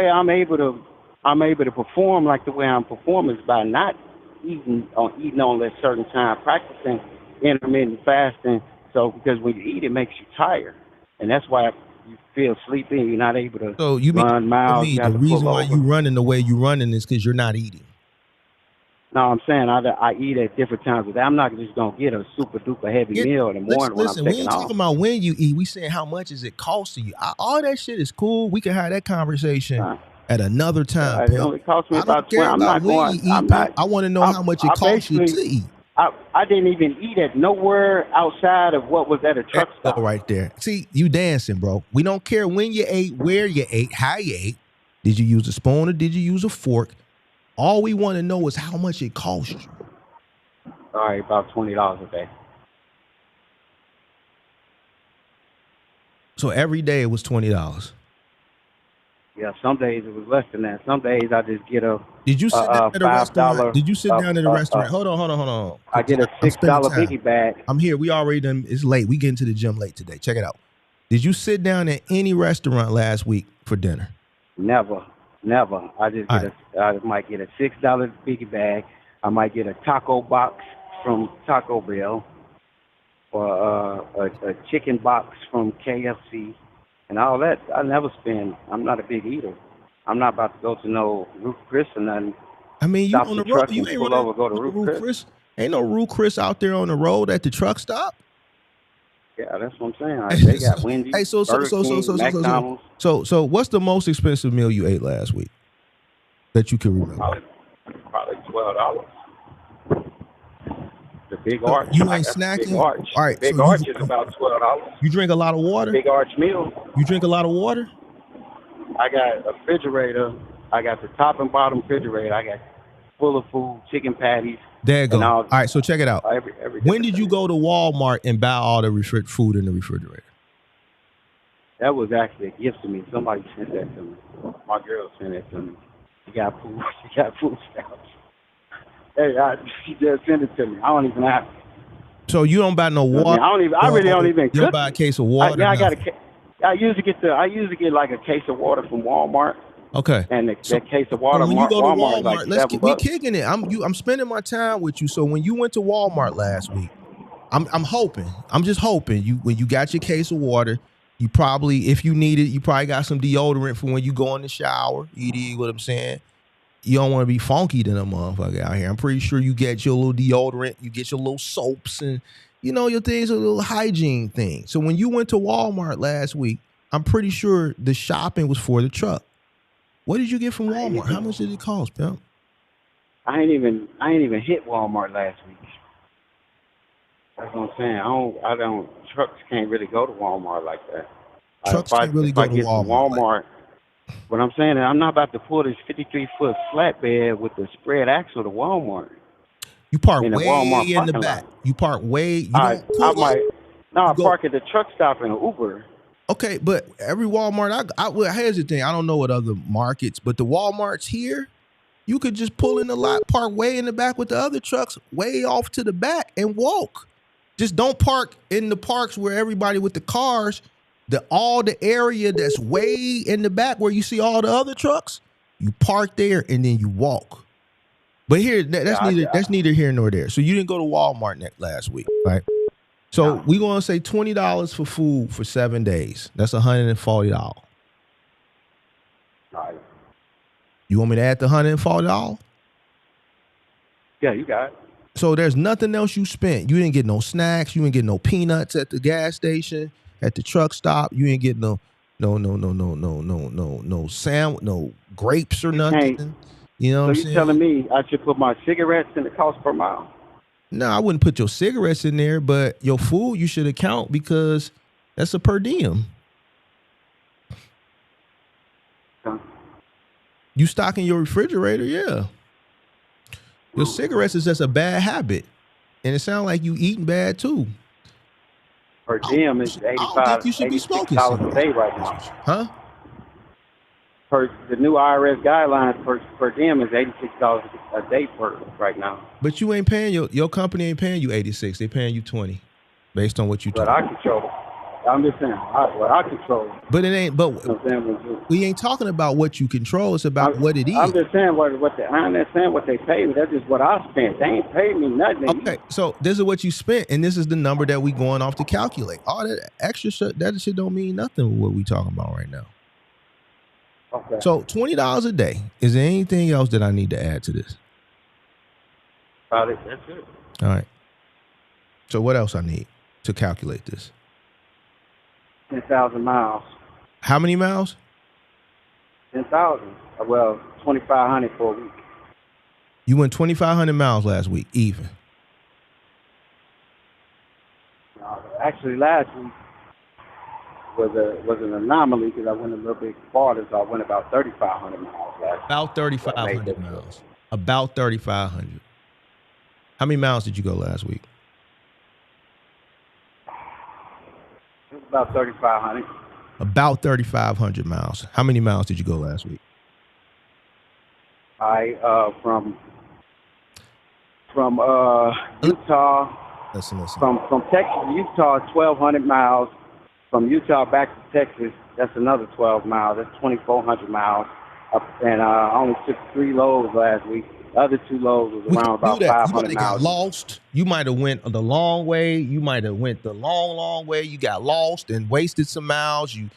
I'm able to perform like the way I'm performing is by not eating on a certain time, practicing intermittent fasting. So because when you eat, it makes you tired, and that's why you feel sleepy. You're not able to run miles. The reason why you running the way you running is because you're not eating. No, I'm saying I eat at different times of the day. I'm not just gonna get a super duper heavy meal in the morning when I'm taking off. We ain't talking about when you eat. We saying how much is it costing you. All that shit is cool. We can have that conversation at another time. It only costs me about $20. I want to know how much it costs you to eat. I didn't even eat at nowhere outside of what was at a truck stop. Right there. See, you dancing, bro. We don't care when you ate, where you ate, how you ate. Did you use a spoon or did you use a fork? All we want to know is how much it cost you. All right, about $20 a day. So every day it was $20. Yeah, some days it was less than that. Some days I just get a Did you sit down at a restaurant? Did you sit down at a restaurant? Hold on. I get a $6 biggie bag. I'm here. We already done. It's late. We getting to the gym late today. Check it out. Did you sit down at any restaurant last week for dinner? Never. I just I might get a $6 biggie bag. I might get a taco box from Taco Bell, or a chicken box from KFC. And all that, I never spend. I'm not a big eater. I'm not about to go to no Ruth Chris or nothing. I mean, you on the road. You ain't running go to Ruth Chris. Ain't no Ruth Chris out there on the road at the truck stop. Yeah, that's what I'm saying. They got Wendy's, Burger King, McDonald's. So what's the most expensive meal you ate last week that you can remember? Probably $12. The Big Arch. You ain't snacking? Big Arch. All right. Big Arch is about $12. You drink a lot of water? Big Arch meal. You drink a lot of water? I got a refrigerator. I got the top and bottom refrigerator. I got full of food, chicken patties. There you go. All right, so check it out. When did you go to Walmart and buy all the food in the refrigerator? That was actually a gift to me. Somebody sent that to me. My girl sent it to me. She got food stamps. Hey, she just sent it to me. I don't even have it. So you don't buy no water? I really don't even. You don't buy a case of water? I usually get like a case of water from Walmart. Okay. And that case of water, when you go to Walmart, like we kicking it. I'm spending my time with you. So when you went to Walmart last week, I'm just hoping when you got your case of water, you probably, if you need it, you probably got some deodorant for when you go in the shower. You dig what I'm saying? You don't want to be funky than a motherfucker out here. I'm pretty sure you get your little deodorant, you get your little soaps and, your things, a little hygiene thing. So when you went to Walmart last week, I'm pretty sure the shopping was for the truck. What did you get from Walmart? How much did it cost, pimp? I ain't even hit Walmart last week. That's what I'm saying. Trucks can't really go to Walmart like that. Trucks can't really go to Walmart. What I'm saying is I'm not about to pull this 53-foot flatbed with the spread axle to Walmart. You park way in the back. You park way. I park at the truck stop in an Uber. Okay, but every Walmart, well, here's the thing. I don't know what other markets, but the Walmarts here, You could just pull in the lot, park way in the back with the other trucks, way off to the back, and walk. Just don't park in the parks where everybody with the cars, all the area that's way in the back where you see all the other trucks, you park there and then you walk. But here, that's neither here nor there. So you didn't go to Walmart last week, right? So we're going to say $20 for food for 7 days. That's $140. All right. You want me to add the $140? Yeah, you got it. So there's nothing else you spent. You didn't get no snacks. You didn't get no peanuts at the gas station, at the truck stop. You didn't get no sandwich, no grapes or nothing. You know what I'm saying? So you telling me I should put my cigarettes in the cost per mile? No, I wouldn't put your cigarettes in there, but your food you should account because that's a per diem. Huh? You stock in your refrigerator, yeah. Your cigarettes is just a bad habit. And it sounds like you eating bad too. Per diem is $85. I don't think you should be smoking $86 a day right now. Huh? The new IRS guidelines per diem is $86 a day right now. But you ain't paying your company ain't paying you $86. They paying you $20 based on what you. But I control. I'm just saying what I control. But it ain't. But we ain't talking about what you control. It's about what it is. I'm just saying I understand what they pay me. That's just what I spent. They ain't paid me nothing. Okay, so this is what you spent, and this is the number that we going off to calculate. All that extra shit, that shit don't mean nothing with what we talking about right now. Okay. So $20 a day. Is there anything else that I need to add to this? That's it. All right. So what else I need to calculate this? 10,000 miles. How many miles? 10,000. Well, 2,500 for a week. You went 2,500 miles last week, even. Actually, last week was an anomaly because I went a little bit farther, so I went about 3,500 miles last week. About 3,500 miles. About 3,500. How many miles did you go last week? It was about 3,500. About 3,500 miles. How many miles did you go last week? From Utah. Listen. From Texas to Utah, 1,200 miles. From Utah back to Texas, that's another 12 miles. That's 2,400 miles. And I only took 3 loads last week. The other 2 loads was around about 500 miles. You got lost. You might have went the long way. You might have went the long way. You got lost and wasted some miles. You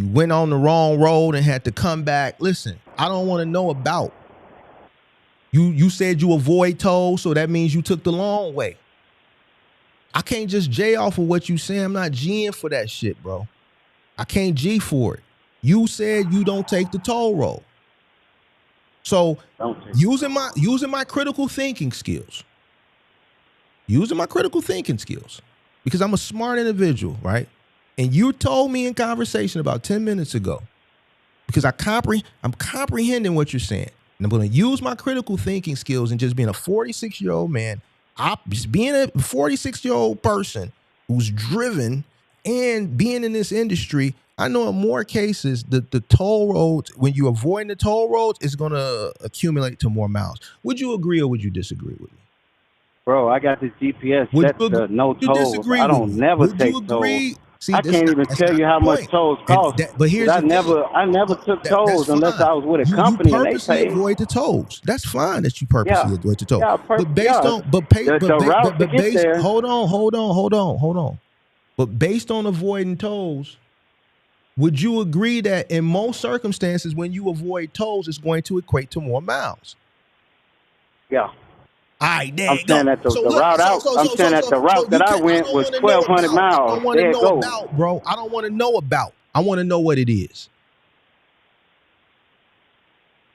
went on the wrong road and had to come back. Listen, I don't want to know about. You said you avoid tolls, so that means you took the long way. I can't just J off of what you say. I'm not G'ing for that shit, bro. I can't G for it. You said you don't take the toll road. So using my critical thinking skills, because I'm a smart individual, right? And you told me in conversation about 10 minutes ago, because I'm comprehending what you're saying. And I'm going to use my critical thinking skills and just being a 46-year-old man, being a 46-year-old person who's driven and being in this industry. I know in more cases the toll roads, when you're avoiding the toll roads, is going to accumulate to more miles. Would you agree or would you disagree with me? Bro, I got this GPS set to no tolls. I don't never take tolls. See, I can't even tell you how much tolls cost. But here's I never took tolls unless I was with a company. You purposely avoid the tolls. That's fine that you purposely avoid the tolls. But based on But based on avoiding tolls, would you agree that in most circumstances, when you avoid tolls, it's going to equate to more miles? Yeah. All right, there I'm saying that the route that I went was 1,200 miles. I don't want to know about, bro. I don't want to know about. I want to know what it is.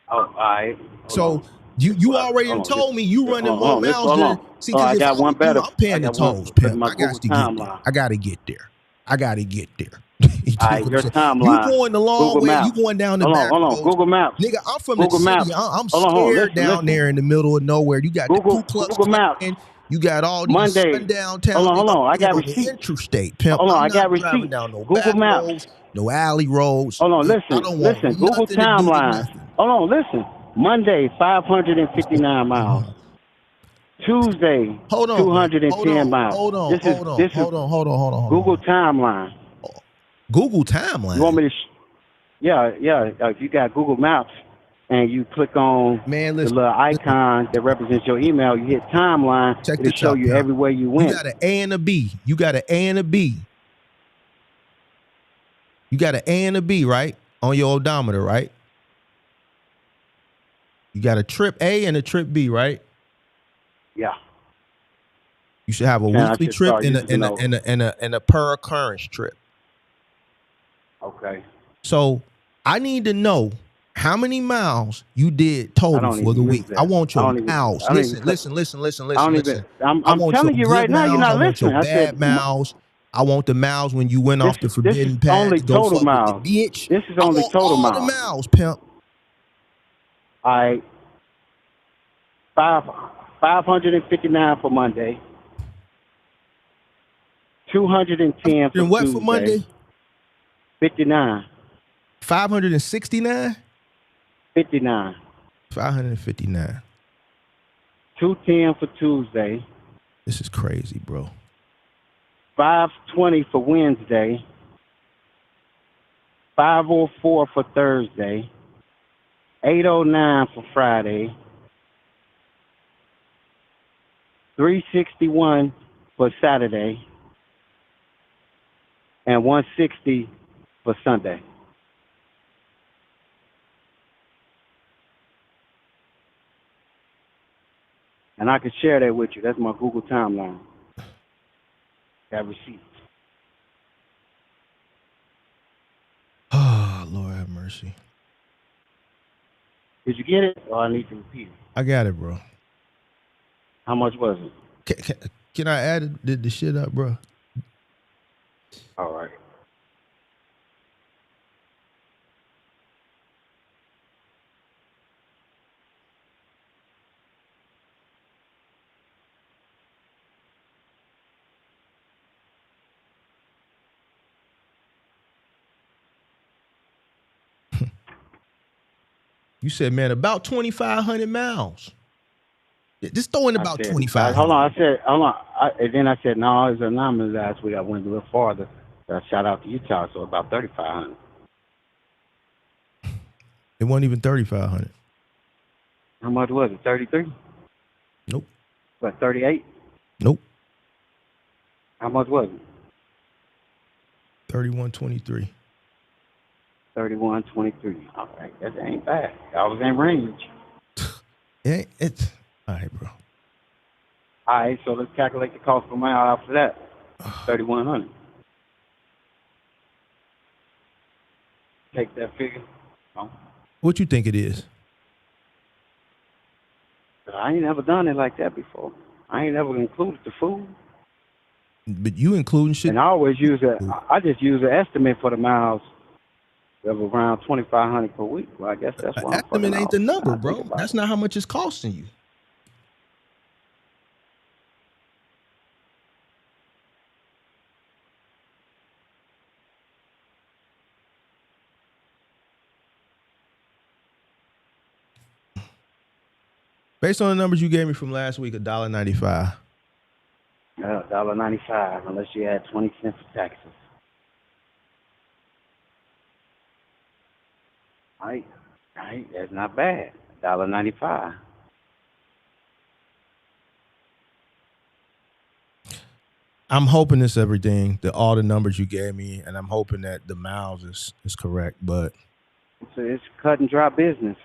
Oh, all right. So you already told me you running more miles than. See, I got one better. I'm paying the tolls, pimp. I got to get there. All right, your timeline. You going the long way. You going down the back road. Google Maps. Nigga, I'm from the city. I'm scared down there in the middle of nowhere. You got the Ku Klux Klan. You got all these sundown towns. Hold on. I got receipts. Interstate, pimp. Hold on, I got receipts. Google Maps. No alley roads. Hold on, listen. Google timeline. Hold on, listen. Monday, 559 miles. Tuesday, hold on, 210 miles. Hold on. Google timeline. Google timeline. You want me to? Yeah. If you got Google Maps and you click on the little icon that represents your email, you hit timeline. It'll show you everywhere you went. You got an A and a B. You got an A and a B. You got an A and a B, right? On your odometer, right? You got a trip A and a trip B, right? Yeah. You should have a weekly trip and a per occurrence trip. Okay. So I need to know how many miles you did total for the week. I want your miles. Listen. I'm telling you right now, you're not listening. I said miles. I want the miles when you went off the forbidden path. This is only total miles. Bitch. This is only total miles. All the miles, pimp. All right. 559 for Monday. 210 for what Tuesday. For Monday? 59. 569? 59. 559. 210 for Tuesday. This is crazy, bro. 520 for Wednesday. 504 for Thursday. 809 for Friday. 361 for Saturday. And 160 for Sunday. And I can share that with you. That's my Google timeline. Got receipts. Oh, Lord have mercy. Did you get it? Or I need to repeat it? I got it, bro. How much was it? Can I add the shit up, bro? All right. You said, man, about 2,500 miles. Just throw in about 2,500. Hold on. And then I said, no, it's anonymous last week. I went a little farther. Shout out to Utah, so about 3,500. It wasn't even 3,500. How much was it? 33? Nope. What, 38? Nope. How much was it? 31.23. 31.23. All right, that ain't bad. I was in range. It's all right, bro. All right, so let's calculate the cost per mile after that. 3,100. Take that figure. Oh. What you think it is? I ain't never done it like that before. I ain't never included the food. But you including shit. And I always I just use an estimate for the miles of around 2,500 per week. Well, I guess that's why estimate ain't the number, bro. That's not how much it's costing you. Based on the numbers you gave me from last week, $1.95. $1.95, unless you add 20 cents for taxes. All right, that's not bad. $1.95. I'm hoping it's everything, all the numbers you gave me, and I'm hoping that the miles is correct. But it's cut and dry business.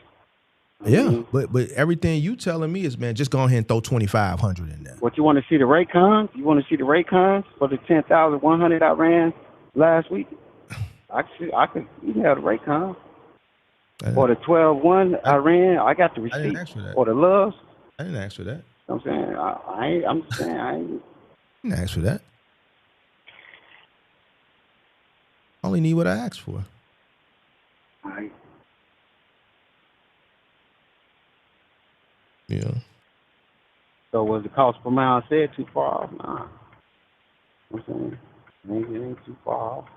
Yeah, but everything you telling me is, man, just go ahead and throw 2,500 in there. What, you want to see the rate cons? You want to see the rate cons for the 10,100 I ran last week? I could email the rate cons. For the 12-1 I ran, I got the receipt. I didn't ask for that. For the loves. I didn't ask for that. You know what I'm saying? I didn't ask for that. I only need what I asked for. All right. Yeah. So was the cost per mile said too far off? Nah. You know what I'm saying? It ain't too far off.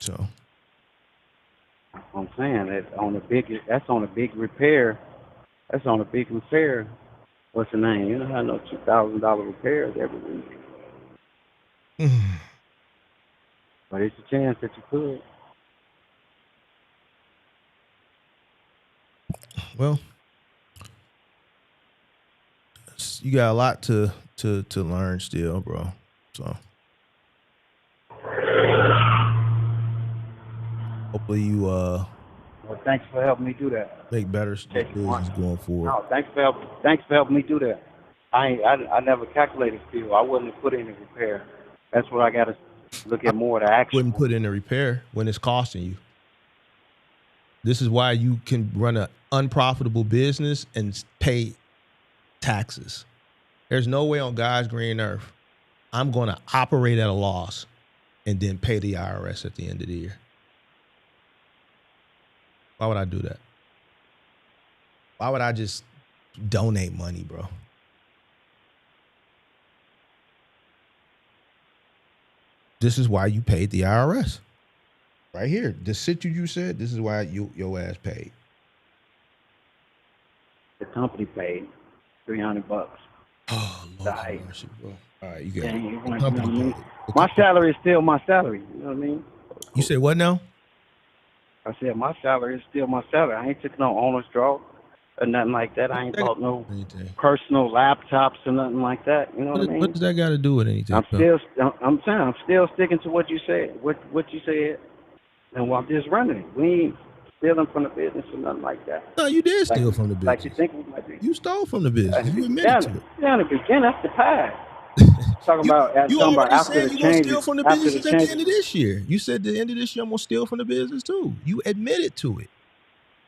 So I'm saying that's on a big repair. That's on a big repair. What's the name? You know how no $2,000 repairs every week. But it's a chance that you could. Well, you got a lot to learn still, bro. So hopefully you Well, thanks for helping me do that. make better decisions going forward. No, thanks for helping me do that. I never calculated steel. I wouldn't have put in a repair. That's what I got to look at more to action. Wouldn't put in a repair when it's costing you. This is why you can run an unprofitable business and pay taxes. There's no way on God's green earth I'm going to operate at a loss and then pay the IRS at the end of the year. Why would I do that? Why would I just donate money, bro? This is why you paid the IRS. Right here. The shit you said, this is why your ass paid. The company paid $300. Oh, Lord have mercy, bro. All right, you got it. The company paid. My salary is still my salary. You know what I mean? You say what now? I said my salary is still my salary. I ain't took no owner's draw or nothing like that. I ain't bought no personal laptops or nothing like that. You know what I mean? What does that got to do with anything? I'm still sticking to what you said. What you said, and I'm just running it. We ain't stealing from the business or nothing like that. No, you did steal from the business. Like you think we might be. You stole from the business. You admitted to it. Yeah, in the beginning, that's the past. Talking about after the changes. You're going to steal from the business at the end of this year. You said the end of this year I'm going to steal from the business too. You admitted to it.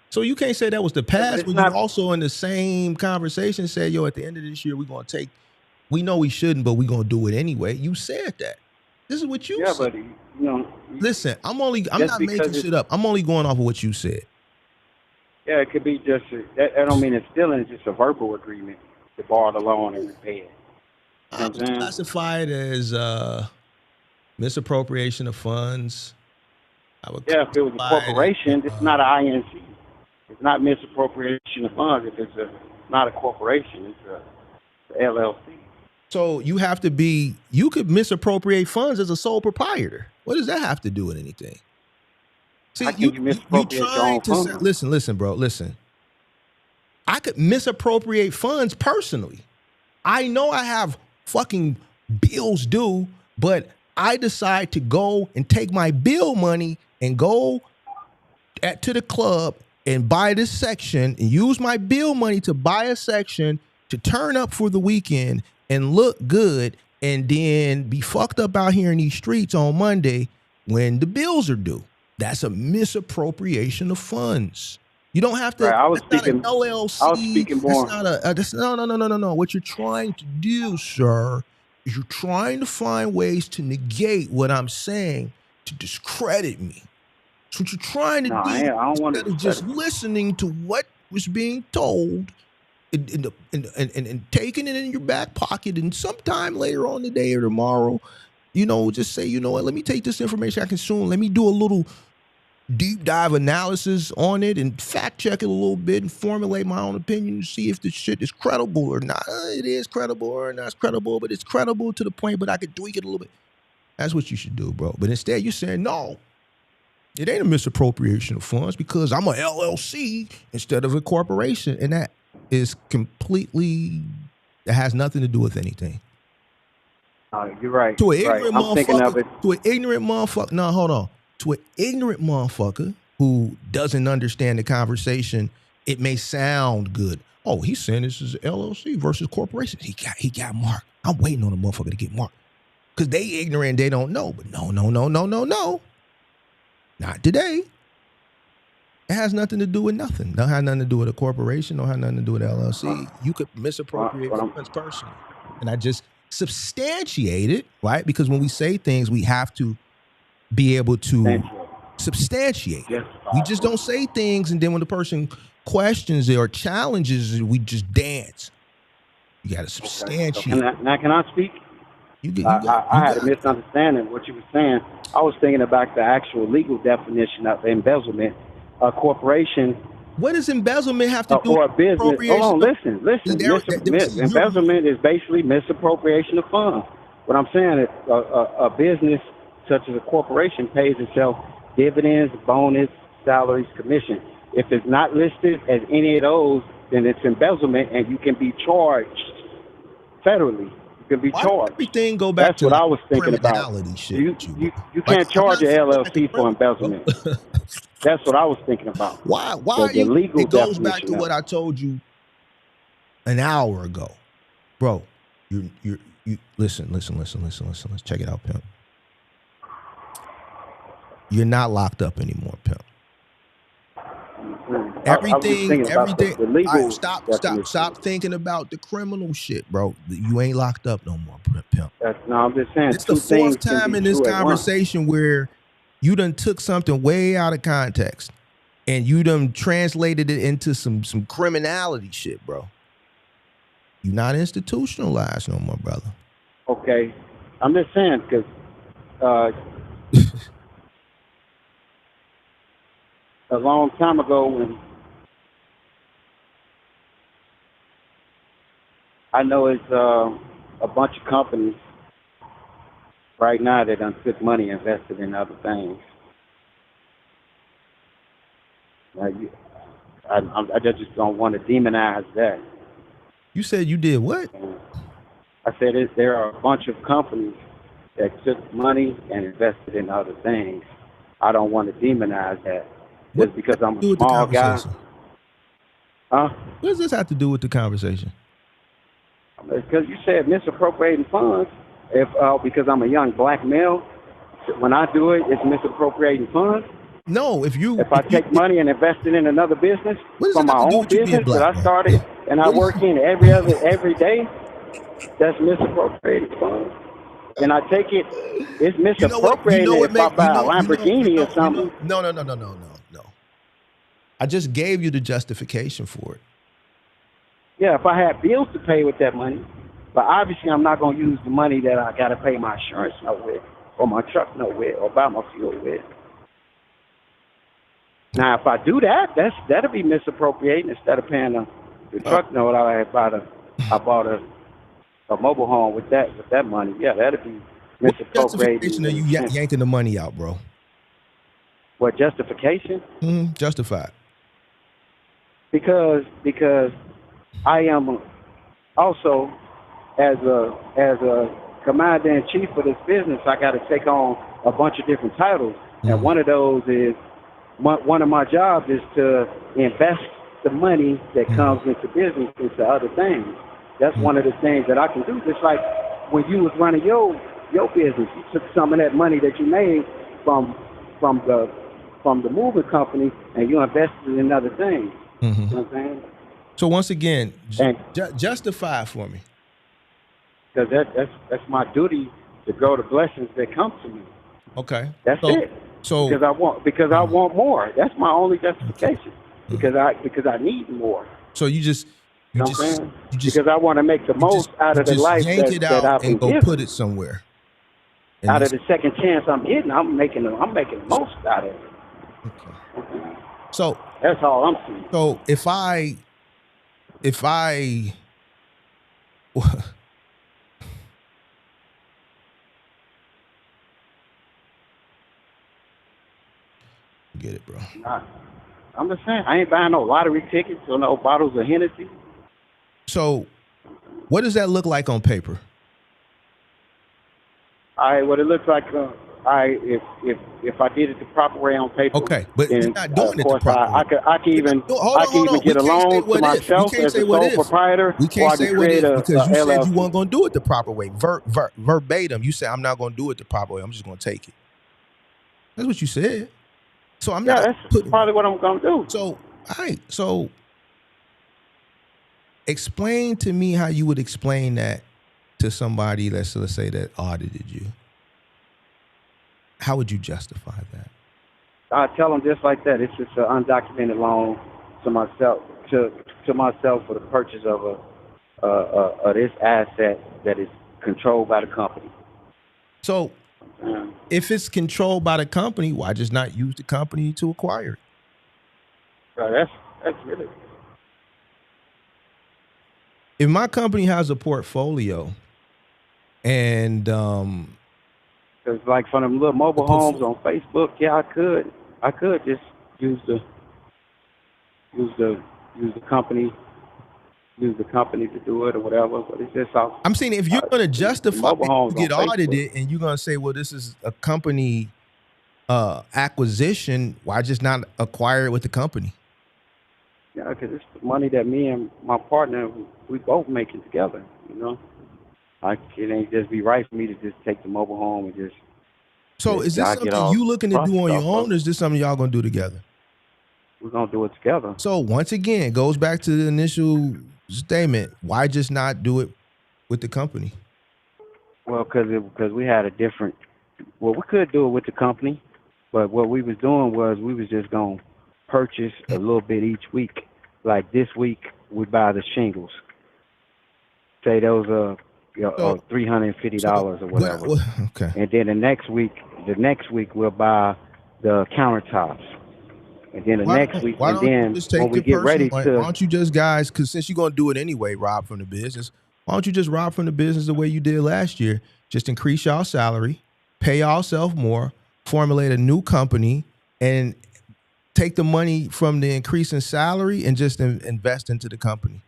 So you can't say that was the past when you also in the same conversation said, yo, at the end of this year, we're going to take, we know we shouldn't, but we're going to do it anyway. You said that. This is what you said. Buddy, you know. Listen, I'm not making shit up. I'm only going off of what you said. Yeah, it could be just, I don't mean it's stealing, it's just a verbal agreement to borrow the loan and repay it. I would classify it as misappropriation of funds. If it was a corporation, it's not an INC. It's not misappropriation of funds if it's not a corporation. It's a LLC. So you have to be, you could misappropriate funds as a sole proprietor. What does that have to do with anything? See, you trying to say, listen, bro, listen. I could misappropriate funds personally. I know I have fucking bills due, but I decide to go and take my bill money and go to the club and buy this section and use my bill money to buy a section to turn up for the weekend and look good and then be fucked up out here in these streets on Monday when the bills are due. That's a misappropriation of funds. You don't have to. Right, I was that's speaking. Not an LLC. I was speaking more. That's not a. No. What you're trying to do, sir, is you're trying to find ways to negate what I'm saying to discredit me. That's what you're trying to do. I don't want to. Just listening to what was being told and taking it in your back pocket, and sometime later on today or tomorrow, just say, you know what? Let me take this information I consume. Let me do a little deep dive analysis on it and fact check it a little bit and formulate my own opinion to see if the shit is credible or not. It is credible or not credible, but it's credible to the point, but I could tweak it a little bit. That's what you should do, bro. But instead you're saying, no, it ain't a misappropriation of funds because I'm a LLC instead of a corporation. And that is completely, it has nothing to do with anything. You're right. To an ignorant I'm thinking of it. To an ignorant motherfucker. No, hold on. To an ignorant motherfucker who doesn't understand the conversation, it may sound good. Oh, he's saying this is LLC versus corporation. He got marked. I'm waiting on the motherfucker to get marked. Because they ignorant, they don't know. But no. Not today. It has nothing to do with nothing. Don't have nothing to do with a corporation. Don't have nothing to do with LLC. You could misappropriate funds personally. And I just substantiate it, right? Because when we say things, we have to be able to substantiate. Yes. We just don't say things and then when the person questions it or challenges it, we just dance. You got to substantiate. Okay. Now, can I speak? I had a misunderstanding of what you were saying. I was thinking about the actual legal definition of embezzlement. A corporation. What does embezzlement have to do or a with business? appropriation? Hold on, listen. Embezzlement is basically misappropriation of funds. What I'm saying is a business such as a corporation pays itself dividends, bonus, salaries, commission. If it's not listed as any of those, then it's embezzlement, and you can be charged federally. You can be charged. Everything go back That's to what I was thinking about. shit. You can't charge an LLC for embezzlement. That's what I was thinking about. Why the legal it goes back definition to of what I told you an hour ago. Bro, you listen. Let's check it out, pimp. You're not locked up anymore, pimp. Everything. The legal Stop thinking about the criminal shit, bro. You ain't locked up no more, pimp. No, I'm just saying. It's the fourth time in this conversation where you done took something way out of context and you done translated it into some criminality shit, bro. You're not institutionalized no more, brother. Okay, I'm just saying because a long time ago when I know it's a bunch of companies right now that done took money invested in other things. I just don't want to demonize that. You said you did what? I said there are a bunch of companies that took money and invested in other things. I don't want to demonize that. Just because I'm a small guy. Huh? What does this have to do with the conversation? Because you said misappropriating funds. Because I'm a young black male, when I do it, it's misappropriating funds. No, if I take money and invest it in another business from my own business that I started and I work in every day, that's misappropriating funds. And I take it, it's misappropriating if I buy a Lamborghini or something. No. I just gave you the justification for it. Yeah, if I had bills to pay with that money, but obviously I'm not going to use the money that I got to pay my insurance note with, or my truck note with, or buy my fuel with. Now, if I do that, that'll be misappropriating. Instead of paying the truck note, I bought a mobile home with that money. Yeah, that'll be misappropriating. What justification are you yanking the money out, bro? What justification? Justified. Because I am also as a commander in chief of this business, I got to take on a bunch of different titles, and one of those is one of my jobs is to invest the money that comes into business into other things. That's one of the things that I can do. Just like when you was running your business, you took some of that money that you made from the moving company and you invested in other things. You know what I'm saying? So once again, justify it for me. Because that's my duty to grow the blessings that come to me. Okay. That's it. So because I want more. That's my only justification. Because I need more. So because I want to make the most out of the life that I've been given. Put it somewhere. Out of the second chance I'm getting, I'm making the most out of it. Okay. So that's all I'm saying. So if I get it, bro. I'm just saying, I ain't buying no lottery tickets or no bottles of Hennessy. So what does that look like on paper? What it looks like, if I did it the proper way on paper. Okay, but you're not doing it the proper way. I can even get a loan to myself as a sole proprietor. We can't say what it is because you said LLC. you weren't going to do it the proper way. Verbatim, you said I'm not going to do it the proper way. I'm just going to take it. That's what you said. So I'm not. That's probably what I'm going to do. So, all right. So explain to me how you would explain that to somebody, let's say, that audited you. How would you justify that? I tell them just like that. It's just an undocumented loan to myself for the purchase of this asset that is controlled by the company. So if it's controlled by the company, why just not use the company to acquire it? That's really. If my company has a portfolio and Cause like from them little mobile homes on Facebook, yeah, I could just use the company to do it or whatever. But it's just all. I'm saying if you're going to justify it, you get audited Facebook. and you're going to say, well, this is a company acquisition. Why just not acquire it with the company? Yeah, because it's the money that me and my partner, we both making together, you know. It ain't just be right for me to just take the mobile home and just. So is this something you looking to do on your own, or is this something y'all gonna do together? We're gonna do it together. So once again, it goes back to the initial statement. Why just not do it with the company? Well, because we had a different. Well, we could do it with the company, but what we was doing was we was just gonna purchase a little bit each week. Like this week, we buy the shingles. Say those are $350 or whatever. Okay. And then the next week we'll buy the countertops. And then next week, and then when we get ready why don't you just, guys, because since you're going to do it anyway, rob from the business, why don't you just rob from the business the way you did last year? Just increase y'all salary, pay yourself more, formulate a new company, and take the money from the increase in salary and just invest into the company.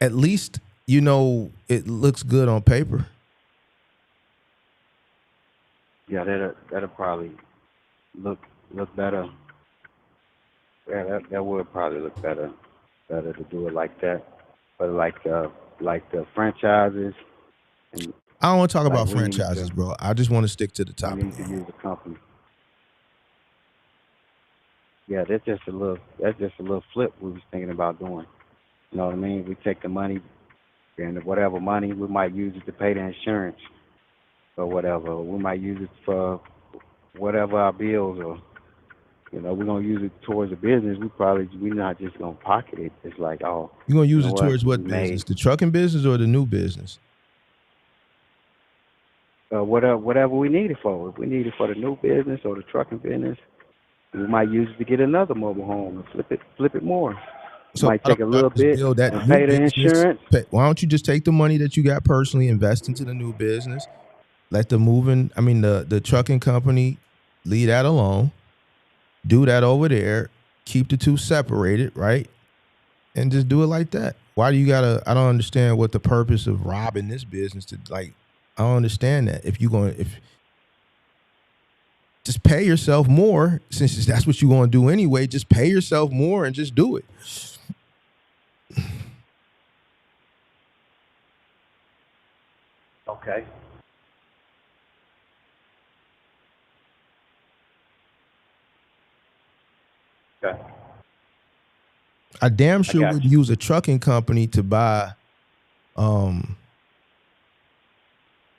At least, you know, it looks good on paper. Yeah, that'll probably look better. Yeah, that would probably look better to do it like that. But like the franchises. And I don't want to talk about franchises, bro. I just want to stick to the topic. We need to use the company. Yeah, that's just a little flip we was thinking about doing. You know what I mean? We take the money, and whatever money we might use it to pay the insurance or whatever. We might use it for whatever our bills, or you know, we're gonna use it towards the business. We're not just gonna pocket it. It's like, oh, you're gonna use it towards what business? The trucking business or the new business? Whatever we need it for. If we need it for the new business or the trucking business, we might use it to get another mobile home and flip it more. So might take a little bit and pay the insurance. Why don't you just take the money that you got personally, invest into the new business, let the trucking company, leave that alone, do that over there, keep the two separated, right? And just do it like that. Why do you gotta? I don't understand what the purpose of robbing this business to like. I don't understand that. If just pay yourself more, since that's what you're gonna do anyway, just pay yourself more and just do it. Okay. Okay. I damn sure would use a trucking company to buy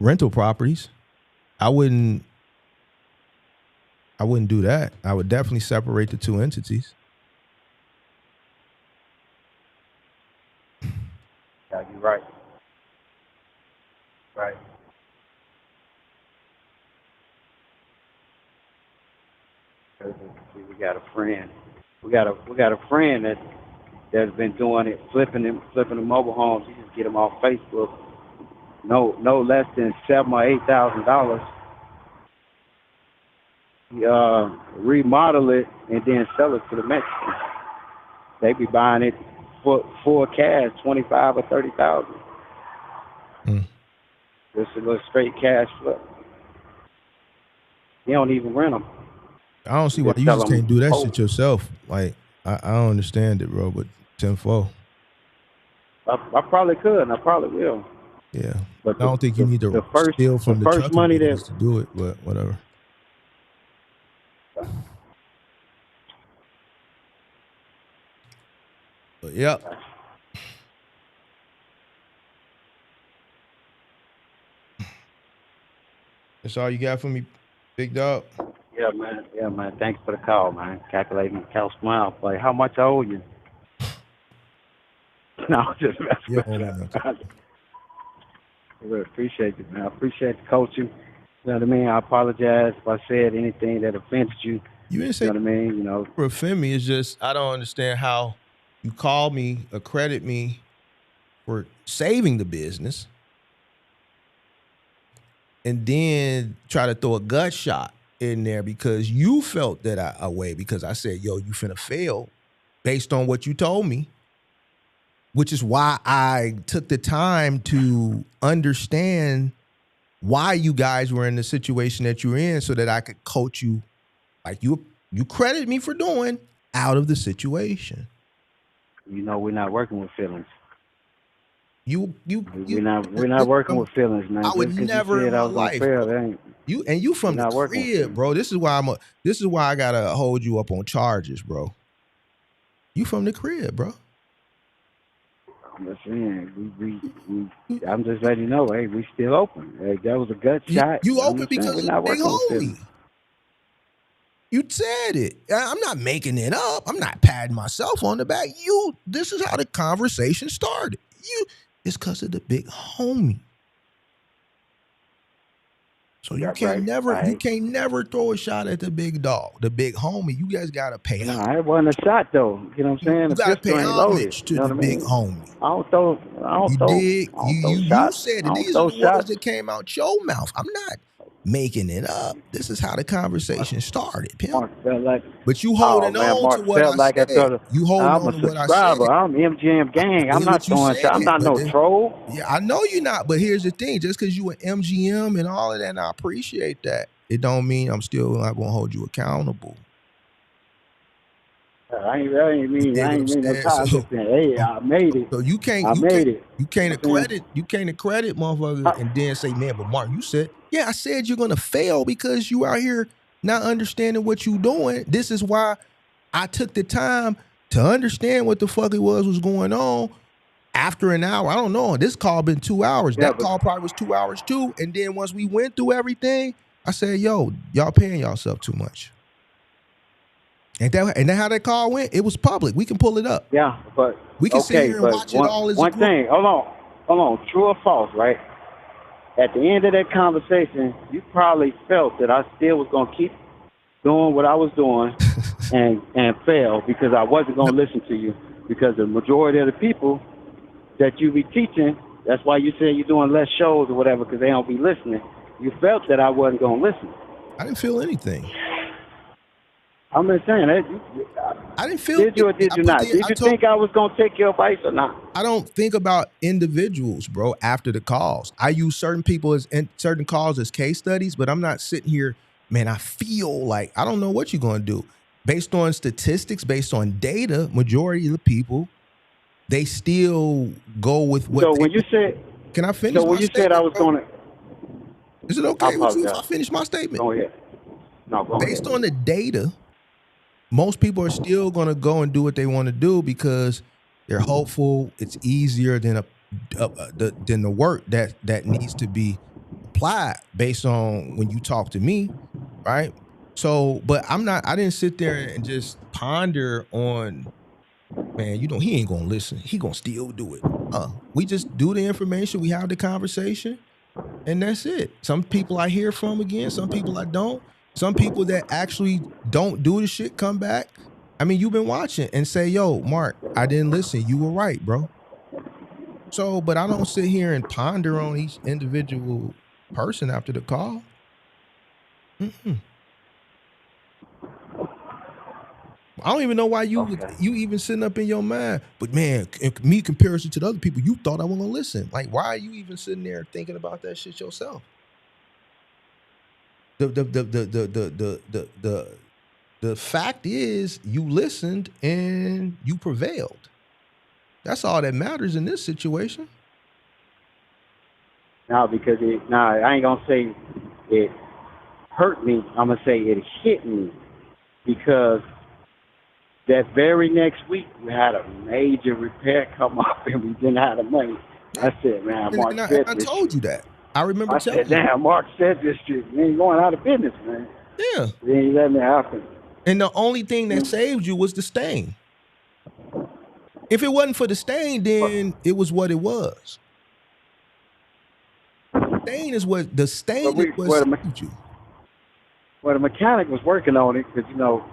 rental properties. I wouldn't do that. I would definitely separate the two entities. Yeah, you're right. Right. We got a friend. We got a friend that's been doing it, flipping the mobile homes. You just get them off Facebook. No less than $7,000 or $8,000. Remodel it and then sell it to the Mexicans. They be buying it for cash, $25,000 or $30,000. Just a little straight cash flip. You don't even rent them. I don't see why you just can't do that shit yourself. Like, I don't understand it, bro, but tenfold. I probably could, and I probably will. Yeah. But I don't think you need to steal from the trucking money to do it, but whatever. But, yep. That's all you got for me, big dog? Yeah, man. Thanks for the call, man. Calculating the cow smile. Like, how much I owe you? No, just messing with you. I really appreciate it, man. I appreciate the coaching. You know what I mean? I apologize if I said anything that offended you. You didn't say, you know what I mean? You know, offend me. It's just I don't understand how you call me, accredit me for saving the business, and then try to throw a gut shot in there because you felt that away because I said, yo, you finna fail based on what you told me, which is why I took the time to understand why you guys were in the situation that you're in so that I could coach you like you credit me for doing out of the situation. You know, we're not working with feelings. We're not working with feelings, man. I would never in my life. You from the crib, bro. This is why I gotta hold you up on charges, bro. You from the crib, bro. I'm just saying, I'm just letting you know, hey, we still open. Hey, that was a gut shot. You open because we're not big working with homie. You said it. I'm not making it up. I'm not patting myself on the back. This is how the conversation started. It's because of the big homie. So you can't never throw a shot at the big dog, the big homie. You guys gotta pay. No, it wasn't a shot though. You know what I'm saying? You gotta pay homage to the big homie. I don't throw You said it. These are the words that came out your mouth. I'm not making it up. This is how the conversation started, pimp. But you holding on to what I said. You holding on to what I said. I'm MGM gang. I'm not throwing shots. I'm not no troll. Yeah, I know you're not. But here's the thing: just because you an MGM and all of that, and I appreciate that, it don't mean I'm still not gonna hold you accountable. I ain't mean no time. Hey, I made it. So you can't accredit motherfucker and then say, man, but Mark, you said, yeah, I said you're gonna fail because you out here not understanding what you doing. This is why I took the time to understand what the fuck it was going on. After an hour, I don't know. This call been 2 hours. Yeah, that call probably was 2 hours too. And then once we went through everything, I said, yo, y'all paying yourself too much. And then how that call went? It was public. We can pull it up. Yeah, but we can sit here and watch it all as one thing. Hold on. True or false, right? At the end of that conversation, you probably felt that I still was gonna keep doing what I was doing and fail because I wasn't gonna listen to you because the majority of the people that you be teaching, that's why you say you're doing less shows or whatever because they don't be listening. You felt that I wasn't gonna listen. I didn't feel anything. I'm just saying that. I didn't feel. Did you or did you not? Did you think I was gonna take your advice or not? I don't think about individuals, bro. After the calls, I use certain people and certain calls as case studies, but I'm not sitting here, man. I feel like I don't know what you're gonna do. Based on statistics, based on data, majority of the people, they still go with what. So when you said, can I finish? So when you said I was gonna, is it okay with you if I finish my statement? Go ahead. No, go ahead. Based on the data. Most people are still going to go and do what they want to do because they're hopeful. It's easier than the work that needs to be applied based on when you talk to me, right? So, but I didn't sit there and just ponder on, man, he ain't going to listen. He going to still do it. We just do the information. We have the conversation and that's it. Some people I hear from again, some people I don't. Some people that actually don't do the shit come back. I mean, you've been watching and say, yo, Mark, I didn't listen. You were right, bro. So, but I don't sit here and ponder on each individual person after the call. I don't even know why you even sitting up in your mind. But man, in me comparison to the other people, you thought I wasn't gonna listen. Like, why are you even sitting there thinking about that shit yourself? The fact is you listened and you prevailed. That's all that matters in this situation. No, because I ain't gonna say it hurt me. I'm gonna say it hit me because that very next week we had a major repair come up and we didn't have the money. I said, man, Mark said I told you that. I remember telling you. I said, damn, Mark said this shit. We ain't going out of business, man. Yeah. He ain't let me happen. And the only thing that saved you was the stain. If it wasn't for the stain, then it was what it was. stain is what the stain Well, is what saved you. Well, the mechanic was working on it because, you know,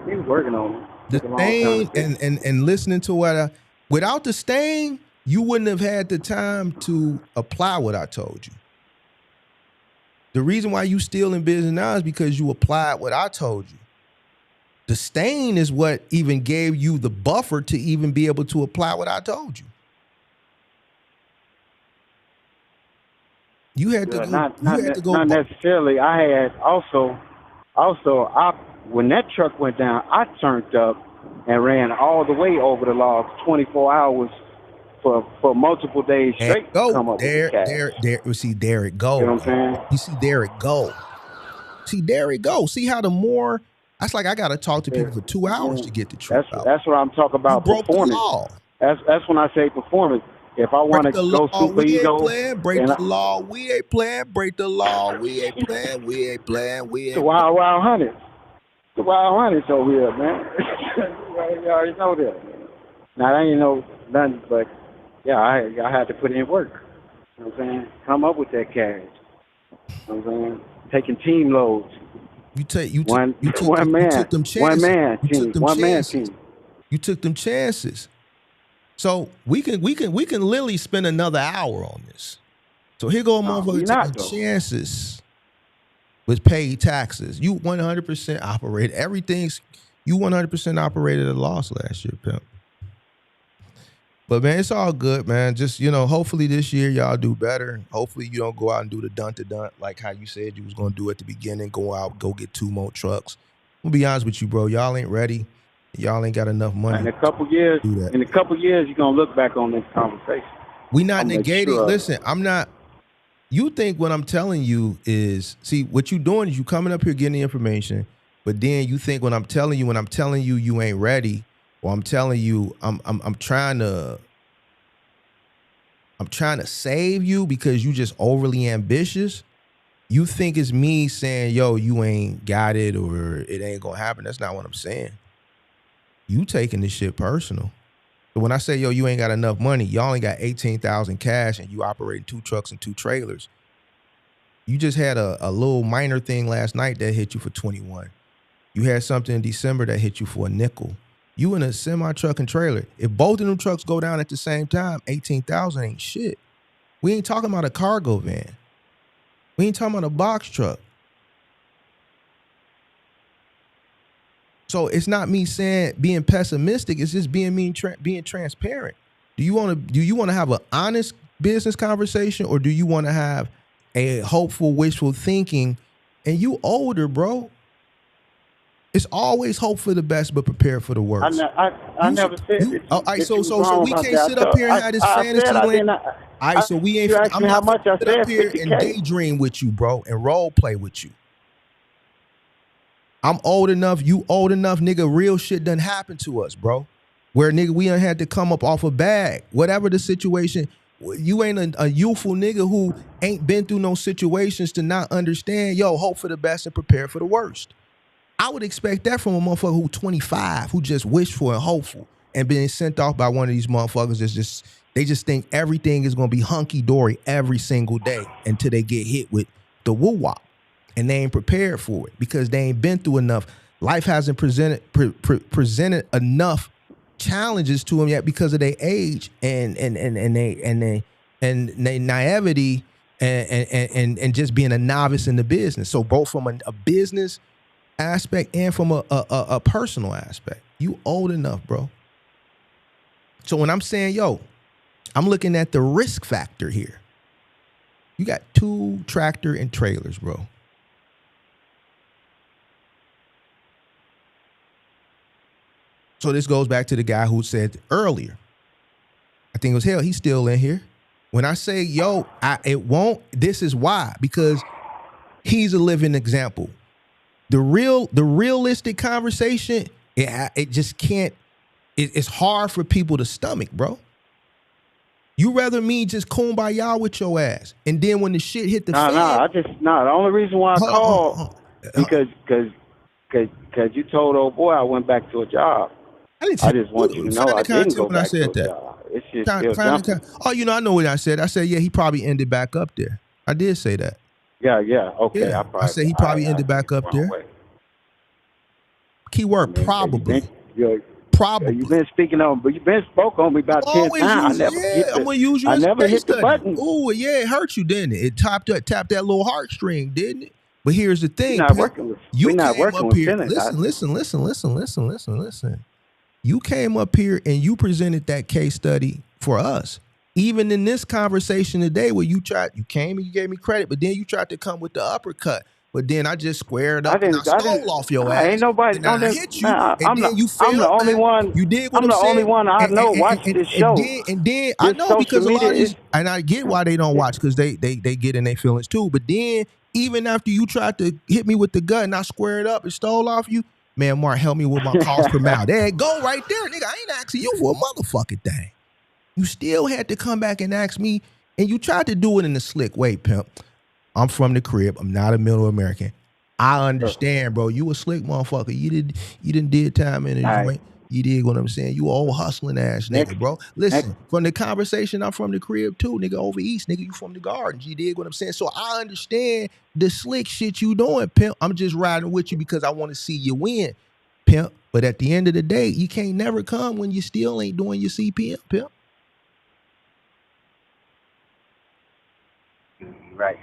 he was working on it. The stain and listening to what without the stain, you wouldn't have had the time to apply what I told you. The reason why you still in business now is because you applied what I told you. The stain is what even gave you the buffer to even be able to apply what I told you. You had to go. Not necessarily. I had also, when that truck went down, I turned up and ran all the way over the logs, 24 hours for multiple days straight. Go. To come up there. You see, there it go. You know what I'm saying? You see, there it go. See, there it go. See how the more. That's like I got to talk to people for 2 hours to get the truth out. That's what I'm talking about. Performance. The law. That's when I say performance. If I want to go super ego, break the law, we ain't playing. Break the law, we ain't playing. We ain't playing. We ain't. The wild hunters. The wild hunters over here, man. You already know that. Now I ain't know nothing, but yeah, I had to put in work. You know what I'm saying? Come up with that cash. You know what I'm saying? Taking team loads. You took them chances. One man team. You took them chances. So we can literally spend another hour on this. So here go a motherfucker taking chances with paid taxes. You 100% operate everything's. You 100% operated at a loss last year, pimp. But man, it's all good, man. Just, you know, hopefully this year y'all do better. Hopefully you don't go out and do the dun-to-dun like how you said you was going to do at the beginning. Go out, go get 2 more trucks. I'm going to be honest with you, bro. Y'all ain't ready. Y'all ain't got enough money. In a couple years, you're going to look back on this conversation. We not negating. Listen, I'm not. You think what I'm telling you is, see, what you doing is you coming up here getting the information, but then you think when I'm telling you you ain't ready, or I'm telling you I'm trying to save you because you just overly ambitious. You think it's me saying, yo, you ain't got it or it ain't gonna happen. That's not what I'm saying. You taking this shit personal. But when I say, yo, you ain't got enough money, y'all only got 18,000 cash and you operating 2 trucks and 2 trailers. You just had a little minor thing last night that hit you for 21. You had something in December that hit you for a nickel. You in a semi truck and trailer. If both of them trucks go down at the same time, 18,000 ain't shit. We ain't talking about a cargo van. We ain't talking about a box truck. So it's not me saying being pessimistic. It's just being transparent. Do you want to have an honest business conversation, or do you want to have a hopeful, wishful thinking? And you older, bro. It's always hope for the best, but prepare for the worst. I never said it. All right, so we can't sit up here and have this fantasy land. All right, so we ain't. I'm not gonna sit up here and daydream with you, bro, and role play with you. I'm old enough, you old enough, nigga, real shit done happened to us, bro. Where, nigga, we done had to come up off a bag. Whatever the situation, you ain't a youthful nigga who ain't been through no situations to not understand, yo, hope for the best and prepare for the worst. I would expect that from a motherfucker who 25, who just wishful and hopeful and being sent off by one of these motherfuckers that's they just think everything is going to be hunky-dory every single day until they get hit with the woo-wop. And they ain't prepared for it because they ain't been through enough. Life hasn't presented enough challenges to them yet because of their age and they naivety and just being a novice in the business. So both from a business aspect and from a personal aspect, you old enough, bro. So when I'm saying, yo, I'm looking at the risk factor here. You got 2 tractor and trailers, bro. So this goes back to the guy who said earlier, I think it was Hell, he's still in here. When I say, yo, it won't, this is why, because he's a living example. The realistic conversation, it just can't, it's hard for people to stomach, bro. You rather me just kumbaya with your ass, and then when the shit hit the fan. The only reason why I called, because you told old boy I went back to a job. I just want you to know I didn't go back to a job. It's just I know what I said. I said, yeah, he probably ended back up there. I did say that. Yeah. Okay. Yeah. I said he probably ended back up there. Keyword probably. Probably. You've been speaking on, but you've been spoke on me about 10 times. I'm gonna use you as a never case hit the study. button. Oh yeah, it hurt you, didn't it? It tapped that little heartstring, didn't it? But here's the thing, We're not working with Senate. Listen. You came up here and you presented that case study for us. Even in this conversation today, where you came and you gave me credit, but then you tried to come with the uppercut. But then I just squared up and I stole off your ass. Ain't nobody. And I hit you, and then you I'm the only one. You did what I'm saying. the only one I know watch this show. And then I know because a lot of these, and I get why they don't watch, because they get in their feelings too. But then even after you tried to hit me with the gun and I squared up and stole off you, man, Mark, help me with my cost per mile. There it go right there, nigga. I ain't asking you for a motherfucking thing. You still had to come back and ask me, and you tried to do it in a slick way, pimp. I'm from the crib. I'm not a middle American. I understand, bro. You a slick motherfucker. You didn't did time in the joint. You did what I'm saying. You old hustling ass nigga, bro. Listen, from the conversation, I'm from the crib too, nigga. Over east, nigga. You from the gardens. You did what I'm saying. So I understand the slick shit you doing, pimp. I'm just riding with you because I want to see you win, pimp. But at the end of the day, you can't never come when you still ain't doing your CPM, pimp. Right.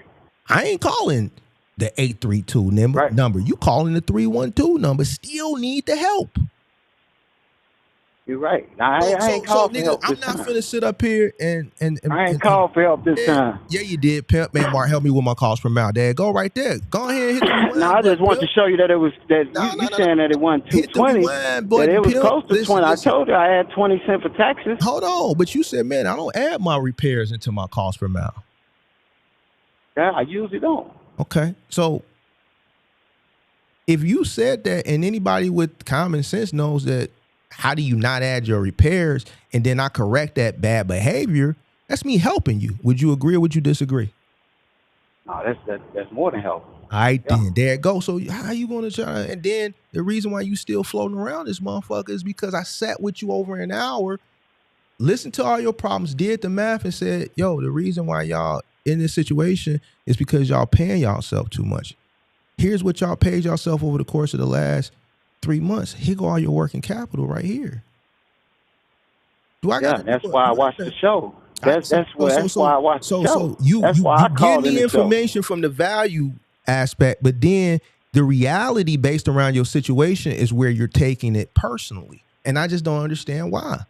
I ain't calling the 832 number. You calling the 312 number. Still need the help. You're right. Now, I ain't called for help I'm not finna sit up here and I ain't called for help this time. Yeah, you did, pimp. Man, Mark, help me with my cost per mile. Dad, go right there. Go ahead and hit the rewind. No, I just want to show you that it was you saying that it wasn't 220. That it was close to 20. I told you I had 20 cents for taxes. Hold on, but you said, man, I don't add my repairs into my cost per mile. Yeah, I usually don't. Okay, so if you said that, and anybody with common sense knows that, how do you not add your repairs and then I correct that bad behavior? That's me helping you. Would you agree or would you disagree? No, that's more than help. All right, then there it goes. So how you gonna try? And then the reason why you still floating around this motherfucker is because I sat with you over an hour, listened to all your problems, did the math, and said, yo, the reason why y'all in this situation is because y'all paying y'allself too much. Here's what y'all paid yourself over the course of the last 3 months. Here go all your working capital right here. That's why I watched the show. That's why I watched the show. So you give me information from the value aspect, but then the reality based around your situation is where you're taking it personally. And I just don't understand why.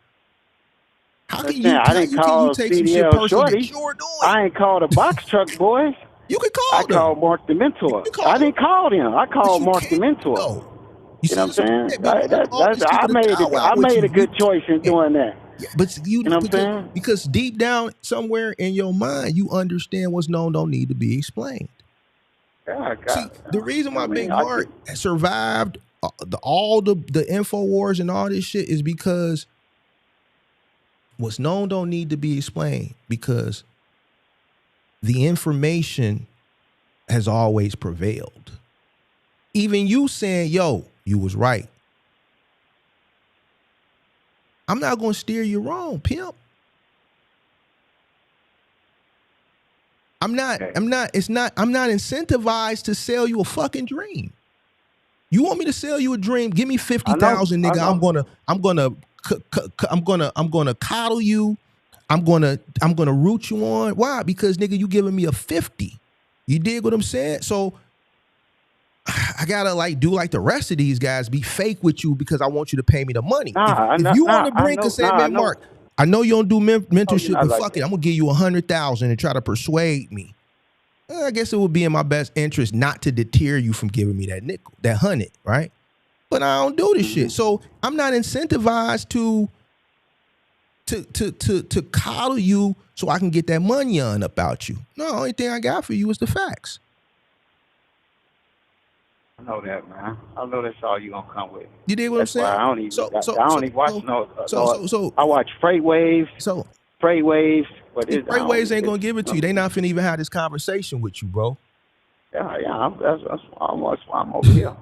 How can you take some shit personally that you're doing? I ain't called a box truck boy. You can call I called Mark the Mentor. I didn't call him. I called Mark the Mentor. You know what I'm saying? I made a good choice in doing that. Yeah, but you know what I'm saying? Because deep down somewhere in your mind, you understand what's known don't need to be explained. See, the reason why Big Mark survived all the InfoWars and all this shit is because what's known don't need to be explained, because the information has always prevailed. Even you saying, yo, you was right. I'm not going to steer you wrong, pimp. I'm not incentivized to sell you a fucking dream. You want me to sell you a dream? Give me 50,000, nigga. I'm gonna coddle you. I'm gonna root you on. Why? Because nigga, you giving me a 50. You dig what I'm saying? So I gotta do like the rest of these guys, be fake with you because I want you to pay me the money. If you want to bring and say, man, Mark, I know you don't do mentorship, but fuck it, I'm gonna give you 100,000 and try to persuade me. I guess it would be in my best interest not to deter you from giving me that nickel, that 100, right? But I don't do this shit, so I'm not incentivized to coddle you so I can get that money on about you. No, the only thing I got for you is the facts. I know that, man. I know that's all you gonna come with. You did what I'm saying? I don't even watch I watch Freight Waves. Freight Waves. But Freight Waves ain't gonna give it to you. They not finna even have this conversation with you, bro. Yeah. I'm over here.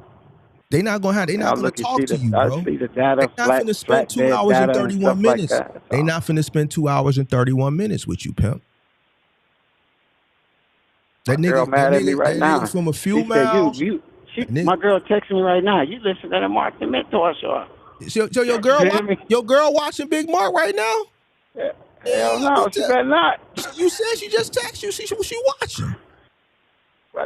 They not gonna talk to you, bro. I see the data. They not finna spend 2 hours and 31 minutes. They not finna spend 2 hours and 31 minutes with you, pimp. That My girl mad at me right now. That nigga from a few She said, miles. my girl texting me right now. You listen to the Mark the Mentor show. So your girl watching Big Mark right now? Yeah. Hell no, she better not. You said she just texted you. She watching.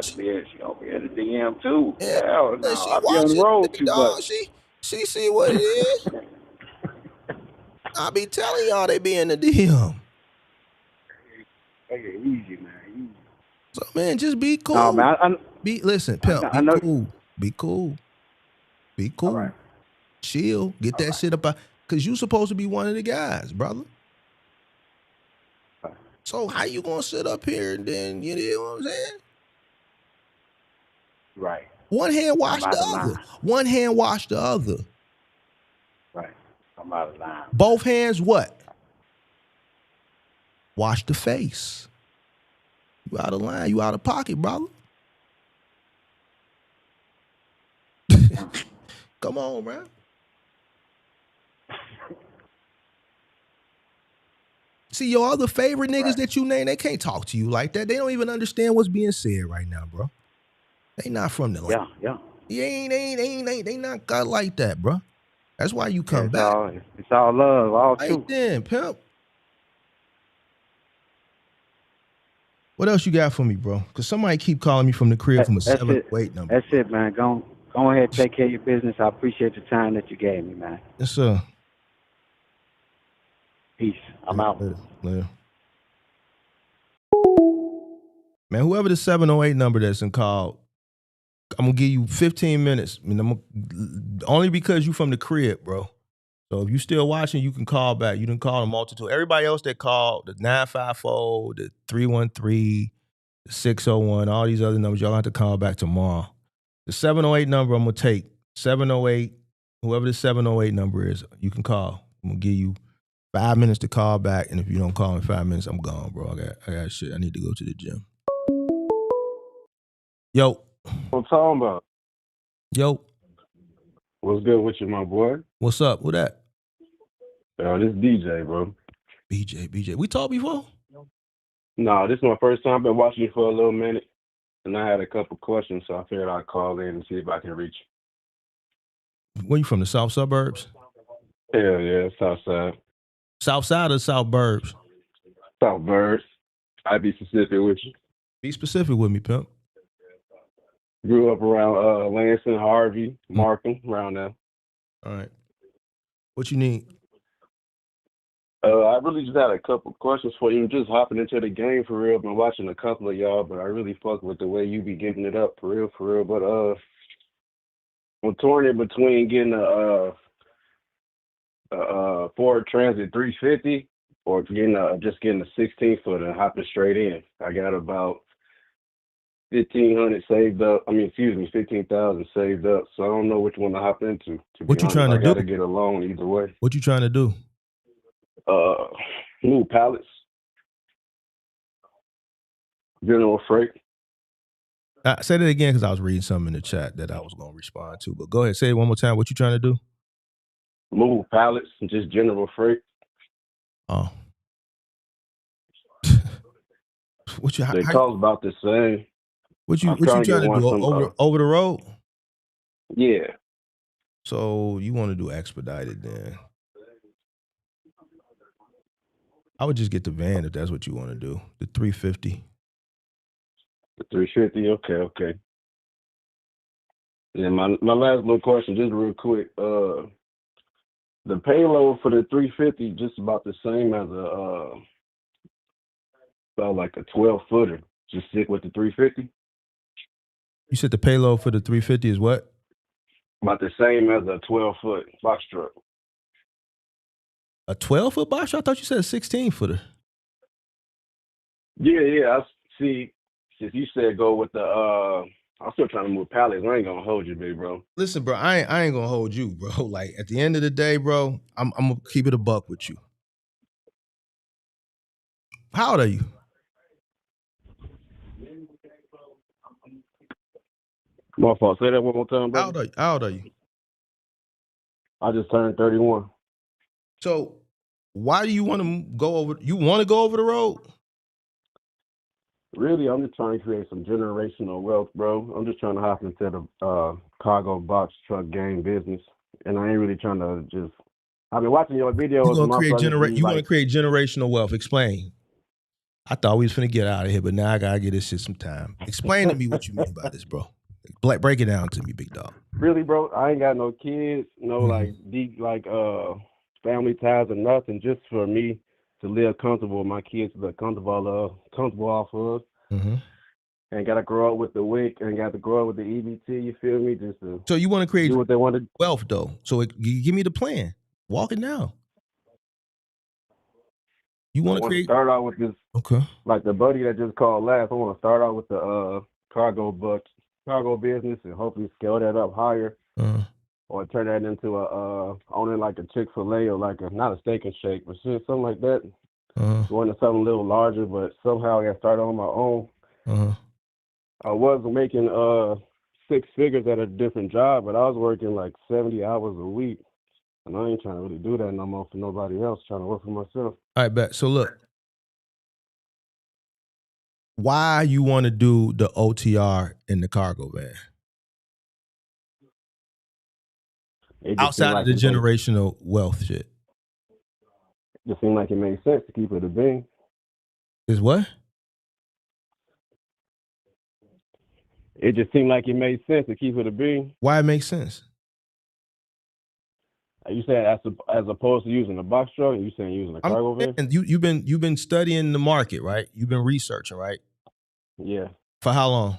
She gonna be in the DM too. Yeah. Hell no, She I be on the watching. road too much. She see what it is. I be telling y'all they be in the DM. Take it easy, man. Easy. So man, just be cool. No, man, listen, pimp. Be cool. Be cool. Right. Chill. Get that shit up out. Cause you supposed to be one of the guys, brother. Right. So how you gonna sit up here and then, you know what I'm saying? Right. One hand wash the other. One hand wash the other. Right. I'm out of line. Both hands what? Wash the face. You out of line. You out of pocket, brother. Come on, man. See, your other favorite niggas that you name, they can't talk to you like that. They don't even understand what's being said right now, bro. They not from the land. Yeah. They not got like that, bro. That's why you come back. It's all love, all right truth. Then, pimp. What else you got for me, bro? Because somebody keep calling me from the crib from a 708 number. That's it, man. Go ahead and take care of your business. I appreciate the time that you gave me, man. Yes, sir. Peace. I'm out. Later. Man, whoever the 708 number that's in call, I'm going to give you 15 minutes. I mean, only because you from the crib, bro. So if you still watching, you can call back. You didn't call a multitude. Everybody else that called, the 954, the 313, the 601, all these other numbers, y'all have to call back tomorrow. The 708 number I'm going to take, 708, whoever the 708 number is, you can call. I'm going to give you 5 minutes to call back, and if you don't call in 5 minutes, I'm gone, bro. I got shit. I need to go to the gym. Yo. What I'm talking about? Yo. What's good with you, my boy? What's up? Who that? This DJ, bro. BJ. We talked before? No, this is my first time. I've been watching you for a little minute, and I had a couple questions, so I figured I'd call in and see if I can reach you. Where you from, the south suburbs? Hell yeah, south side. South side or south burbs? South burbs. I'd be specific with you. Be specific with me, pimp. Grew up around Lansing, Harvey, Markham, around there. All right. What you need? I really just had a couple questions for you. I'm just hopping into the game for real. Been watching a couple of y'all, but I really fuck with the way you be getting it up for real. But I'm torn in between getting a Ford Transit 350 or getting a 16 footer and hopping straight in. I got about 1,500 saved up. 15,000 saved up. So I don't know which one to hop into. What you trying to do? I gotta get a loan either way. What you trying to do? Move pallets. General freight. Say that again because I was reading something in the chat that I was going to respond to. But go ahead, say it one more time. What you trying to do? Move pallets and just general freight. Oh. They cost about the same. What you trying to do? Over the road? Yeah. So you want to do expedited then? I would just get the van if that's what you want to do. The 350. The 350, okay. Yeah, my last little question, just real quick. The payload for the 350 just about the same as about like a 12-footer. Just stick with the 350. You said the payload for the 350 is what? About the same as a 12-foot box truck. A 12-foot box truck? I thought you said a 16-footer. Yeah. I see. Since you said go with the, I'm still trying to move pallets. I ain't gonna hold you, big bro. Listen, bro, I ain't gonna hold you, bro. Like at the end of the day, bro, I'm gonna keep it a buck with you. How old are you? My fault. Say that one more time, bro. How old are you? I just turned 31. So why do you want to go over? You want to go over the road? Really, I'm just trying to create some generational wealth, bro. I'm just trying to hop into the cargo box truck game business, and I ain't really trying to just. I've been watching your videos. My brothers be You want to like, create generational wealth. Explain. I thought we was finna get out of here, but now I gotta get this shit some time. Explain to me what you mean by this, bro. Break it down to me, big dog. really, bro, I ain't got no kids, no like deep family ties or nothing. Just for me to live comfortable, my kids to live comfortable off of. And gotta grow up with the WIC and got to grow up with the EBT. You feel me? Just to so you want to create do what they want to. Wealth though. So you give me the plan. Walk it down. You want to create? Start out with this. Okay. Like the buddy that just called last, I want to start out with the cargo business and hopefully scale that up higher, or turn that into owning like a Chick-fil-A or like not a Steak and Shake, but shit, something like that. Going to something a little larger, but somehow I got started on my own. I was making 6 figures at a different job, but I was working like 70 hours a week. And I ain't trying to really do that no more for nobody else, trying to work for myself. All right, bet. So look, why you want to do the OTR in the cargo van? Outside of the generational wealth shit. It just seemed like it made sense to keep it a bean. Is what? It just seemed like it made sense to keep it a bean. Why it makes sense? You said as opposed to using a box truck, you saying using a cargo van? And you've been studying the market, right? You've been researching, right? Yeah. For how long?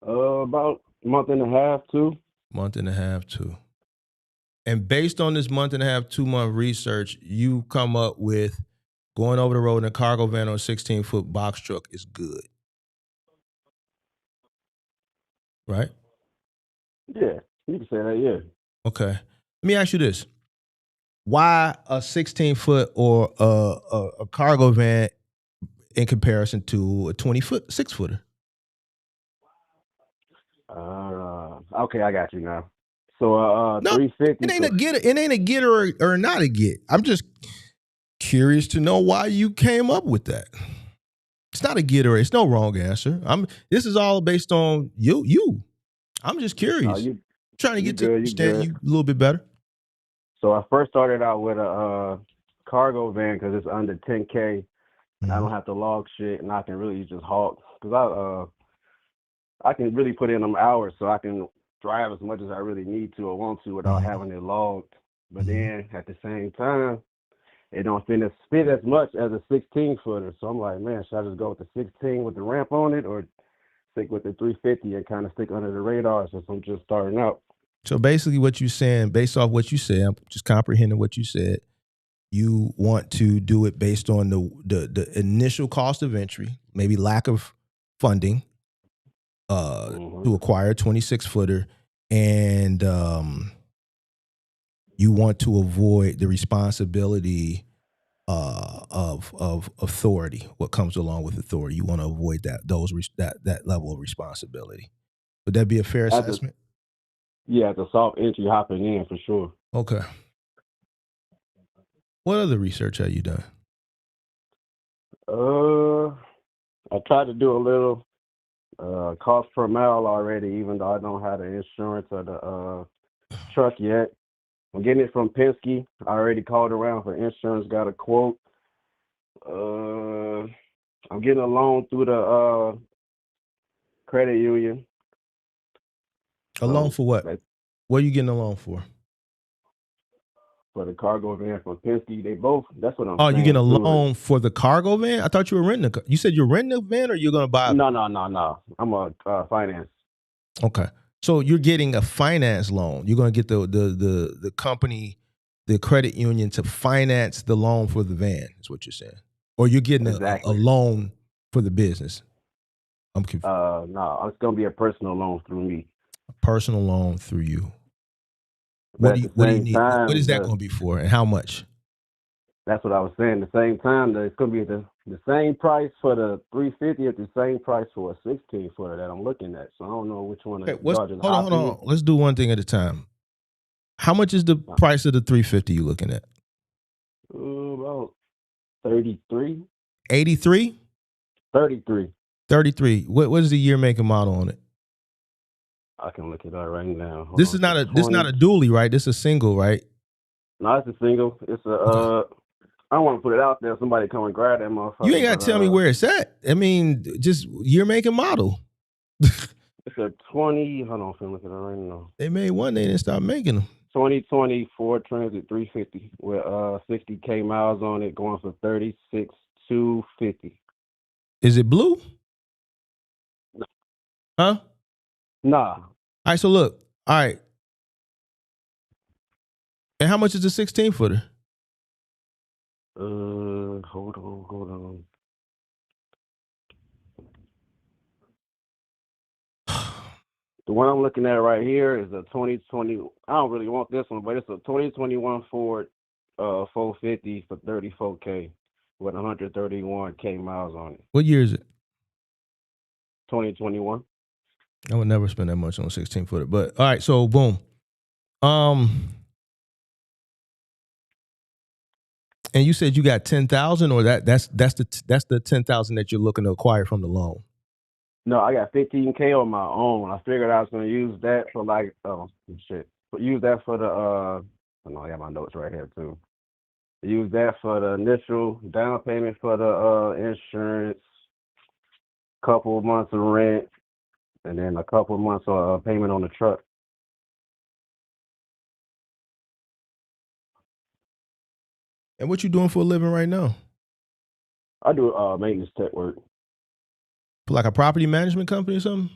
About a month and a half, 2. Month and a half, 2. And based on this month and a half, 2-month research, you come up with going over the road in a cargo van or a 16-foot box truck is good. Right? Yeah, you can say that, yeah. Okay. Let me ask you this. Why a 16-foot or a cargo van in comparison to a 20-foot, 6-footer? Okay, I got you now. So no, 350. It ain't a get or not a get. I'm just curious to know why you came up with that. It's not a get or it's no wrong answer. This is all based on you. I'm just curious. Trying to get to understand you a little bit better. So I first started out with a cargo van because it's under 10K. I don't have to log shit, and I can really just haul. Because I can really put in them hours, so I can drive as much as I really need to or want to without having it logged. But then at the same time, it don't fit as much as a 16-footer. So I'm like, man, should I just go with the 16 with the ramp on it, or stick with the 350 and kind of stick under the radar since I'm just starting out? So basically what you're saying, based off what you said, I'm just comprehending what you said, you want to do it based on the initial cost of entry, maybe lack of funding to acquire a 26-footer, and you want to avoid the responsibility of authority, what comes along with authority. You want to avoid that level of responsibility. Would that be a fair assessment? Yeah, the soft entry hopping in for sure. Okay. What other research have you done? I tried to do a little cost per mile already, even though I don't have the insurance or the truck yet. I'm getting it from Penske. I already called around for insurance, got a quote. I'm getting a loan through the credit union. A loan for what? What are you getting a loan for? For the cargo van from Penske. They both, that's what I'm saying. Oh, you getting a loan for the cargo van? I thought you were renting you said you're renting a van or you're going to buy? No. I'm a finance. Okay. So you're getting a finance loan. You're going to get the company, the credit union to finance the loan for the van is what you're saying. Or you're getting a loan for the business. I'm confused. No, it's going to be a personal loan through me. A personal loan through you. What do you need? What is that going to be for and how much? That's what I was saying. At the same time, it's going to be the same price for the 350 at the same price for a 16-footer that I'm looking at. So I don't know which one. Okay, hold on. Let's do one thing at a time. How much is the price of the 350 you looking at? About 33. 83? 33. 33. What is the year, make, and model on it? I can look it up right now. This is not a dually, right? This is a single, right? No, it's a single. It's a I don't want to put it out there. Somebody come and grab that motherfucker. You ain't got to tell me where it's at. I mean, just year, make, and model. It's a 20. Hold on, I'm looking at it right now. They made one. They didn't stop making them. 2020 Ford Transit 350 with 60K miles on it, going for 36,250. Is it blue? Huh? Nah. All right, so look. All right. And how much is the 16 footer? Hold on. The one I'm looking at right here is a 2020. I don't really want this one, but it's a 2021 Ford 450 for 34K with 131K miles on it. What year is it? 2021. I would never spend that much on a 16 footer. But all right, so boom. And you said you got 10,000, or that's the 10,000 that you're looking to acquire from the loan. No, I got 15K on my own. I figured I was gonna use that for use that for the I got my notes right here too. Use that for the initial down payment for the insurance, couple of months of rent, and then a couple of months of payment on the truck. And what you doing for a living right now? I do maintenance tech work. Like a property management company or something?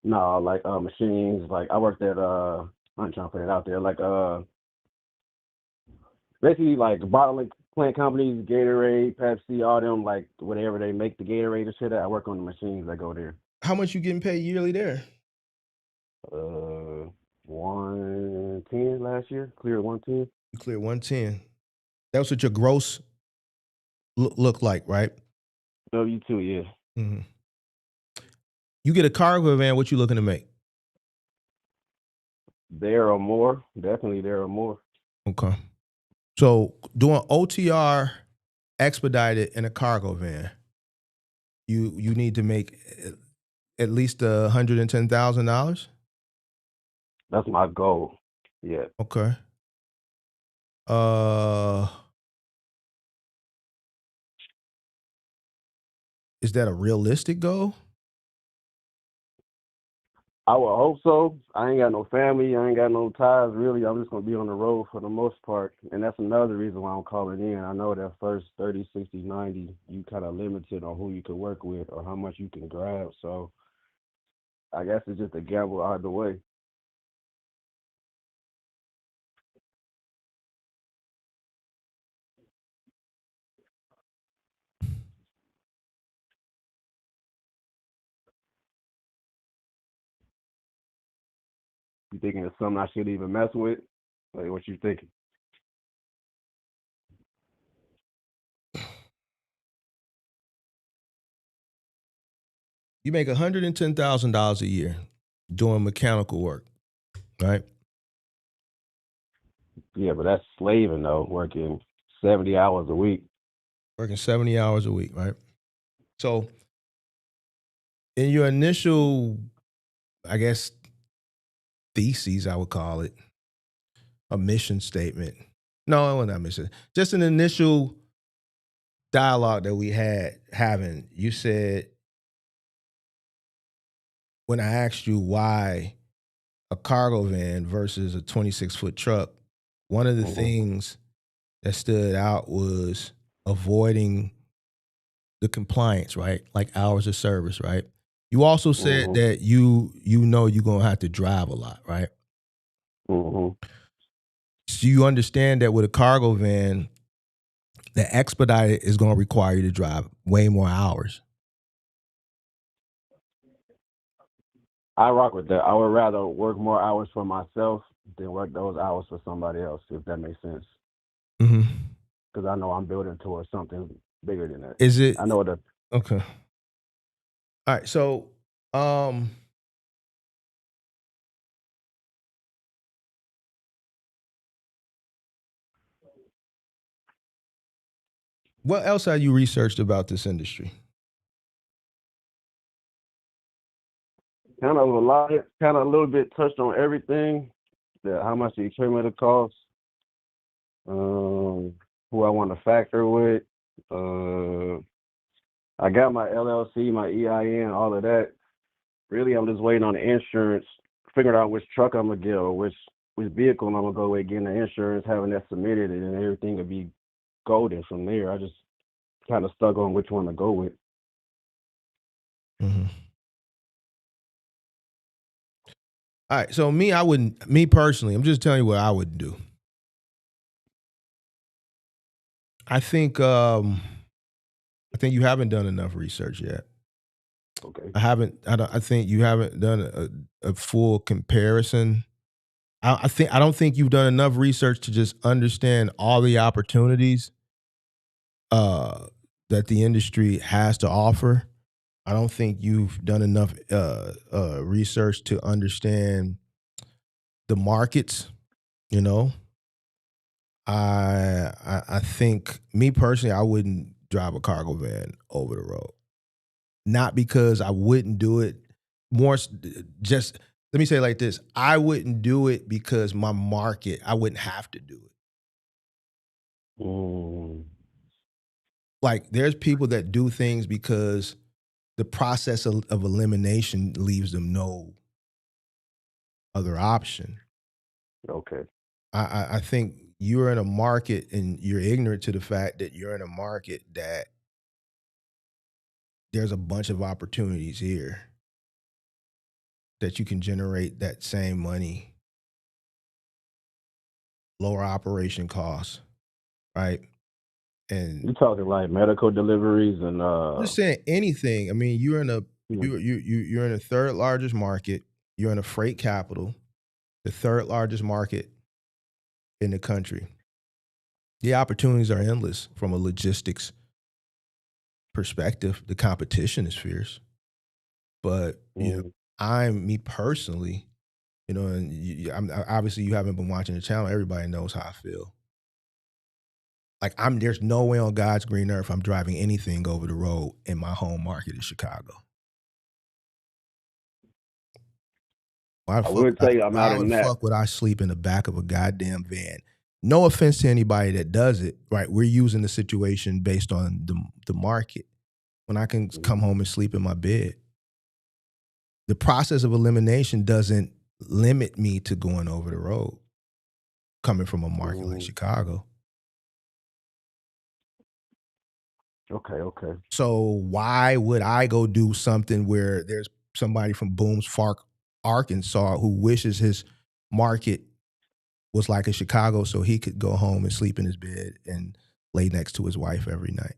No, like machines. Like I worked at I'm trying to put it out there. Like basically like bottling plant companies, Gatorade, Pepsi, all them, like whatever they make the Gatorade and shit at. I work on the machines that go there. How much you getting paid yearly there? 110 last year. Cleared 110. You cleared 110. That was what your gross look like, right? W2, yeah. Mm-hmm. You get a cargo van, what you looking to make? There or more. Definitely there or more. Okay. So doing OTR expedited in a cargo van, you need to make at least $110,000? That's my goal. Yeah. Okay. Is that a realistic goal? I would hope so. I ain't got no family. I ain't got no ties, really. I'm just going to be on the road for the most part. And that's another reason why I'm calling in. I know that first 30, 60, 90, you kind of limited on who you can work with or how much you can grab. So I guess it's just a gamble either way. You thinking it's something I should even mess with? Like, what you thinking? You make $110,000 a year doing mechanical work, right? Yeah, but that's slaving though, working 70 hours a week. Working 70 hours a week, right? So in your initial, I guess, theses, I would call it, a mission statement. No, it wasn't a mission. Just an initial dialogue that we had having. You said, when I asked you why a cargo van versus a 26-foot truck, one of the things that stood out was avoiding the compliance, right? Like hours of service, right? You also said that you know you're going to have to drive a lot, right? So you understand that with a cargo van, the expedited is going to require you to drive way more hours. I rock with that. I would rather work more hours for myself than work those hours for somebody else, if that makes sense. Because I know I'm building towards something bigger than that. Is it? I know that. Okay. All right. So, what else have you researched about this industry? kind of a little bit touched on everything. How much the equipment costs, who I want to factor with. I got my LLC, my EIN, all of that. Really, I'm just waiting on the insurance, figuring out which truck I'm gonna get or which vehicle I'm gonna go with, getting the insurance, having that submitted, and then everything will be golden from there. I just kind of stuck on which one to go with. Mm-hmm. All right, so me personally, I'm just telling you what I would do. I think you haven't done enough research yet. Okay. I think you haven't done a full comparison. I don't think you've done enough research to just understand all the opportunities that the industry has to offer. I don't think you've done enough research to understand the markets. You know, I think, me personally, I wouldn't drive a cargo van over the road. Not because I wouldn't do it. Just let me say it like this: I wouldn't do it because my market. I wouldn't have to do it. Like, there's people that do things because the process of elimination leaves them no other option. Okay. I think you're in a market and you're ignorant to the fact that you're in a market that there's a bunch of opportunities here that you can generate that same money, lower operation costs, right? And you're talking like medical deliveries and I'm just saying anything. I mean, you're in a third largest market. You're in a freight capital, the third largest market in the country. The opportunities are endless from a logistics perspective. The competition is fierce, but you know, me personally, you know, and obviously you haven't been watching the channel. Everybody knows how I feel. Like, there's no way on God's green earth I'm driving anything over the road in my home market in Chicago. Why the fuck would I sleep in the back of a goddamn van? No offense to anybody that does it, right? We're using the situation based on the market. When I can come home and sleep in my bed. The process of elimination doesn't limit me to going over the road, coming from a market like Chicago. Okay. So why would I go do something where there's somebody from Boone's Fark, Arkansas, who wishes his market was like a Chicago so he could go home and sleep in his bed and lay next to his wife every night?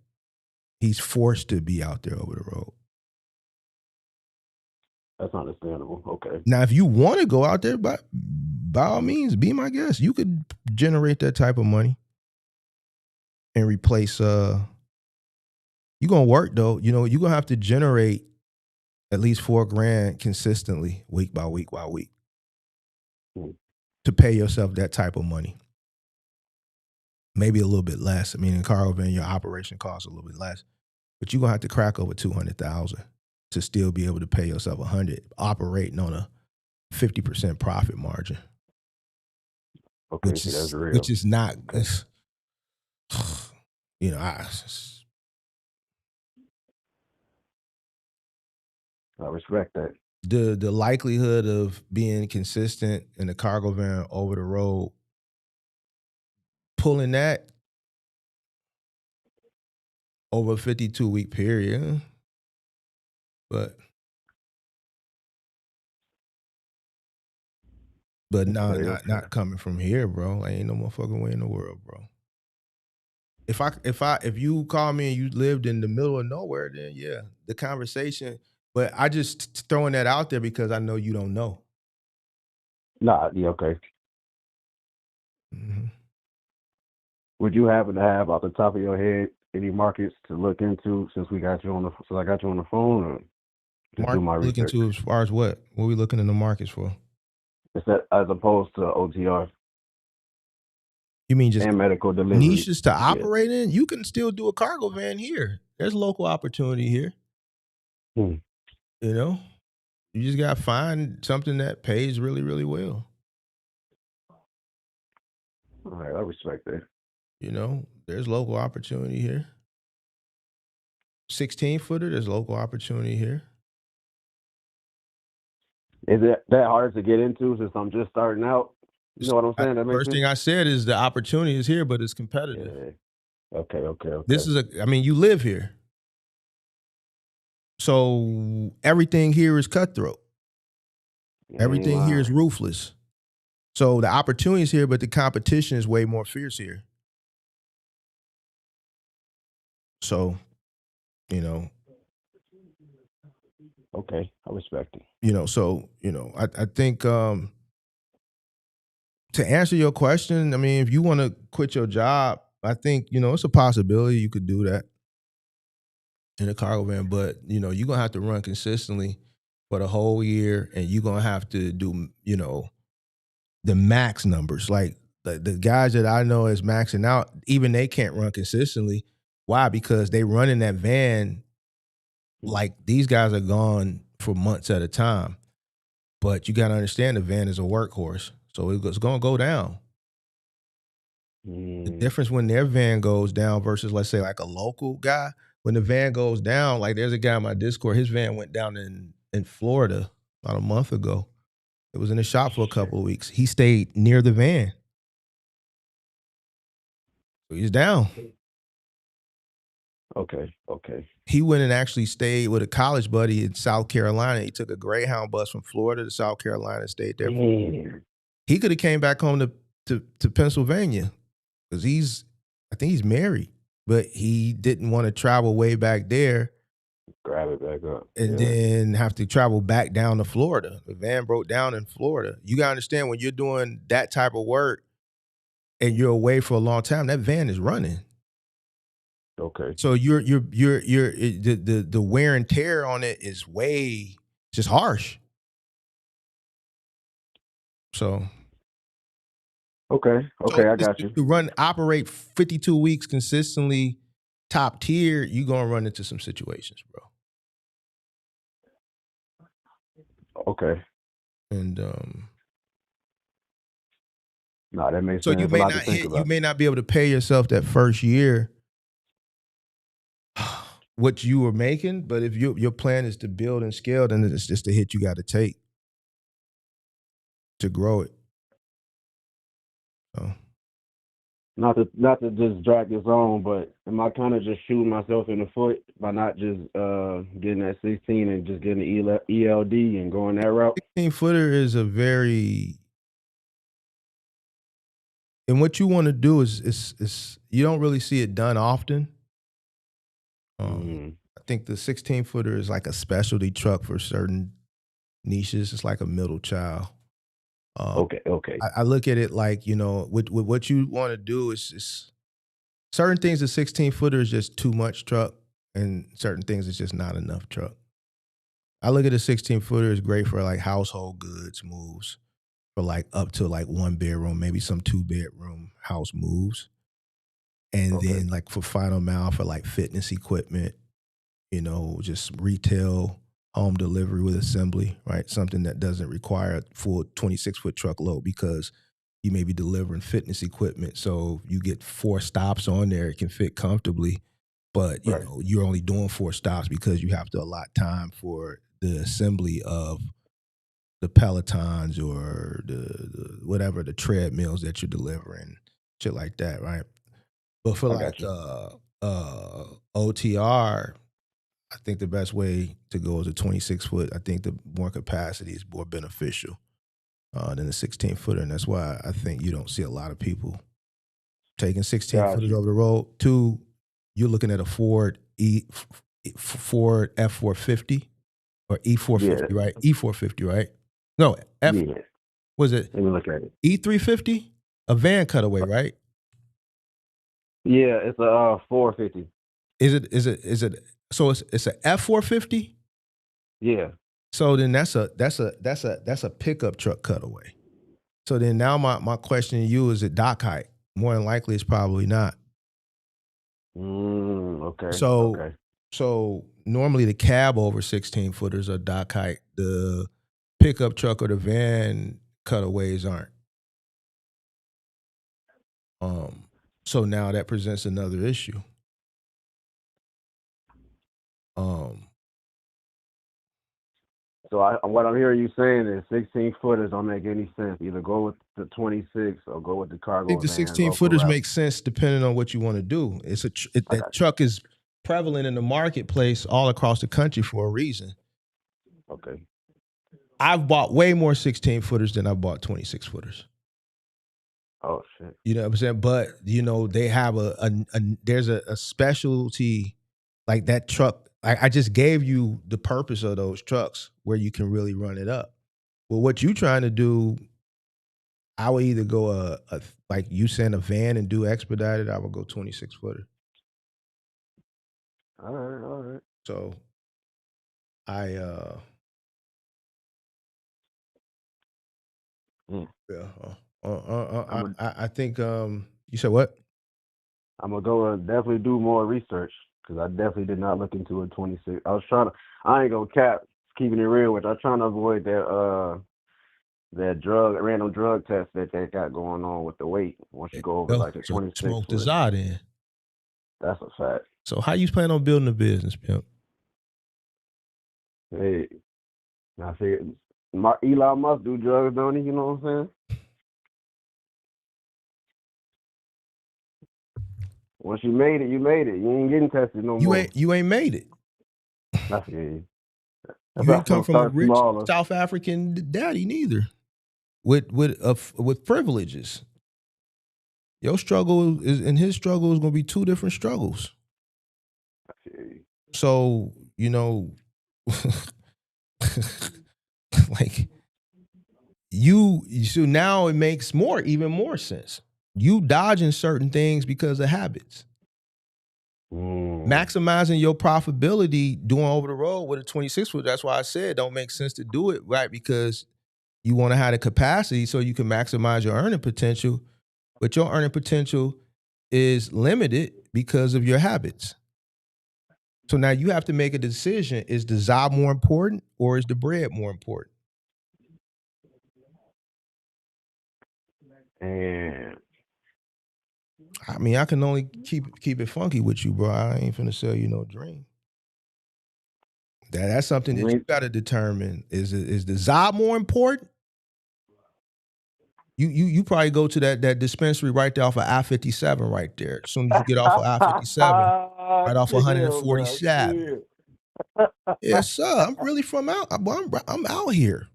He's forced to be out there over the road. That's understandable. Okay. Now, if you want to go out there, by all means, be my guest. You could generate that type of money and replace. You're gonna work though. You know, you're gonna have to generate at least $4,000 consistently, week by week by week, to pay yourself that type of money. Maybe a little bit less. I mean, in cargo van, your operation costs a little bit less, but you're gonna have to crack over 200,000 to still be able to pay yourself 100, operating on a 50% profit margin. Okay, which is not, you know, I respect that. The likelihood of being consistent in a cargo van over the road, pulling that over a 52-week period, but not coming from here, bro. I ain't no motherfucking way in the world, bro. If you call me and you lived in the middle of nowhere, then yeah, the conversation. But I just throwing that out there because I know you don't know. Nah, yeah, okay. Mm-hmm. Would you happen to have off the top of your head any markets to look into since I got you on the phone? Or just do my research? Look into as far as what? What are we looking in the markets for? Is that as opposed to OTR? You mean just and medical delivery niches to operate in? You can still do a cargo van here. There's local opportunity here. You know? You just gotta find something that pays really, really well. All right, I respect that. You know, there's local opportunity here. 16-footer, there's local opportunity here. Is it that hard to get into since I'm just starting out? You know what I'm saying? That makes First sense? thing I said is the opportunity is here, but it's competitive. Yeah. Okay. This is I mean, you live here. So everything here is cutthroat. Everything here is ruthless. So the opportunity is here, but the competition is way more fierce here. So, you know. Okay, I respect it. You know, so, you know, I think to answer your question, I mean, if you want to quit your job, I think, you know, it's a possibility you could do that in a cargo van, but, you know, you're going to have to run consistently for the whole year, and you're going to have to do, you know, the max numbers. Like the guys that I know is maxing out, even they can't run consistently. Why? Because they run in that van like these guys are gone for months at a time. But you got to understand the van is a workhorse. So it's going to go down. The difference when their van goes down versus, let's say, like a local guy, when the van goes down, like there's a guy in my Discord, his van went down in Florida about a month ago. It was in the shop for a couple of weeks. He stayed near the van. So he's down. Okay. He went and actually stayed with a college buddy in South Carolina. He took a Greyhound bus from Florida to South Carolina and stayed there. He could have came back home to Pennsylvania because I think he's married, but he didn't want to travel way back there. Grab it back up. And then have to travel back down to Florida. The van broke down in Florida. You got to understand, when you're doing that type of work and you're away for a long time, that van is running. Okay. So the wear and tear on it is way just harsh. So. Okay, I got you. To operate 52 weeks consistently, top tier, you're going to run into some situations, bro. Okay. And no, that makes so sense. you may not be able to pay yourself that first year what you were making, but if your plan is to build and scale, then it's just a hit you got to take to grow it. So. Not to just drag this on, but am I kind of just shooting myself in the foot by not just getting that 16 and just getting the ELD and going that route? 16-footer is a very, and what you want to do is you don't really see it done often. I think the 16-footer is like a specialty truck for certain niches. It's like a middle child. Okay. I look at it like, you know, with what you want to do is certain things. The 16-footer is just too much truck, and certain things is just not enough truck. I look at a 16-footer as great for like household goods moves, for like up to like 1 bedroom, maybe some 2-bedroom house moves. And then like for final mile for like fitness equipment, you know, just retail, home delivery with assembly, right? Something that doesn't require a full 26-foot truckload because you may be delivering fitness equipment. So you get 4 stops on there, it can fit comfortably, but you know, you're only doing 4 stops because you have to allot time for the assembly of the Pelotons or the whatever, the treadmills that you're delivering, shit like that, right? But for like OTR, I think the best way to go is a 26-foot. I think the more capacity is more beneficial than the 16-footer, and that's why I think you don't see a lot of people taking 16-footers over the road. 2, you're looking at a Ford F450 or E450, right? E450, right? No, was it? Let me look at it. E350, a van cutaway, right? Yeah, it's a 450. Is it? So it's a F450. Yeah. So then that's a pickup truck cutaway. So then now my question to you is, it dock height? More than likely, it's probably not. Okay. So So normally the cab over 16 footers are dock height. The pickup truck or the van cutaways aren't. So now that presents another issue. So what I'm hearing you saying is 16 footers don't make any sense. Either go with the 26 or go with the cargo I think the van. 16 footers make sense depending on what you want to do. That truck is prevalent in the marketplace all across the country for a reason. Okay. I've bought way more 16 footers than I bought 26 footers. Oh shit. You know what I'm saying? But you know, they have there's a specialty like that truck. I just gave you the purpose of those trucks where you can really run it up. Well, what you trying to do, I would either go like you saying a van and do expedited. I would go 26 footer. All right. So I I think you said what? I'm gonna go and definitely do more research because I definitely did not look into a 26. I ain't gonna cap, keeping it real with you. I'm trying to avoid that random drug test that they got going on with the weight. Once you go over like a 26. Smoke the Zod in. That's a fact. So how you plan on building a business, pimp? Hey, I figured Elon Musk do drugs, don't he? You know what I'm saying? Once you made it, you made it. You ain't getting tested no more. You ain't made it. I feel you. You ain't come from a rich South African daddy neither. With privileges. Your struggle and his struggle is gonna be two different struggles. I feel you. So, you know, like so now it makes even more sense. You dodging certain things because of habits. Maximizing your profitability doing over the road with a 26 foot. That's why I said it don't make sense to do it, right? Because you want to have the capacity so you can maximize your earning potential, but your earning potential is limited because of your habits. So now you have to make a decision. Is the job more important or is the bread more important? And I mean, I can only keep it funky with you, bro. I ain't finna sell you no dream. That's something that you got to determine. Is the job more important? You probably go to that dispensary right there off of I-57 right there. As soon as you get off of I-57, right off 147. Yes, sir. I'm really from out. I'm out here.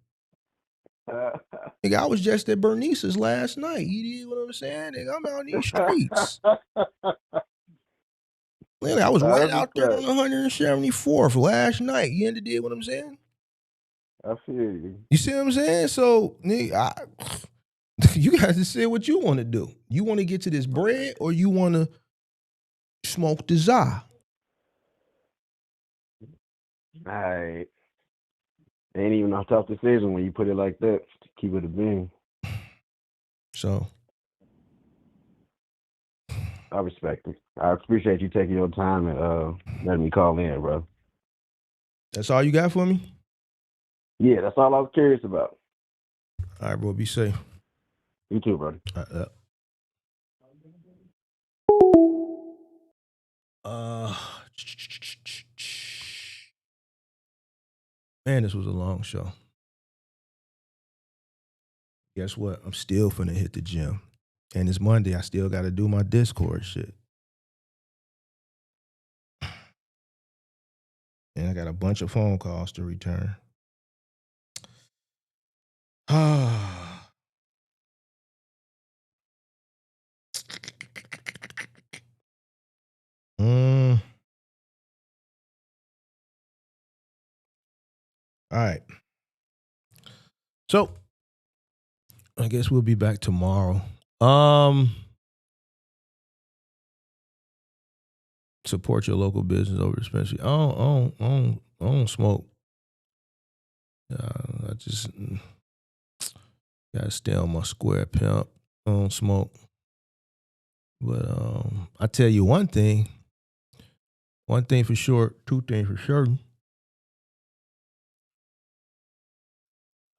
Nigga, I was just at Bernice's last night. You know what I'm saying? Nigga, I'm out in these streets. Nigga, I was right out there on 174th last night. You understand what I'm saying? I feel you. You see what I'm saying? So, nigga, you guys decide what you want to do. You want to get to this bread or you want to smoke the za? All right. Ain't even a tough decision when you put it like that. Keep it a bean. So I respect it. I appreciate you taking your time and letting me call in, bro. That's all you got for me? Yeah, that's all I was curious about. All right, bro. Be safe. You too, brother. Man, this was a long show. Guess what? I'm still finna hit the gym. And it's Monday. I still got to do my Discord shit. And I got a bunch of phone calls to return. All right. So I guess we'll be back tomorrow. Support your local business over dispensary. I don't smoke. I just gotta stay on my square, pimp. I don't smoke. But I tell you one thing One thing for sure, two things for certain.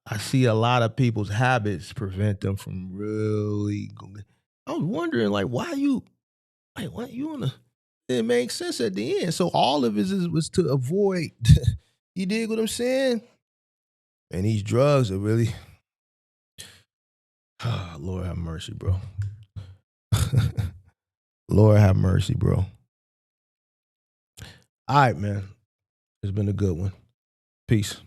I see a lot of people's habits prevent them from really going. I was wondering, like, why you on a, it makes sense at the end. So all of it was to avoid, you dig what I'm saying? And these drugs are really, oh, Lord have mercy, bro. Lord have mercy, bro. All right, man. It's been a good one. Peace.